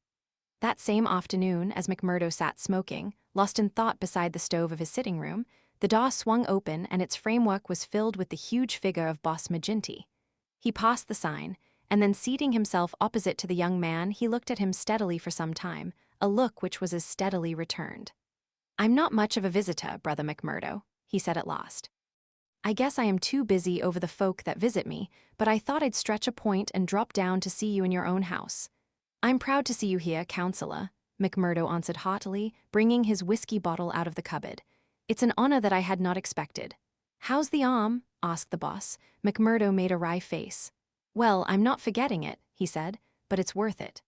S1: That same afternoon, as McMurdo sat smoking, lost in thought beside the stove of his sitting room, the door swung open and its framework was filled with the huge figure of Boss McGinty. He passed the sign, and then seating himself opposite to the young man, he looked at him steadily for some time, a look which was as steadily returned. "I'm not much of a visitor, Brother McMurdo," he said at last. "I guess I am too busy over the folk that visit me, but I thought I'd stretch a point and drop down to see you in your own house." "I'm proud to see you here, counselor," McMurdo answered heartily, bringing his whiskey bottle out of the cupboard. "It's an honor that I had not expected." "How's the arm?" asked the boss. McMurdo made a wry face. "Well, I'm not forgetting it," he said, "but it's worth it."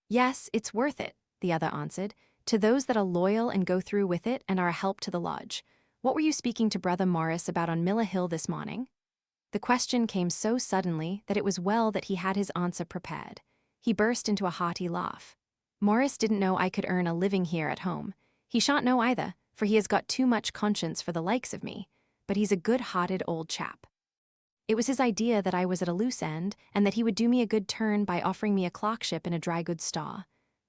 S1: "Yes, it's worth it," the other answered, "to those that are loyal and go through with it and are a help to the lodge. What were you speaking to Brother Morris about on Miller Hill this morning?" The question came so suddenly that it was well that he had his answer prepared. He burst into a hearty laugh. "Morris didn't know I could earn a living here at home. He shan't know either, for he has got too much conscience for the likes of me, but he's a good-hearted old chap. It was his idea that I was at a loose end and that he would do me a good turn by offering me a clerkship in a dry goods store."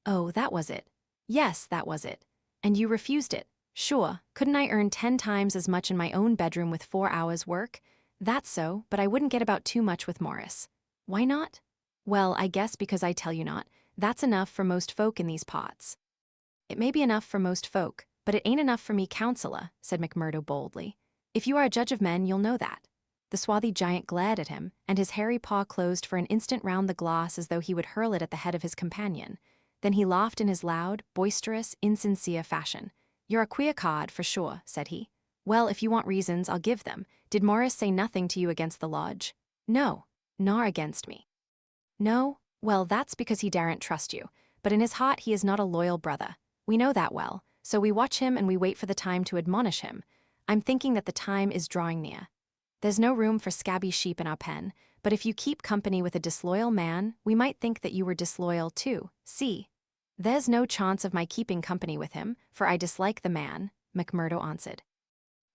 S1: "Oh, that was it." "Yes, that was it. And you refused it. Sure, couldn't I earn 10 times as much in my own bedroom with 4 hours' work?" "That's so, but I wouldn't get about too much with Morris." "Why not?" "Well, I guess because I tell you not. That's enough for most folk in these parts." "It may be enough for most folk, but it ain't enough for me, counselor," said McMurdo boldly. "If you are a judge of men, you'll know that." The swarthy giant glared at him, and his hairy paw closed for an instant round the glass as though he would hurl it at the head of his companion. Then he laughed in his loud, boisterous, insincere fashion. "You're a queer card, for sure," said he. "Well, if you want reasons, I'll give them. Did Morris say nothing to you against the lodge?" "No, nor against me." "No? Well, that's because he daren't trust you. But in his heart he is not a loyal brother. We know that well, so we watch him and we wait for the time to admonish him. I'm thinking that the time is drawing near. There's no room for scabby sheep in our pen, but if you keep company with a disloyal man, we might think that you were disloyal too, see?" "There's no chance of my keeping company with him, for I dislike the man," McMurdo answered.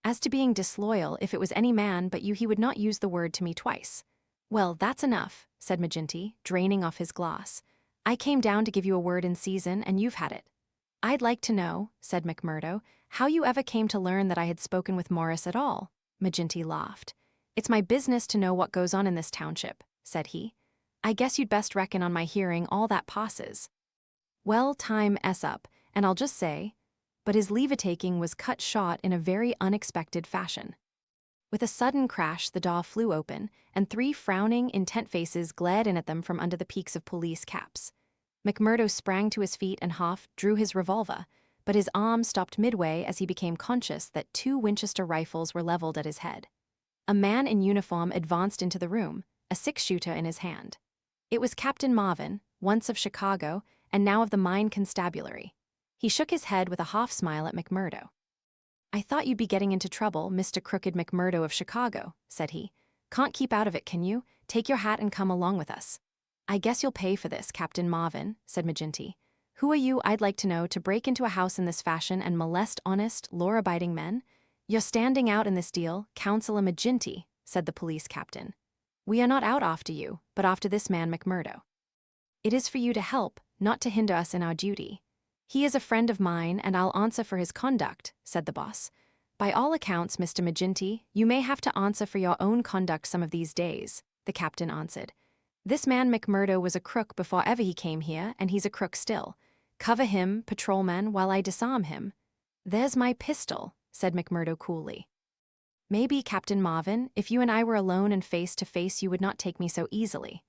S1: "As to being disloyal, if it was any man but you he would not use the word to me twice." "Well, that's enough," said Maginty, draining off his glass. "I came down to give you a word in season, and you've had it." "I'd like to know," said McMurdo, "how you ever came to learn that I had spoken with Morris at all." Maginty laughed. "It's my business to know what goes on in this township," said he. "I guess you'd best reckon on my hearing all that passes." "Well, time up, and I'll just say—" But his leave-a-taking was cut short in a very unexpected fashion. With a sudden crash, the door flew open, and 3 frowning, intent faces glared in at them from under the peaks of police caps. McMurdo sprang to his feet and drew his revolver, but his arm stopped midway as he became conscious that 2 Winchester rifles were leveled at his head. A man in uniform advanced into the room, a 6-shooter in his hand. It was Captain Marvin, once of Chicago, and now of the Mine Constabulary. He shook his head with a half-smile at McMurdo. "I thought you'd be getting into trouble, Mr. Crooked McMurdo of Chicago," said he. "Can't keep out of it, can you? Take your hat and come along with us." "I guess you'll pay for this, Captain Marvin," said Maginty. "Who are you, I'd like to know, to break into a house in this fashion and molest honest, law-abiding men?" "You're standing out in this deal, Councillor Maginty," said the police captain. "We are not out after you, but after this man McMurdo. It is for you to help, not to hinder us in our duty." "He is a friend of mine, and I'll answer for his conduct," said the boss. "By all accounts, Mr. Maginty, you may have to answer for your own conduct some of these days," the captain answered. "This man McMurdo was a crook before ever he came here, and he's a crook still. Cover him, patrolman, while I disarm him." "There's my pistol," said McMurdo coolly. "Maybe, Captain Marvin, if you and I were alone and face to face you would not take me so easily."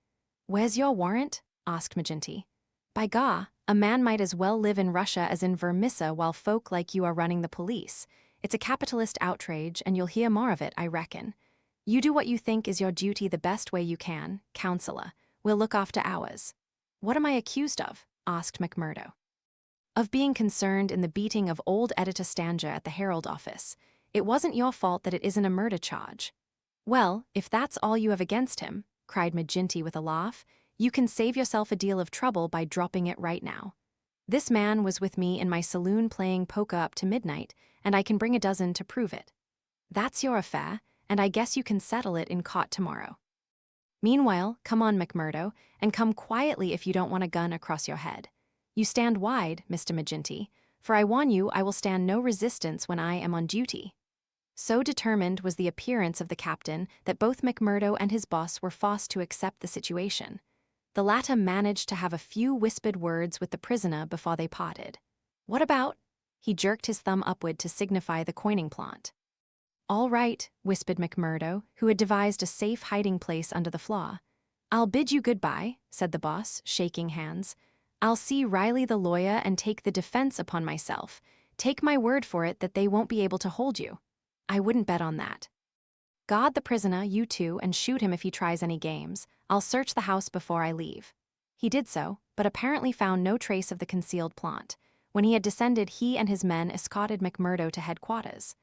S1: "Where's your warrant?" asked Maginty. "By gar, a man might as well live in Russia as in Vermissa while folk like you are running the police. It's a capitalist outrage, and you'll hear more of it, I reckon. You do what you think is your duty the best way you can, counselor. We'll look after ours." "What am I accused of?" asked McMurdo. "Of being concerned in the beating of old Editor Stanger at the Herald office. It wasn't your fault that it isn't a murder charge." "Well, if that's all you have against him," cried Maginty with a laugh, "you can save yourself a deal of trouble by dropping it right now. This man was with me in my saloon playing poker up to midnight, and I can bring a dozen to prove it. That's your affair, and I guess you can settle it in court tomorrow. Meanwhile, come on, McMurdo, and come quietly if you don't want a gun across your head. You stand wide, Mr. Maginty, for I warn you I will stand no resistance when I am on duty." So determined was the appearance of the captain that both McMurdo and his boss were forced to accept the situation. The latter managed to have a few whispered words with the prisoner before they parted. "What about?" He jerked his thumb upward to signify the coining plant. "All right," whispered McMurdo, who had devised a safe hiding place under the floor. "I'll bid you goodbye," said the boss, shaking hands. "I'll see Riley the lawyer and take the defense upon myself. Take my word for it that they won't be able to hold you. I wouldn't bet on that. Guard the prisoner, you two, and shoot him if he tries any games. I'll search the house before I leave." He did so, but apparently found no trace of the concealed plant. When he had descended, he and his men escorted McMurdo to headquarters.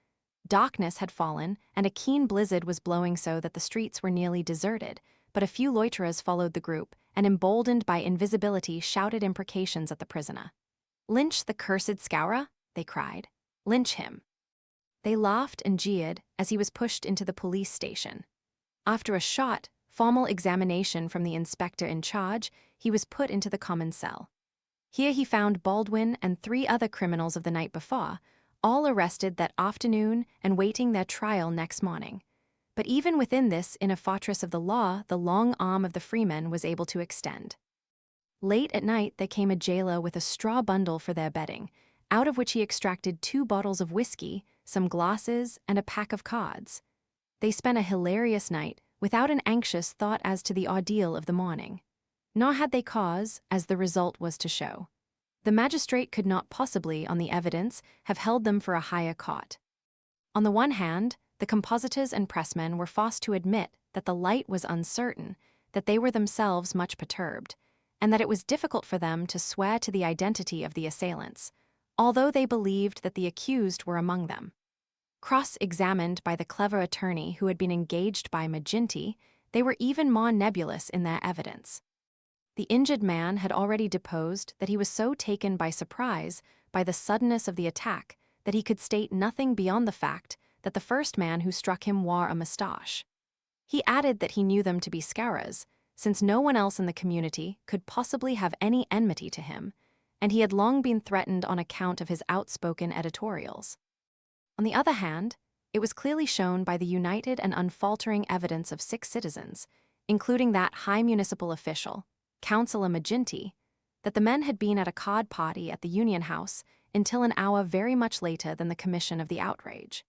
S1: Darkness had fallen, and a keen blizzard was blowing so that the streets were nearly deserted, but a few loiterers followed the group, and emboldened by invisibility shouted imprecations at the prisoner. "Lynch the cursed Scowrer," they cried. "Lynch him." They laughed and jeered as he was pushed into the police station. After a short, formal examination from the inspector in charge, he was put into the common cell. Here he found Baldwin and 3 other criminals of the night before, all arrested that afternoon and waiting their trial next morning. But even within this inner fortress of the law, the long arm of the freemen was able to extend. Late at night there came a jailer with a straw bundle for their bedding, out of which he extracted 2 bottles of whiskey, some glasses, and a pack of cards. They spent a hilarious night, without an anxious thought as to the ordeal of the morning. Nor had they cause, as the result was to show. The magistrate could not possibly, on the evidence, have held them for a higher court. On the one hand, the compositors and pressmen were forced to admit that the light was uncertain, that they were themselves much perturbed, and that it was difficult for them to swear to the identity of the assailants, although they believed that the accused were among them. Cross-examined by the clever attorney who had been engaged by Maginty, they were even more nebulous in their evidence. The injured man had already deposed that he was so taken by surprise by the suddenness of the attack that he could state nothing beyond the fact that the first man who struck him wore a moustache. He added that he knew them to be Scowrers, since no one else in the community could possibly have any enmity to him, and he had long been threatened on account of his outspoken editorials. On the other hand, it was clearly shown by the united and unfaltering evidence of 6 citizens, including that high municipal official, Councillor Maginty, that the men had been at a card party at the Union House until an hour very much later than the commission of the outrage.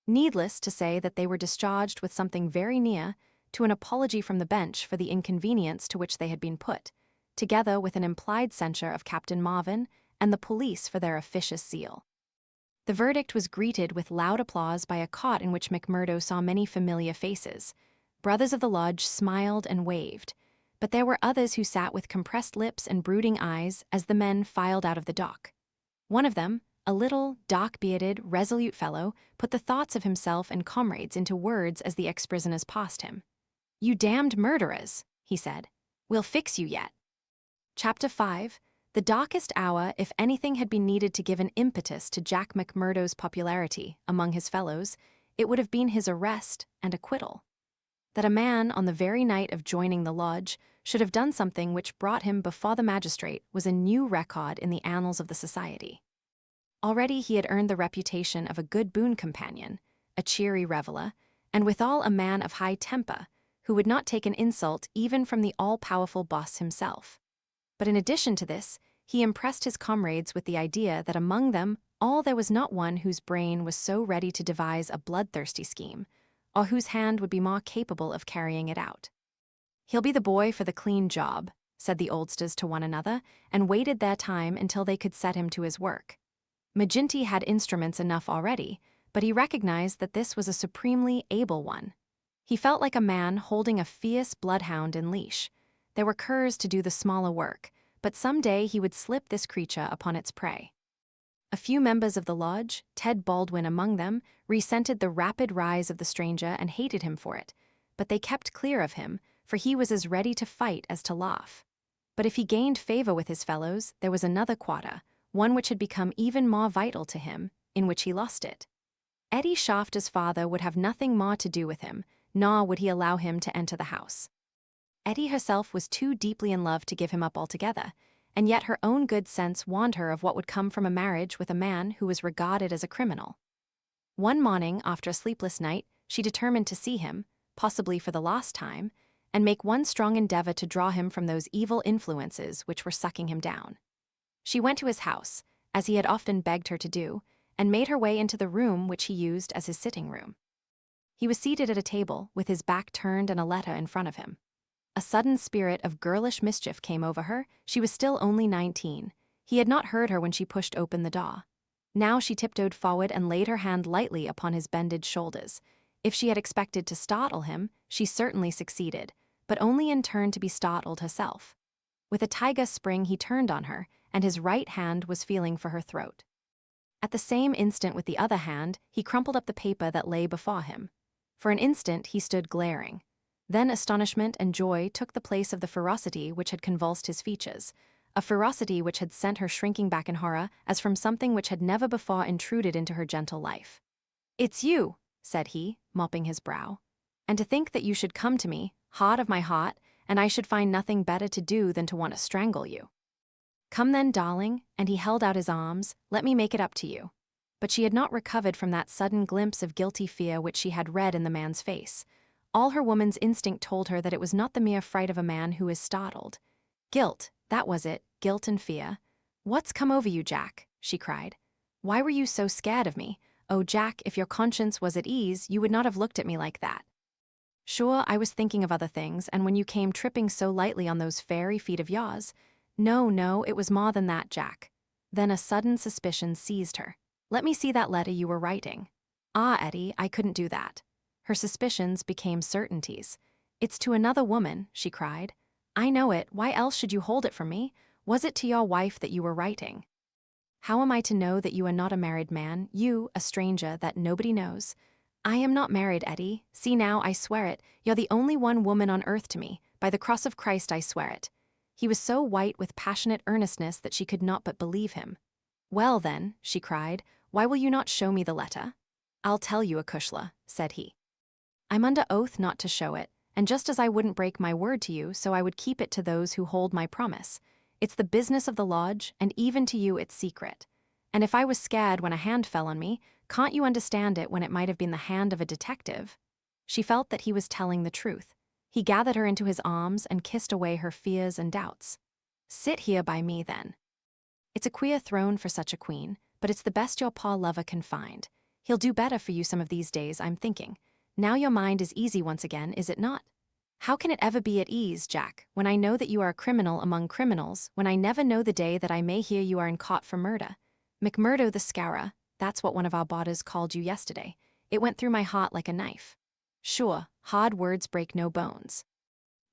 S1: Needless to say that they were discharged with something very near to an apology from the bench for the inconvenience to which they had been put, together with an implied censure of Captain Marvin and the police for their officious zeal. The verdict was greeted with loud applause by a court in which McMurdo saw many familiar faces. Brothers of the lodge smiled and waved, but there were others who sat with compressed lips and brooding eyes as the men filed out of the dock. One of them, a little, dark-bearded, resolute fellow, put the thoughts of himself and comrades into words as the ex-prisoners passed him. "You damned murderers," he said. "We'll fix you yet." Chapter 5. The darkest hour, if anything had been needed to give an impetus to Jack McMurdo's popularity among his fellows, it would have been his arrest and acquittal. That a man, on the very night of joining the lodge, should have done something which brought him before the magistrate was a new record in the annals of the society. Already he had earned the reputation of a good boon companion, a cheery reveller, and withal a man of high temper, who would not take an insult even from the all-powerful boss himself. But in addition to this, he impressed his comrades with the idea that among them all there was not one whose brain was so ready to devise a bloodthirsty scheme, or whose hand would be more capable of carrying it out. "He'll be the boy for the clean job," said the oldsters to one another, and waited their time until they could set him to his work. Maginty had instruments enough already, but he recognized that this was a supremely able one. He felt like a man holding a fierce bloodhound in leash. There were curs to do the smaller work, but some day he would slip this creature upon its prey. A few members of the lodge, Ted Baldwin among them, resented the rapid rise of the stranger and hated him for it, but they kept clear of him, for he was as ready to fight as to laugh. But if he gained favor with his fellows, there was another quarter, one which had become even more vital to him, in which he lost it. Eddie Shafter's father would have nothing more to do with him, nor would he allow him to enter the house. Eddie herself was too deeply in love to give him up altogether, and yet her own good sense warned her of what would come from a marriage with a man who was regarded as a criminal. One morning, after a sleepless night, she determined to see him, possibly for the last time, and make one strong endeavor to draw him from those evil influences which were sucking him down. She went to his house, as he had often begged her to do, and made her way into the room which he used as his sitting room. He was seated at a table, with his back turned and a letter in front of him. A sudden spirit of girlish mischief came over her. She was still only 19. He had not heard her when she pushed open the door. Now she tiptoed forward and laid her hand lightly upon his bended shoulders. If she had expected to startle him, she certainly succeeded, but only in turn to be startled herself. With a tiger spring he turned on her, and his right hand was feeling for her throat. At the same instant with the other hand, he crumpled up the paper that lay before him. For an instant he stood glaring. Then astonishment and joy took the place of the ferocity which had convulsed his features, a ferocity which had sent her shrinking back in horror as from something which had never before intruded into her gentle life. "It's you," said he, mopping his brow. "And to think that you should come to me, heart of my heart, and I should find nothing better to do than to want to strangle you. Come then, darling," and he held out his arms, "let me make it up to you." But she had not recovered from that sudden glimpse of guilty fear which she had read in the man's face. All her woman's instinct told her that it was not the mere fright of a man who is startled. Guilt, that was it, guilt and fear. "What's come over you, Jack?" she cried. "Why were you so scared of me? Oh, Jack, if your conscience was at ease, you would not have looked at me like that." "Sure, I was thinking of other things, and when you came tripping so lightly on those fairy feet of yours—" No, it was more than that, Jack." Then a sudden suspicion seized her. "Let me see that letter you were writing." "Ah, Eddie, I couldn't do that." Her suspicions became certainties. "It's to another woman," she cried. "I know it. Why else should you hold it from me? Was it to your wife that you were writing?" "How am I to know that you are not a married man, you, a stranger that nobody knows?" "I am not married, Eddie. See now, I swear it. You're the only one woman on earth to me. By the cross of Christ, I swear it." He was so white with passionate earnestness that she could not but believe him. "Well then," she cried, "why will you not show me the letter?" "I'll tell you, Acushla," said he. "I'm under oath not to show it, and just as I wouldn't break my word to you, so I would keep it to those who hold my promise. It's the business of the lodge, and even to you it's secret. And if I was scared when a hand fell on me, can't you understand it when it might have been the hand of a detective?" She felt that he was telling the truth. He gathered her into his arms and kissed away her fears and doubts. "Sit here by me, then. It's a queer throne for such a queen, but it's the best your pa lover can find. He'll do better for you some of these days, I'm thinking. Now your mind is easy once again, is it not?" "How can it ever be at ease, Jack, when I know that you are a criminal among criminals, when I never know the day that I may hear you are in caught for murder? McMurdo the Scowrer, that's what one of our boarders called you yesterday. It went through my heart like a knife. Sure, hard words break no bones."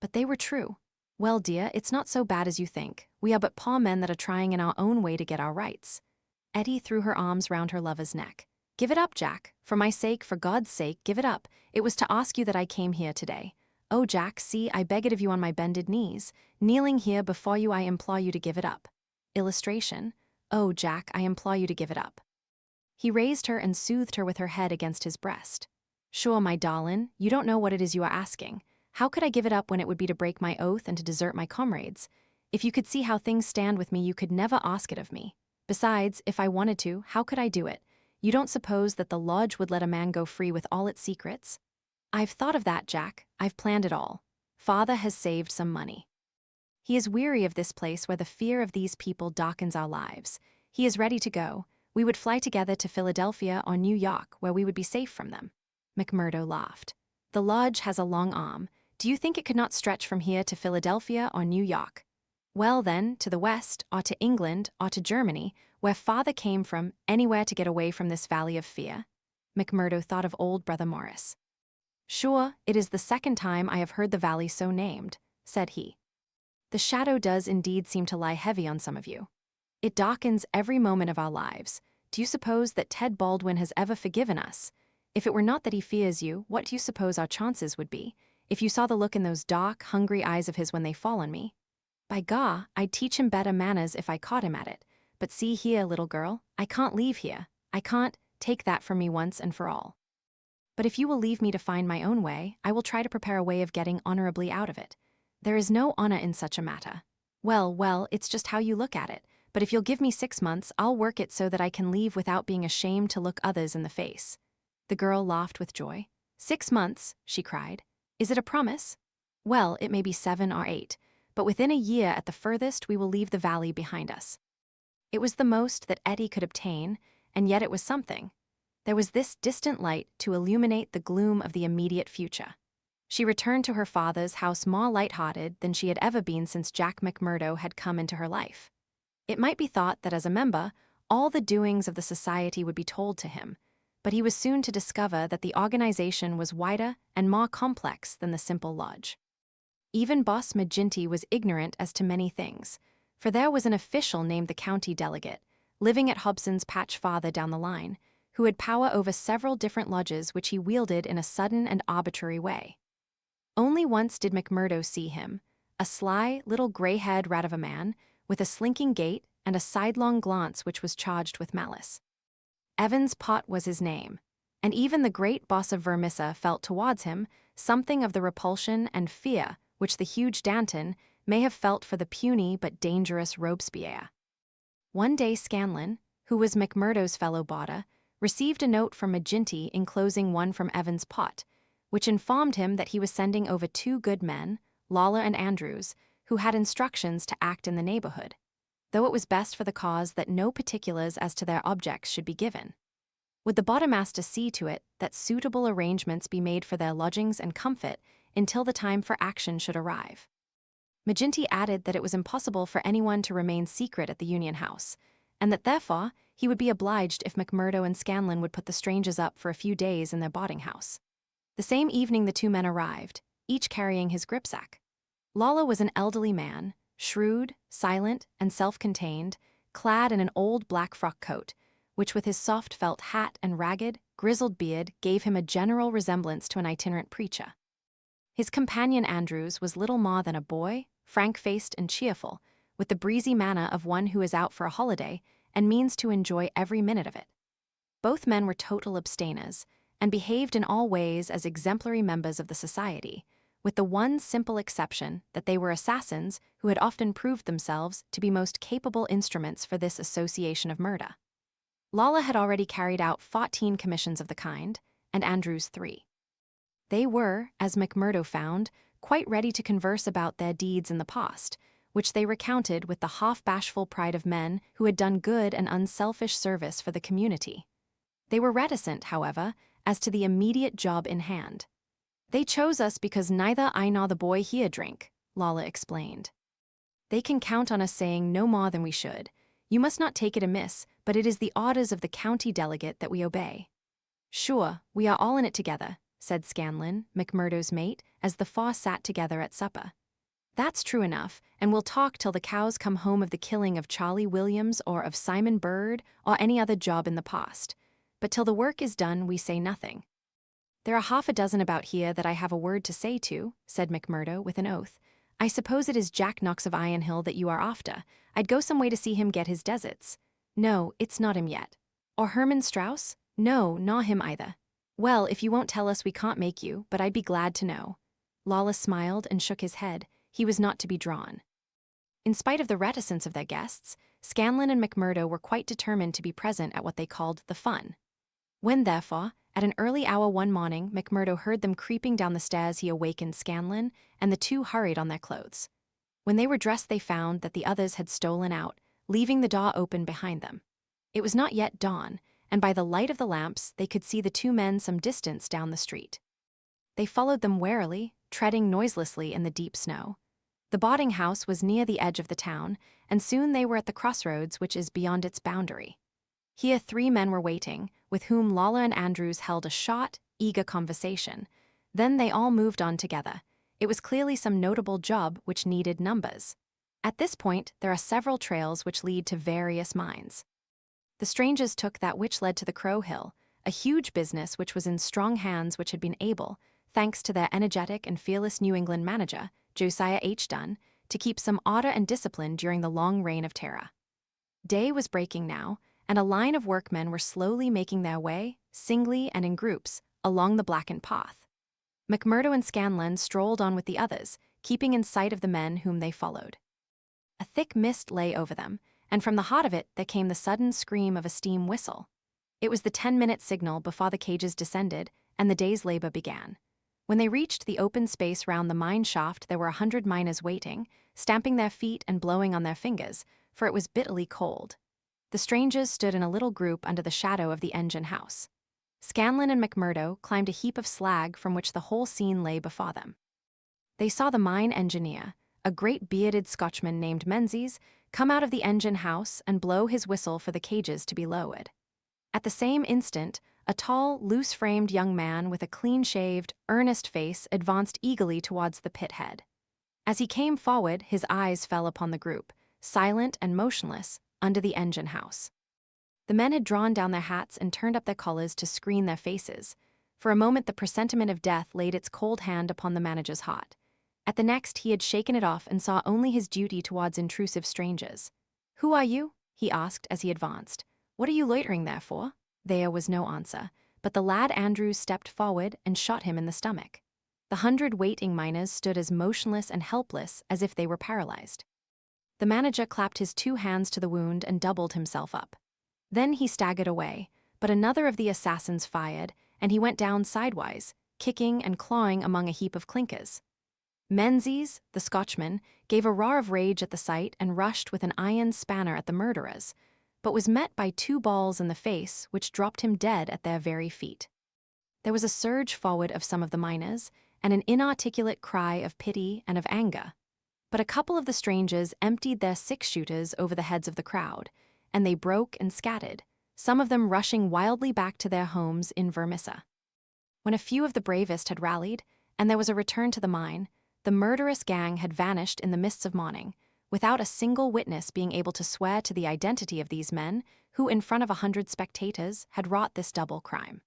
S1: But they were true. "Well, dear, it's not so bad as you think. We are but poor men that are trying in our own way to get our rights." Eddie threw her arms round her lover's neck. "Give it up, Jack. For my sake, for God's sake, give it up. It was to ask you that I came here today. Oh, Jack, see, I beg it of you on my bended knees. Kneeling here before you, I implore you to give it up." Illustration: "Oh, Jack, I implore you to give it up." He raised her and soothed her with her head against his breast. "Sure, my darling, you don't know what it is you are asking. How could I give it up when it would be to break my oath and to desert my comrades? If you could see how things stand with me, you could never ask it of me. Besides, if I wanted to, how could I do it? You don't suppose that the lodge would let a man go free with all its secrets?" "I've thought of that, Jack. I've planned it all. Father has saved some money. He is weary of this place where the fear of these people darkens our lives. He is ready to go. We would fly together to Philadelphia or New York, where we would be safe from them." McMurdo laughed. "The lodge has a long arm. Do you think it could not stretch from here to Philadelphia or New York? Well then, to the west, or to England, or to Germany, where father came from, anywhere to get away from this valley of fear." McMurdo thought of old Brother Morris. "Sure, it is the second time I have heard the valley so named," said he. "The shadow does indeed seem to lie heavy on some of you. It darkens every moment of our lives. Do you suppose that Ted Baldwin has ever forgiven us? If it were not that he fears you, what do you suppose our chances would be? If you saw the look in those dark, hungry eyes of his when they fall on me. By God, I'd teach him better manners if I caught him at it. But see here, little girl, I can't leave here. I can't. Take that from me once and for all. But if you will leave me to find my own way, I will try to prepare a way of getting honorably out of it. There is no honor in such a matter. Well, it's just how you look at it. But if you'll give me 6 months, I'll work it so that I can leave without being ashamed to look others in the face." The girl laughed with joy. 6 months, she cried. "Is it a promise?" Well, it may be 7 or 8, but within a year at the furthest we will leave the valley behind us. It was the most that Eddie could obtain, and yet it was something. There was this distant light to illuminate the gloom of the immediate future. She returned to her father's house more light-hearted than she had ever been since Jack McMurdo had come into her life. It might be thought that as a member, all the doings of the society would be told to him, but he was soon to discover that the organization was wider and more complex than the simple lodge. Even Boss McGinty was ignorant as to many things, for there was an official named the county delegate, living at Hobson's Patch farther down the line, who had power over several different lodges which he wielded in a sudden and arbitrary way. Only once did McMurdo see him, a sly, little gray-haired rat of a man, with a slinking gait and a sidelong glance which was charged with malice. Evans Pott was his name, and even the great boss of Vermissa felt towards him something of the repulsion and fear which the huge Danton may have felt for the puny but dangerous Robespierre. One day Scanlon, who was McMurdo's fellow boarder, received a note from McGinty enclosing one from Evans Pott, which informed him that he was sending over 2 good men, Lawler and Andrews, who had instructions to act in the neighborhood, though it was best for the cause that no particulars as to their objects should be given. Would the boardermaster see to it that suitable arrangements be made for their lodgings and comfort until the time for action should arrive? McGinty added that it was impossible for anyone to remain secret at the Union House, and that therefore he would be obliged if McMurdo and Scanlon would put the strangers up for a few days in their boarding house. The same evening the 2 men arrived, each carrying his gripsack. Lawler was an elderly man, shrewd, silent, and self-contained, clad in an old black frock coat, which with his soft felt hat and ragged, grizzled beard gave him a general resemblance to an itinerant preacher. His companion Andrews was little more than a boy, frank-faced and cheerful, with the breezy manner of one who is out for a holiday and means to enjoy every minute of it. Both men were total abstainers, and behaved in all ways as exemplary members of the society, with the one simple exception that they were assassins who had often proved themselves to be most capable instruments for this association of murder. Lawler had already carried out 14 commissions of the kind, and Andrews 3. They were, as McMurdo found, quite ready to converse about their deeds in the past, which they recounted with the half-bashful pride of men who had done good and unselfish service for the community. They were reticent, however, as to the immediate job in hand. "They chose us because neither I nor the boy here drink," Lawler explained. "They can count on us saying no more than we should. You must not take it amiss, but it is the orders of the county delegate that we obey." "Sure, we are all in it together," said Scanlon, McMurdo's mate, as the 4 sat together at supper. "That's true enough, and we'll talk till the cows come home of the killing of Charlie Williams or of Simon Bird or any other job in the past. But till the work is done, we say nothing." "There are half a dozen about here that I have a word to say to," said McMurdo with an oath. "I suppose it is Jack Knox of Ironhill that you are after. I'd go some way to see him get his deserts." "No, it's not him yet." "Or Herman Strauss?" "No, nor him either." "Well, if you won't tell us, we can't make you, but I'd be glad to know." Lawless smiled and shook his head. He was not to be drawn. In spite of the reticence of their guests, Scanlon and McMurdo were quite determined to be present at what they called the fun. When, therefore, at an early hour one morning, McMurdo heard them creeping down the stairs, he awakened Scanlon, and the 2 hurried on their clothes. When they were dressed, they found that the others had stolen out, leaving the door open behind them. It was not yet dawn, and by the light of the lamps they could see the 2 men some distance down the street. They followed them warily, treading noiselessly in the deep snow. The boarding house was near the edge of the town, and soon they were at the crossroads which is beyond its boundary. Here 3 men were waiting, with whom Lawler and Andrews held a short, eager conversation. Then they all moved on together. It was clearly some notable job which needed numbers. At this point, there are several trails which lead to various mines. The strangers took that which led to the Crow Hill, a huge business which was in strong hands which had been able, thanks to their energetic and fearless New England manager, Josiah H. Dunn, to keep some order and discipline during the long reign of terror. Day was breaking now, and a line of workmen were slowly making their way, singly and in groups, along the blackened path. McMurdo and Scanlon strolled on with the others, keeping in sight of the men whom they followed. A thick mist lay over them, and from the heart of it there came the sudden scream of a steam whistle. It was the 10-minute signal before the cages descended and the day's labor began. When they reached the open space round the mine shaft, there were 100 miners waiting, stamping their feet and blowing on their fingers, for it was bitterly cold. The strangers stood in a little group under the shadow of the engine house. Scanlon and McMurdo climbed a heap of slag from which the whole scene lay before them. They saw the mine engineer, a great bearded Scotchman named Menzies, come out of the engine house and blow his whistle for the cages to be lowered. At the same instant, a tall, loose-framed young man with a clean-shaved, earnest face advanced eagerly towards the pit head. As he came forward, his eyes fell upon the group, silent and motionless, under the engine house. The men had drawn down their hats and turned up their collars to screen their faces. For a moment the presentiment of death laid its cold hand upon the manager's heart. At the next he had shaken it off and saw only his duty towards intrusive strangers. "Who are you?" he asked as he advanced. "What are you loitering there for?" There was no answer, but the lad Andrews stepped forward and shot him in the stomach. The 100 waiting miners stood as motionless and helpless as if they were paralyzed. The manager clapped his 2 hands to the wound and doubled himself up. Then he staggered away, but another of the assassins fired, and he went down sidewise, kicking and clawing among a heap of clinkers. Menzies, the Scotchman, gave a roar of rage at the sight and rushed with an iron spanner at the murderers, but was met by 2 balls in the face which dropped him dead at their very feet. There was a surge forward of some of the miners, and an inarticulate cry of pity and of anger. But a couple of the strangers emptied their 6-shooters over the heads of the crowd, and they broke and scattered, some of them rushing wildly back to their homes in Vermissa. When a few of the bravest had rallied, and there was a return to the mine, the murderous gang had vanished in the mists of morning, without a single witness being able to swear to the identity of these men who, in front of 100 spectators, had wrought this double crime.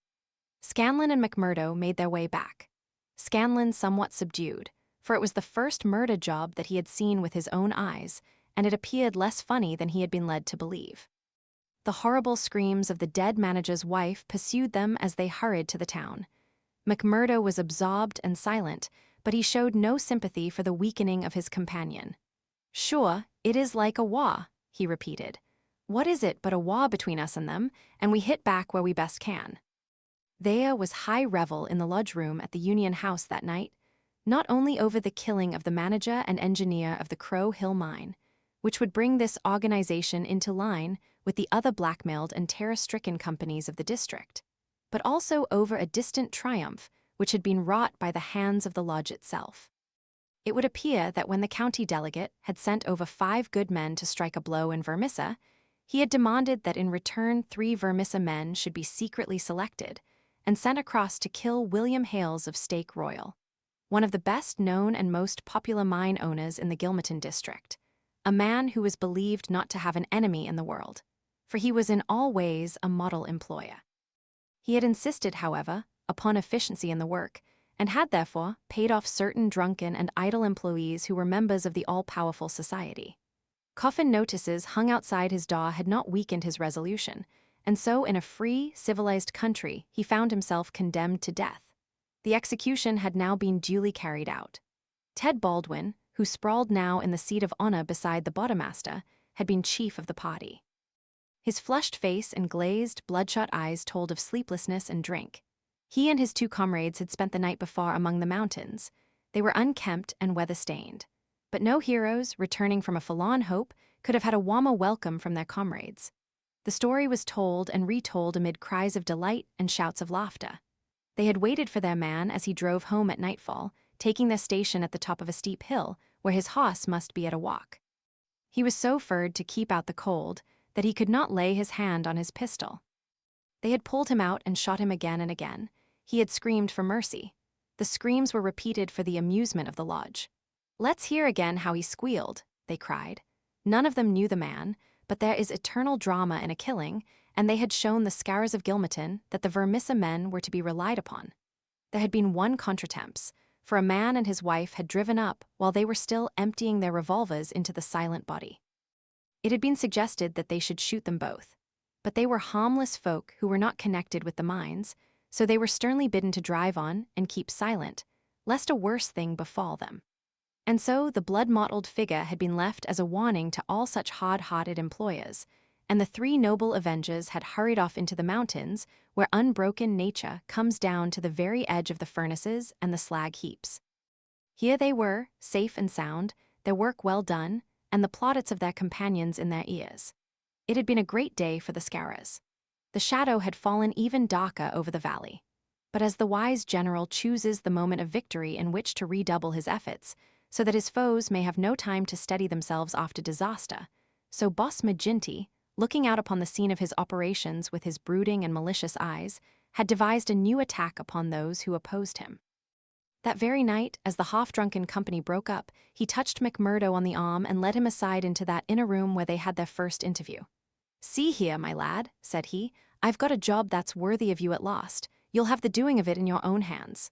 S1: Scanlon and McMurdo made their way back. Scanlon somewhat subdued, for it was the first murder job that he had seen with his own eyes, and it appeared less funny than he had been led to believe. The horrible screams of the dead manager's wife pursued them as they hurried to the town. McMurdo was absorbed and silent, but he showed no sympathy for the weakening of his companion. "Sure, it is like a war," he repeated. "What is it but a war between us and them, and we hit back where we best can." There was high revel in the lodge room at the Union House that night, not only over the killing of the manager and engineer of the Crow Hill mine, which would bring this organization into line with the other blackmailed and terror-stricken companies of the district, but also over a distant triumph which had been wrought by the hands of the lodge itself. It would appear that when the county delegate had sent over 5 good men to strike a blow in Vermissa, he had demanded that in return 3 Vermissa men should be secretly selected and sent across to kill William Hales of Stake Royal, one of the best-known and most popular mine owners in the Gilmerton district, a man who was believed not to have an enemy in the world, for he was in all ways a model employer. He had insisted, however, upon efficiency in the work, and had therefore paid off certain drunken and idle employees who were members of the all-powerful society. Coffin notices hung outside his door had not weakened his resolution, and so in a free, civilized country he found himself condemned to death. The execution had now been duly carried out. Ted Baldwin, who sprawled now in the seat of honor beside the Bodymaster, had been chief of the party. His flushed face and glazed, bloodshot eyes told of sleeplessness and drink. He and his 2 comrades had spent the night before among the mountains. They were unkempt and weather-stained, but no heroes, returning from a forlorn hope, could have had a warmer welcome from their comrades. The story was told and retold amid cries of delight and shouts of laughter. They had waited for their man as he drove home at nightfall, taking their station at the top of a steep hill, where his horse must be at a walk. He was so furred to keep out the cold that he could not lay his hand on his pistol. They had pulled him out and shot him again and again. He had screamed for mercy. The screams were repeated for the amusement of the lodge. "Let's hear again how he squealed," they cried. None of them knew the man, but there is eternal drama in a killing, and they had shown the Scowrers of Gilmerton that the Vermissa men were to be relied upon. There had been one contretemps, for a man and his wife had driven up while they were still emptying their revolvers into the silent body. It had been suggested that they should shoot them both, but they were harmless folk who were not connected with the mines, so they were sternly bidden to drive on and keep silent, lest a worse thing befall them. And so the blood-mottled figure had been left as a warning to all such hard-hearted employers, and the three noble avengers had hurried off into the mountains, where unbroken nature comes down to the very edge of the furnaces and the slag heaps. Here they were, safe and sound, their work well done, and the plaudits of their companions in their ears. It had been a great day for the Scowrers. The shadow had fallen even darker over the valley. But as the wise general chooses the moment of victory in which to redouble his efforts, so that his foes may have no time to steady themselves after disaster, so Boss Maginty, looking out upon the scene of his operations with his brooding and malicious eyes, had devised a new attack upon those who opposed him. That very night, as the half-drunken company broke up, he touched McMurdo on the arm and led him aside into that inner room where they had their first interview. "See here, my lad," said he, "I've got a job that's worthy of you at last. You'll have the doing of it in your own hands."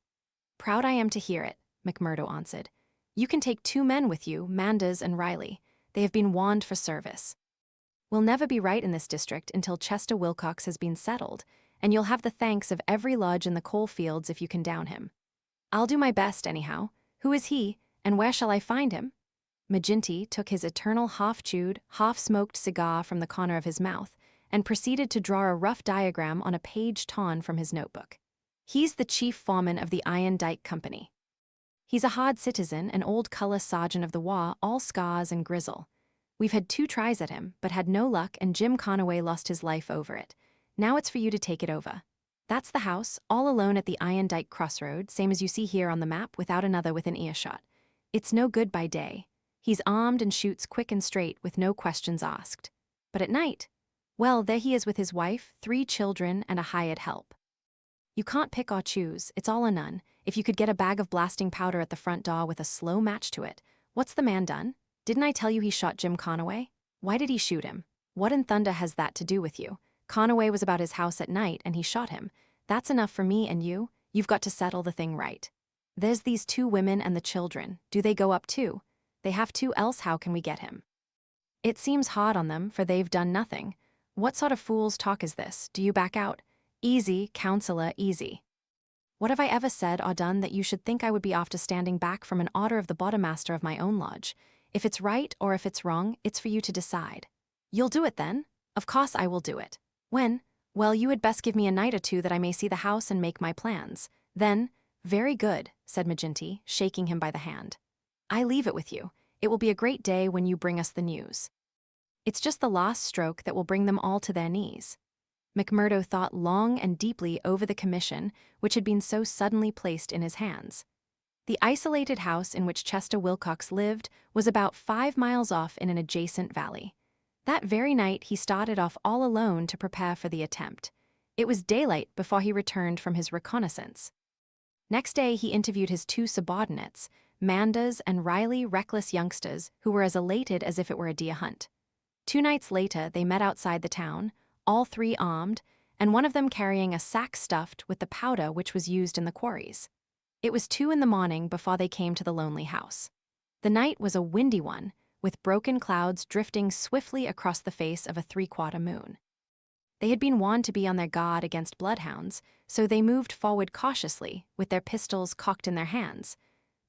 S1: "Proud I am to hear it," McMurdo answered. "You can take 2 men with you, Manders and Riley. They have been warned for service. We'll never be right in this district until Chester Wilcox has been settled, and you'll have the thanks of every lodge in the coal fields if you can down him. I'll do my best, anyhow. Who is he, and where shall I find him?" Maginty took his eternal half-chewed, half-smoked cigar from the corner of his mouth and proceeded to draw a rough diagram on a page torn from his notebook. "He's the chief foreman of the Iron Dike Company. He's a hard citizen, an old colour sergeant of the war, all scars and grizzle. We've had 2 tries at him, but had no luck, and Jim Conaway lost his life over it. Now it's for you to take it over. That's the house, all alone at the Iron Dike crossroad, same as you see here on the map, without another within earshot. It's no good by day. He's armed and shoots quick and straight with no questions asked. But at night, well, there he is with his wife, 3 children, and a hired help. You can't pick or choose, it's all or none. If you could get a bag of blasting powder at the front door with a slow match to it, what's the man done? Didn't I tell you he shot Jim Conaway? Why did he shoot him? What in thunder has that to do with you? Conaway was about his house at night and he shot him. That's enough for me and you. You've got to settle the thing right. There's these 2 women and the children. Do they go up too? They have to, else how can we get him? It seems hard on them, for they've done nothing. What sort of fool's talk is this? Do you back out? Easy, counselor, easy. What have I ever said or done that you should think I would be after standing back from an order of the bottom-master of my own lodge? If it's right or if it's wrong, it's for you to decide. You'll do it then? Of course I will do it. When? Well, you had best give me a night or 2 that I may see the house and make my plans. Then, very good, said Maginty, shaking him by the hand. I leave it with you. It will be a great day when you bring us the news. It's just the last stroke that will bring them all to their knees. McMurdo thought long and deeply over the commission which had been so suddenly placed in his hands. The isolated house in which Chester Wilcox lived was about 5 miles off in an adjacent valley. That very night he started off all alone to prepare for the attempt. It was daylight before he returned from his reconnaissance. Next day he interviewed his 2 subordinates, Manders and Riley, reckless youngsters who were as elated as if it were a deer hunt. 2 nights later they met outside the town, all 3 armed, and one of them carrying a sack stuffed with the powder which was used in the quarries. It was 2 in the morning before they came to the lonely house. The night was a windy one, with broken clouds drifting swiftly across the face of a 3/4 moon. They had been warned to be on their guard against bloodhounds, so they moved forward cautiously, with their pistols cocked in their hands.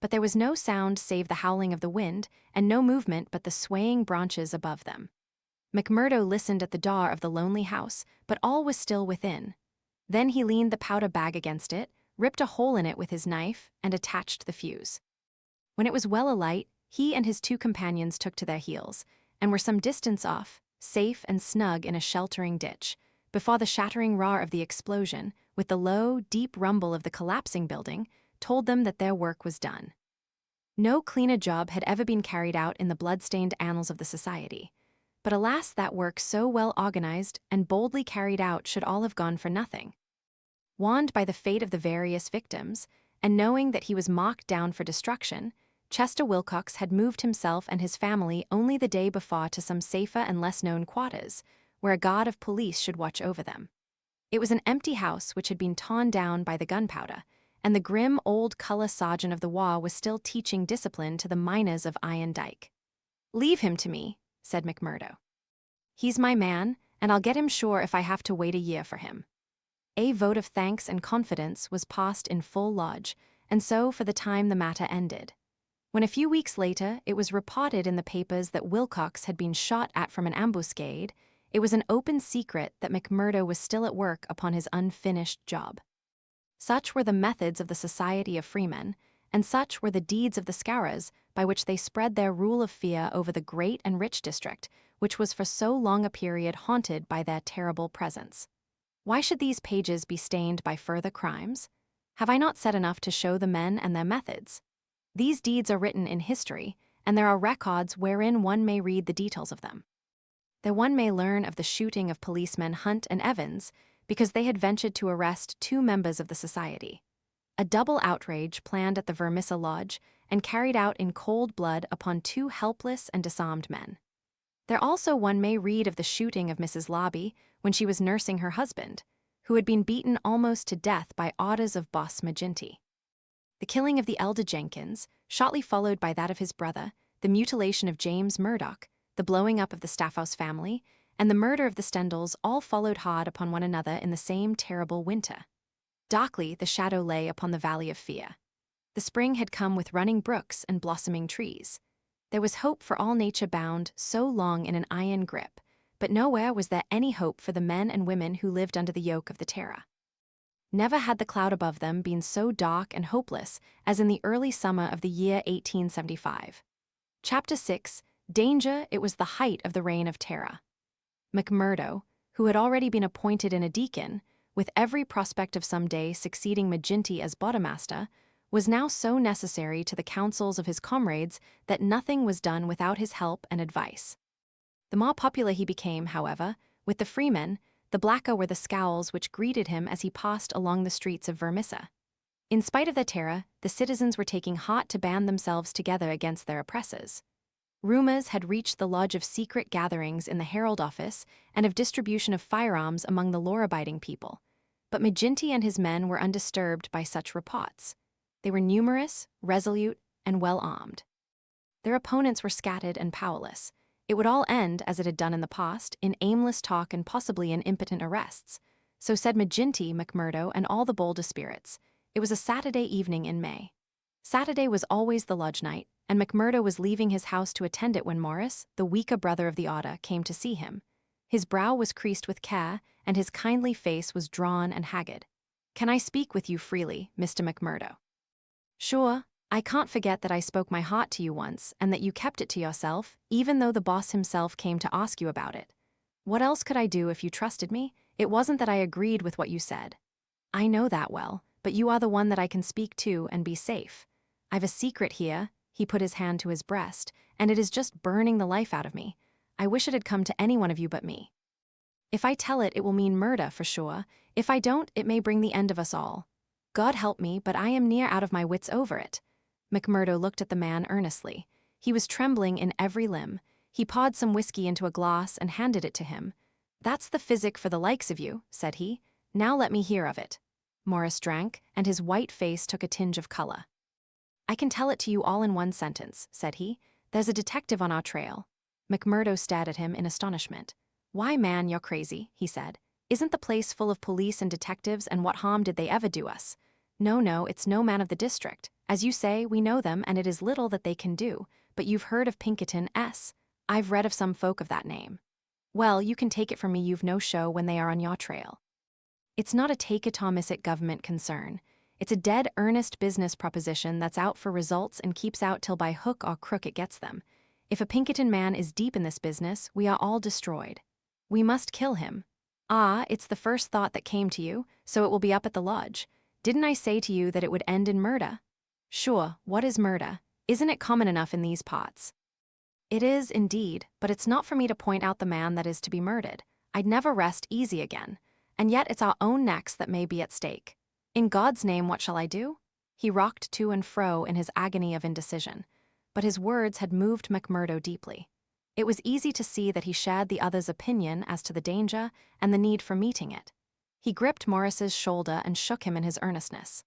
S1: But there was no sound save the howling of the wind, and no movement but the swaying branches above them. McMurdo listened at the door of the lonely house, but all was still within. Then he leaned the powder bag against it, ripped a hole in it with his knife, and attached the fuse. When it was well alight, he and his 2 companions took to their heels, and were some distance off, safe and snug in a sheltering ditch, before the shattering roar of the explosion, with the low, deep rumble of the collapsing building, told them that their work was done. No cleaner job had ever been carried out in the blood-stained annals of the society. But alas, that work so well organized and boldly carried out should all have gone for nothing. Warned by the fate of the various victims, and knowing that he was marked down for destruction, Chester Wilcox had moved himself and his family only the day before to some safer and less-known quarters, where a guard of police should watch over them. It was an empty house which had been torn down by the gunpowder, and the grim old colour sergeant of the war was still teaching discipline to the miners of Iron Dike. "Leave him to me," said McMurdo. "He's my man, and I'll get him sure if I have to wait a year for him." A vote of thanks and confidence was passed in full lodge, and so for the time the matter ended. When a few weeks later it was reported in the papers that Wilcox had been shot at from an ambuscade, It was an open secret that McMurdo was still at work upon his unfinished job. Such were the methods of the Society of Freemen, and such were the deeds of the Scowrers by which they spread their rule of fear over the great and rich district, which was for so long a period haunted by their terrible presence. Why should these pages be stained by further crimes? Have I not said enough to show the men and their methods? These deeds are written in history, and there are records wherein one may read the details of them. There one may learn of the shooting of policemen Hunt and Evans because they had ventured to arrest 2 members of the society. A double outrage planned at the Vermissa Lodge and carried out in cold blood upon 2 helpless and disarmed men. There also one may read of the shooting of Mrs. Lobby when she was nursing her husband, who had been beaten almost to death by orders of Boss Maginty. The killing of the elder Jenkins, shortly followed by that of his brother, the mutilation of James Murdoch, the blowing up of the Staffhouse family, and the murder of the Stendals all followed hard upon one another in the same terrible winter. Darkly the shadow lay upon the Valley of Fear. The spring had come with running brooks and blossoming trees. There was hope for all nature bound so long in an iron grip, but nowhere was there any hope for the men and women who lived under the yoke of the terror. Never had the cloud above them been so dark and hopeless as in the early summer of the year 1875. Chapter 6, Danger. It was the height of the reign of terror. McMurdo, who had already been appointed in a deacon, with every prospect of some day succeeding Maginty as Bodymaster, was now so necessary to the counsels of his comrades that nothing was done without his help and advice. The more popular he became, however, with the freemen, the blacker were the scowls which greeted him as he passed along the streets of Vermissa. In spite of their terror, the citizens were taking heart to band themselves together against their oppressors. Rumors had reached the lodge of secret gatherings in the Herald office and of distribution of firearms among the law-abiding people, but Maginty and his men were undisturbed by such reports. They were numerous, resolute, and well-armed. Their opponents were scattered and powerless. It would all end, as it had done in the past, in aimless talk and possibly in impotent arrests. So said Maginty, McMurdo, and all the boldest spirits. It was a Saturday evening in May. Saturday was always the lodge night, and McMurdo was leaving his house to attend it when Morris, the weaker brother of the order, came to see him. His brow was creased with care, and his kindly face was drawn and haggard. "Can I speak with you freely, Mr. McMurdo?" "Sure. I can't forget that I spoke my heart to you once, and that you kept it to yourself, even though the boss himself came to ask you about it. What else could I do if you trusted me? It wasn't that I agreed with what you said. I know that well, but you are the one that I can speak to and be safe. I've a secret here," he put his hand to his breast, "and it is just burning the life out of me. I wish it had come to any one of you but me. If I tell it, it will mean murder for sure. If I don't, it may bring the end of us all. God help me, but I am near out of my wits over it." McMurdo looked at the man earnestly. He was trembling in every limb. He poured some whiskey into a glass and handed it to him. "That's the physic for the likes of you," said he. "Now let me hear of it." Morris drank, and his white face took a tinge of color. "I can tell it to you all in one sentence," said he. "There's a detective on our trail." McMurdo stared at him in astonishment. "Why, man, you're crazy," he said. "Isn't the place full of police and detectives, and what harm did they ever do us? No, it's no man of the district. As you say, we know them, and it is little that they can do, but you've heard of Pinkerton S. I've read of some folk of that name. Well, you can take it from me you've no show when they are on your trail. It's not a take-it-or-miss-it government concern. It's a dead earnest business proposition that's out for results and keeps out till by hook or crook it gets them. If a Pinkerton man is deep in this business, we are all destroyed. We must kill him. Ah, it's the first thought that came to you, so it will be up at the lodge. Didn't I say to you that it would end in murder? Sure, what is murder? Isn't it common enough in these parts? It is, indeed, but it's not for me to point out the man that is to be murdered. I'd never rest easy again. And yet it's our own necks that may be at stake. In God's name, what shall I do? He rocked to and fro in his agony of indecision, but his words had moved McMurdo deeply. It was easy to see that he shared the other's opinion as to the danger and the need for meeting it. He gripped Morris's shoulder and shook him in his earnestness.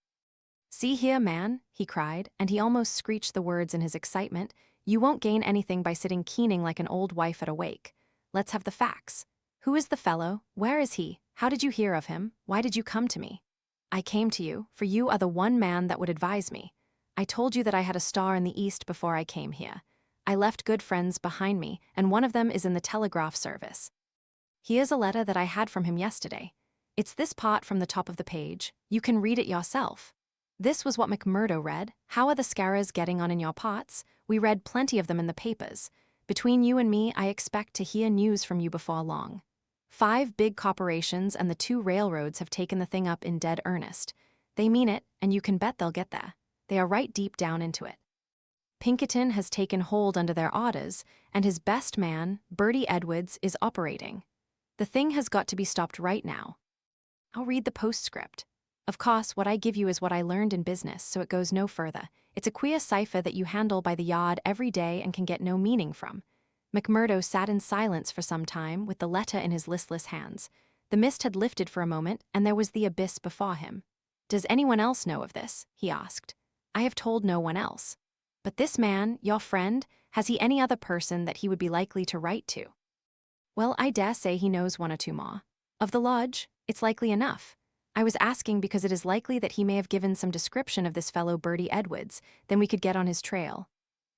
S1: "See here, man," he cried, and he almost screeched the words in his excitement. "You won't gain anything by sitting keening like an old wife at a wake. Let's have the facts. Who is the fellow? Where is he? How did you hear of him? Why did you come to me?" "I came to you, for you are the one man that would advise me. I told you that I had a star in the east before I came here. I left good friends behind me, and one of them is in the telegraph service. Here's a letter that I had from him yesterday. It's this part from the top of the page. You can read it yourself. This was what McMurdo read. How are the Scowrers getting on in your parts? We read plenty of them in the papers. Between you and me, I expect to hear news from you before long. 5 big corporations and the 2 railroads have taken the thing up in dead earnest. They mean it, and you can bet they'll get there. They are right deep down into it. Pinkerton has taken hold under their orders, and his best man, Birdy Edwards, is operating. The thing has got to be stopped right now. I'll read the postscript. Of course, what I give you is what I learned in business, so it goes no further. It's a queer cipher that you handle by the yard every day and can get no meaning from. McMurdo sat in silence for some time with the letter in his listless hands. The mist had lifted for a moment, and there was the abyss before him. Does anyone else know of this? He asked. I have told no one else. But this man, your friend, has he any other person that he would be likely to write to? Well, I dare say he knows 1 or 2 more. Of the lodge, it's likely enough. I was asking because it is likely that he may have given some description of this fellow Birdy Edwards, then we could get on his trail.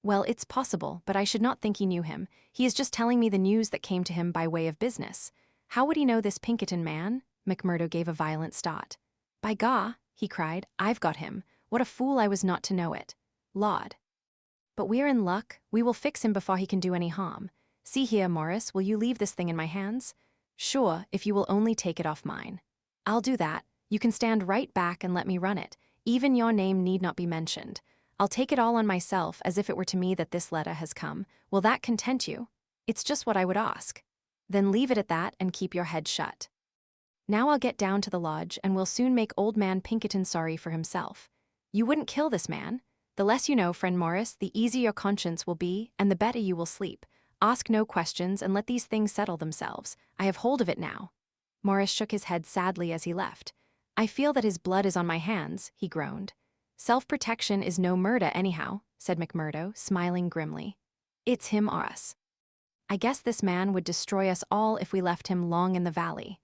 S1: Well, it's possible, but I should not think he knew him. He is just telling me the news that came to him by way of business. How would he know this Pinkerton man? McMurdo gave a violent start. By gaw, he cried, I've got him. What a fool I was not to know it. Laud. But we're in luck. We will fix him before he can do any harm. See here, Morris, will you leave this thing in my hands? Sure, if you will only take it off mine. I'll do that. You can stand right back and let me run it. Even your name need not be mentioned. I'll take it all on myself as if it were to me that this letter has come. Will that content you? It's just what I would ask. Then leave it at that and keep your head shut. Now I'll get down to the lodge and we'll soon make old man Pinkerton sorry for himself. You wouldn't kill this man. The less you know, friend Morris, the easier your conscience will be and the better you will sleep. Ask no questions and let these things settle themselves. I have hold of it now. Morris shook his head sadly as he left. I feel that his blood is on my hands, he groaned. Self-protection is no murder anyhow, said McMurdo, smiling grimly. It's him or us. I guess this man would destroy us all if we left him long in the valley.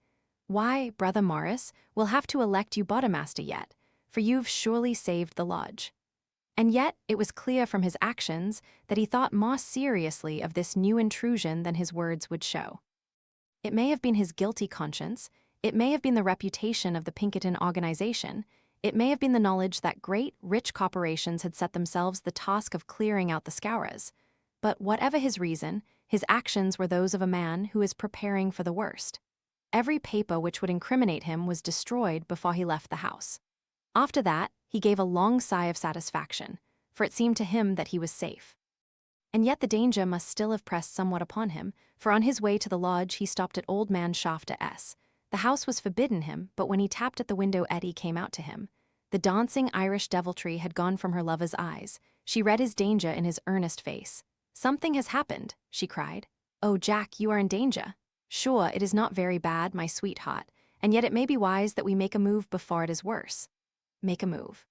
S1: Why, Brother Morris, we'll have to elect you Bottamaster yet, for you've surely saved the lodge. And yet it was clear from his actions that he thought more seriously of this new intrusion than his words would show. It may have been his guilty conscience, it may have been the reputation of the Pinkerton organization, it may have been the knowledge that great, rich corporations had set themselves the task of clearing out the Scowrers. But whatever his reason, his actions were those of a man who is preparing for the worst. Every paper which would incriminate him was destroyed before he left the house. After that, he gave a long sigh of satisfaction, for it seemed to him that he was safe. And yet the danger must still have pressed somewhat upon him, for on his way to the lodge he stopped at Old Man Shafter S. The house was forbidden him, but when he tapped at the window Etty came out to him. The dancing Irish deviltry had gone from her lover's eyes. She read his danger in his earnest face. Something has happened, she cried. Oh, Jack, you are in danger. Sure, it is not very bad, my sweetheart, and yet it may be wise that we make a move before it is worse. Make a move.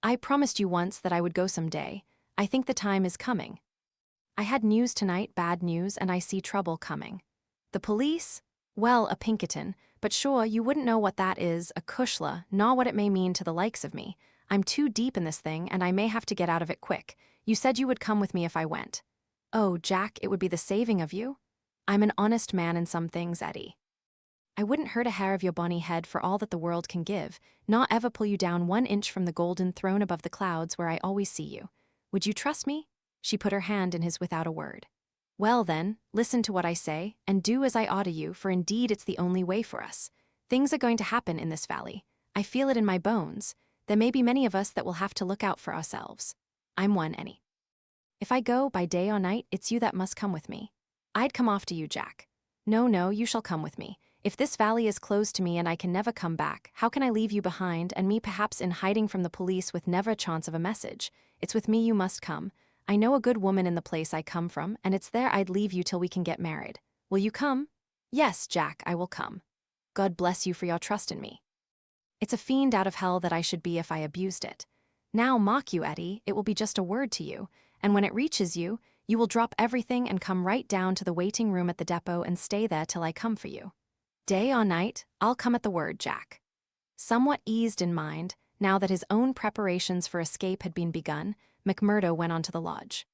S1: I promised you once that I would go some day. I think the time is coming. I had news tonight, bad news, and I see trouble coming. The police? Well, a Pinkerton, but sure, you wouldn't know what that is, a cushla, nor what it may mean to the likes of me. I'm too deep in this thing, and I may have to get out of it quick. You said you would come with me if I went. Oh, Jack, it would be the saving of you? I'm an honest man in some things, Etty. I wouldn't hurt a hair of your bonny head for all that the world can give, nor ever pull you down 1 inch from the golden throne above the clouds where I always see you. Would you trust me? She put her hand in his without a word. Well then, listen to what I say, and do as I order you, for indeed it's the only way for us. Things are going to happen in this valley. I feel it in my bones. There may be many of us that will have to look out for ourselves. I'm one, Etty. If I go by day or night, it's you that must come with me. I'd come after you, Jack. No, you shall come with me. If this valley is closed to me and I can never come back, how can I leave you behind, and me perhaps in hiding from the police with never a chance of a message? It's with me you must come. I know a good woman in the place I come from, and it's there I'd leave you till we can get married. Will you come? Yes, Jack, I will come. God bless you for your trust in me. It's a fiend out of hell that I should be if I abused it. Now mock you, Etty, it will be just a word to you, and when it reaches you, you will drop everything and come right down to the waiting room at the depot and stay there till I come for you. Day or night, I'll come at the word, Jack. Somewhat eased in mind, now that his own preparations for escape had been begun, McMurdo went on to the lodge.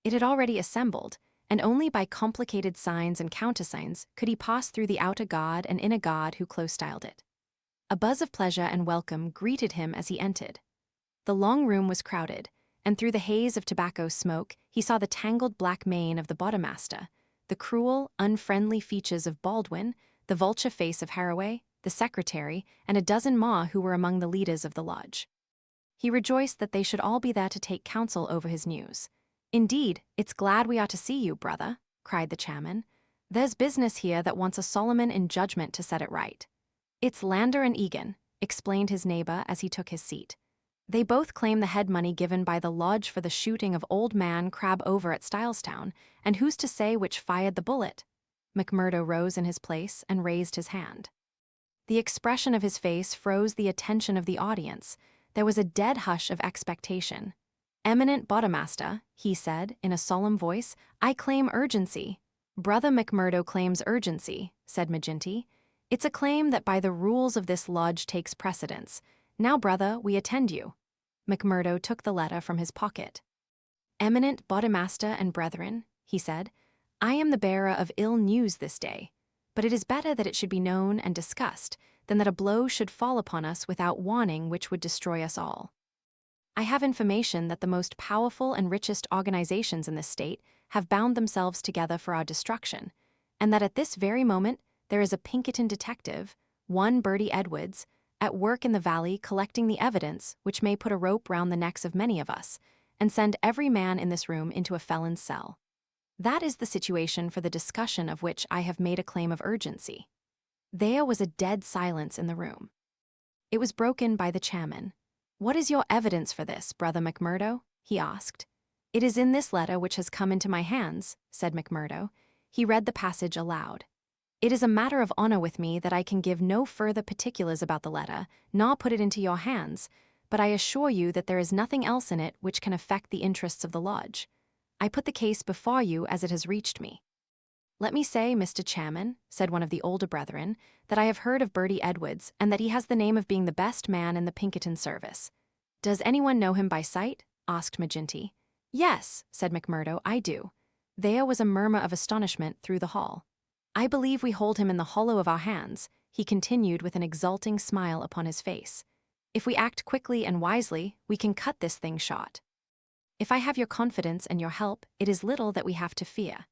S1: It had already assembled, and only by complicated signs and countersigns could he pass through the outer guard and inner guard who close styled it. A buzz of pleasure and welcome greeted him as he entered. The long room was crowded, and through the haze of tobacco smoke he saw the tangled black mane of the Bodemaster, the cruel, unfriendly features of Baldwin, the vulture face of Haraway, the secretary, and a dozen more who were among the leaders of the lodge. He rejoiced that they should all be there to take counsel over his news. "Indeed, it's glad we are to see you, brother," cried the chairman. "There's business here that wants a Solomon in judgment to set it right." "It's Lander and Egan," explained his neighbor as he took his seat. "They both claim the head money given by the lodge for the shooting of old man Crab over at Stylestown, and who's to say which fired the bullet?" McMurdo rose in his place and raised his hand. The expression of his face froze the attention of the audience. There was a dead hush of expectation. "Eminent Bodemaster," he said in a solemn voice, "I claim urgency." "Brother McMurdo claims urgency," said Maginty. "It's a claim that by the rules of this lodge takes precedence. Now, brother, we attend you." McMurdo took the letter from his pocket. "Eminent Bodemaster and brethren," he said, "I am the bearer of ill news this day, but it is better that it should be known and discussed than that a blow should fall upon us without warning which would destroy us all. I have information that the most powerful and richest organizations in this state have bound themselves together for our destruction, and that at this very moment there is a Pinkerton detective, one Birdy Edwards, at work in the valley collecting the evidence which may put a rope round the necks of many of us and send every man in this room into a felon's cell. That is the situation for the discussion of which I have made a claim of urgency." There was a dead silence in the room. It was broken by the chairman. "What is your evidence for this, Brother McMurdo?" he asked. "It is in this letter which has come into my hands," said McMurdo. He read the passage aloud. "It is a matter of honor with me that I can give no further particulars about the letter, nor put it into your hands, but I assure you that there is nothing else in it which can affect the interests of the lodge. I put the case before you as it has reached me." "Let me say, Mr. Chairman," said one of the older brethren, "that I have heard of Birdy Edwards and that he has the name of being the best man in the Pinkerton service." "Does anyone know him by sight?" asked Maginty. "Yes," said McMurdo, "I do." There was a murmur of astonishment through the hall. "I believe we hold him in the hollow of our hands," he continued with an exulting smile upon his face. "If we act quickly and wisely, we can cut this thing short. If I have your confidence and your help, it is little that we have to fear."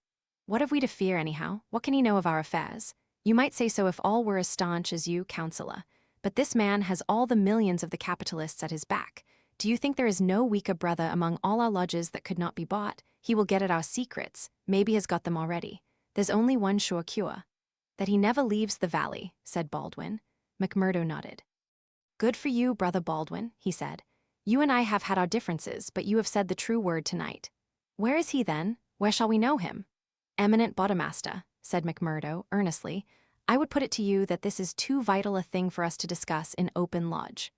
S1: "What have we to fear, anyhow? What can he know of our affairs?" "You might say so if all were as staunch as you, counselor. But this man has all the millions of the capitalists at his back. Do you think there is no weaker brother among all our lodges that could not be bought? He will get at our secrets, maybe has got them already. There's only one sure cure." "That he never leaves the valley," said Baldwin. McMurdo nodded. "Good for you, Brother Baldwin," he said. "You and I have had our differences, but you have said the true word tonight. Where is he then? Where shall we know him?" "Eminent Bodemaster," said McMurdo earnestly, "I would put it to you that this is too vital a thing for us to discuss in open lodge.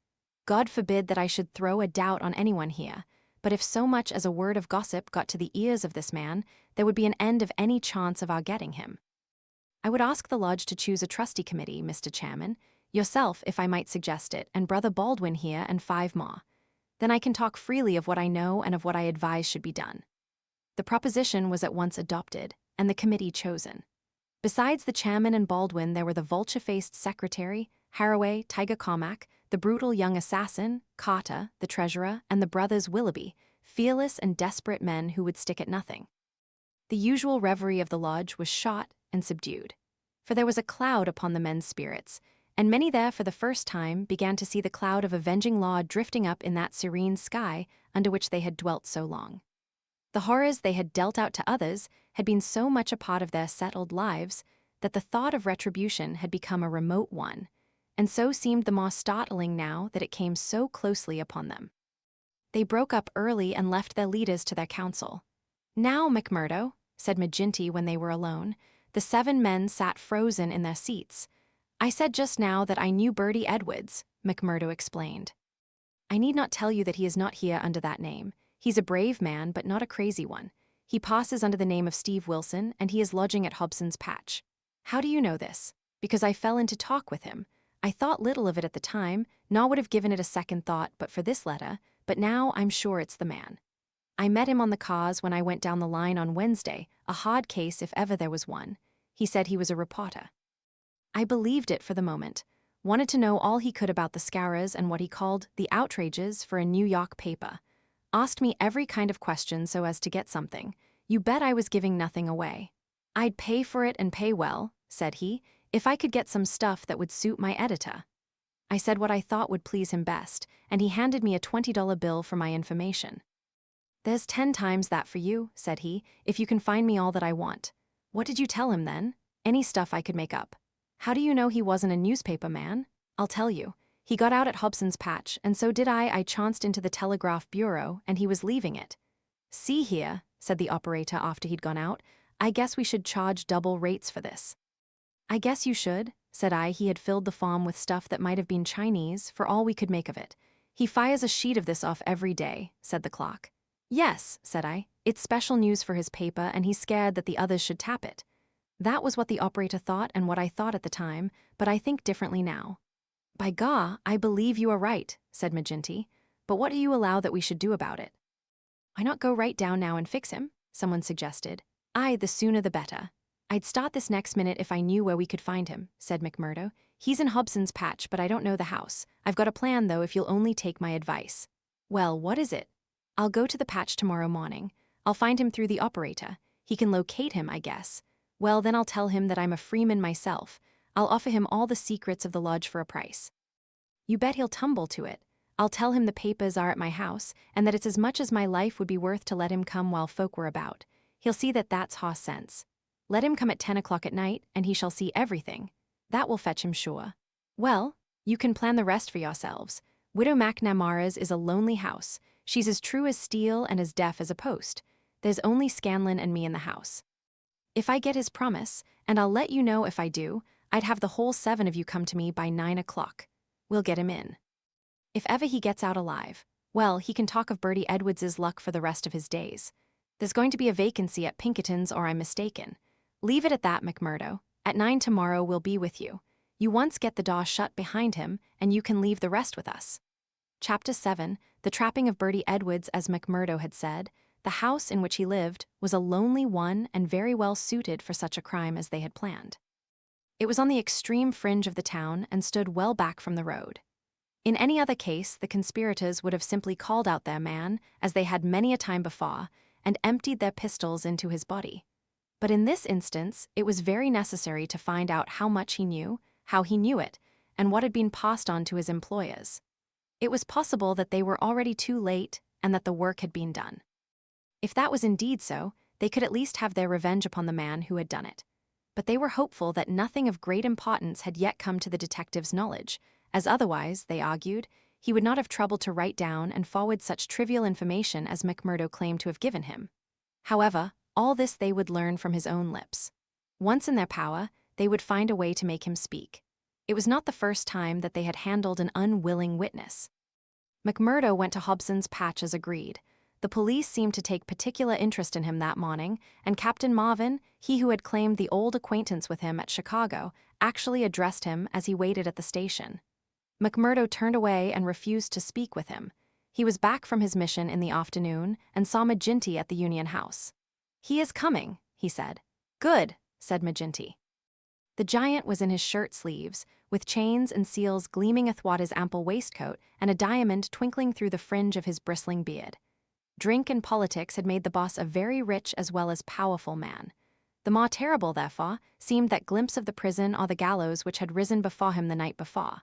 S1: God forbid that I should throw a doubt on anyone here, but if so much as a word of gossip got to the ears of this man, there would be an end of any chance of our getting him. I would ask the lodge to choose a trustee committee, Mr. Chairman, yourself, if I might suggest it, and Brother Baldwin here and 5 more. Then I can talk freely of what I know and of what I advise should be done." The proposition was at once adopted, and the committee chosen. Besides the chairman and Baldwin, there were the vulture-faced secretary, Haraway, Tiger Cormac, the brutal young assassin, Carter, the treasurer, and the brothers Willoughby, fearless and desperate men who would stick at nothing. The usual reverie of the lodge was shot and subdued, for there was a cloud upon the men's spirits, and many there for the first time began to see the cloud of avenging law drifting up in that serene sky under which they had dwelt so long. The horrors they had dealt out to others had been so much a part of their settled lives that the thought of retribution had become a remote one, and so seemed the more startling now that it came so closely upon them. They broke up early and left their leaders to their counsel. "Now, McMurdo," said Maginty when they were alone. The 7 men sat frozen in their seats. "I said just now that I knew Birdy Edwards," McMurdo explained. "I need not tell you that he is not here under that name. He's a brave man, but not a crazy one. He passes under the name of Steve Wilson, and he is lodging at Hobson's Patch." "How do you know this?" "Because I fell into talk with him. I thought little of it at the time, nor would have given it a second thought but for this letter, but now I'm sure it's the man." I met him on the cars when I went down the line on Wednesday, a hard case if ever there was one. He said he was a reporter. I believed it for the moment, wanted to know all he could about the Scowrers and what he called the outrages for a New York paper. Asked me every kind of question so as to get something. You bet I was giving nothing away. I'd pay for it and pay well, said he, if I could get some stuff that would suit my editor. I said what I thought would please him best, and he handed me a $20 bill for my information. There's 10 times that for you, said he, if you can find me all that I want. What did you tell him then? Any stuff I could make up. How do you know he wasn't a newspaper man? I'll tell you. He got out at Hobson's Patch, and so did I. I chanced into the Telegraph Bureau, and he was leaving it. See here, said the operator after he'd gone out, I guess we should charge double rates for this. I guess you should, said I. He had filled the farm with stuff that might have been Chinese, for all we could make of it. He fires a sheet of this off every day, said the clerk. Yes, said I. It's special news for his paper, and he's scared that the others should tap it. That was what the operator thought and what I thought at the time, but I think differently now. By God, I believe you are right, said Maginty. But what do you allow that we should do about it? Why not go right down now and fix him? Someone suggested. Aye, the sooner the better. I'd start this next minute if I knew where we could find him, said McMurdo. He's in Hobson's Patch, but I don't know the house. I've got a plan, though, if you'll only take my advice. Well, what is it? I'll go to the patch tomorrow morning. I'll find him through the operator. He can locate him, I guess. Well, then I'll tell him that I'm a freeman myself. I'll offer him all the secrets of the lodge for a price. You bet he'll tumble to it. I'll tell him the papers are at my house, and that it's as much as my life would be worth to let him come while folk were about. He'll see that that's hoss sense. Let him come at 10 o'clock at night, and he shall see everything. That will fetch him sure. Well, you can plan the rest for yourselves. Widow McNamara's is a lonely house. She's as true as steel and as deaf as a post. There's only Scanlon and me in the house. If I get his promise, and I'll let you know if I do, I'd have the whole 7 of you come to me by 9 o'clock. We'll get him in. If ever he gets out alive, well, he can talk of Birdy Edwards' luck for the rest of his days. There's going to be a vacancy at Pinkerton's, or I'm mistaken. Leave it at that, McMurdo. At 9 tomorrow we'll be with you. You once get the door shut behind him, and you can leave the rest with us. Chapter 7, The Trapping of Birdy Edwards. As McMurdo had said, the house in which he lived was a lonely one and very well suited for such a crime as they had planned. It was on the extreme fringe of the town and stood well back from the road. In any other case, the conspirators would have simply called out their man, as they had many a time before, and emptied their pistols into his body. But in this instance, it was very necessary to find out how much he knew, how he knew it, and what had been passed on to his employers. It was possible that they were already too late and that the work had been done. If that was indeed so, they could at least have their revenge upon the man who had done it. But they were hopeful that nothing of great importance had yet come to the detective's knowledge, as otherwise, they argued, he would not have troubled to write down and forward such trivial information as McMurdo claimed to have given him. However, all this they would learn from his own lips. Once in their power, they would find a way to make him speak. It was not the first time that they had handled an unwilling witness. McMurdo went to Hobson's Patch as agreed. The police seemed to take particular interest in him that morning, and Captain Marvin, he who had claimed the old acquaintance with him at Chicago, actually addressed him as he waited at the station. McMurdo turned away and refused to speak with him. He was back from his mission in the afternoon and saw Maginty at the Union House. "He is coming," he said. "Good," said Maginty. The giant was in his shirt sleeves, with chains and seals gleaming athwart his ample waistcoat and a diamond twinkling through the fringe of his bristling beard. Drink and politics had made the boss a very rich as well as powerful man. The more terrible, therefore, seemed that glimpse of the prison or the gallows which had risen before him the night before.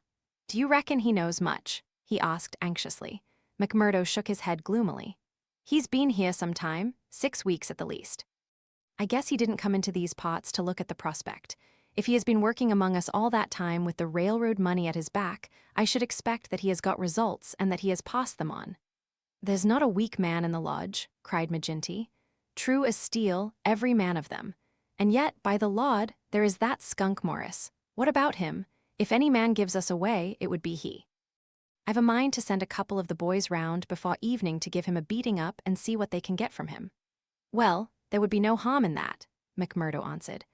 S1: "Do you reckon he knows much?" he asked anxiously. McMurdo shook his head gloomily. "He's been here some time, 6 weeks at the least. I guess he didn't come into these parts to look at the prospect. If he has been working among us all that time with the railroad money at his back, I should expect that he has got results and that he has passed them on." "There's not a weak man in the lodge," cried Maginty. "True as steel, every man of them. And yet, by the Lord, there is that skunk Morris. What about him? If any man gives us away, it would be he. I've a mind to send a couple of the boys round before evening to give him a beating up and see what they can get from him." "Well, there would be no harm in that," McMurdo answered.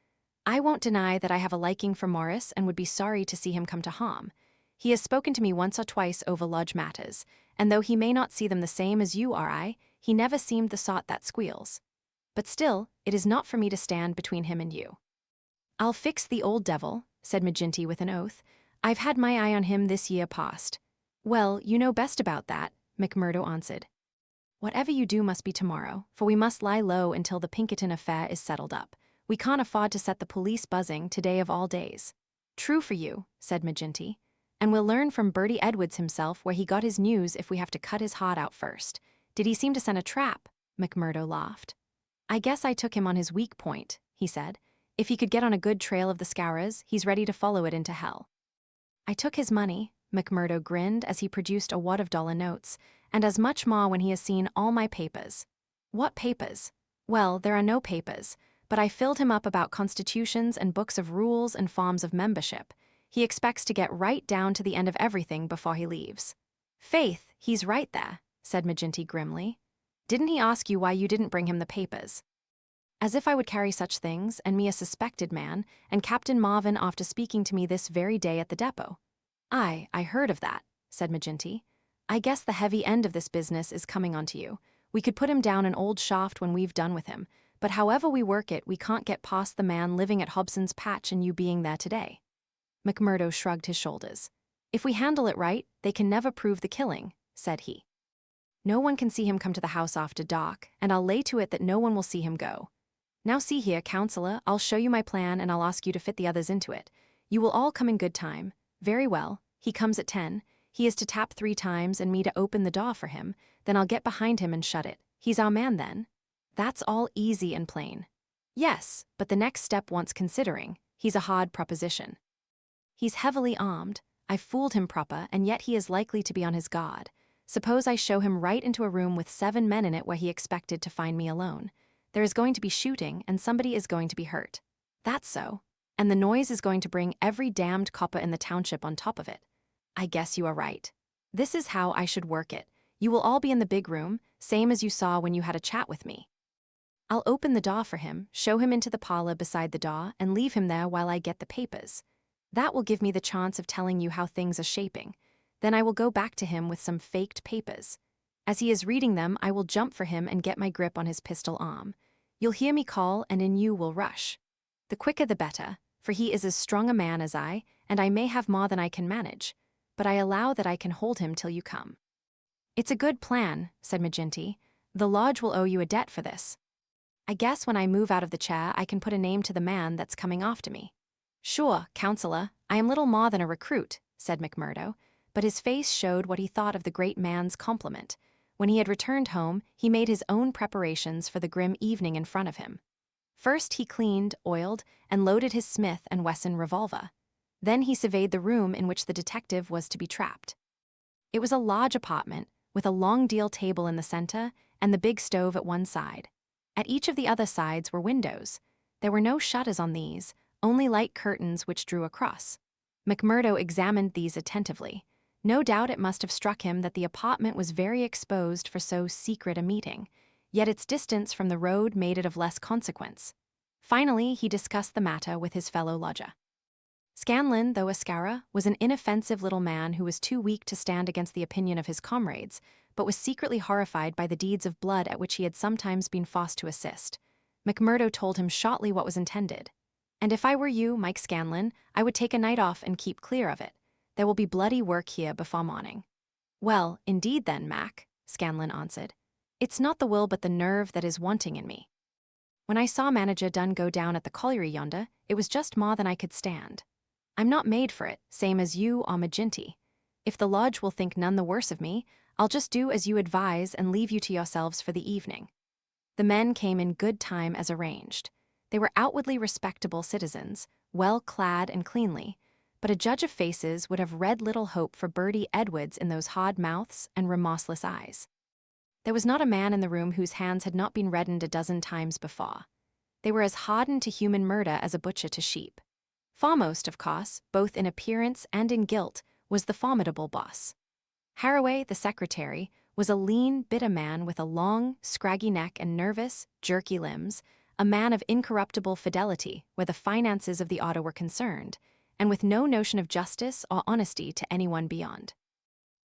S1: "I won't deny that I have a liking for Morris and would be sorry to see him come to harm. He has spoken to me once or twice over lodge matters, and though he may not see them the same as you or I, he never seemed the sort that squeals. But still, it is not for me to stand between him and you. I'll fix the old devil, said Maginty with an oath. I've had my eye on him this year past. Well, you know best about that, McMurdo answered. Whatever you do must be tomorrow, for we must lie low until the Pinkerton affair is settled up. We can't afford to set the police buzzing today of all days. True for you, said Maginty. And we'll learn from Birdy Edwards himself where he got his news if we have to cut his heart out first. Did he seem to set a trap? McMurdo laughed. I guess I took him on his weak point, he said. If he could get on a good trail of the Scowrers, he's ready to follow it into hell. I took his money, McMurdo grinned as he produced a wad of dollar notes, and as much more when he has seen all my papers. What papers? Well, there are no papers, but I filled him up about constitutions and books of rules and forms of membership. He expects to get right down to the end of everything before he leaves. Faith, he's right there, said Maginty grimly. Didn't he ask you why you didn't bring him the papers? As if I would carry such things, and me a suspected man, and Captain Marvin after speaking to me this very day at the depot. I heard of that, said Maginty. I guess the heavy end of this business is coming onto you. We could put him down an old shaft when we've done with him, but however we work it, we can't get past the man living at Hobson's Patch and you being there today. McMurdo shrugged his shoulders. If we handle it right, they can never prove the killing, said he. No one can see him come to the house after dark, and I'll lay to it that no one will see him go. Now see here, counselor, I'll show you my plan and I'll ask you to fit the others into it. You will all come in good time. Very well, he comes at 10. He is to tap 3 times and me to open the door for him, then I'll get behind him and shut it. He's our man then. That's all easy and plain. Yes, but the next step wants considering. He's a hard proposition. He's heavily armed. I've fooled him proper, and yet he is likely to be on his guard. Suppose I show him right into a room with 7 men in it where he expected to find me alone. There is going to be shooting, and somebody is going to be hurt. That's so. And the noise is going to bring every damned copper in the township on top of it. I guess you are right. This is how I should work it. You will all be in the big room, same as you saw when you had a chat with me. I'll open the door for him, show him into the parlor beside the door, and leave him there while I get the papers. That will give me the chance of telling you how things are shaping. Then I will go back to him with some faked papers. As he is reading them, I will jump for him and get my grip on his pistol arm. You'll hear me call, and in you will rush. The quicker the better, for he is as strong a man as I, and I may have more than I can manage, but I allow that I can hold him till you come. It's a good plan, said Maginty. The lodge will owe you a debt for this. I guess when I move out of the chair, I can put a name to the man that's coming after me. Sure, counselor, I am little more than a recruit, said McMurdo, but his face showed what he thought of the great man's compliment. When he had returned home, he made his own preparations for the grim evening in front of him. First he cleaned, oiled, and loaded his Smith & Wesson revolver. Then he surveyed the room in which the detective was to be trapped. It was a large apartment, with a long deal table in the center and the big stove at one side. At each of the other sides were windows. There were no shutters on these, only light curtains which drew across. McMurdo examined these attentively. No doubt it must have struck him that the apartment was very exposed for so secret a meeting, yet its distance from the road made it of less consequence. Finally, he discussed the matter with his fellow lodger. Scanlon, though a Scowrer, was an inoffensive little man who was too weak to stand against the opinion of his comrades, but was secretly horrified by the deeds of blood at which he had sometimes been forced to assist. McMurdo told him shortly what was intended. And if I were you, Mike Scanlon, I would take a night off and keep clear of it. There will be bloody work here before morning. Well, indeed then, Mac, Scanlon answered. It's not the will but the nerve that is wanting in me. When I saw Manager Dunn go down at the colliery yonder, it was just more than I could stand. I'm not made for it, same as you or Maginty. If the lodge will think none the worse of me, I'll just do as you advise and leave you to yourselves for the evening. The men came in good time as arranged. They were outwardly respectable citizens, well clad and cleanly, but a judge of faces would have read little hope for Birdy Edwards in those hard mouths and remorseless eyes. There was not a man in the room whose hands had not been reddened a dozen times before. They were as hardened to human murder as a butcher to sheep. Foremost, of course, both in appearance and in guilt, was the formidable boss. Haraway, the secretary, was a lean, bitter man with a long, scraggy neck and nervous, jerky limbs, a man of incorruptible fidelity where the finances of the auto were concerned, and with no notion of justice or honesty to anyone beyond.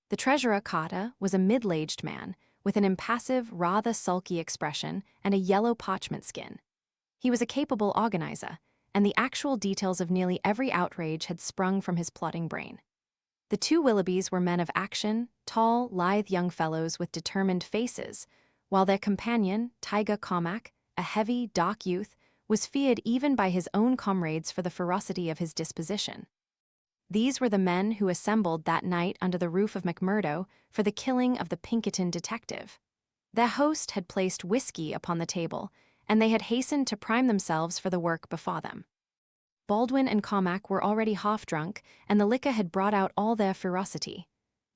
S1: The treasurer, Carter, was a middle-aged man, with an impassive, rather sulky expression and a yellow parchment skin. He was a capable organizer, and the actual details of nearly every outrage had sprung from his plotting brain. The two Willoughbys were men of action, tall, lithe young fellows with determined faces, while their companion, Tyga Cormac, a heavy, dark youth, was feared even by his own comrades for the ferocity of his disposition. These were the men who assembled that night under the roof of McMurdo for the killing of the Pinkerton detective. Their host had placed whiskey upon the table, and they had hastened to prime themselves for the work before them. Baldwin and Cormac were already half-drunk, and the liquor had brought out all their ferocity.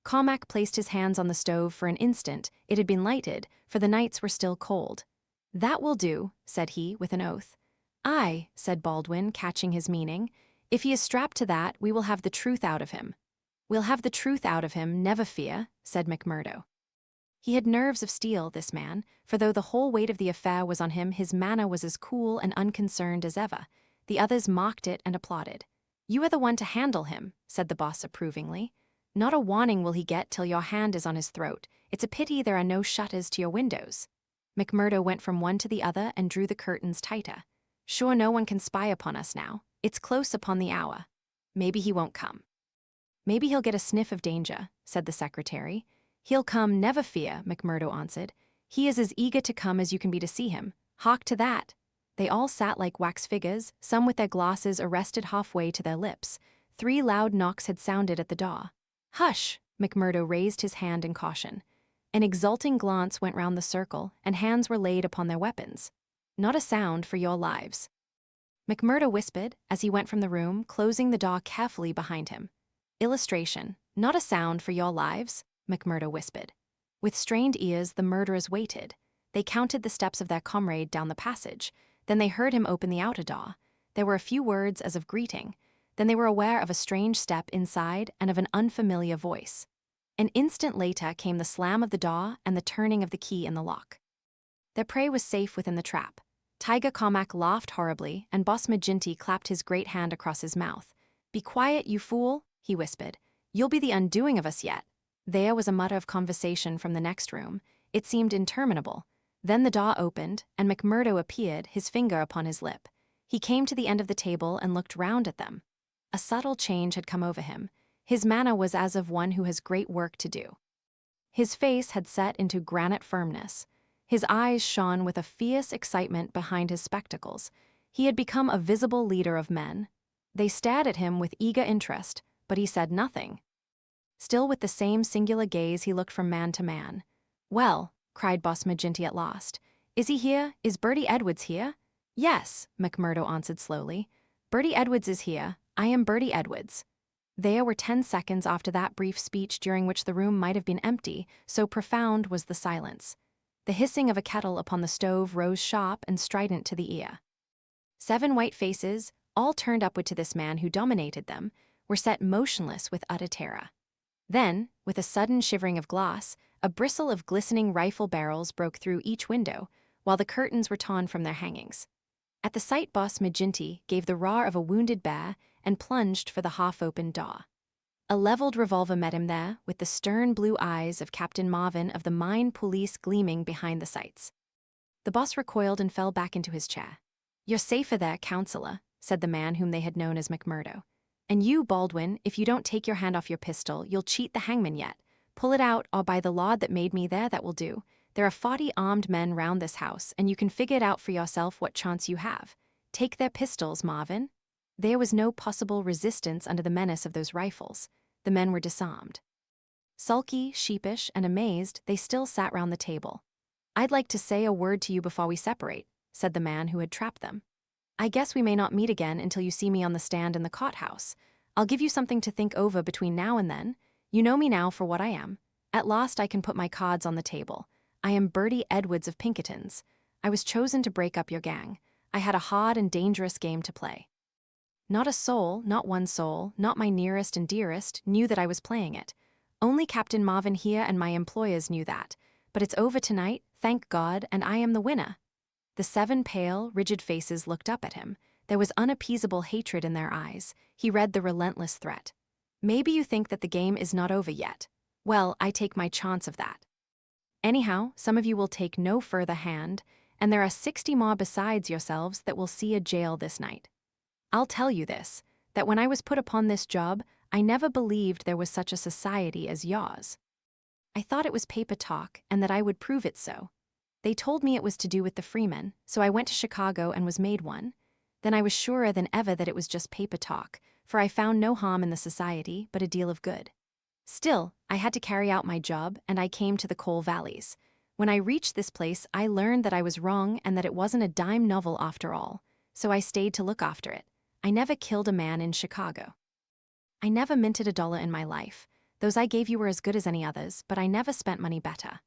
S1: Cormac placed his hands on the stove for an instant. It had been lighted, for the nights were still cold. "That will do," said he, with an oath. "Aye," said Baldwin, catching his meaning. "If he is strapped to that, we will have the truth out of him." "We'll have the truth out of him, never fear," said McMurdo. He had nerves of steel, this man, for though the whole weight of the affair was on him, his manner was as cool and unconcerned as ever. The others mocked it and applauded. "You are the one to handle him," said the boss approvingly. "Not a warning will he get till your hand is on his throat. It's a pity there are no shutters to your windows." McMurdo went from one to the other and drew the curtains tighter. "Sure no one can spy upon us now. It's close upon the hour. Maybe he won't come." "Maybe he'll get a sniff of danger," said the secretary. "He'll come, never fear," McMurdo answered. "He is as eager to come as you can be to see him. Hark to that!" They all sat like wax figures, some with their glasses arrested halfway to their lips. 3 loud knocks had sounded at the door. "Hush!" McMurdo raised his hand in caution. An exulting glance went round the circle, and hands were laid upon their weapons. "Not a sound for your lives," McMurdo whispered as he went from the room, closing the door carefully behind him. Illustration: "Not a sound for your lives," McMurdo whispered. With strained ears, the murderers waited. They counted the steps of their comrade down the passage. Then they heard him open the outer door. There were a few words as of greeting. Then they were aware of a strange step inside and of an unfamiliar voice. An instant later came the slam of the door and the turning of the key in the lock. Their prey was safe within the trap. Tyga Cormac laughed horribly, and Boss McGinty clapped his great hand across his mouth. "Be quiet, you fool," he whispered. "You'll be the undoing of us yet." There was a mutter of conversation from the next room. It seemed interminable. Then the door opened, and McMurdo appeared, his finger upon his lip. He came to the end of the table and looked round at them. A subtle change had come over him. His manner was as of one who has great work to do. His face had set into granite firmness. His eyes shone with a fierce excitement behind his spectacles. He had become a visible leader of men. They stared at him with eager interest, but he said nothing. Still with the same singular gaze, he looked from man to man. "Well," cried Boss McGinty at last. "Is he here? Is Birdy Edwards here?" "Yes," McMurdo answered slowly. "Birdy Edwards is here. I am Birdy Edwards." There were 10 seconds after that brief speech during which the room might have been empty, so profound was the silence. The hissing of a kettle upon the stove rose sharp and strident to the ear. 7 white faces, all turned upward to this man who dominated them, were set motionless with utter terror. Then, with a sudden shivering of glass, a bristle of glistening rifle barrels broke through each window, while the curtains were torn from their hangings. At the sight, Boss McGinty gave the roar of a wounded bear and plunged for the half-opened door. A leveled revolver met him there, with the stern blue eyes of Captain Marvin of the Mine Police gleaming behind the sights. The boss recoiled and fell back into his chair. "You're safer there, counselor," said the man whom they had known as McMurdo. "And you, Baldwin, if you don't take your hand off your pistol, you'll cheat the hangman yet. Pull it out, or by the Lord that made me there, that will do. There are 40 armed men round this house, and you can figure it out for yourself what chance you have. Take their pistols, Marvin." There was no possible resistance under the menace of those rifles. The men were disarmed. Sulky, sheepish, and amazed, they still sat round the table. "I'd like to say a word to you before we separate," said the man who had trapped them. "I guess we may not meet again until you see me on the stand in the cot house. I'll give you something to think over between now and then. You know me now for what I am. At last I can put my cards on the table. I am Birdy Edwards of Pinkerton's. I was chosen to break up your gang. I had a hard and dangerous game to play. Not a soul, not one soul, not my nearest and dearest, knew that I was playing it. Only Captain Marvin here and my employers knew that. But it's over tonight, thank God, and I am the winner." The 7 pale, rigid faces looked up at him. There was unappeasable hatred in their eyes. He read the relentless threat. "Maybe you think that the game is not over yet. Well, I take my chance of that." Anyhow, some of you will take no further hand, and there are 60 more besides yourselves that will see a jail this night. I'll tell you this, that when I was put upon this job, I never believed there was such a society as yours. I thought it was paper talk and that I would prove it so. They told me it was to do with the freemen, so I went to Chicago and was made one. Then I was surer than ever that it was just paper talk, for I found no harm in the society, but a deal of good. Still, I had to carry out my job, and I came to the coal valleys. When I reached this place, I learned that I was wrong and that it wasn't a dime novel after all, so I stayed to look after it. I never killed a man in Chicago. I never minted $1 in my life. Those I gave you were as good as any others, but I never spent money better.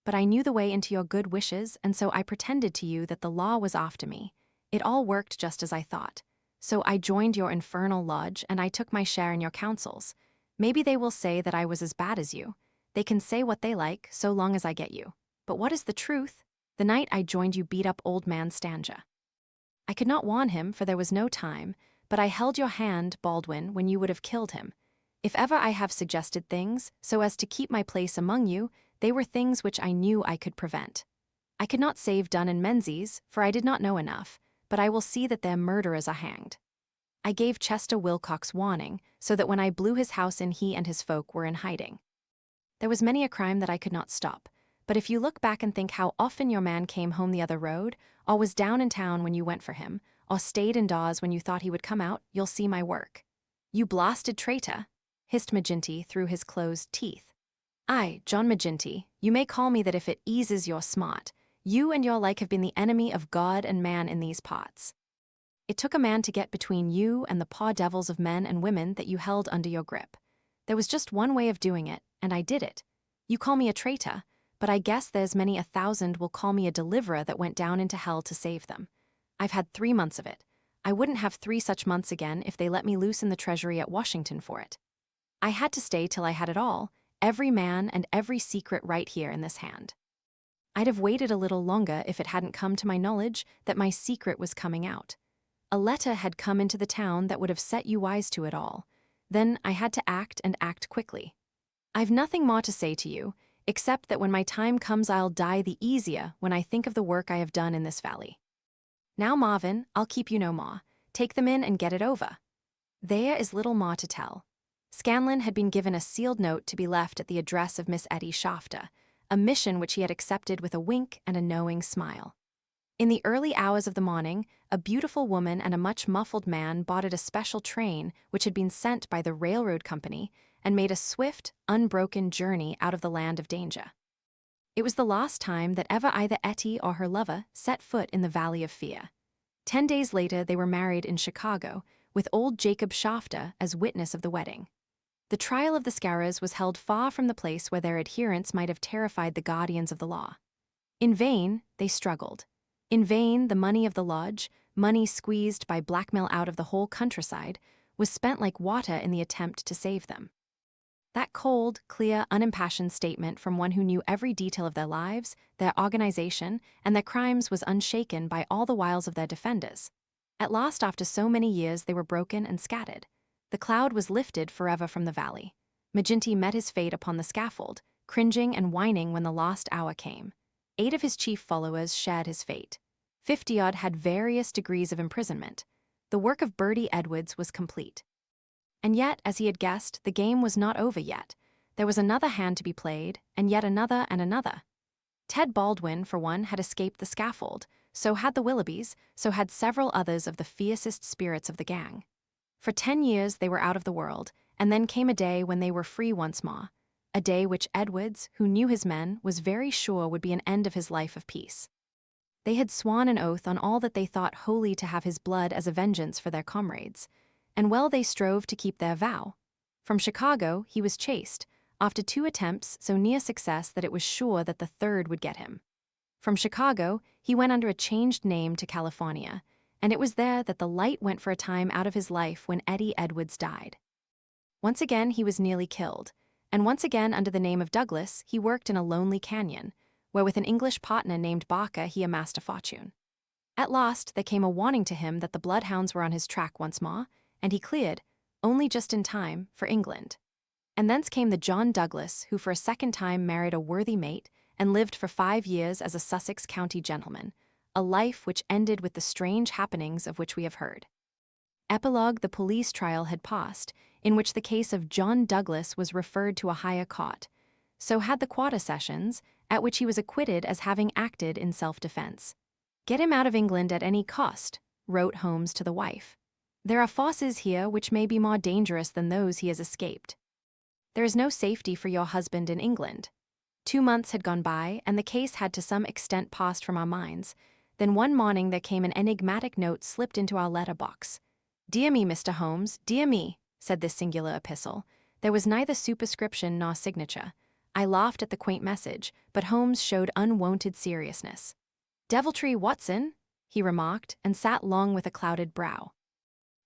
S1: But I knew the way into your good wishes, and so I pretended to you that the law was after me. It all worked just as I thought. So I joined your infernal lodge, and I took my share in your councils. Maybe they will say that I was as bad as you. They can say what they like, so long as I get you. But what is the truth? The night I joined you beat up old man Stanja. I could not warn him, for there was no time, but I held your hand, Baldwin, when you would have killed him. If ever I have suggested things, so as to keep my place among you, they were things which I knew I could prevent. I could not save Dunn and Menzies, for I did not know enough, but I will see that their murderers are hanged. I gave Chester Wilcox warning, so that when I blew his house in, he and his folk were in hiding. There was many a crime that I could not stop, but if you look back and think how often your man came home the other road, or was down in town when you went for him, or stayed indoors when you thought he would come out, you'll see my work. You blasted traitor, hissed McGinty through his closed teeth. I, John McGinty, you may call me that if it eases your smart. You and your like have been the enemy of God and man in these parts. It took a man to get between you and the paw devils of men and women that you held under your grip. There was just one way of doing it, and I did it. You call me a traitor, but I guess there's many 1,000 will call me a deliverer that went down into hell to save them. I've had 3 months of it. I wouldn't have 3 such months again if they let me loose in the treasury at Washington for it. I had to stay till I had it all, every man and every secret right here in this hand. I'd have waited a little longer if it hadn't come to my knowledge that my secret was coming out. A letter had come into the town that would have set you wise to it all. Then I had to act, and act quickly. I've nothing more to say to you, except that when my time comes I'll die the easier when I think of the work I have done in this valley. Now, Marvin, I'll keep you no more. Take them in and get it over. There is little more to tell. Scanlon had been given a sealed note to be left at the address of Miss Etty Shafter, a mission which he had accepted with a wink and a knowing smile. In the early hours of the morning, a beautiful woman and a much muffled man boarded a special train which had been sent by the railroad company and made a swift, unbroken journey out of the land of danger. It was the last time that ever either Etty or her lover set foot in the Valley of Fear. 10 days later they were married in Chicago, with old Jacob Shafter as witness of the wedding. The trial of the Scowrers was held far from the place where their adherents might have terrified the guardians of the law. In vain, they struggled. In vain, the money of the lodge, money squeezed by blackmail out of the whole countryside, was spent like water in the attempt to save them. That cold, clear, unimpassioned statement from one who knew every detail of their lives, their organization, and their crimes was unshaken by all the wiles of their defenders. At last, after so many years, they were broken and scattered. The cloud was lifted forever from the valley. McGinty met his fate upon the scaffold, cringing and whining when the lost hour came. 8 of his chief followers shared his fate. 50-odd had various degrees of imprisonment. The work of Birdy Edwards was complete. And yet, as he had guessed, the game was not over yet. There was another hand to be played, and yet another and another. Ted Baldwin, for one, had escaped the scaffold. So had the Willoughbys, so had several others of the fiercest spirits of the gang. For 10 years they were out of the world, and then came a day when they were free once more, a day which Edwards, who knew his men, was very sure would be an end of his life of peace. They had sworn an oath on all that they thought holy to have his blood as a vengeance for their comrades, and well they strove to keep their vow. From Chicago he was chased, after 2 attempts so near success that it was sure that the third would get him. From Chicago he went under a changed name to California, and it was there that the light went for a time out of his life when Eddie Edwards died. Once again he was nearly killed, and once again under the name of Douglas he worked in a lonely canyon, where with an English partner named Barker he amassed a fortune. At last there came a warning to him that the bloodhounds were on his track once more, and he cleared, only just in time, for England. And thence came the John Douglas who for a second time married a worthy mate, and lived for 5 years as a Sussex County gentleman, a life which ended with the strange happenings of which we have heard. Epilogue: the police trial had passed, in which the case of John Douglas was referred to a higher court. So had the quarter sessions, at which he was acquitted as having acted in self-defense. "Get him out of England at any cost," wrote Holmes to the wife. "There are forces here which may be more dangerous than those he has escaped. There is no safety for your husband in England." 2 months had gone by, and the case had to some extent passed from our minds. Then one morning there came an enigmatic note slipped into our letter-box. "Dear me, Mr. Holmes, dear me," said this singular epistle. There was neither superscription nor signature. I laughed at the quaint message, but Holmes showed unwonted seriousness. "Deviltry, Watson," he remarked, and sat long with a clouded brow.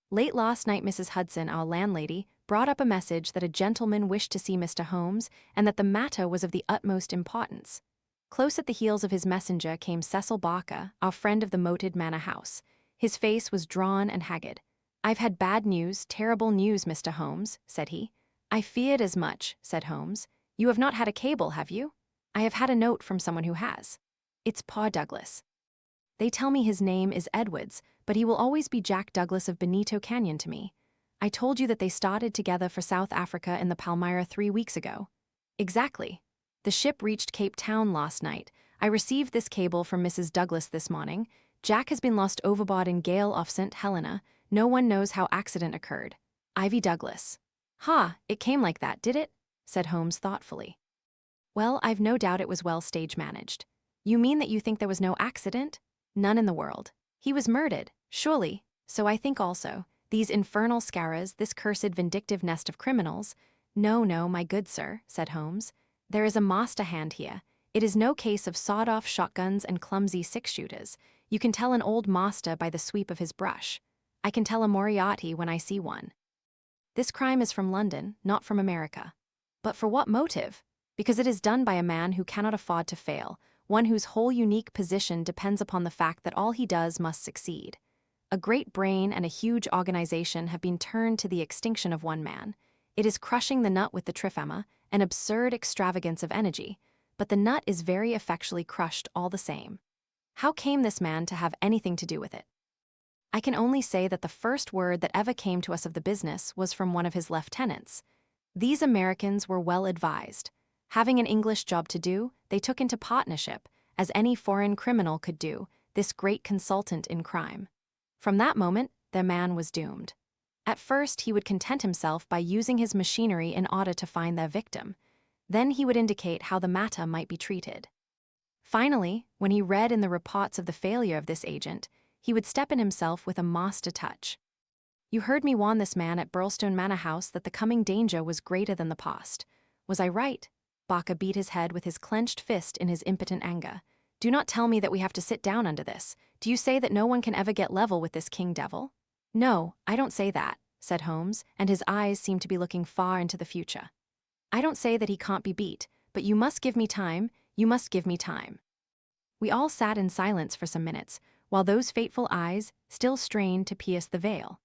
S1: "Late last night Mrs. Hudson, our landlady, brought up a message that a gentleman wished to see Mr. Holmes, and that the matter was of the utmost importance." Close at the heels of his messenger came Cecil Barker, our friend of the moated manor house. His face was drawn and haggard. "I've had bad news, terrible news, Mr. Holmes," said he. "I feared as much," said Holmes. "You have not had a cable, have you?" "I have had a note from someone who has. It's poor Douglas. They tell me his name is Edwards, but he will always be Jack Douglas of Benito Canyon to me. I told you that they started together for South Africa in the Palmyra 3 weeks ago." "Exactly. The ship reached Cape Town last night. I received this cable from Mrs. Douglas this morning. Jack has been lost overboard in gale off St. Helena. No one knows how accident occurred. Ivy Douglas." "Ha, it came like that, did it?" said Holmes thoughtfully. "Well, I've no doubt it was well stage-managed." "You mean that you think there was no accident?" "None in the world. He was murdered, surely. So I think also. These infernal Scowrers, this cursed vindictive nest of criminals—" "No, no, my good sir," said Holmes. "There is a master hand here. It is no case of sawed-off shotguns and clumsy six-shooters. You can tell an old master by the sweep of his brush. I can tell a Moriarty when I see one. This crime is from London, not from America. But for what motive? Because it is done by a man who cannot afford to fail, one whose whole unique position depends upon the fact that all he does must succeed. A great brain and a huge organization have been turned to the extinction of one man. It is crushing the nut with the triphammer, an absurd extravagance of energy, but the nut is very effectually crushed all the same. How came this man to have anything to do with it? I can only say that the first word that ever came to us of the business was from one of his lieutenants. These Americans were well advised. Having an English job to do, they took into partnership, as any foreign criminal could do, this great consultant in crime. From that moment, their man was doomed. At first, he would content himself by using his machinery in order to find their victim. Then he would indicate how the matter might be treated. Finally, when he read in the reports of the failure of this agent, he would step in himself with a master touch. You heard me warn this man at Birlstone Manor house that the coming danger was greater than the past. Was I right? Barker beat his head with his clenched fist in his impotent anger. Do not tell me that we have to sit down under this. Do you say that no one can ever get level with this king devil? No, I don't say that, said Holmes, and his eyes seemed to be looking far into the future. I don't say that he can't be beat, but you must give me time, you must give me time. We all sat in silence for some minutes, while those fateful eyes still strained to pierce the veil.